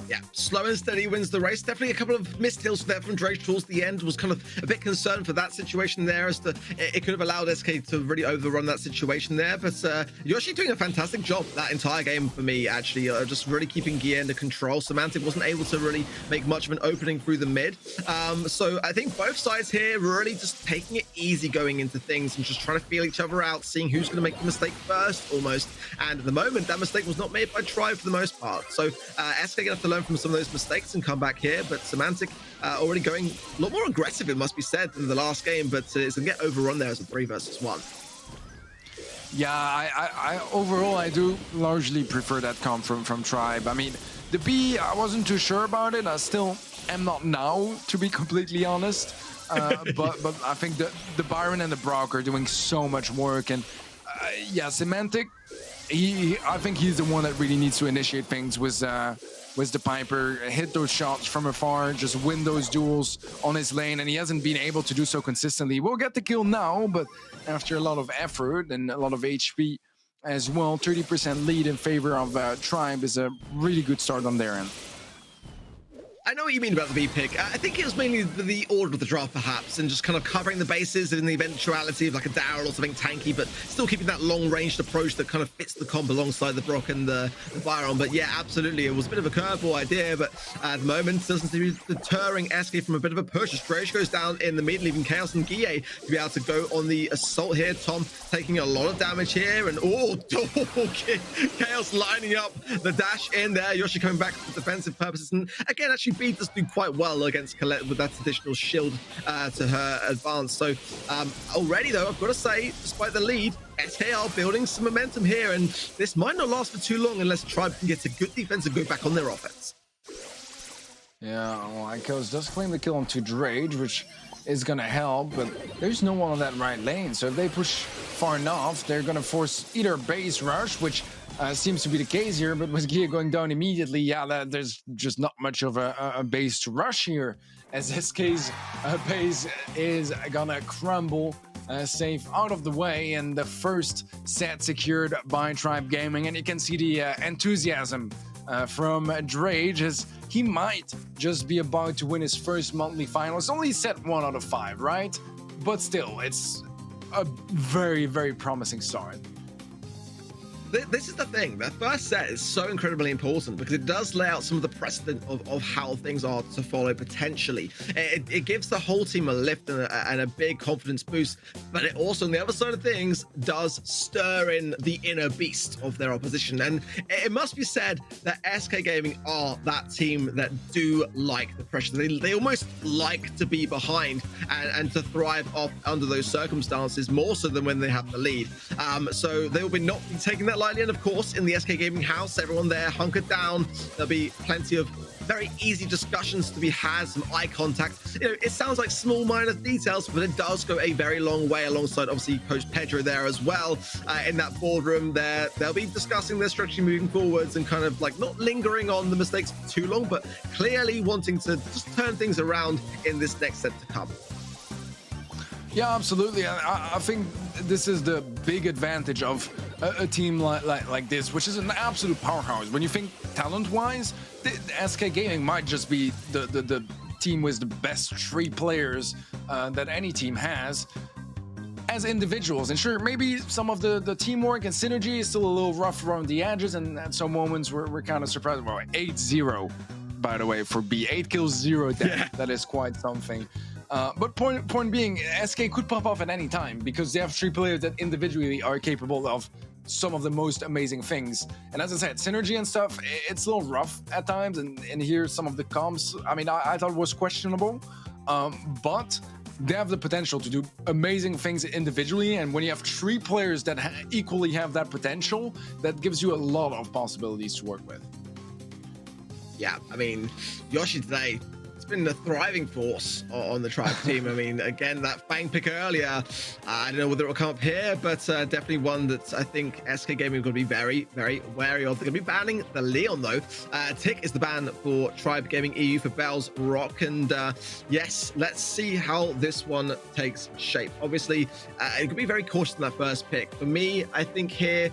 Yeah, slow and steady wins the race. Definitely a couple of missed hills there from Drake towards the end. Was kind of a bit concerned for that situation there, as to it could have allowed SK to really overrun that situation there. But Yoshi doing a fantastic job that entire game for me, actually, just really keeping Gear under control. Semantic wasn't able to really make much of an opening through the mid. So I think both sides here really just taking it easy going into things and just trying to feel each other out, seeing who's going to make the mistake first, almost. And at the moment, that mistake was not made by Tribe for the most part. So SK gonna have to learn from some of those mistakes and come back here, but Semantic already going a lot more aggressive, it must be said, than the last game, but it's gonna get overrun there as a 3 versus 1. Yeah, I overall I do largely prefer that comp from Tribe. I mean, the B, I wasn't too sure about it. I still am not now, to be completely honest. But I think the Byron and the Brock are doing so much work, and yeah, Semantic, I think he's the one that really needs to initiate things with the Piper, hit those shots from afar, just win those duels on his lane, and he hasn't been able to do so consistently. We'll get the kill now, but after a lot of effort and a lot of HP as well, 30% lead in favor of Tribe is a really good start on their end. I know what you mean about the B pick. I think it was mainly the order of the draft, perhaps, and just kind of covering the bases in the eventuality of like a Daryl or something tanky, but still keeping that long-ranged approach that kind of fits the comp alongside the Brock and the Byron. But yeah, absolutely, it was a bit of a curveball idea, but at the moment, doesn't seem to be deterring SK from a bit of a push. As Drage goes down in the mid, leaving Chaos and Guille to be able to go on the assault here. Tom taking a lot of damage here, and Chaos lining up the dash in there. Yoshi coming back for defensive purposes, and again, actually B does do quite well against Colette with that additional shield to her advance. So already though, I've got to say, despite the lead, SK are building some momentum here, and this might not last for too long unless Tribe can get a good defense and go back on their offense. Yeah, well, Icos does claim the kill onto Drage, which is gonna help, but there's no one on that right lane, so if they push far enough. They're going to force either base rush, which seems to be the case here, but with Gia going down immediately, yeah, there's just not much of a base to rush here, as SK's base is gonna crumble. Safe out of the way, and the first set secured by Tribe Gaming, and you can see the enthusiasm from Drage, as he might just be about to win his first monthly final. It's only set 1 out of 5, right? But still, it's a very, very promising start. This is the thing. The first set is so incredibly important because it does lay out some of the precedent of how things are to follow potentially. It gives the whole team a lift and a big confidence boost, but it also, on the other side of things, does stir in the inner beast of their opposition. And it must be said that SK Gaming are that team that do like the pressure. They almost like to be behind and to thrive off under those circumstances, more so than when they have the lead. So they will be not be taking that lightly, and of course in the SK Gaming house, everyone there hunkered down. There'll be plenty of very easy discussions to be had, some eye contact. You know, it sounds like small minor details, but it does go a very long way, alongside obviously Coach Pedro there as well. In that boardroom there, they'll be discussing their strategy moving forwards and kind of like not lingering on the mistakes for too long, but clearly wanting to just turn things around in this next set to come. Yeah, absolutely. I think this is the big advantage of a team like this, which is an absolute powerhouse. When you think talent-wise, the SK Gaming might just be the team with the best 3 players that any team has as individuals. And sure, maybe some of the teamwork and synergy is still a little rough around the edges, and at some moments we're kind of surprised. Well, 8-0, by the way, for B. 8 kills, 0 death. Yeah. That is quite something. But point being, SK could pop off at any time because they have 3 players that individually are capable of some of the most amazing things. And as I said, synergy and stuff, it's a little rough at times. And here, some of the comps, I mean, I thought it was questionable, but they have the potential to do amazing things individually. And when you have 3 players that equally have that potential, that gives you a lot of possibilities to work with. Yeah, I mean, Yoshi today, been a thriving force on the Tribe team. I mean, again, that Fang pick earlier, I don't know whether it will come up here, but definitely one that I think SK Gaming are going to be very, very wary of. They're going to be banning the Leon, though. Tick is the ban for Tribe Gaming EU for Bell's Rock, and yes, let's see how this one takes shape. Obviously, it could be very cautious in that first pick. For me, I think here,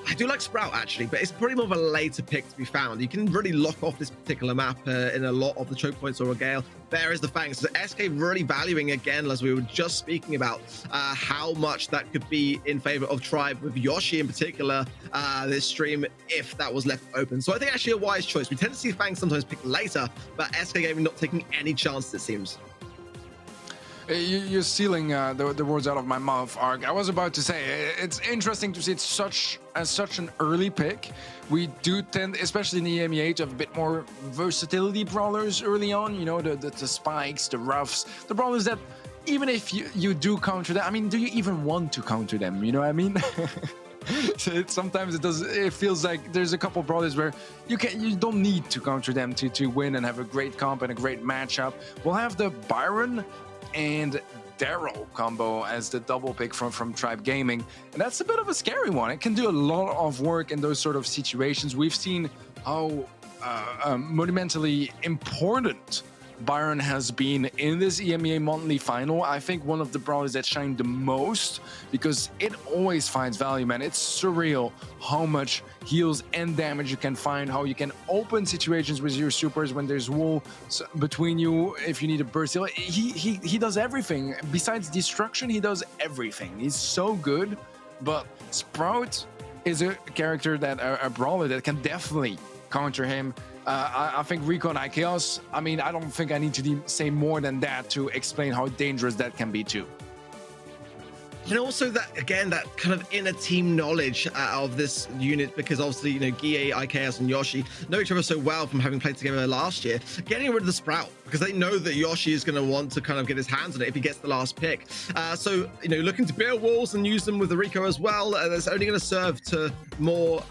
I do like Sprout, actually, but it's probably more of a later pick to be found. You can really lock off this particular map in a lot of the choke points or a Gale. There is the Fang. So SK really valuing, again, as we were just speaking about, how much that could be in favor of Tribe, with Yoshi in particular, this stream, if that was left open. So I think actually a wise choice. We tend to see Fang sometimes picked later, but SK Gaming not taking any chances, it seems. You're stealing the words out of my mouth, Ark. I was about to say, it's interesting to see it such an early pick. We do tend, especially in the EMEA, to have a bit more versatility brawlers early on. You know, the spikes, the roughs, the brawlers that even if you do counter them, I mean, do you even want to counter them? You know what I mean? So sometimes it feels like there's a couple brawlers where you don't need to counter them to win and have a great comp and a great matchup. We'll have the Byron and Daryl combo as the double pick from Tribe Gaming, and that's a bit of a scary one. It can do a lot of work in those sort of situations. We've seen how monumentally important Byron has been in this EMEA monthly final. I think one of the brawlers that shined the most because it always finds value, man. It's surreal how much heals and damage you can find, how you can open situations with your supers when there's wall between you. If you need a burst heal, he does everything. Besides destruction, he does everything. He's so good. But Sprout is a character that a brawler that can definitely counter him. I think Rico and Chaos, I mean, I don't think I need to say more than that to explain how dangerous that can be too. And also that, again, that kind of inner team knowledge of this unit, because obviously, you know, Guille, IKS, and Yoshi know each other so well from having played together last year. Getting rid of the Sprout, because they know that Yoshi is going to want to kind of get his hands on it if he gets the last pick. So, you know, looking to build walls and use them with the Rico as well, that's only going to serve to more,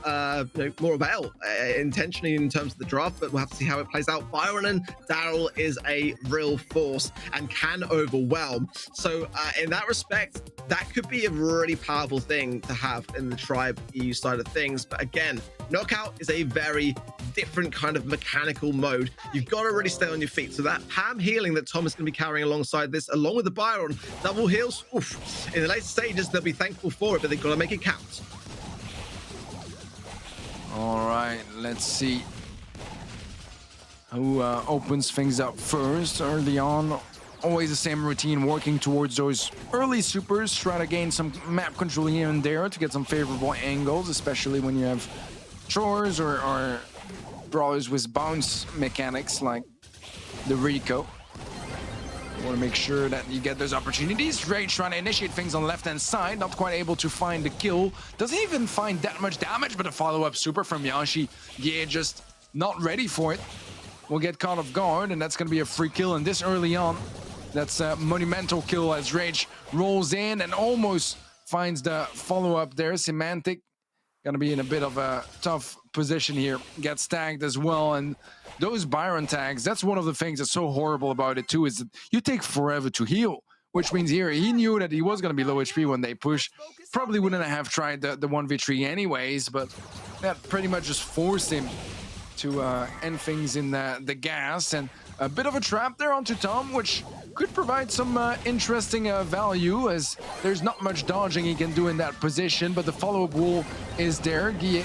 more avail intentionally in terms of the draft, but we'll have to see how it plays out. Byron and Daryl is a real force and can overwhelm. So in that respect, that that could be a really powerful thing to have in the Tribe EU side of things. But again, Knockout is a very different kind of mechanical mode. You've got to really stay on your feet. So that Pam healing that Tom is going to be carrying alongside this, along with the Byron, double heals, oof, in the later stages, they'll be thankful for it, but they've got to make it count. All right, let's see who opens things up first early on. Always the same routine, working towards those early supers, try to gain some map control here and there to get some favorable angles, especially when you have chores or brawlers with bounce mechanics like the Rico. You want to make sure that you get those opportunities. Rage trying to initiate things on the left-hand side, not quite able to find the kill. Doesn't even find that much damage, but a follow-up super from Yashi. Yeah, just not ready for it. Will get caught off guard, and that's going to be a free kill. And this early on, that's a monumental kill as Rage rolls in and almost finds the follow-up there. Semantic going to be in a bit of a tough position here. Gets tagged as well, and those Byron tags, that's one of the things that's so horrible about it too, is that you take forever to heal, which means here he knew that he was going to be low HP when they push. Probably wouldn't have tried the 1v3 anyways, but that pretty much just forced him to end things in the gas. And a bit of a trap there onto Tom, which could provide some interesting value, as there's not much dodging he can do in that position, but the follow-up wall is there. Guille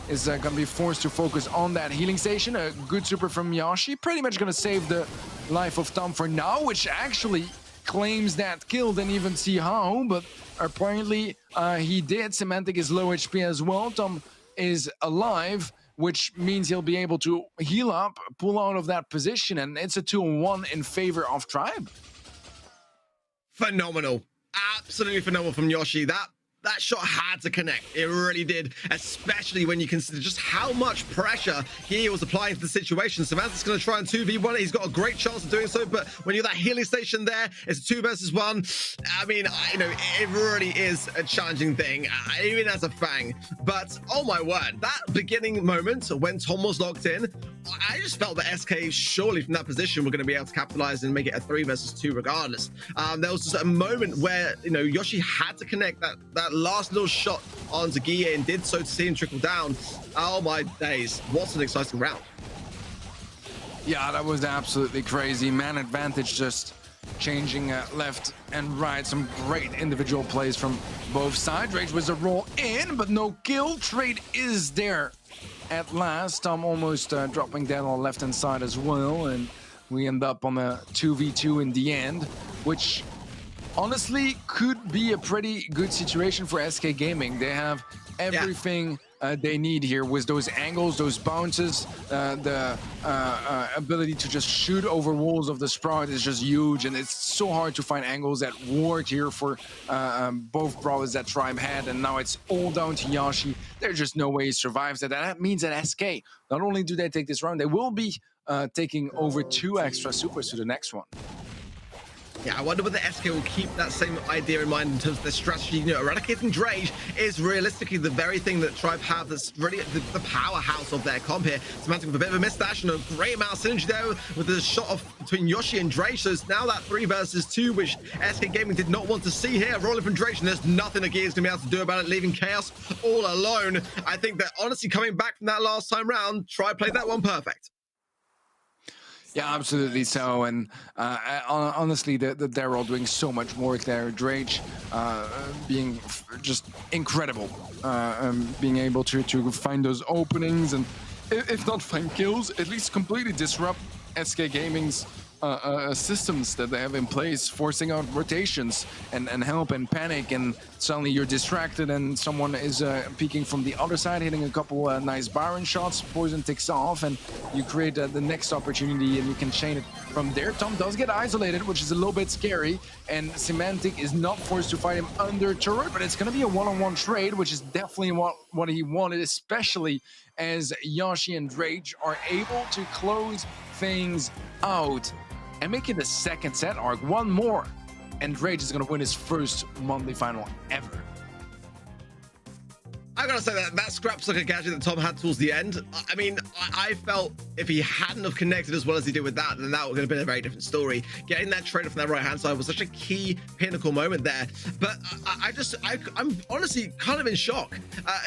is going to be forced to focus on that healing station. A good super from Yashi, pretty much going to save the life of Tom for now, which actually claims that kill. Didn't even see how, but apparently he did. Semantic is low HP as well. Tom is alive, which means he'll be able to heal up, pull out of that position, and it's a 2-on-1 in favor of Tribe. Phenomenal. Absolutely phenomenal from Yoshi. That shot had to connect. It really did, especially when you consider just how much pressure he was applying to the situation. Samantha's going to try and 2v1 it. He's got a great chance of doing so, but when you're that healing station there, it's a 2 versus 1. I mean, you know, it really is a challenging thing, even as a Fang. But, oh my word, that beginning moment when Tom was locked in, I just felt that SK surely from that position were going to be able to capitalize and make it a 3 versus 2 regardless. There was just a moment where, you know, Yoshi had to connect that last little shot onto Guille and did so to see him trickle down. Oh my days, what an exciting round. Yeah, that was absolutely crazy. Man advantage just changing left and right. Some great individual plays from both sides. Rage was a roll in, but no kill. Trade is there at last. Tom almost dropping down on the left-hand side as well, and we end up on a 2v2 in the end, which honestly could be a pretty good situation for SK Gaming. They have everything they need here with those angles, those bounces, the ability to just shoot over walls of the Sprout is just huge, and it's so hard to find angles that work here for both brawlers that Tribe had, and now it's all down to Yashi. There's just no way he survives that. That means that SK, not only do they take this round, they will be taking over 2 extra supers to the next one. Yeah, I wonder whether SK will keep that same idea in mind in terms of their strategy. You know, eradicating Drage is realistically the very thing that Tribe have that's really the powerhouse of their comp here. Semantic with a bit of a misdash and a great amount of synergy there with the shot off between Yoshi and Drage. So it's now that 3 versus 2, which SK Gaming did not want to see here. Rolling from Drage, and there's nothing that Gear's going to be able to do about it, leaving Chaos all alone. I think that honestly, coming back from that last time round, Tribe played that one perfect. Yeah, absolutely so, and honestly, they're all doing so much work there. Drage being just incredible, being able to find those openings, and if not find kills, at least completely disrupt SK Gaming's systems that they have in place, forcing out rotations and help and panic, and suddenly you're distracted and someone is peeking from the other side, hitting a couple nice Byron shots, poison ticks off, and you create the next opportunity and you can chain it from there. Tom does get isolated, which is a little bit scary, and Semantic is not forced to fight him under turret, but it's going to be a one-on-one trade, which is definitely what he wanted, especially as Yashi and Drage are able to close things out and make it a second set arc, one more, and Drage is going to win his first monthly final ever. I gotta say that scraps like a gadget that Tom had towards the end. I mean, I felt if he hadn't have connected as well as he did with that, then that would have been a very different story. Getting that trade from that right hand side was such a key pinnacle moment there. But I'm honestly kind of in shock.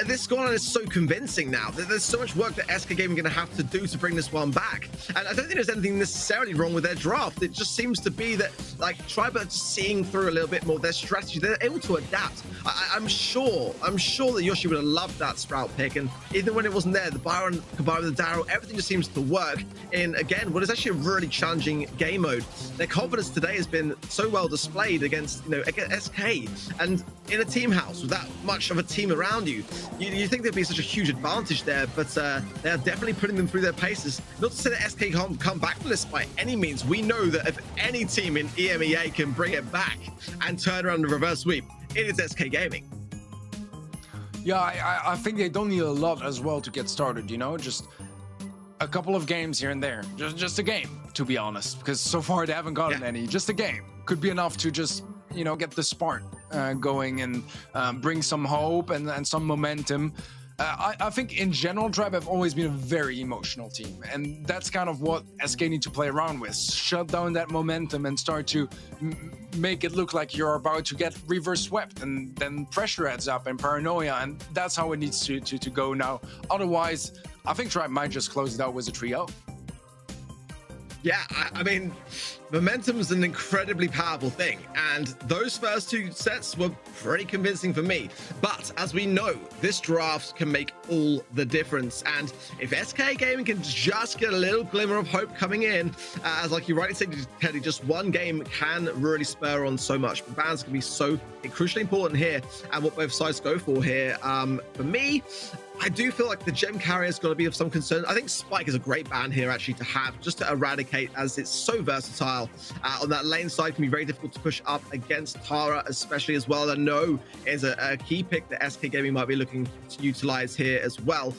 This scoreline is so convincing now. There's so much work that SK Gaming are going to have to do to bring this one back. And I don't think there's anything necessarily wrong with their draft. It just seems to be that like Tribe are just seeing through a little bit more their strategy. They're able to adapt. I'm sure that Yoshi would have loved that Sprout pick, and even when it wasn't there, the Byron combined with the Darryl, everything just seems to work in, again, what is actually a really challenging game mode. Their confidence today has been so well displayed against, against SK, and in a team house with that much of a team around you, you think there'd be such a huge advantage there, but they're definitely putting them through their paces. Not to say that SK can't come back from this by any means. We know that if any team in EMEA can bring it back and turn around the reverse sweep, it is SK Gaming. Yeah, I think they don't need a lot as well to get started, just a couple of games here and there. Just a game, to be honest, because so far they haven't gotten any. Just a game could be enough to just, get the spark going and bring some hope and some momentum. I think in general, Tribe have always been a very emotional team, and that's kind of what SK need to play around with. Shut down that momentum and start to make it look like you're about to get reverse swept, and then pressure adds up and paranoia, and that's how it needs to go now. Otherwise, I think Tribe might just close it out with a 3-0. Yeah, I mean, momentum is an incredibly powerful thing, and those first two sets were pretty convincing for me. But as we know, this draft can make all the difference, and if SK Gaming can just get a little glimmer of hope coming in, as like you rightly said, Teddy, just one game can really spur on so much. The bans can be so crucially important here, and what both sides go for here. For me, I do feel like the gem carrier is going to be of some concern. I think Spike is a great ban here actually to have, just to eradicate, as it's so versatile. On that lane side can be very difficult to push up against Tara, especially as well. I know is a key pick that SK Gaming might be looking to utilize here as well.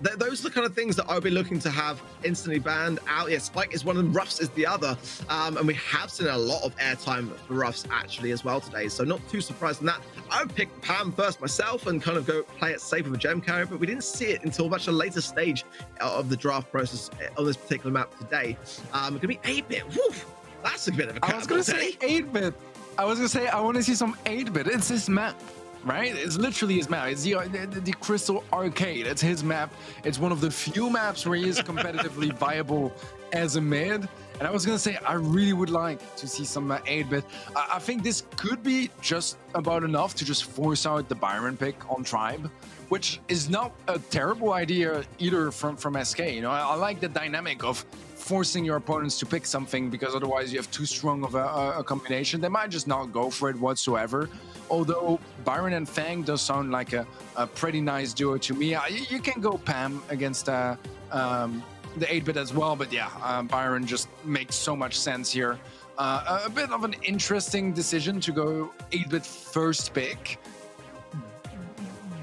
Those are the kind of things that I'll be looking to have instantly banned out. Yeah, Spike is one and Ruffs is the other. And we have seen a lot of airtime for Ruffs actually as well today. So not too surprised in that. I would pick Pam first myself and kind of go play it safe with a gem carrier, but we didn't see it until much a later stage of the draft process on this particular map today. It could be 8-bit. That's a bit of a I was going to say 8-bit. I was going to say, I want to see some 8-bit. It's this map. Right? It's literally his map. It's the Crystal Arcade. It's his map. It's one of the few maps where he is competitively viable as a mid. And I was going to say, I really would like to see some 8-bit. I think this could be just about enough to just force out the Byron pick on Tribe, which is not a terrible idea either from SK. I like the dynamic of forcing your opponents to pick something, because otherwise you have too strong of a combination. They might just not go for it whatsoever. Although Byron and Fang does sound like a pretty nice duo to me. You can go Pam against the 8-bit as well, but yeah, Byron just makes so much sense here. A bit of an interesting decision to go 8-bit first pick,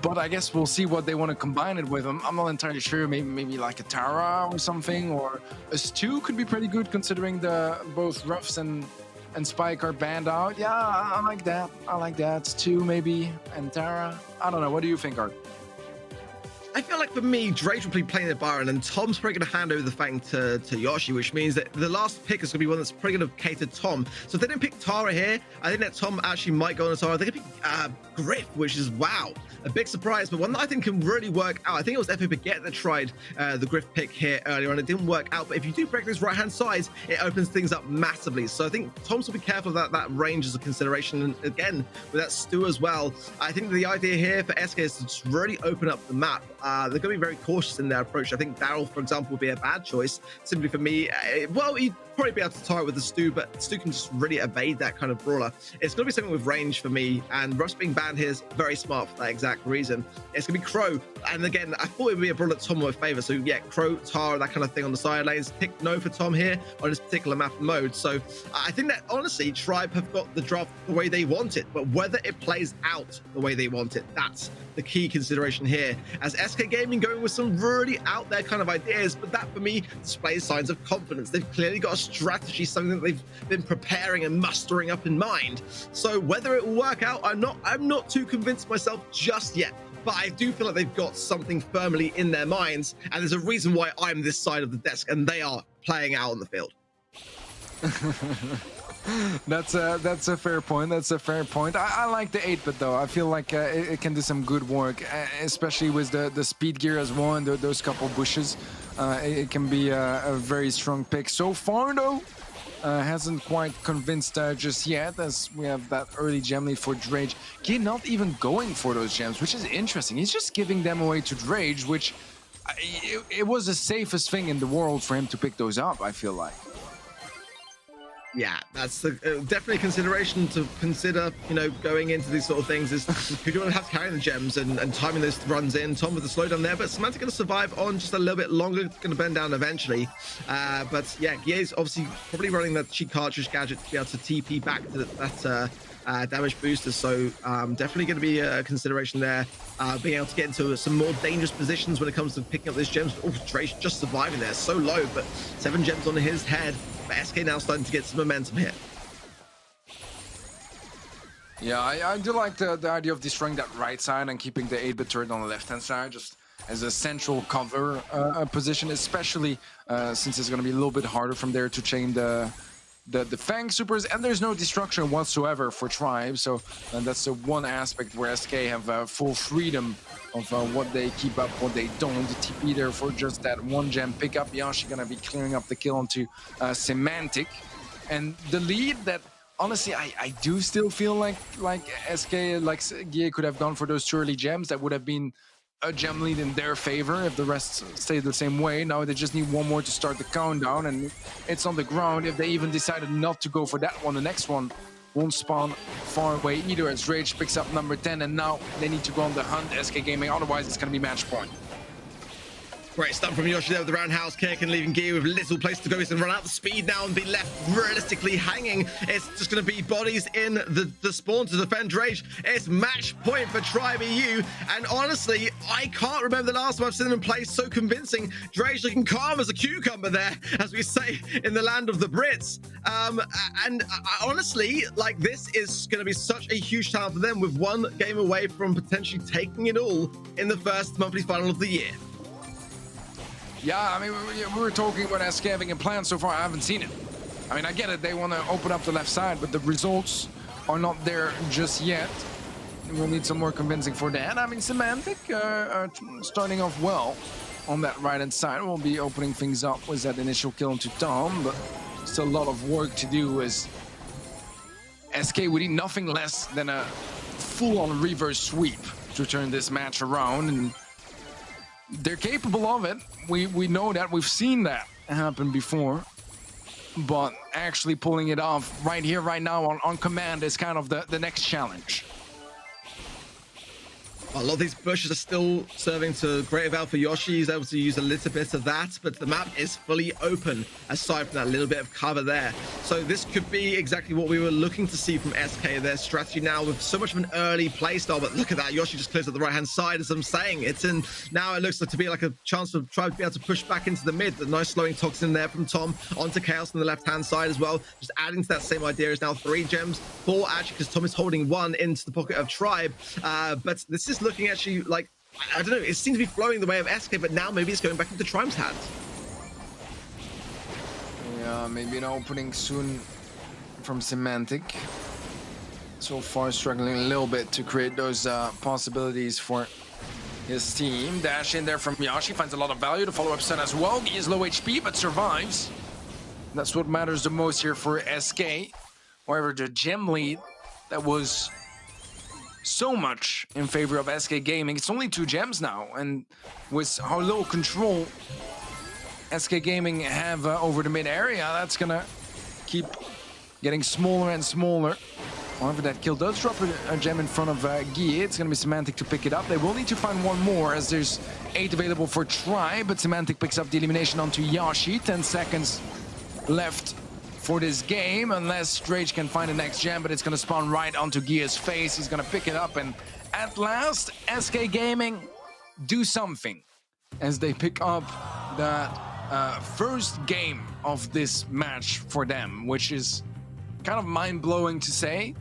but I guess we'll see what they want to combine it with. I'm not entirely sure. Maybe like a Tara or something, or a Stu could be pretty good considering both Ruffs and Spike are banned out. Yeah, I like that. I like that. Stu maybe, and Tara. I don't know. What do you think, Art? I feel like for me, Drake will be playing the Byron, and Tom's probably going to hand over the Fang to Yoshi, which means that the last pick is going to be one that's probably going to cater Tom. So if they didn't pick Tara here, I think that Tom actually might go on a Tara. They're going to pick Griff, which is, wow, a big surprise, but one that I think can really work out. I think it was FA Baguette that tried the Griff pick here earlier on. It didn't work out, but if you do break those right-hand sides, it opens things up massively. So I think Tom's will be careful that that range is a consideration. And again, with that Stu as well, I think the idea here for SK is to just really open up the map. They're going to be very cautious in their approach. I think Darryl, for example, would be a bad choice. Simply for me, well, he'd probably be able to tie it with the Stu, but Stu can just really evade that kind of brawler. It's going to be something with range for me, and Russ being banned here is very smart for that exact reason. It's going to be Crow, and again, I thought it would be a brawler Tom would favor. So yeah, Crow, Tara, that kind of thing on the side lanes. Pick no for Tom here on this particular map mode. So I think that honestly, Tribe have got the draft the way they want it, but whether it plays out the way they want it, that's the key consideration here. As SK Gaming going with some really out there kind of ideas, but that for me displays signs of confidence. They've clearly got a strategy, something that they've been preparing and mustering up in mind. So whether it will work out, I'm not too convinced myself just yet. but I do feel like they've got something firmly in their minds, and there's a reason why I'm this side of the desk and they are playing out on the field. That's a fair point. That's a fair point. I like the 8-bit though. I feel like it can do some good work, especially with the speed gear as well and those couple bushes. It can be a very strong pick. So far though, hasn't quite convinced just yet, as we have that early gem lead for Drage. He not even going for those gems, which is interesting. He's just giving them away to Drage, which it was the safest thing in the world for him to pick those up, I feel like. Yeah, that's definitely a consideration to consider, you know, going into these sort of things is you're going to have to carry the gems and timing those runs in. Tom with the slowdown there, but Semantic going to survive on just a little bit longer, going to bend down eventually. But yeah, Guille's obviously probably running that cheat cartridge gadget to be able to TP back to that damage booster. So definitely going to be a consideration there, being able to get into some more dangerous positions when it comes to picking up those gems. Oh, Drake's just surviving there, so low, but 7 gems on his head. But SK now starting to get some momentum here. Yeah, I do like the idea of destroying that right side and keeping the 8-bit turret on the left-hand side just as a central cover position, especially since it's going to be a little bit harder from there to chain the Fang supers, and there's no destruction whatsoever for Tribe, so that's the one aspect where SK have full freedom of what they keep up, what they don't. The TP there for just that 1 gem pickup. Yashi gonna be clearing up the kill onto Semantic, and the lead that honestly I do still feel like SK, like Guille could have gone for those 2 early gems. That would have been a gem lead in their favor if the rest stayed the same way. Now they just need 1 more to start the countdown, and it's on the ground. If they even decided not to go for that one, the next one won't spawn far away either, as Rage picks up number 10, and now they need to go on the hunt, SK Gaming, otherwise it's going to be match point. Great stuff from Yoshi there with the roundhouse kick and leaving Gear with little place to go. He's going to run out the speed now and be left realistically hanging. It's just going to be bodies in the spawn to defend Rage. It's match point for Tribe EU. And honestly, I can't remember the last time I've seen them play so convincing. Drage looking calm as a cucumber there, as we say in the land of the Brits. And honestly, like, this is going to be such a huge time for them, with 1 game away from potentially taking it all in the first monthly final of the year. Yeah, I mean, we were talking about SK having a plan so far. I haven't seen it. I mean, I get it. They want to open up the left side, but the results are not there just yet. We'll need some more convincing for that. I mean, Semantic starting off well on that right-hand side. We'll be opening things up with that initial kill into Tom, but still a lot of work to do, as SK would need nothing less than a full-on reverse sweep to turn this match around, and they're capable of it. We know that. We've seen that happen before. But actually pulling it off right here, right now on command is kind of the next challenge. A lot of these bushes are still serving to great avail for Yoshi. He's able to use a little bit of that, but the map is fully open aside from that little bit of cover there. So this could be exactly what we were looking to see from SK. Their strategy now with so much of an early playstyle, but look at that. Yoshi just clears up the right-hand side, as I'm saying. It's in now. It looks like to be like a chance for Tribe to be able to push back into the mid. The nice slowing toxin there from Tom onto Chaos on the left-hand side as well. Just adding to that same idea is now 3 gems, 4 actually, because Tom is holding 1 into the pocket of Tribe. But this is looking actually like, I don't know, it seems to be flowing the way of SK, but now maybe it's going back into Tribe's hands. Yeah, maybe an opening soon from Semantic. So far struggling a little bit to create those possibilities for his team. Dash in there from Yashi, finds a lot of value. The follow-up stun as well. He is low HP, but survives. That's what matters the most here for SK. However, the gem lead that was so much in favor of SK Gaming, it's only 2 gems now, and with how low control SK Gaming have over the mid area, that's gonna keep getting smaller and smaller. However, that kill does drop a gem in front of Guille. It's gonna be Semantic to pick it up. They will need to find 1 more, as there's 8 available for Tribe, but Semantic picks up the elimination onto Yashi. 10 seconds left for this game, unless Drage can find the next gem, but it's gonna spawn right onto Guille's face. He's gonna pick it up, and at last, SK Gaming do something as they pick up that first game of this match for them, which is kind of mind-blowing to say,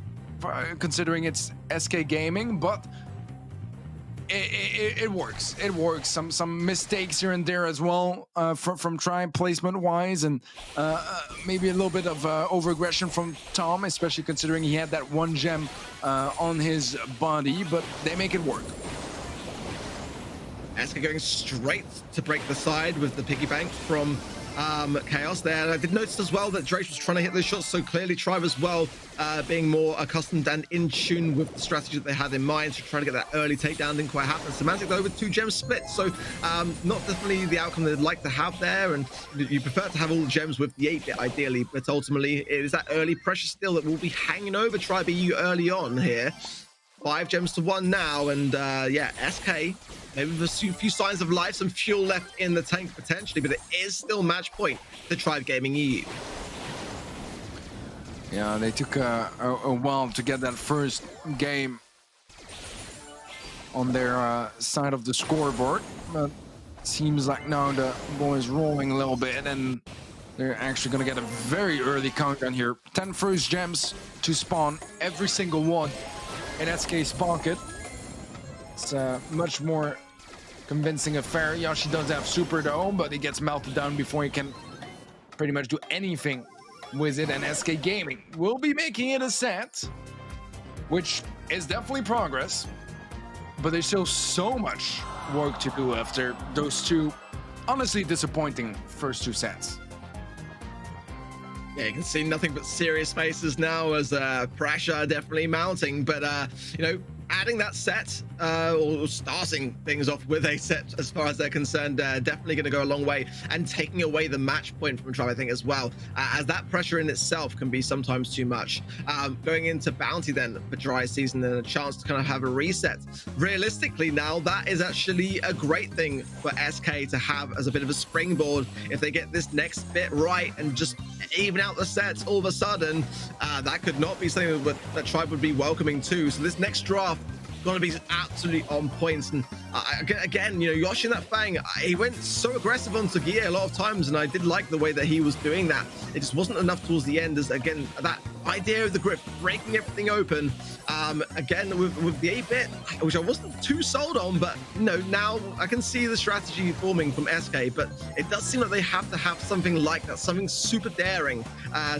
considering it's SK Gaming, but it works. It works. Some mistakes here and there as well from Tribe placement wise, and maybe a little bit of over-aggression from Tom, especially considering he had that one gem on his body, but they make it work. Eska going straight to break the side with the piggy bank from Chaos there. And I did notice as well that Drake was trying to hit those shots so clearly. Tribe as well being more accustomed and in tune with the strategy that they had in mind, so trying to get that early takedown didn't quite happen. Semantic though with 2 gems split, so not definitely the outcome they'd like to have there, and you prefer to have all the gems with the 8-bit ideally, but ultimately it is that early pressure still that will be hanging over Tribe EU early on here. 5 gems to 1 now, and yeah, SK maybe with a few signs of life, some fuel left in the tank potentially, but it is still match point to Tribe Gaming EU. Yeah, they took a while to get that first game on their side of the scoreboard, but seems like now the ball is rolling a little bit, and they're actually going to get a very early countdown here. 10 first gems to spawn, every single one in SK's pocket. It's a much more convincing affair. Yoshi does have super though, but he gets melted down before he can pretty much do anything with it, and SK Gaming will be making it a set, which is definitely progress, but there's still so much work to do after those 2 honestly disappointing first 2 sets. Yeah, you can see nothing but serious faces now as pressure definitely mounting, but you know, adding that set or starting things off with a set as far as they're concerned, definitely going to go a long way, and taking away the match point from Tribe, I think, as well, as that pressure in itself can be sometimes too much. Going into Bounty then for dry season and a chance to kind of have a reset. Realistically now, that is actually a great thing for SK to have as a bit of a springboard. If they get this next bit right and just even out the sets all of a sudden, that could not be something that Tribe would be welcoming too. So this next draft going to be absolutely on points, and again, you know, Yoshi in that Fang, he went so aggressive onto Gear a lot of times, and I did like the way that he was doing that. It just wasn't enough towards the end, as again, that idea of the grip breaking everything open, again with the 8-bit, which I wasn't too sold on, but you know, now I can see the strategy forming from SK, but it does seem like they have to have something like that, something super daring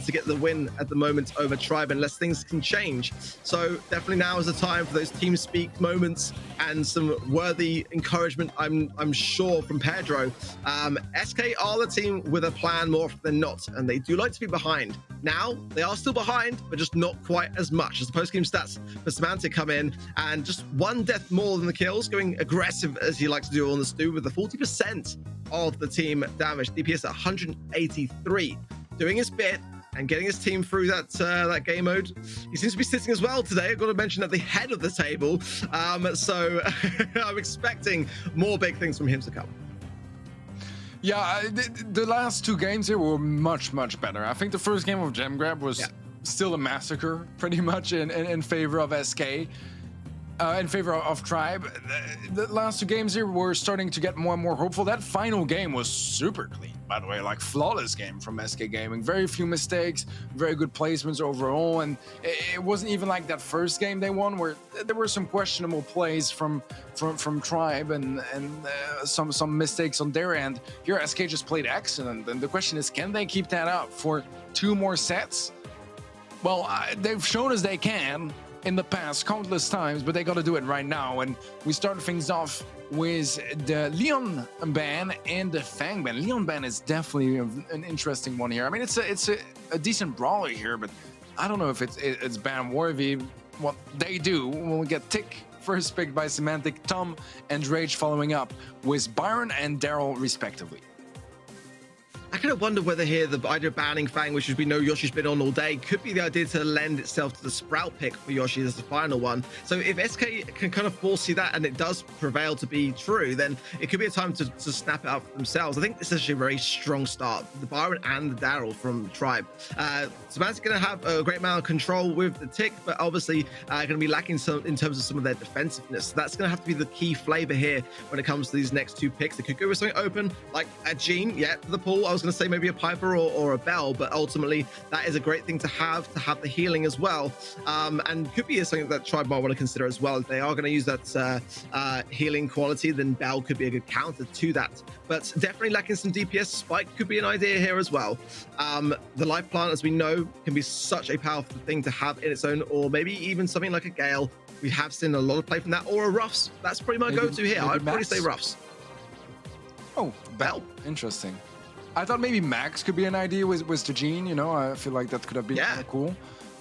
to get the win at the moment over Tribe, unless things can change. So definitely now is the time for those team speak moments and some worthy encouragement, I'm sure, from Pedro. SK are the team with a plan more often than not, and they do like to be behind. Now they are still behind, but just not quite as much, as the post-game stats for Semantic come in, and just 1 death more than the kills, going aggressive as he likes to do on the Stu with the 40% of the team damage. DPS at 183, doing his bit and getting his team through that game mode. He seems to be sitting as well today. I've got to mention at the head of the table, so I'm expecting more big things from him to come. Yeah, the last 2 games here were much better. I think the first game of Gem Grab was still a massacre, pretty much in favor of SK, in favor of Tribe. The last 2 games here were starting to get more and more hopeful. That final game was super clean, by the way, like flawless game from SK Gaming. Very few mistakes, very good placements overall, and it wasn't even like that first game they won, where there were some questionable plays from Tribe and some mistakes on their end. Here, SK just played excellent, and the question is, can they keep that up for 2 more sets? Well, they've shown us they can in the past countless times, but they got to do it right now. And we start things off with the Leon ban and the Fang ban. Leon ban is definitely an interesting one here. I mean, it's a decent brawler here, but I don't know if it's ban worthy. What they do will get Tick first picked by Semantic, Tom and Rage following up with Byron and Daryl respectively. I kind of wonder whether here the idea of banning Fang, which we know Yoshi's been on all day, could be the idea to lend itself to the Sprout pick for Yoshi as the final one. So if SK can kind of foresee that and it does prevail to be true, then it could be a time to snap it up for themselves. I think this is actually a very strong start. The Byron and the Daryl from Tribe. Semantic's going to have a great amount of control with the Tick, but obviously going to be lacking some in terms of some of their defensiveness. So that's going to have to be the key flavor here when it comes to these next 2 picks. They could go with something open, like a Gene, for the pool. I was going to say maybe a Piper or a Bell, but ultimately that is a great thing to have the healing as well. And could be something that Tribe might want to consider as well. If they are going to use that healing quality, then Bell could be a good counter to that. But definitely lacking some DPS. Spike could be an idea here as well. The life plant, as we know, can be such a powerful thing to have in its own, or maybe even something like a Gale. We have seen a lot of play from that, or a Ruffs. That's pretty my go-to here. I'd probably say Ruffs. Oh, Bell. Interesting. I thought maybe Max could be an idea with Tajin, you know. I feel like that could have been kind of cool.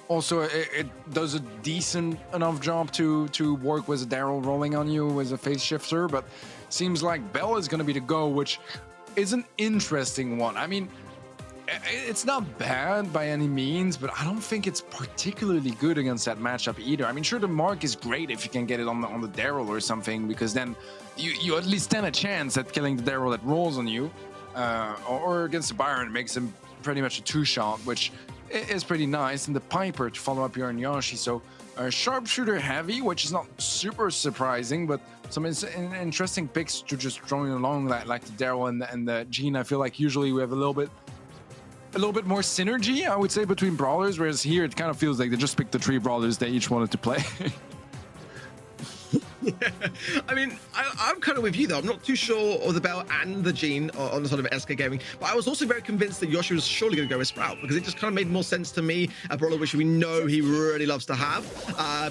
Also, it does a decent enough job to work with Daryl rolling on you as a phase shifter, but seems like Bell is going to be the go, which is an interesting one. I mean, it's not bad by any means, but I don't think it's particularly good against that matchup either. I mean, sure, the mark is great if you can get it on the Daryl or something, because then you at least stand a chance at killing the Daryl that rolls on you, or against the Byron, it makes him pretty much a two-shot, which is pretty nice. And the Piper to follow up here on Yoshi, so sharpshooter heavy, which is not super surprising, but some interesting picks to just throwing along like the Daryl and the Gene. I feel like usually we have a little bit more synergy, I would say, between brawlers, whereas here it kind of feels like they just picked the 3 brawlers they each wanted to play. Yeah. I mean, I'm kind of with you though. I'm not too sure of the Bell and the Gene on the sort of SK Gaming, but I was also very convinced that Yoshi was surely going to go with Sprout, because it just kind of made more sense to me. A brawler which we know he really loves to have.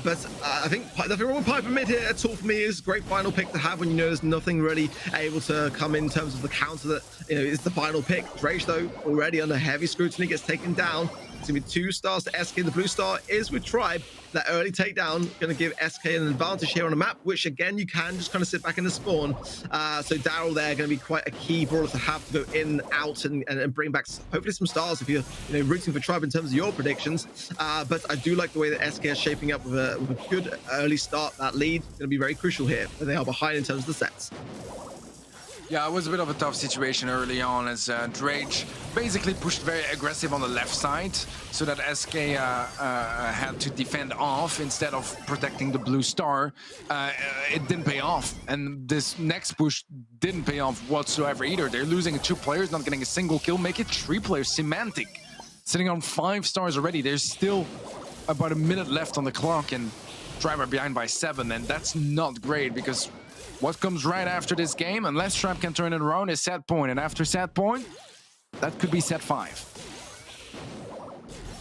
But I think nothing wrong with Piper mid here at all for me. Is a great final pick to have when you know there's nothing really able to come in terms of the counter that, you know, is the final pick. Drake though already under heavy scrutiny gets taken down. It's going to be 2 stars to SK. The blue star is with Tribe. That early takedown going to give SK an advantage here on the map, which again, you can just kind of sit back in the spawn. So Daryl there going to be quite a key brawler to have to go in, out, and bring back hopefully some stars if you're rooting for Tribe in terms of your predictions. But I do like the way that SK is shaping up with a good early start. That lead going to be very crucial here. They are behind in terms of the sets. Yeah, it was a bit of a tough situation early on as Drake basically pushed very aggressive on the left side so that SK had to defend off instead of protecting the blue star. It didn't pay off, and this next push didn't pay off whatsoever either. They're losing 2 players, not getting a single kill, make it 3 players. Semantic sitting on 5 stars already. There's still about a minute left on the clock, and Tribe are behind by 7, and that's not great, because what comes right after this game, unless Tribe can turn it around, is set point. And after set point, that could be set 5.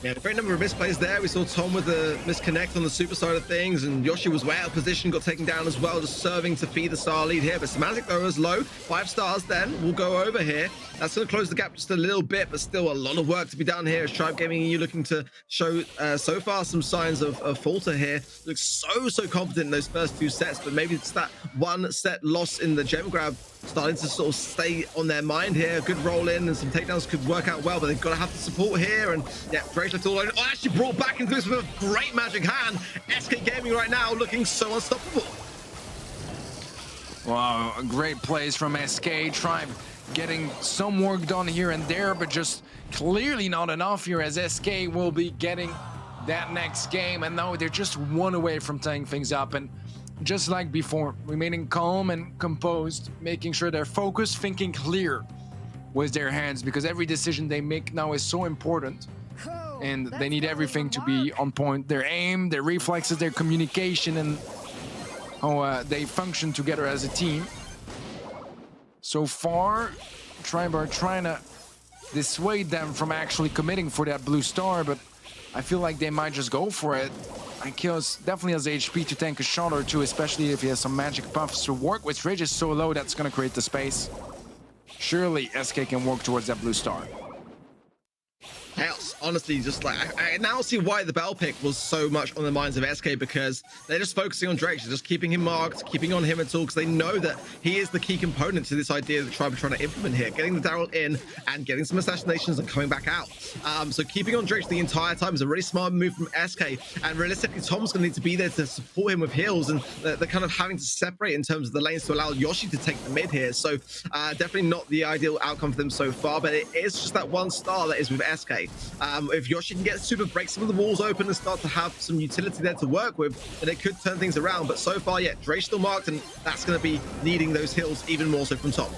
Yeah, a great number of misplays there. We saw Tom with the misconnect on the super side of things, and Yoshi was way out of position, got taken down as well, just serving to feed the star lead here. But Semantic, though, is low. 5 stars then will go over here. That's going to close the gap just a little bit, but still a lot of work to be done here. As Tribe Gaming EU looking to show so far some signs of falter here. Looks so confident in those first 2 sets, but maybe it's that 1 set loss in the gem grab starting to sort of stay on their mind here. A good roll in and some takedowns could work out well, but they've got to have the support here. And yeah, Drake left all alone. Oh, actually brought back into this with a great magic hand. SK Gaming right now looking so unstoppable. Wow, great plays from SK. Tribe getting some work done here and there, but just clearly not enough here, as SK will be getting that next game. And now they're just 1 away from tying things up. And just like before, remaining calm and composed, making sure they're focused, thinking clear with their hands, because every decision they make now is so important. And they need everything to be on point. Their aim, their reflexes, their communication, and how they function together as a team. So far, Tribe are trying to dissuade them from actually committing for that blue star, but I feel like they might just go for it. Kios definitely has HP to tank a shot or 2, especially if he has some magic buffs to work with. Rage is so low, that's going to create the space. Surely SK can work towards that blue star. Chaos, honestly, just like I now see why the Bell pick was so much on the minds of SK, because they're just focusing on Drake, just keeping him marked, keeping on him at all, because they know that he is the key component to this idea that Tribe are trying to implement here, getting the Daryl in and getting some assassinations and coming back out. So keeping on Drake the entire time is a really smart move from SK, and realistically Tom's going to need to be there to support him with heals, and they're kind of having to separate in terms of the lanes to allow Yoshi to take the mid here. So definitely not the ideal outcome for them so far, but it is just that 1 star that is with SK. If Yoshi can get super, break some of the walls open and start to have some utility there to work with, then it could turn things around. But so far, yeah, Drake's still marked, and that's going to be needing those hills even more so from Tom.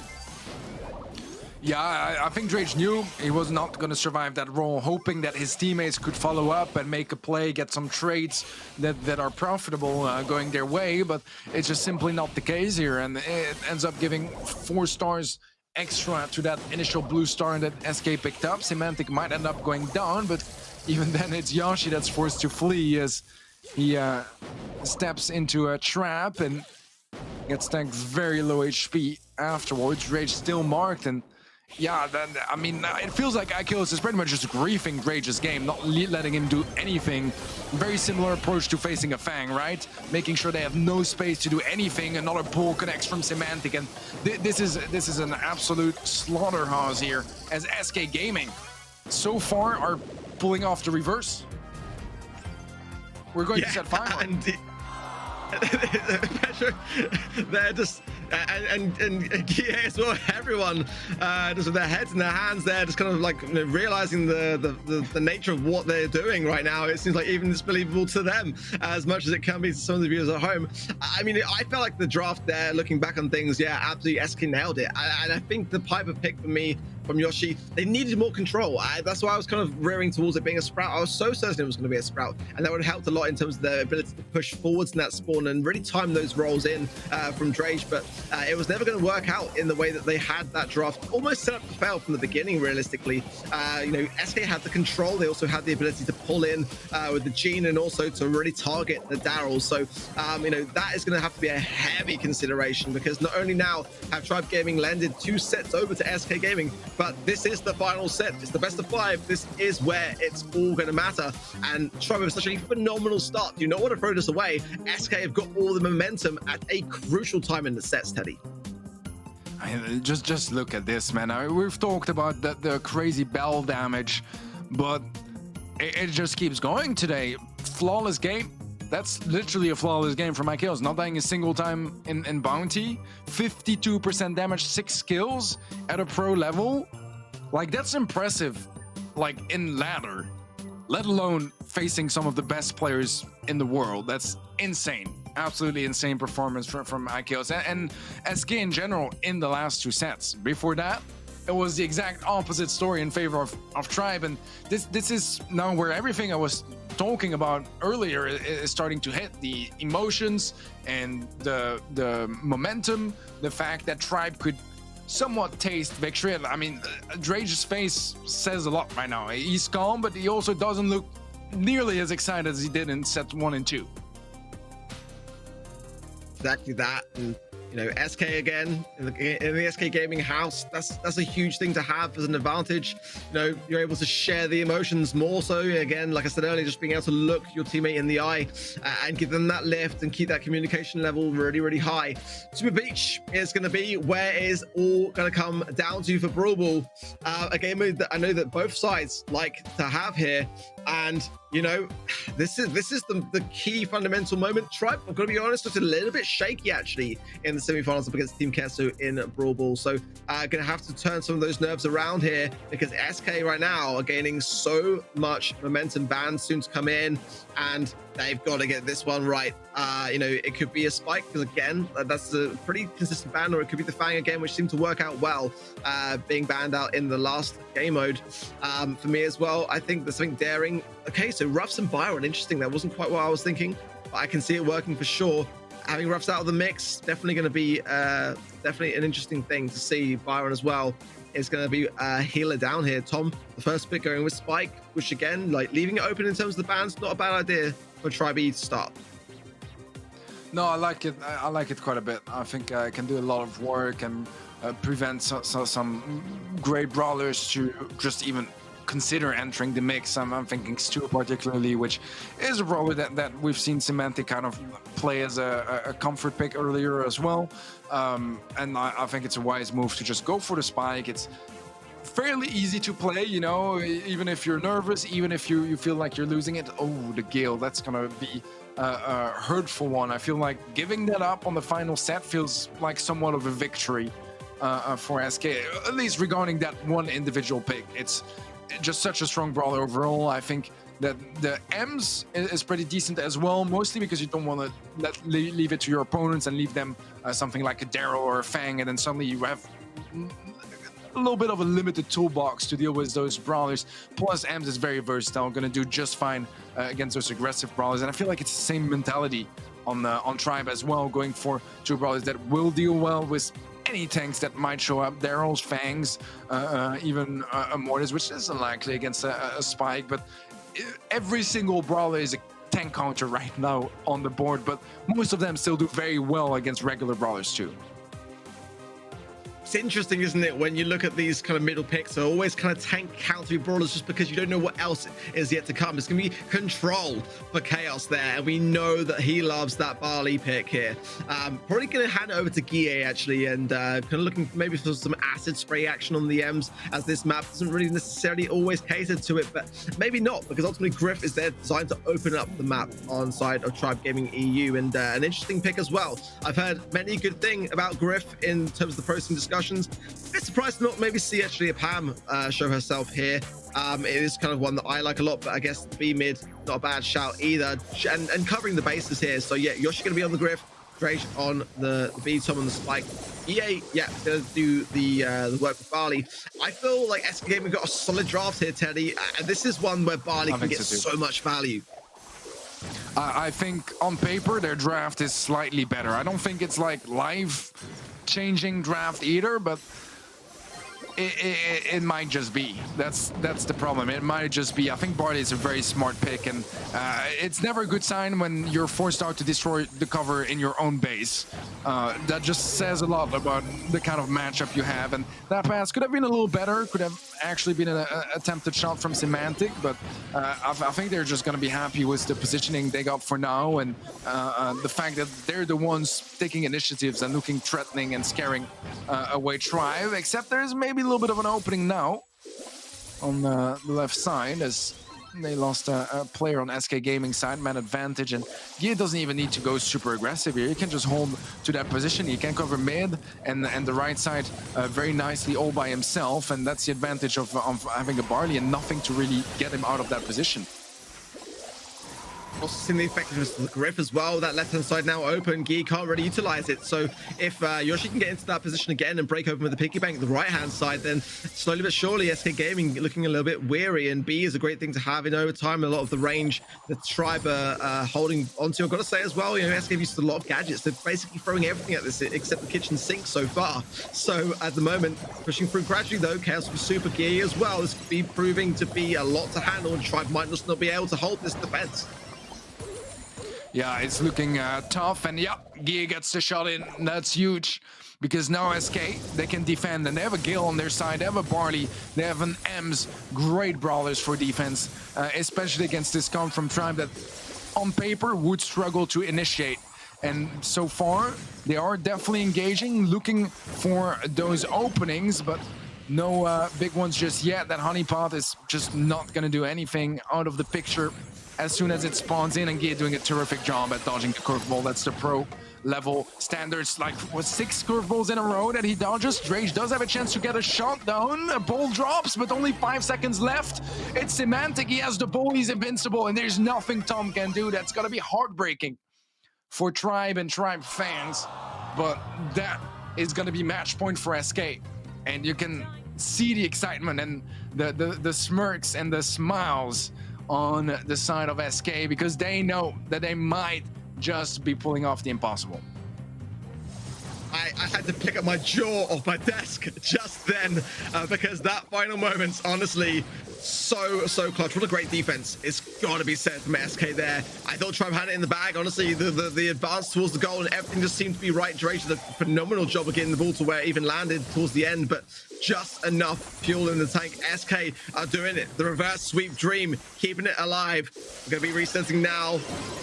Yeah, I think Drage knew he was not going to survive that role, hoping that his teammates could follow up and make a play, get some trades that are profitable going their way, but it's just simply not the case here, and it ends up giving 4 stars extra to that initial blue star that SK picked up. Semantic might end up going down, but even then it's Yashi that's forced to flee as he steps into a trap and gets tanked very low HP afterwards. Rage still marked, and yeah, I mean, it feels like Achilles is pretty much just griefing Rage's game, not letting him do anything. Very similar approach to facing a Fang, right? Making sure they have no space to do anything. Another pull connects from Semantic, and this is an absolute slaughterhouse here as SK Gaming so far are pulling off the reverse. We're going to set 5 on. Pressure, they're just and yeah, as well, everyone just with their heads in their hands there, just kind of like, you know, realizing the nature of what they're doing right now. It seems like even disbelievable to them as much as it can be to some of the viewers at home. I mean, I felt like the draft there, looking back on things, yeah, absolutely SK nailed it. And I think the Piper pick for me from Yoshi, they needed more control. That's why I was kind of rearing towards it being a Sprout. I was so certain it was going to be a Sprout, and that would have helped a lot in terms of their ability to push forwards in that spawn and really time those rolls in from Drage. But it was never going to work out in the way that they had that draft almost set up to fail from the beginning, realistically. You know, SK had the control. They also had the ability to pull in with the Gene and also to really target the Daryl. So, you know, that is going to have to be a heavy consideration, because not only now have Tribe Gaming landed 2 sets over to SK Gaming, but this is the final set. It's the best of 5. This is where it's all going to matter. And Tribe have such a phenomenal start. You don't want to throw this away. SK have got all the momentum at a crucial time in the sets, Teddy. Just look at this, man. We've talked about the crazy bell damage, but it just keeps going today. Flawless game. That's literally a flawless game for my kills. Not dying a single time in Bounty. 52% damage, 6 kills at a pro level. Like, that's impressive, like, in ladder. Let alone facing some of the best players in the world. That's insane. Absolutely insane performance from Akios and SK in general in the last 2 sets. Before that, it was the exact opposite story in favor of Tribe, and this is now where everything I was talking about earlier is starting to hit. The emotions and the momentum, the fact that Tribe could somewhat taste victory. I mean, Drage's face says a lot right now. He's calm, but he also doesn't look nearly as excited as he did in set 1 and 2. Exactly that. And, you know, SK again in the SK Gaming house, that's a huge thing to have as an advantage. You know, you're able to share the emotions more so. Again, like I said earlier, just being able to look your teammate in the eye and give them that lift and keep that communication level really, really high. Super Beach is going to be where it is all going to come down to for Brawl Ball. A game mode that I know that both sides like to have here. And, you know, this is the key fundamental moment. Tribe, I'm going to be honest, just a little bit shaky actually in the semi-finals up against Team Kesso in Brawl Ball. So going to have to turn some of those nerves around here, because SK right now are gaining so much momentum. Bans soon to come in, and they've got to get this one right. You know, it could be a Spike, because again, that's a pretty consistent ban, or it could be the Fang again, which seemed to work out well, being banned out in the last game mode. For me as well, I think there's something daring. Okay, so Ruffs and Byron, interesting. That wasn't quite what I was thinking, but I can see it working for sure. Having Ruffs out of the mix, definitely going to be definitely an interesting thing to see. Byron as well is going to be a healer down here. Tom, the first pick going with Spike, which again, like leaving it open in terms of the bans, not a bad idea for Tribe E to start. No, I like it. I like it quite a bit. I think I can do a lot of work and prevent some great brawlers to just even consider entering the mix. I'm thinking Stu particularly, which is a brawler that we've seen Semantic kind of play as a comfort pick earlier as well. And I think it's a wise move to just go for the Spike. It's fairly easy to play, you know, even if you're nervous, even if you feel like you're losing it. Oh, the Gale, that's gonna be a hurtful one. I feel like giving that up on the final set feels like somewhat of a victory for SK, at least regarding that one individual pick. It's just such a strong brawler overall. I think that the M's is pretty decent as well, mostly because you don't want to leave it to your opponents and leave them something like a Daryl or a Fang, and then suddenly you have a little bit of a limited toolbox to deal with those brawlers. Plus, Ems is very versatile, going to do just fine against those aggressive brawlers. And I feel like it's the same mentality on Tribe as well, going for two brawlers that will deal well with any tanks that might show up. Daryl's Fangs, even a Mortis, which is unlikely against a Spike, but every single brawler is a tank counter right now on the board, but most of them still do very well against regular brawlers too. It's interesting, isn't it, when you look at these kind of middle picks, are always kind of tank counter brawlers just because you don't know what else is yet to come. It's going to be control for Chaos there, and we know that he loves that Barley pick here. Probably going to hand it over to Guille, actually, and kind of looking maybe for some acid spray action on the M's, as this map doesn't really necessarily always cater to it, but maybe not, because ultimately Griff is there designed to open up the map on side of Tribe Gaming EU, and an interesting pick as well. I've heard many good things about Griff in terms of the pro scene discussions. A bit surprised to not maybe see actually a Pam show herself here. It is kind of one that I like a lot, but I guess B mid, not a bad shout either. And covering the bases here. So yeah, Yoshi going to be on the Griff, Drake on the B, Tom on the Spike. EA, yeah, going to do the work with Barley. I feel like SK Gaming got a solid draft here, Teddy. And this is one where Barley can get so much value. I think on paper their draft is slightly better. I don't think it's like live changing draft either, but it might just be. That's the problem. It might just be. I think Barley is a very smart pick, and it's never a good sign when you're forced out to destroy the cover in your own base. That just says a lot about the kind of matchup you have, and that pass could have been a little better, could have actually been an attempted shot from Semantic, but I think they're just going to be happy with the positioning they got for now, and the fact that they're the ones taking initiatives and looking threatening and scaring away Tribe, except there's maybe a little bit of an opening now on the left side as they lost a player on SK Gaming side, man advantage, and Gia doesn't even need to go super aggressive here. He can just hold to that position. He can cover mid and the right side very nicely all by himself, and that's the advantage of having a Barley and nothing to really get him out of that position. Also seen the effectiveness of the Griff as well. That left-hand side now open. Guy can't really utilize it. So if Yoshi can get into that position again and break open with the piggy bank, the right-hand side, then slowly but surely SK Gaming looking a little bit weary. And B is a great thing to have in overtime. A lot of the range that Tribe are holding onto. I've got to say as well, you know, SK used a lot of gadgets. They're basically throwing everything at this except the kitchen sink so far. So at the moment, pushing through gradually though, Chaos with super gear as well. This could be proving to be a lot to handle, and Tribe might just not be able to hold this defense. Yeah, it's looking tough, and yeah, Gia gets the shot in. That's huge, because now SK, they can defend, and they have a Gale on their side, they have a Barley, they have an Ems, great brawlers for defense, especially against this comp from Tribe that on paper would struggle to initiate. And so far, they are definitely engaging, looking for those openings, but no big ones just yet. That honeypot is just not going to do anything out of the picture as soon as it spawns in, and Gia doing a terrific job at dodging the curveball. That's the pro level standards, like was 6 curveballs in a row that he dodges. Drake does have a chance to get a shot down. A ball drops, but only 5 seconds left. It's Semantic, he has the ball, he's invincible, and there's nothing Tom can do. That's gonna be heartbreaking for Tribe and Tribe fans, but that is gonna be match point for SK. And you can see the excitement and the smirks and the smiles on the side of SK, because they know that they might just be pulling off the impossible. I had to pick up my jaw off my desk just then because that final moment, honestly, so clutch. What a great defense. It's got to be said from SK there. I thought Tribe had it in the bag. Honestly, the advance towards the goal and everything just seemed to be right. Drake did a phenomenal job of getting the ball to where it even landed towards the end, but just enough fuel in the tank. SK are doing it. The reverse sweep dream, keeping it alive. We're going to be resetting now.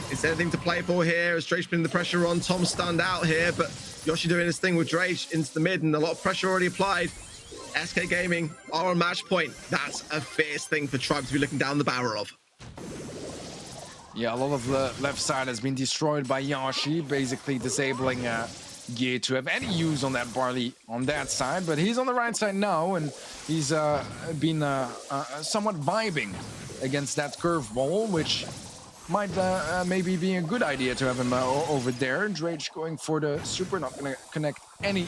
Is there anything to play for here? As Drake putting the pressure on, Tom stunned out here, but Yoshi doing his thing with Drake into the mid, and a lot of pressure already applied. SK Gaming are on match point. That's a fierce thing for Tribe to be looking down the barrel of. Yeah, a lot of the left side has been destroyed by Yoshi, basically disabling Gia to have any use on that Barley on that side, but he's on the right side now, and he's been somewhat vibing against that curveball, which might maybe be a good idea to have him over there. Drake going for the super, not going to connect any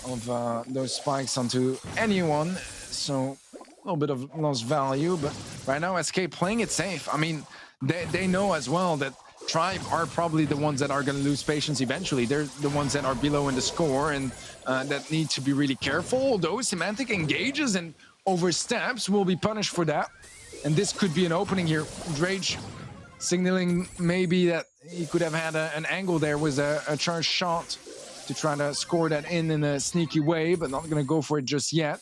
of those spikes onto anyone. So a little bit of lost value, but right now SK playing it safe. I mean, they know as well that Tribe are probably the ones that are going to lose patience eventually. They're the ones that are below in the score and that need to be really careful. Although Semantic engages and oversteps, will be punished for that. And this could be an opening here. Drage signaling maybe that he could have had an angle there with a charged shot to try to score that in a sneaky way, but not going to go for it just yet.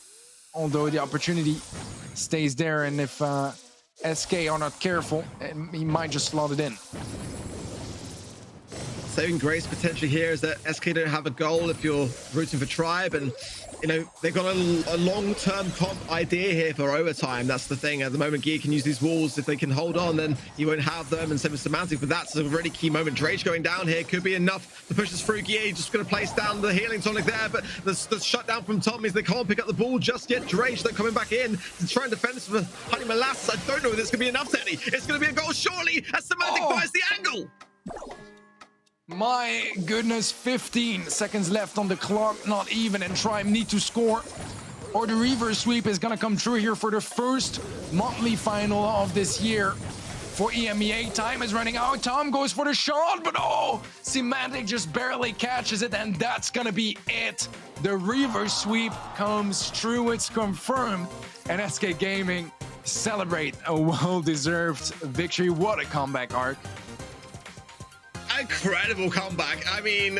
Although the opportunity stays there, and if SK are not careful, he might just slot it in. Saving grace potentially here is that SK don't have a goal if you're rooting for Tribe, and you know they've got a long-term comp idea here for overtime. That's the thing. At the moment, Gear can use these walls. If they can hold on, then you won't have them. And same with Semantic, but that's a really key moment. Drage going down here could be enough to push this through. Gear just going to place down the healing tonic there, but the shutdown from Tom means they can't pick up the ball just yet. Drage though coming back in to try and defend this for Honey Molasses. I don't know if this could be enough, Teddy. It's going to be a goal surely as Semantic finds the angle. My goodness, 15 seconds left on the clock, not even, and Tribe need to score, or the reverse sweep is gonna come true here for the first monthly final of this year. For EMEA, time is running out. Tom goes for the shot, but oh, Semantic just barely catches it, and that's gonna be it. The reverse sweep comes true, it's confirmed, and SK Gaming celebrate a well-deserved victory. What a comeback arc. Incredible comeback. I mean,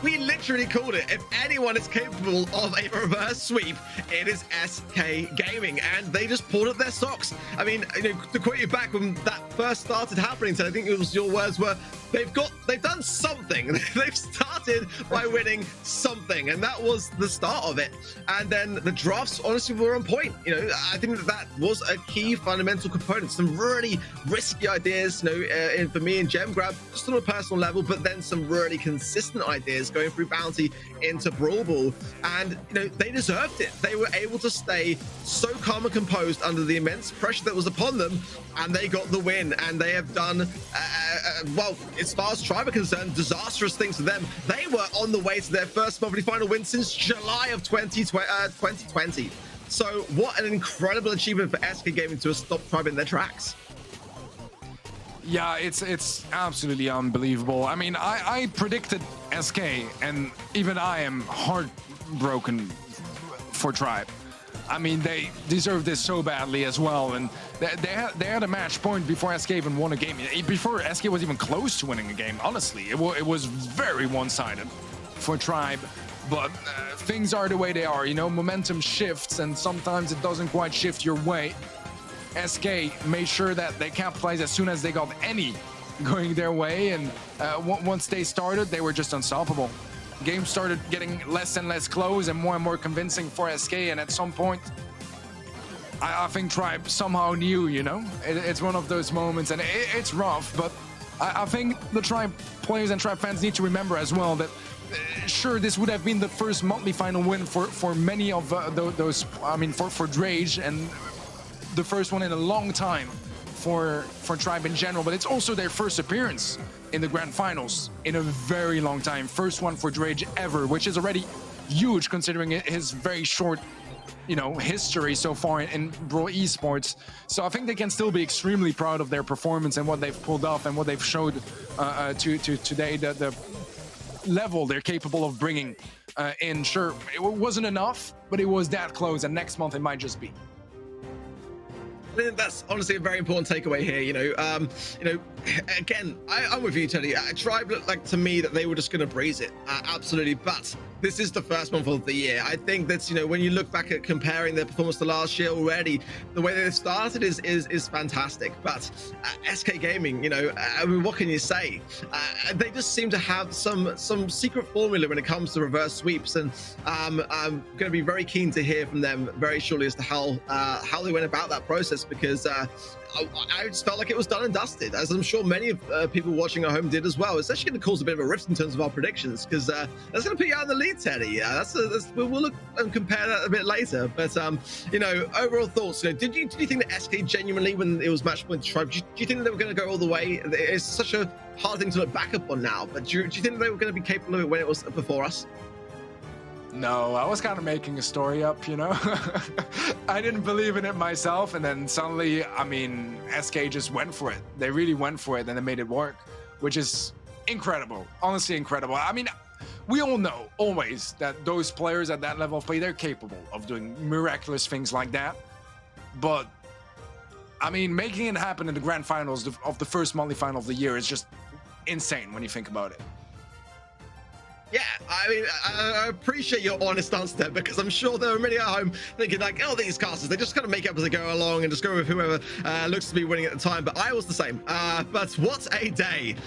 we literally called it. If anyone is capable of a reverse sweep, it is SK Gaming, and they just pulled up their socks. I mean, you know, to quote you back when that first started happening, so I think it was your words were, they've done something. They've started by winning something, and that was the start of it. And then the drafts honestly were on point. You know, I think that was a key fundamental component. Some really risky ideas, you know, for me and Gem Grab, just on a personal level, but then some really consistent ideas going through Bounty into Brawl Ball. And you know, they deserved it. They were able to stay so calm and composed under the immense pressure that was upon them, and they got the win. And they have done well, as far as Tribe are concerned, disastrous things for them. They were on the way to their first monthly final win since July of 2020. So what an incredible achievement for SK Gaming to have stopped Tribe in their tracks. Yeah, it's absolutely unbelievable. I mean, I predicted SK, and even I am heartbroken for Tribe. I mean, they deserve this so badly as well, and they had a match point before SK even won a game. Before SK was even close to winning a game, honestly. It was very one-sided for Tribe, but things are the way they are. You know, momentum shifts, and sometimes it doesn't quite shift your way. SK made sure that they capitalized as soon as they got any going their way, and once they started, they were just unstoppable. Game started getting less and less close and more convincing for SK, and at some point, I think Tribe somehow knew, you know? It's one of those moments, and it's rough, but I think the Tribe players and Tribe fans need to remember as well that sure, this would have been the first monthly final win for many of those, I mean, for Drage, and the first one in a long time for Tribe in general, but it's also their first appearance in the grand finals in a very long time. First one for Drage ever, which is already huge considering his very short, you know, history so far in Brawl Esports. So I think they can still be extremely proud of their performance and what they've pulled off and what they've showed to today, the level they're capable of bringing in. Sure, it wasn't enough, but it was that close, and next month it might just be. I think that's honestly a very important takeaway here. You know, again, I'm with you, Teddy. Tribe looked like to me that they were just going to breeze it, absolutely. But this is the first month of the year. I think that's, you know, when you look back at comparing their performance to last year already, the way they've started is fantastic. But SK Gaming, you know, I mean, what can you say? They just seem to have some secret formula when it comes to reverse sweeps, and I'm going to be very keen to hear from them very shortly as to how they went about that process, because I just felt like it was done and dusted, as I'm sure many of people watching at home did as well. It's actually going to cause a bit of a rift in terms of our predictions, because that's going to put you out in the lead, Teddy. We'll look and compare that a bit later. But you know, overall thoughts. You know, did you think that SK genuinely, when it was match point Tribe, do you think they were going to go all the way? It's such a hard thing to look back upon now, but do you think they were going to be capable of it when it was before us? No, I was kind of making a story up, you know? I didn't believe in it myself, and then suddenly, I mean, SK just went for it. They really went for it, and they made it work, which is incredible. Honestly, incredible. I mean, we all know, always, that those players at that level of play, they're capable of doing miraculous things like that. But, I mean, making it happen in the grand finals of the first monthly final of the year is just insane when you think about it. Yeah, I mean, I appreciate your honest answer there, because I'm sure there are many at home thinking like, oh, these casters, they just kind of make up as they go along and just go with whoever looks to be winning at the time. But I was the same. But what a day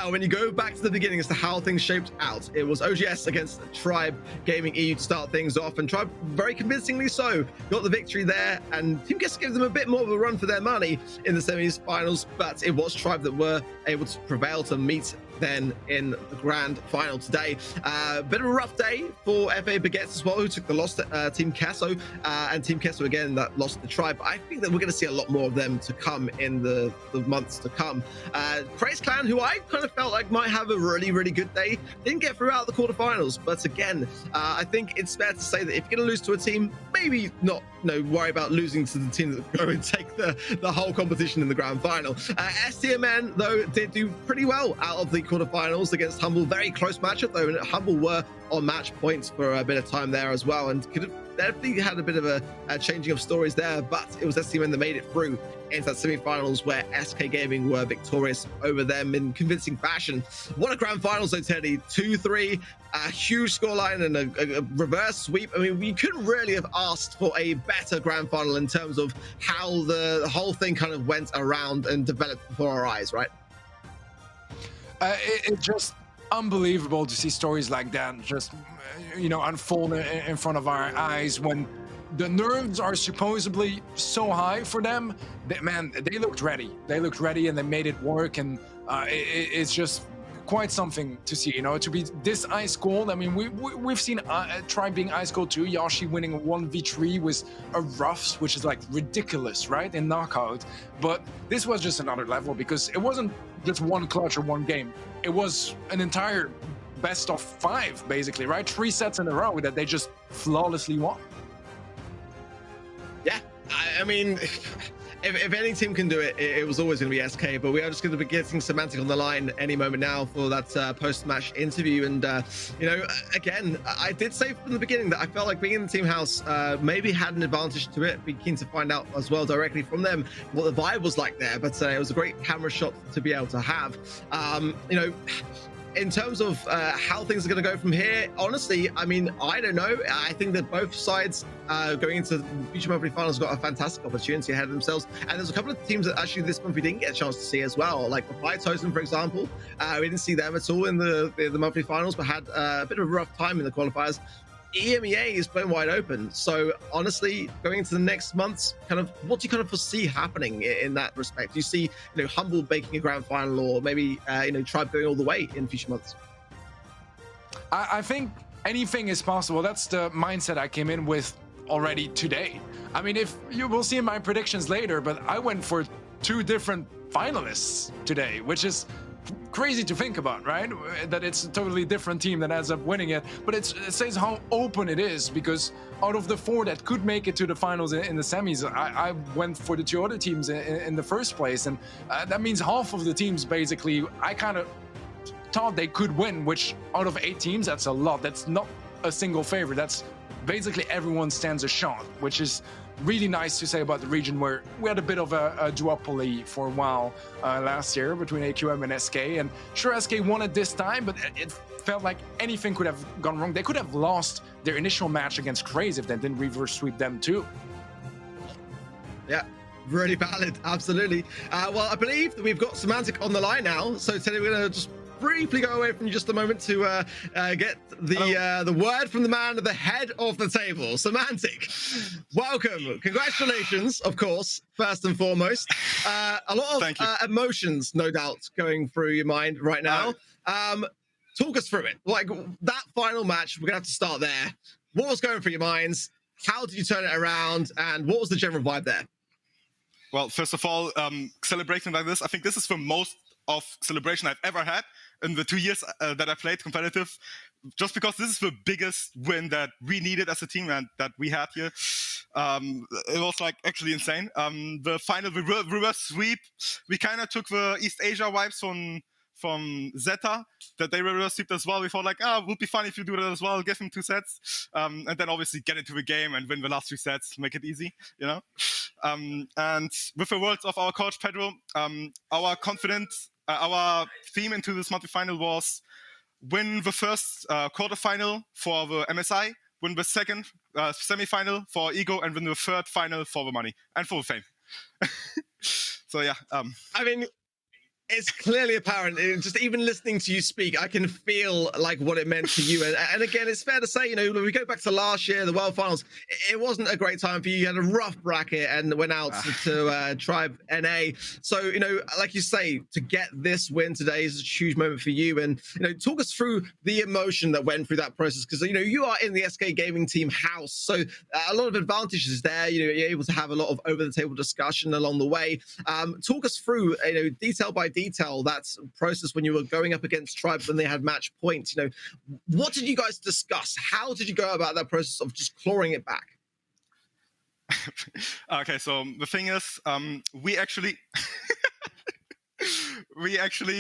when you go back to the beginning as to how things shaped out. It was OGS against Tribe Gaming EU to start things off, and Tribe very convincingly so got the victory there, and Team Guess gave them a bit more of a run for their money in the semis-finals, but it was Tribe that were able to prevail to meet then in the grand final today. Bit of a rough day for FA Baguettes as well, who took the loss to Team Casso, and Team Casso again that lost the Tribe. But I think that we're going to see a lot more of them to come in the months to come. Craze Clan, who I kind of felt like might have a really, really good day, didn't get throughout the quarterfinals. But again, I think it's fair to say that if you're going to lose to a team, maybe not worry about losing to the team that go and take the whole competition in the grand final. STMN, though, did do pretty well out of the quarterfinals against Humble. Very close matchup, though, and Humble were on match points for a bit of time there as well, and could have definitely had a bit of a changing of stories there, but it was STMN that made it through into that semi-finals where SK Gaming were victorious over them in convincing fashion. What a grand finals, though, Teddy. 2-3, a huge scoreline and a reverse sweep. I mean, we couldn't really have asked for a better grand final in terms of how the whole thing kind of went around and developed before our eyes, right? It's just unbelievable to see stories like that just, unfold in front of our eyes when the nerves are supposedly so high for them. They looked ready. They looked ready and they made it work, and it's just quite something to see, to be this ice cold. I mean, we've seen Tribe being ice cold too. Yashi winning a 1v3 was a roughs, which is like ridiculous, right, in knockout. But this was just another level because it wasn't just one clutch or one game. It was an entire best of 5, basically, right? 3 sets in a row that they just flawlessly won. Yeah, I mean, if any team can do it, it was always going to be SK, but we are just going to be getting Semantic on the line any moment now for that post-match interview. And, again, I did say from the beginning that I felt like being in the team house maybe had an advantage to it. Be keen to find out as well directly from them what the vibe was like there, but it was a great camera shot to be able to have. In terms of how things are going to go from here, honestly, I mean, I don't know. I think that both sides going into the future monthly finals got a fantastic opportunity ahead of themselves. And there's a couple of teams that actually this month we didn't get a chance to see as well, like the Fire Totem, for example. We didn't see them at all in the monthly finals, but had a bit of a rough time in the qualifiers. EMEA is playing wide open. So honestly, going into the next months, kind of what do you kind of foresee happening in that respect? Do you see, Humble making a grand final, or maybe Tribe going all the way in future months? I think anything is possible. That's the mindset I came in with already today. I mean, if you will see in my predictions later, but I went for 2 different finalists today, which is crazy to think about, right? That it's a totally different team that ends up winning it. But it says how open it is, because out of the 4 that could make it to the finals in the semis, I went for the 2 other teams in the first place. And that means half of the teams, basically, I kind of thought they could win, which out of 8 teams, that's a lot. That's not a single favorite. That's basically everyone stands a shot, which is really nice to say about the region, where we had a bit of a duopoly for a while last year between AQM and SK. And sure, SK won it this time, but it felt like anything could have gone wrong. They could have lost their initial match against Craze if they didn't reverse sweep them too. Yeah, really valid. Absolutely. Well, I believe that we've got Semantic on the line now. So Teddy, we're going to just briefly go away from you just a moment to get the word from the man at the head of the table. Semantic, welcome. Congratulations, of course, first and foremost. A lot of emotions, no doubt, going through your mind right now. Talk us through it. Like, that final match, we're going to have to start there. What was going through your minds? How did you turn it around? And what was the general vibe there? Well, first of all, celebrating like this, I think this is the most of celebration I've ever had in the 2 years that I played competitive, just because this is the biggest win that we needed as a team and that we had here. It was like actually insane. The final reverse sweep, we kind of took the East Asia vibes from Zeta, that they reverse sweeped as well. We thought like, it would be fun if you do that as well, give him 2 sets, and then obviously get into the game and win the last 3 sets, make it easy, you know? And with the words of our coach Pedro, our theme into this multi-final was win the first quarterfinal for the MSI, win the second semi-final for Ego, and win the third final for the money and for the fame. So yeah. I mean, it's clearly apparent. Just even listening to you speak, I can feel like what it meant to you. And again, it's fair to say, you know, when we go back to last year, the World Finals, it wasn't a great time for you. You had a rough bracket and went out to Tribe NA. So, you know, like you say, to get this win today is a huge moment for you. And, you know, talk us through the emotion that went through that process. Because, you know, you are in the SK Gaming team house. So a lot of advantages there. You know, you're able to have a lot of over-the-table discussion along the way. Talk us through, you know, detail by detail, that process when you were going up against Tribe when they had match points. You know, what did you guys discuss? How did you go about that process of just clawing it back? Okay, so the thing is, we actually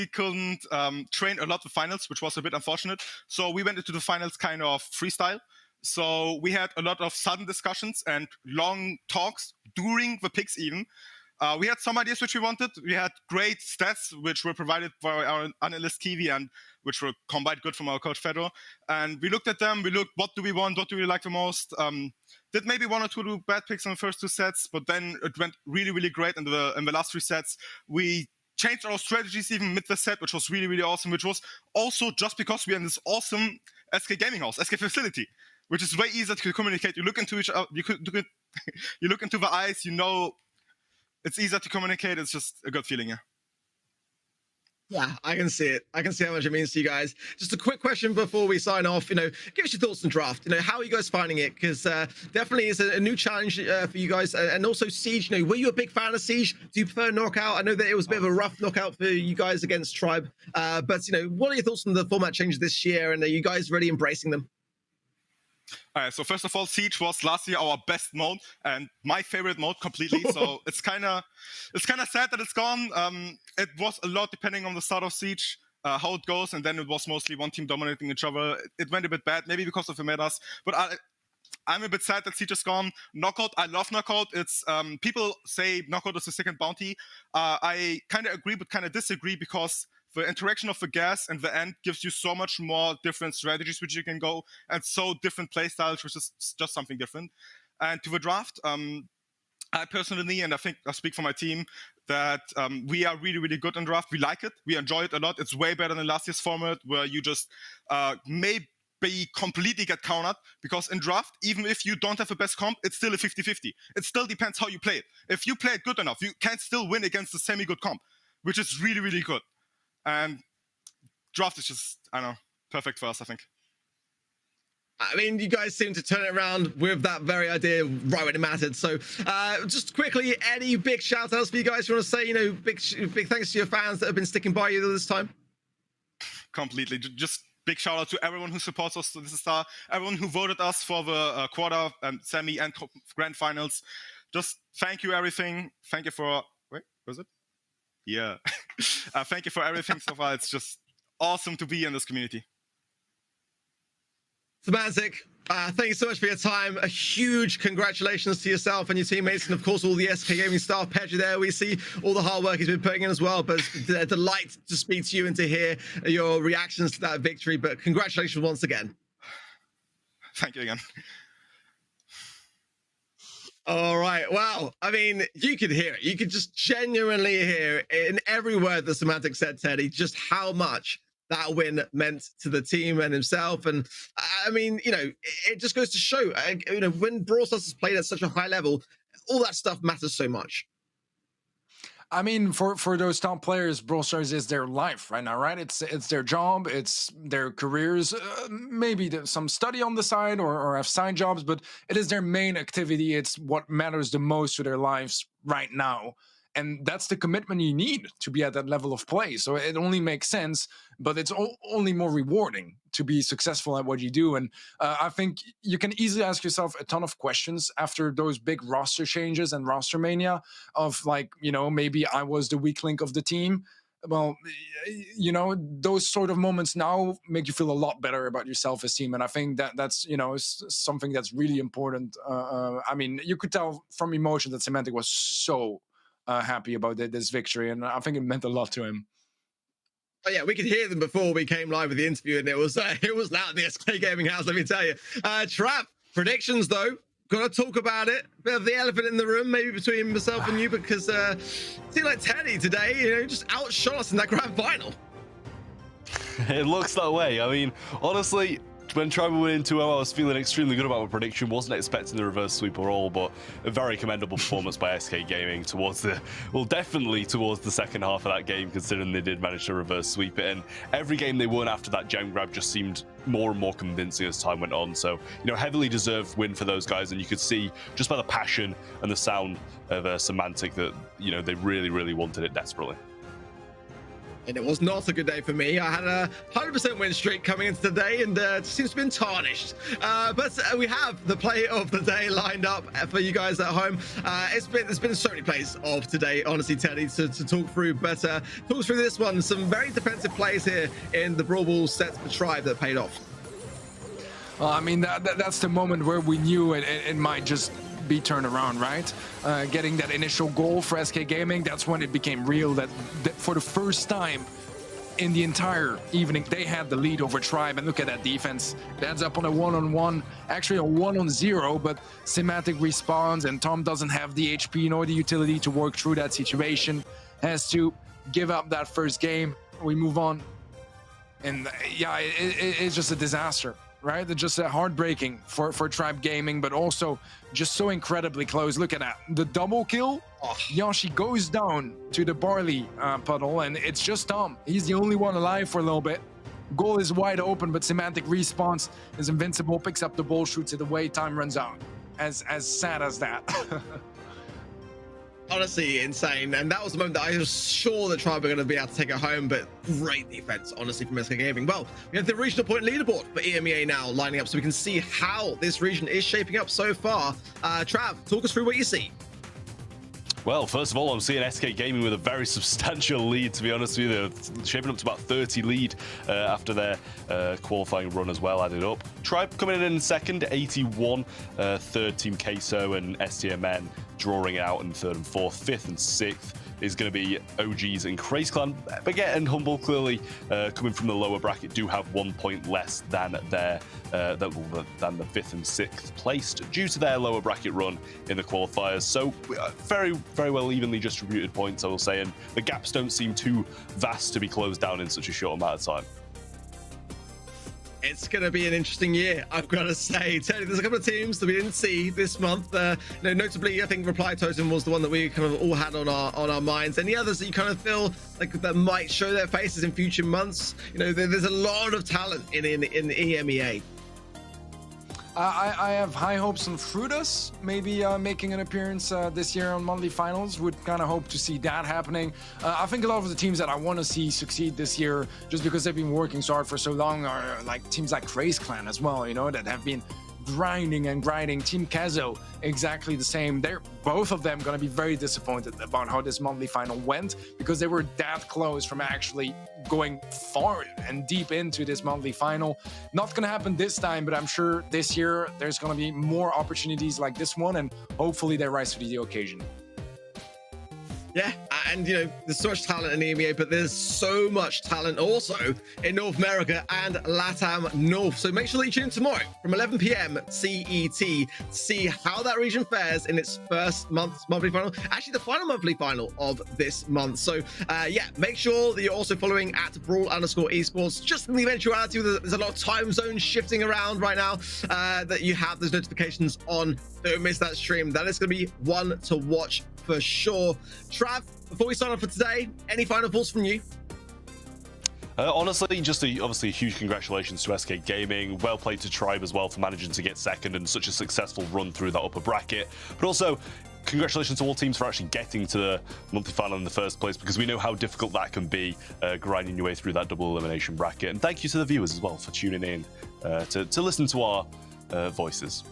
couldn't train a lot the finals, which was a bit unfortunate. So we went into the finals kind of freestyle. So we had a lot of sudden discussions and long talks during the picks even. We had some ideas which we wanted. We had great stats which were provided by our analyst Kiwi and which were combined good from our coach Fedor. And we looked at them. We looked, what do we want? What do we like the most? Did maybe 1 or 2 bad picks in the first 2 sets, but then it went really, really great in the last 3 sets. We changed our strategies even mid the set, which was really, really awesome. Which was also just because we are in this awesome SK gaming house, SK facility, which is way easier to communicate. You look into each other. You look into the eyes. You know. It's easier to communicate. It's just a good feeling, yeah. Yeah, I can see it. I can see how much it means to you guys. Just a quick question before we sign off. You know, give us your thoughts on draft. You know, how are you guys finding it? Because definitely it's a new challenge for you guys. And also Siege. You know, were you a big fan of Siege? Do you prefer knockout? I know that it was a bit of a rough knockout for you guys against Tribe. But you know, what are your thoughts on the format changes this year? And are you guys really embracing them? So first of all, Siege was last year our best mode and my favorite mode completely. So it's kind of sad that it's gone. It was a lot depending on the start of Siege, how it goes, and then it was mostly one team dominating each other. It went a bit bad, maybe because of the metas, but I'm a bit sad that Siege is gone. Knockout, I love Knockout. It's people say Knockout is the second bounty. I kind of agree, but kind of disagree because the interaction of the gas and the end gives you so much more different strategies which you can go, and so different playstyles, which is just something different. And to the draft, I personally, and I think I speak for my team, that we are really, really good in draft. We like it. We enjoy it a lot. It's way better than last year's format where you just maybe completely get countered, because in draft, even if you don't have the best comp, it's still a 50-50. It still depends how you play it. If you play it good enough, you can still win against a semi-good comp, which is really, really good. And draft is just, I don't know, perfect for us, I think. I mean, you guys seem to turn it around with that very idea right when it mattered. So just quickly, any big shout outs for you guys you want to say? You know, big thanks to your fans that have been sticking by you this time. Completely. Just big shout out to everyone who supports us to this star, everyone who voted us for the quarter and semi and grand finals. Just thank you, everything. Thank you for, wait, was it? Yeah. Thank you for everything so far. It's just awesome to be in this community. Semantic, thank you so much for your time. A huge congratulations to yourself and your teammates, and of course all the SK Gaming staff. Pedro there, we see all the hard work he's been putting in as well, but it's a delight to speak to you and to hear your reactions to that victory. But congratulations once again. Thank you again. All right. Wow. I mean, you could hear it. You could just genuinely hear in every word that Semantic said, Teddy, just how much that win meant to the team and himself. And I mean, you know, it just goes to show, you know, when Brawl Stars is played at such a high level, all that stuff matters so much. I mean, for those top players, Brawl Stars is their life right now, right? It's their job, it's their careers, maybe some study on the side or have side jobs, but it is their main activity. It's what matters the most to their lives right now. And that's the commitment you need to be at that level of play. So it only makes sense, but it's only more rewarding to be successful at what you do. And I think you can easily ask yourself a ton of questions after those big roster changes and roster mania of like, you know, maybe I was the weak link of the team. Well, you know, those sort of moments now make you feel a lot better about your self-esteem. And I think that's, you know, something that's really important. I mean, you could tell from emotion that Semantic was so happy about this victory. And I think it meant a lot to him. Oh yeah, we could hear them before we came live with the interview, and it was loud in the SK Gaming house, let me tell you. Trav, predictions though. Got to talk about it. Bit of the elephant in the room, maybe between myself and you, because it seemed like Teddy today, you know, just outshot us in that grand final. It looks that way. I mean, honestly, when Tribal went into 2-0, I was feeling extremely good about my prediction. Wasn't expecting the reverse sweep or all, but a very commendable performance by SK Gaming towards definitely towards the second half of that game, considering they did manage to reverse sweep it. And every game they won after that gem grab just seemed more and more convincing as time went on. So, you know, heavily deserved win for those guys. And you could see just by the passion and the sound of Semantic that, you know, they really, really wanted it desperately. And it was not a good day for me. I had a 100% win streak coming into today, and it seems to have been tarnished. But we have the play of the day lined up for you guys at home. There's been so many plays of today, honestly, Teddy, to talk through. But talk us through this one. Some very defensive plays here in the Brawl Ball set for Tribe that paid off. Well, I mean, that's the moment where we knew it might just be turned around, right? Getting that initial goal for SK Gaming, that's when it became real that for the first time in the entire evening, they had the lead over Tribe. And look at that defense. It ends up on a 1-on-1, actually a 1-on-0, but Semantic responds, and Tom doesn't have the HP nor the utility to work through that situation. Has to give up that first game. We move on. And yeah, it's just a disaster. Right? They're just heartbreaking for Tribe Gaming, but also just so incredibly close. Look at that. The double kill. Yashi goes down to the barley puddle, and it's just Tom. He's the only one alive for a little bit. Goal is wide open, but Semantic respawns, is invincible, picks up the ball, shoots it away, time runs out. As sad as that. Honestly, insane. And that was the moment that I was sure that Tribe were going to be able to take it home, but great defense, honestly, from SK Gaming. Well, we have the regional point leaderboard for EMEA now lining up, so we can see how this region is shaping up so far. Trav, talk us through what you see. Well, first of all, I'm seeing SK Gaming with a very substantial lead, to be honest with you. They're shaping up to about 30 lead after their qualifying run as well, added up. Tribe coming in second, 81. Third, Team Queso and STMN drawing it out in third and fourth. Fifth and sixth is going to be OGs and Craze Clan. Baguette and Humble, clearly coming from the lower bracket, do have 1 point less than the 5th and 6th placed due to their lower bracket run in the qualifiers. So very, very well evenly distributed points, I will say, and the gaps don't seem too vast to be closed down in such a short amount of time. It's going to be an interesting year, I've got to say. Teddy, there's a couple of teams that we didn't see this month. Notably, I think Reply Totem was the one that we kind of all had on our minds. Any others that you kind of feel like that might show their faces in future months? You know, there's a lot of talent in EMEA. I have high hopes on Fruitus maybe making an appearance this year on monthly finals. Would kind of hope to see that happening. I think a lot of the teams that I want to see succeed this year, just because they've been working so hard for so long, are like teams like Craze Clan as well, you know, that have been grinding and grinding. Team Kezo, exactly the same. They're both of them going to be very disappointed about how this monthly final went, because they were that close from actually going far and deep into this monthly final. Not going to happen this time, but I'm sure this year there's going to be more opportunities like this one, and hopefully they rise to the occasion. Yeah, and you know, there's so much talent in the EMEA, but there's so much talent also in North America and LATAM North. So make sure that you tune in tomorrow from 11 p.m. CET to see how that region fares in its first monthly final. Actually, the final monthly final of this month. So yeah, make sure that you're also following at Brawl_Esports, just in the eventuality that there's a lot of time zone shifting around right now, that you have those notifications on. Don't miss that stream. That is going to be one to watch for sure. Trav, before we sign off for today, any final thoughts from you? Honestly, just obviously a huge congratulations to SK Gaming. Well played to Tribe as well for managing to get second and such a successful run through that upper bracket. But also, congratulations to all teams for actually getting to the monthly final in the first place, because we know how difficult that can be, grinding your way through that double elimination bracket. And thank you to the viewers as well for tuning in to listen to our voices.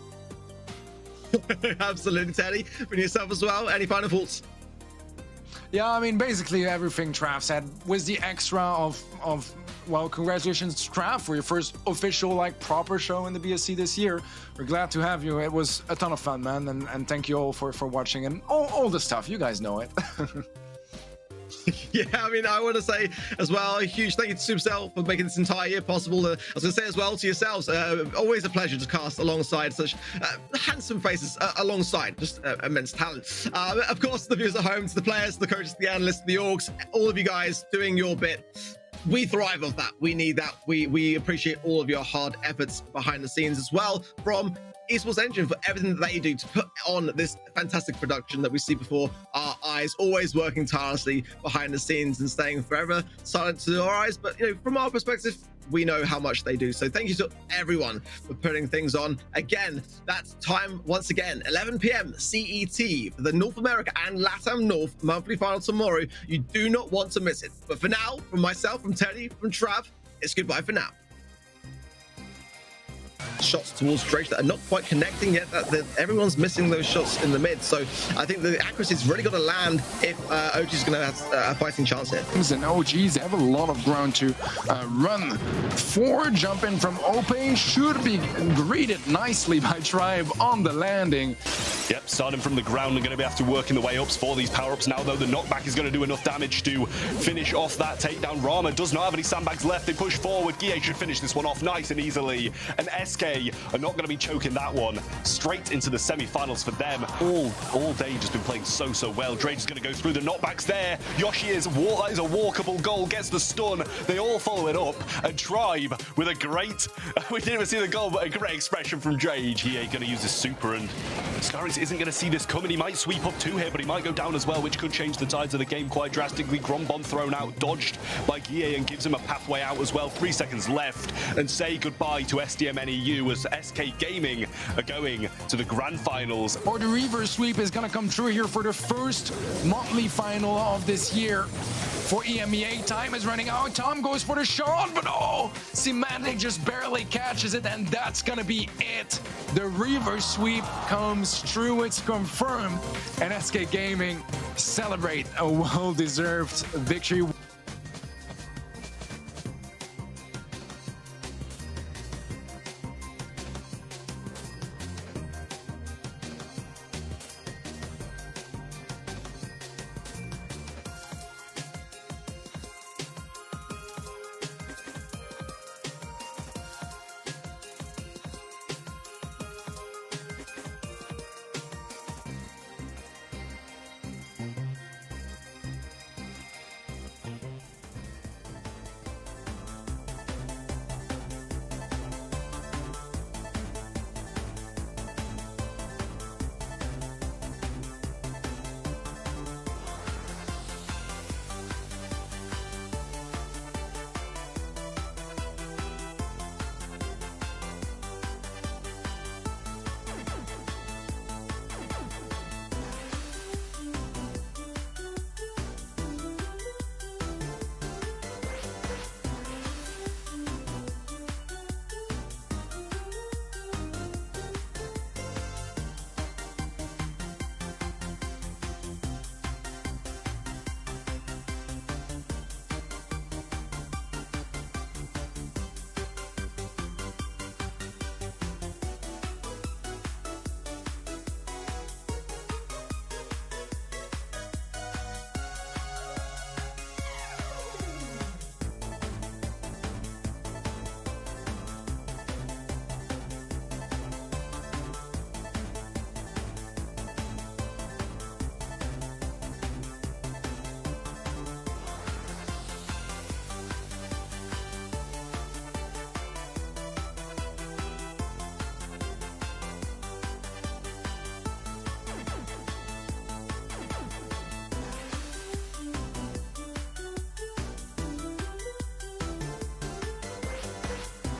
Absolutely, Teddy. From yourself as well. Any final thoughts? Yeah, I mean, basically everything Trav said was the extra of well, congratulations, Trav, for your first official, like, proper show in the BSC this year. We're glad to have you. It was a ton of fun, man, and thank you all for watching and all the stuff. You guys know it. Yeah, I mean, I want to say as well, a huge thank you to Supercell for making this entire year possible. I was going to say as well to yourselves, always a pleasure to cast alongside such handsome faces, alongside just immense talent. Of course, the viewers at home, to the players, the coaches, the analysts, the orgs, all of you guys doing your bit. We thrive off that. We need that. We appreciate all of your hard efforts behind the scenes as well from Esports Engine for everything that they do to put on this fantastic production that we see before our eyes, always working tirelessly behind the scenes and staying forever silent to our eyes. But, you know, from our perspective, we know how much they do. So thank you to everyone for putting things on. Again, that's time once again, 11 p.m. CET for the North America and LATAM North monthly final tomorrow. You do not want to miss it. But for now, from myself, from Teddy, from Trav, it's goodbye for now. Shots towards Drake that are not quite connecting yet. Everyone's missing those shots in the mid, so I think the accuracy's really got to land if OG's going to have a fighting chance here. And OGs have a lot of ground to run for. Jump in from Ope should be greeted nicely by Tribe on the landing. Yep, starting from the ground and going to be after working the way ups for these power-ups. Now, though, the knockback is going to do enough damage to finish off that takedown. Rama does not have any sandbags left. They push forward. Guille should finish this one off nice and easily. And SK are not going to be choking that one. Straight into the semi-finals for them. All day just been playing so well. Drake is going to go through the knockbacks there. Yoshi is, that is a walkable goal, gets the stun. They all follow it up. And Tribe with a great, we didn't even see the goal, but a great expression from Drake. He ain't going to use his super, and Scarix isn't going to see this coming. He might sweep up two here, but he might go down as well, which could change the tides of the game quite drastically. Grom bomb thrown out, dodged by Guille, and gives him a pathway out as well. 3 seconds left, and say goodbye to SDMNEU as SK Gaming are going to the grand finals. Or the reverse sweep is going to come through here for the first monthly final of this year. For EMEA, time is running out. Tom goes for the shot, but oh, Semantic just barely catches it, and that's gonna be it. The reverse sweep comes true, it's confirmed, and SK Gaming celebrate a well-deserved victory.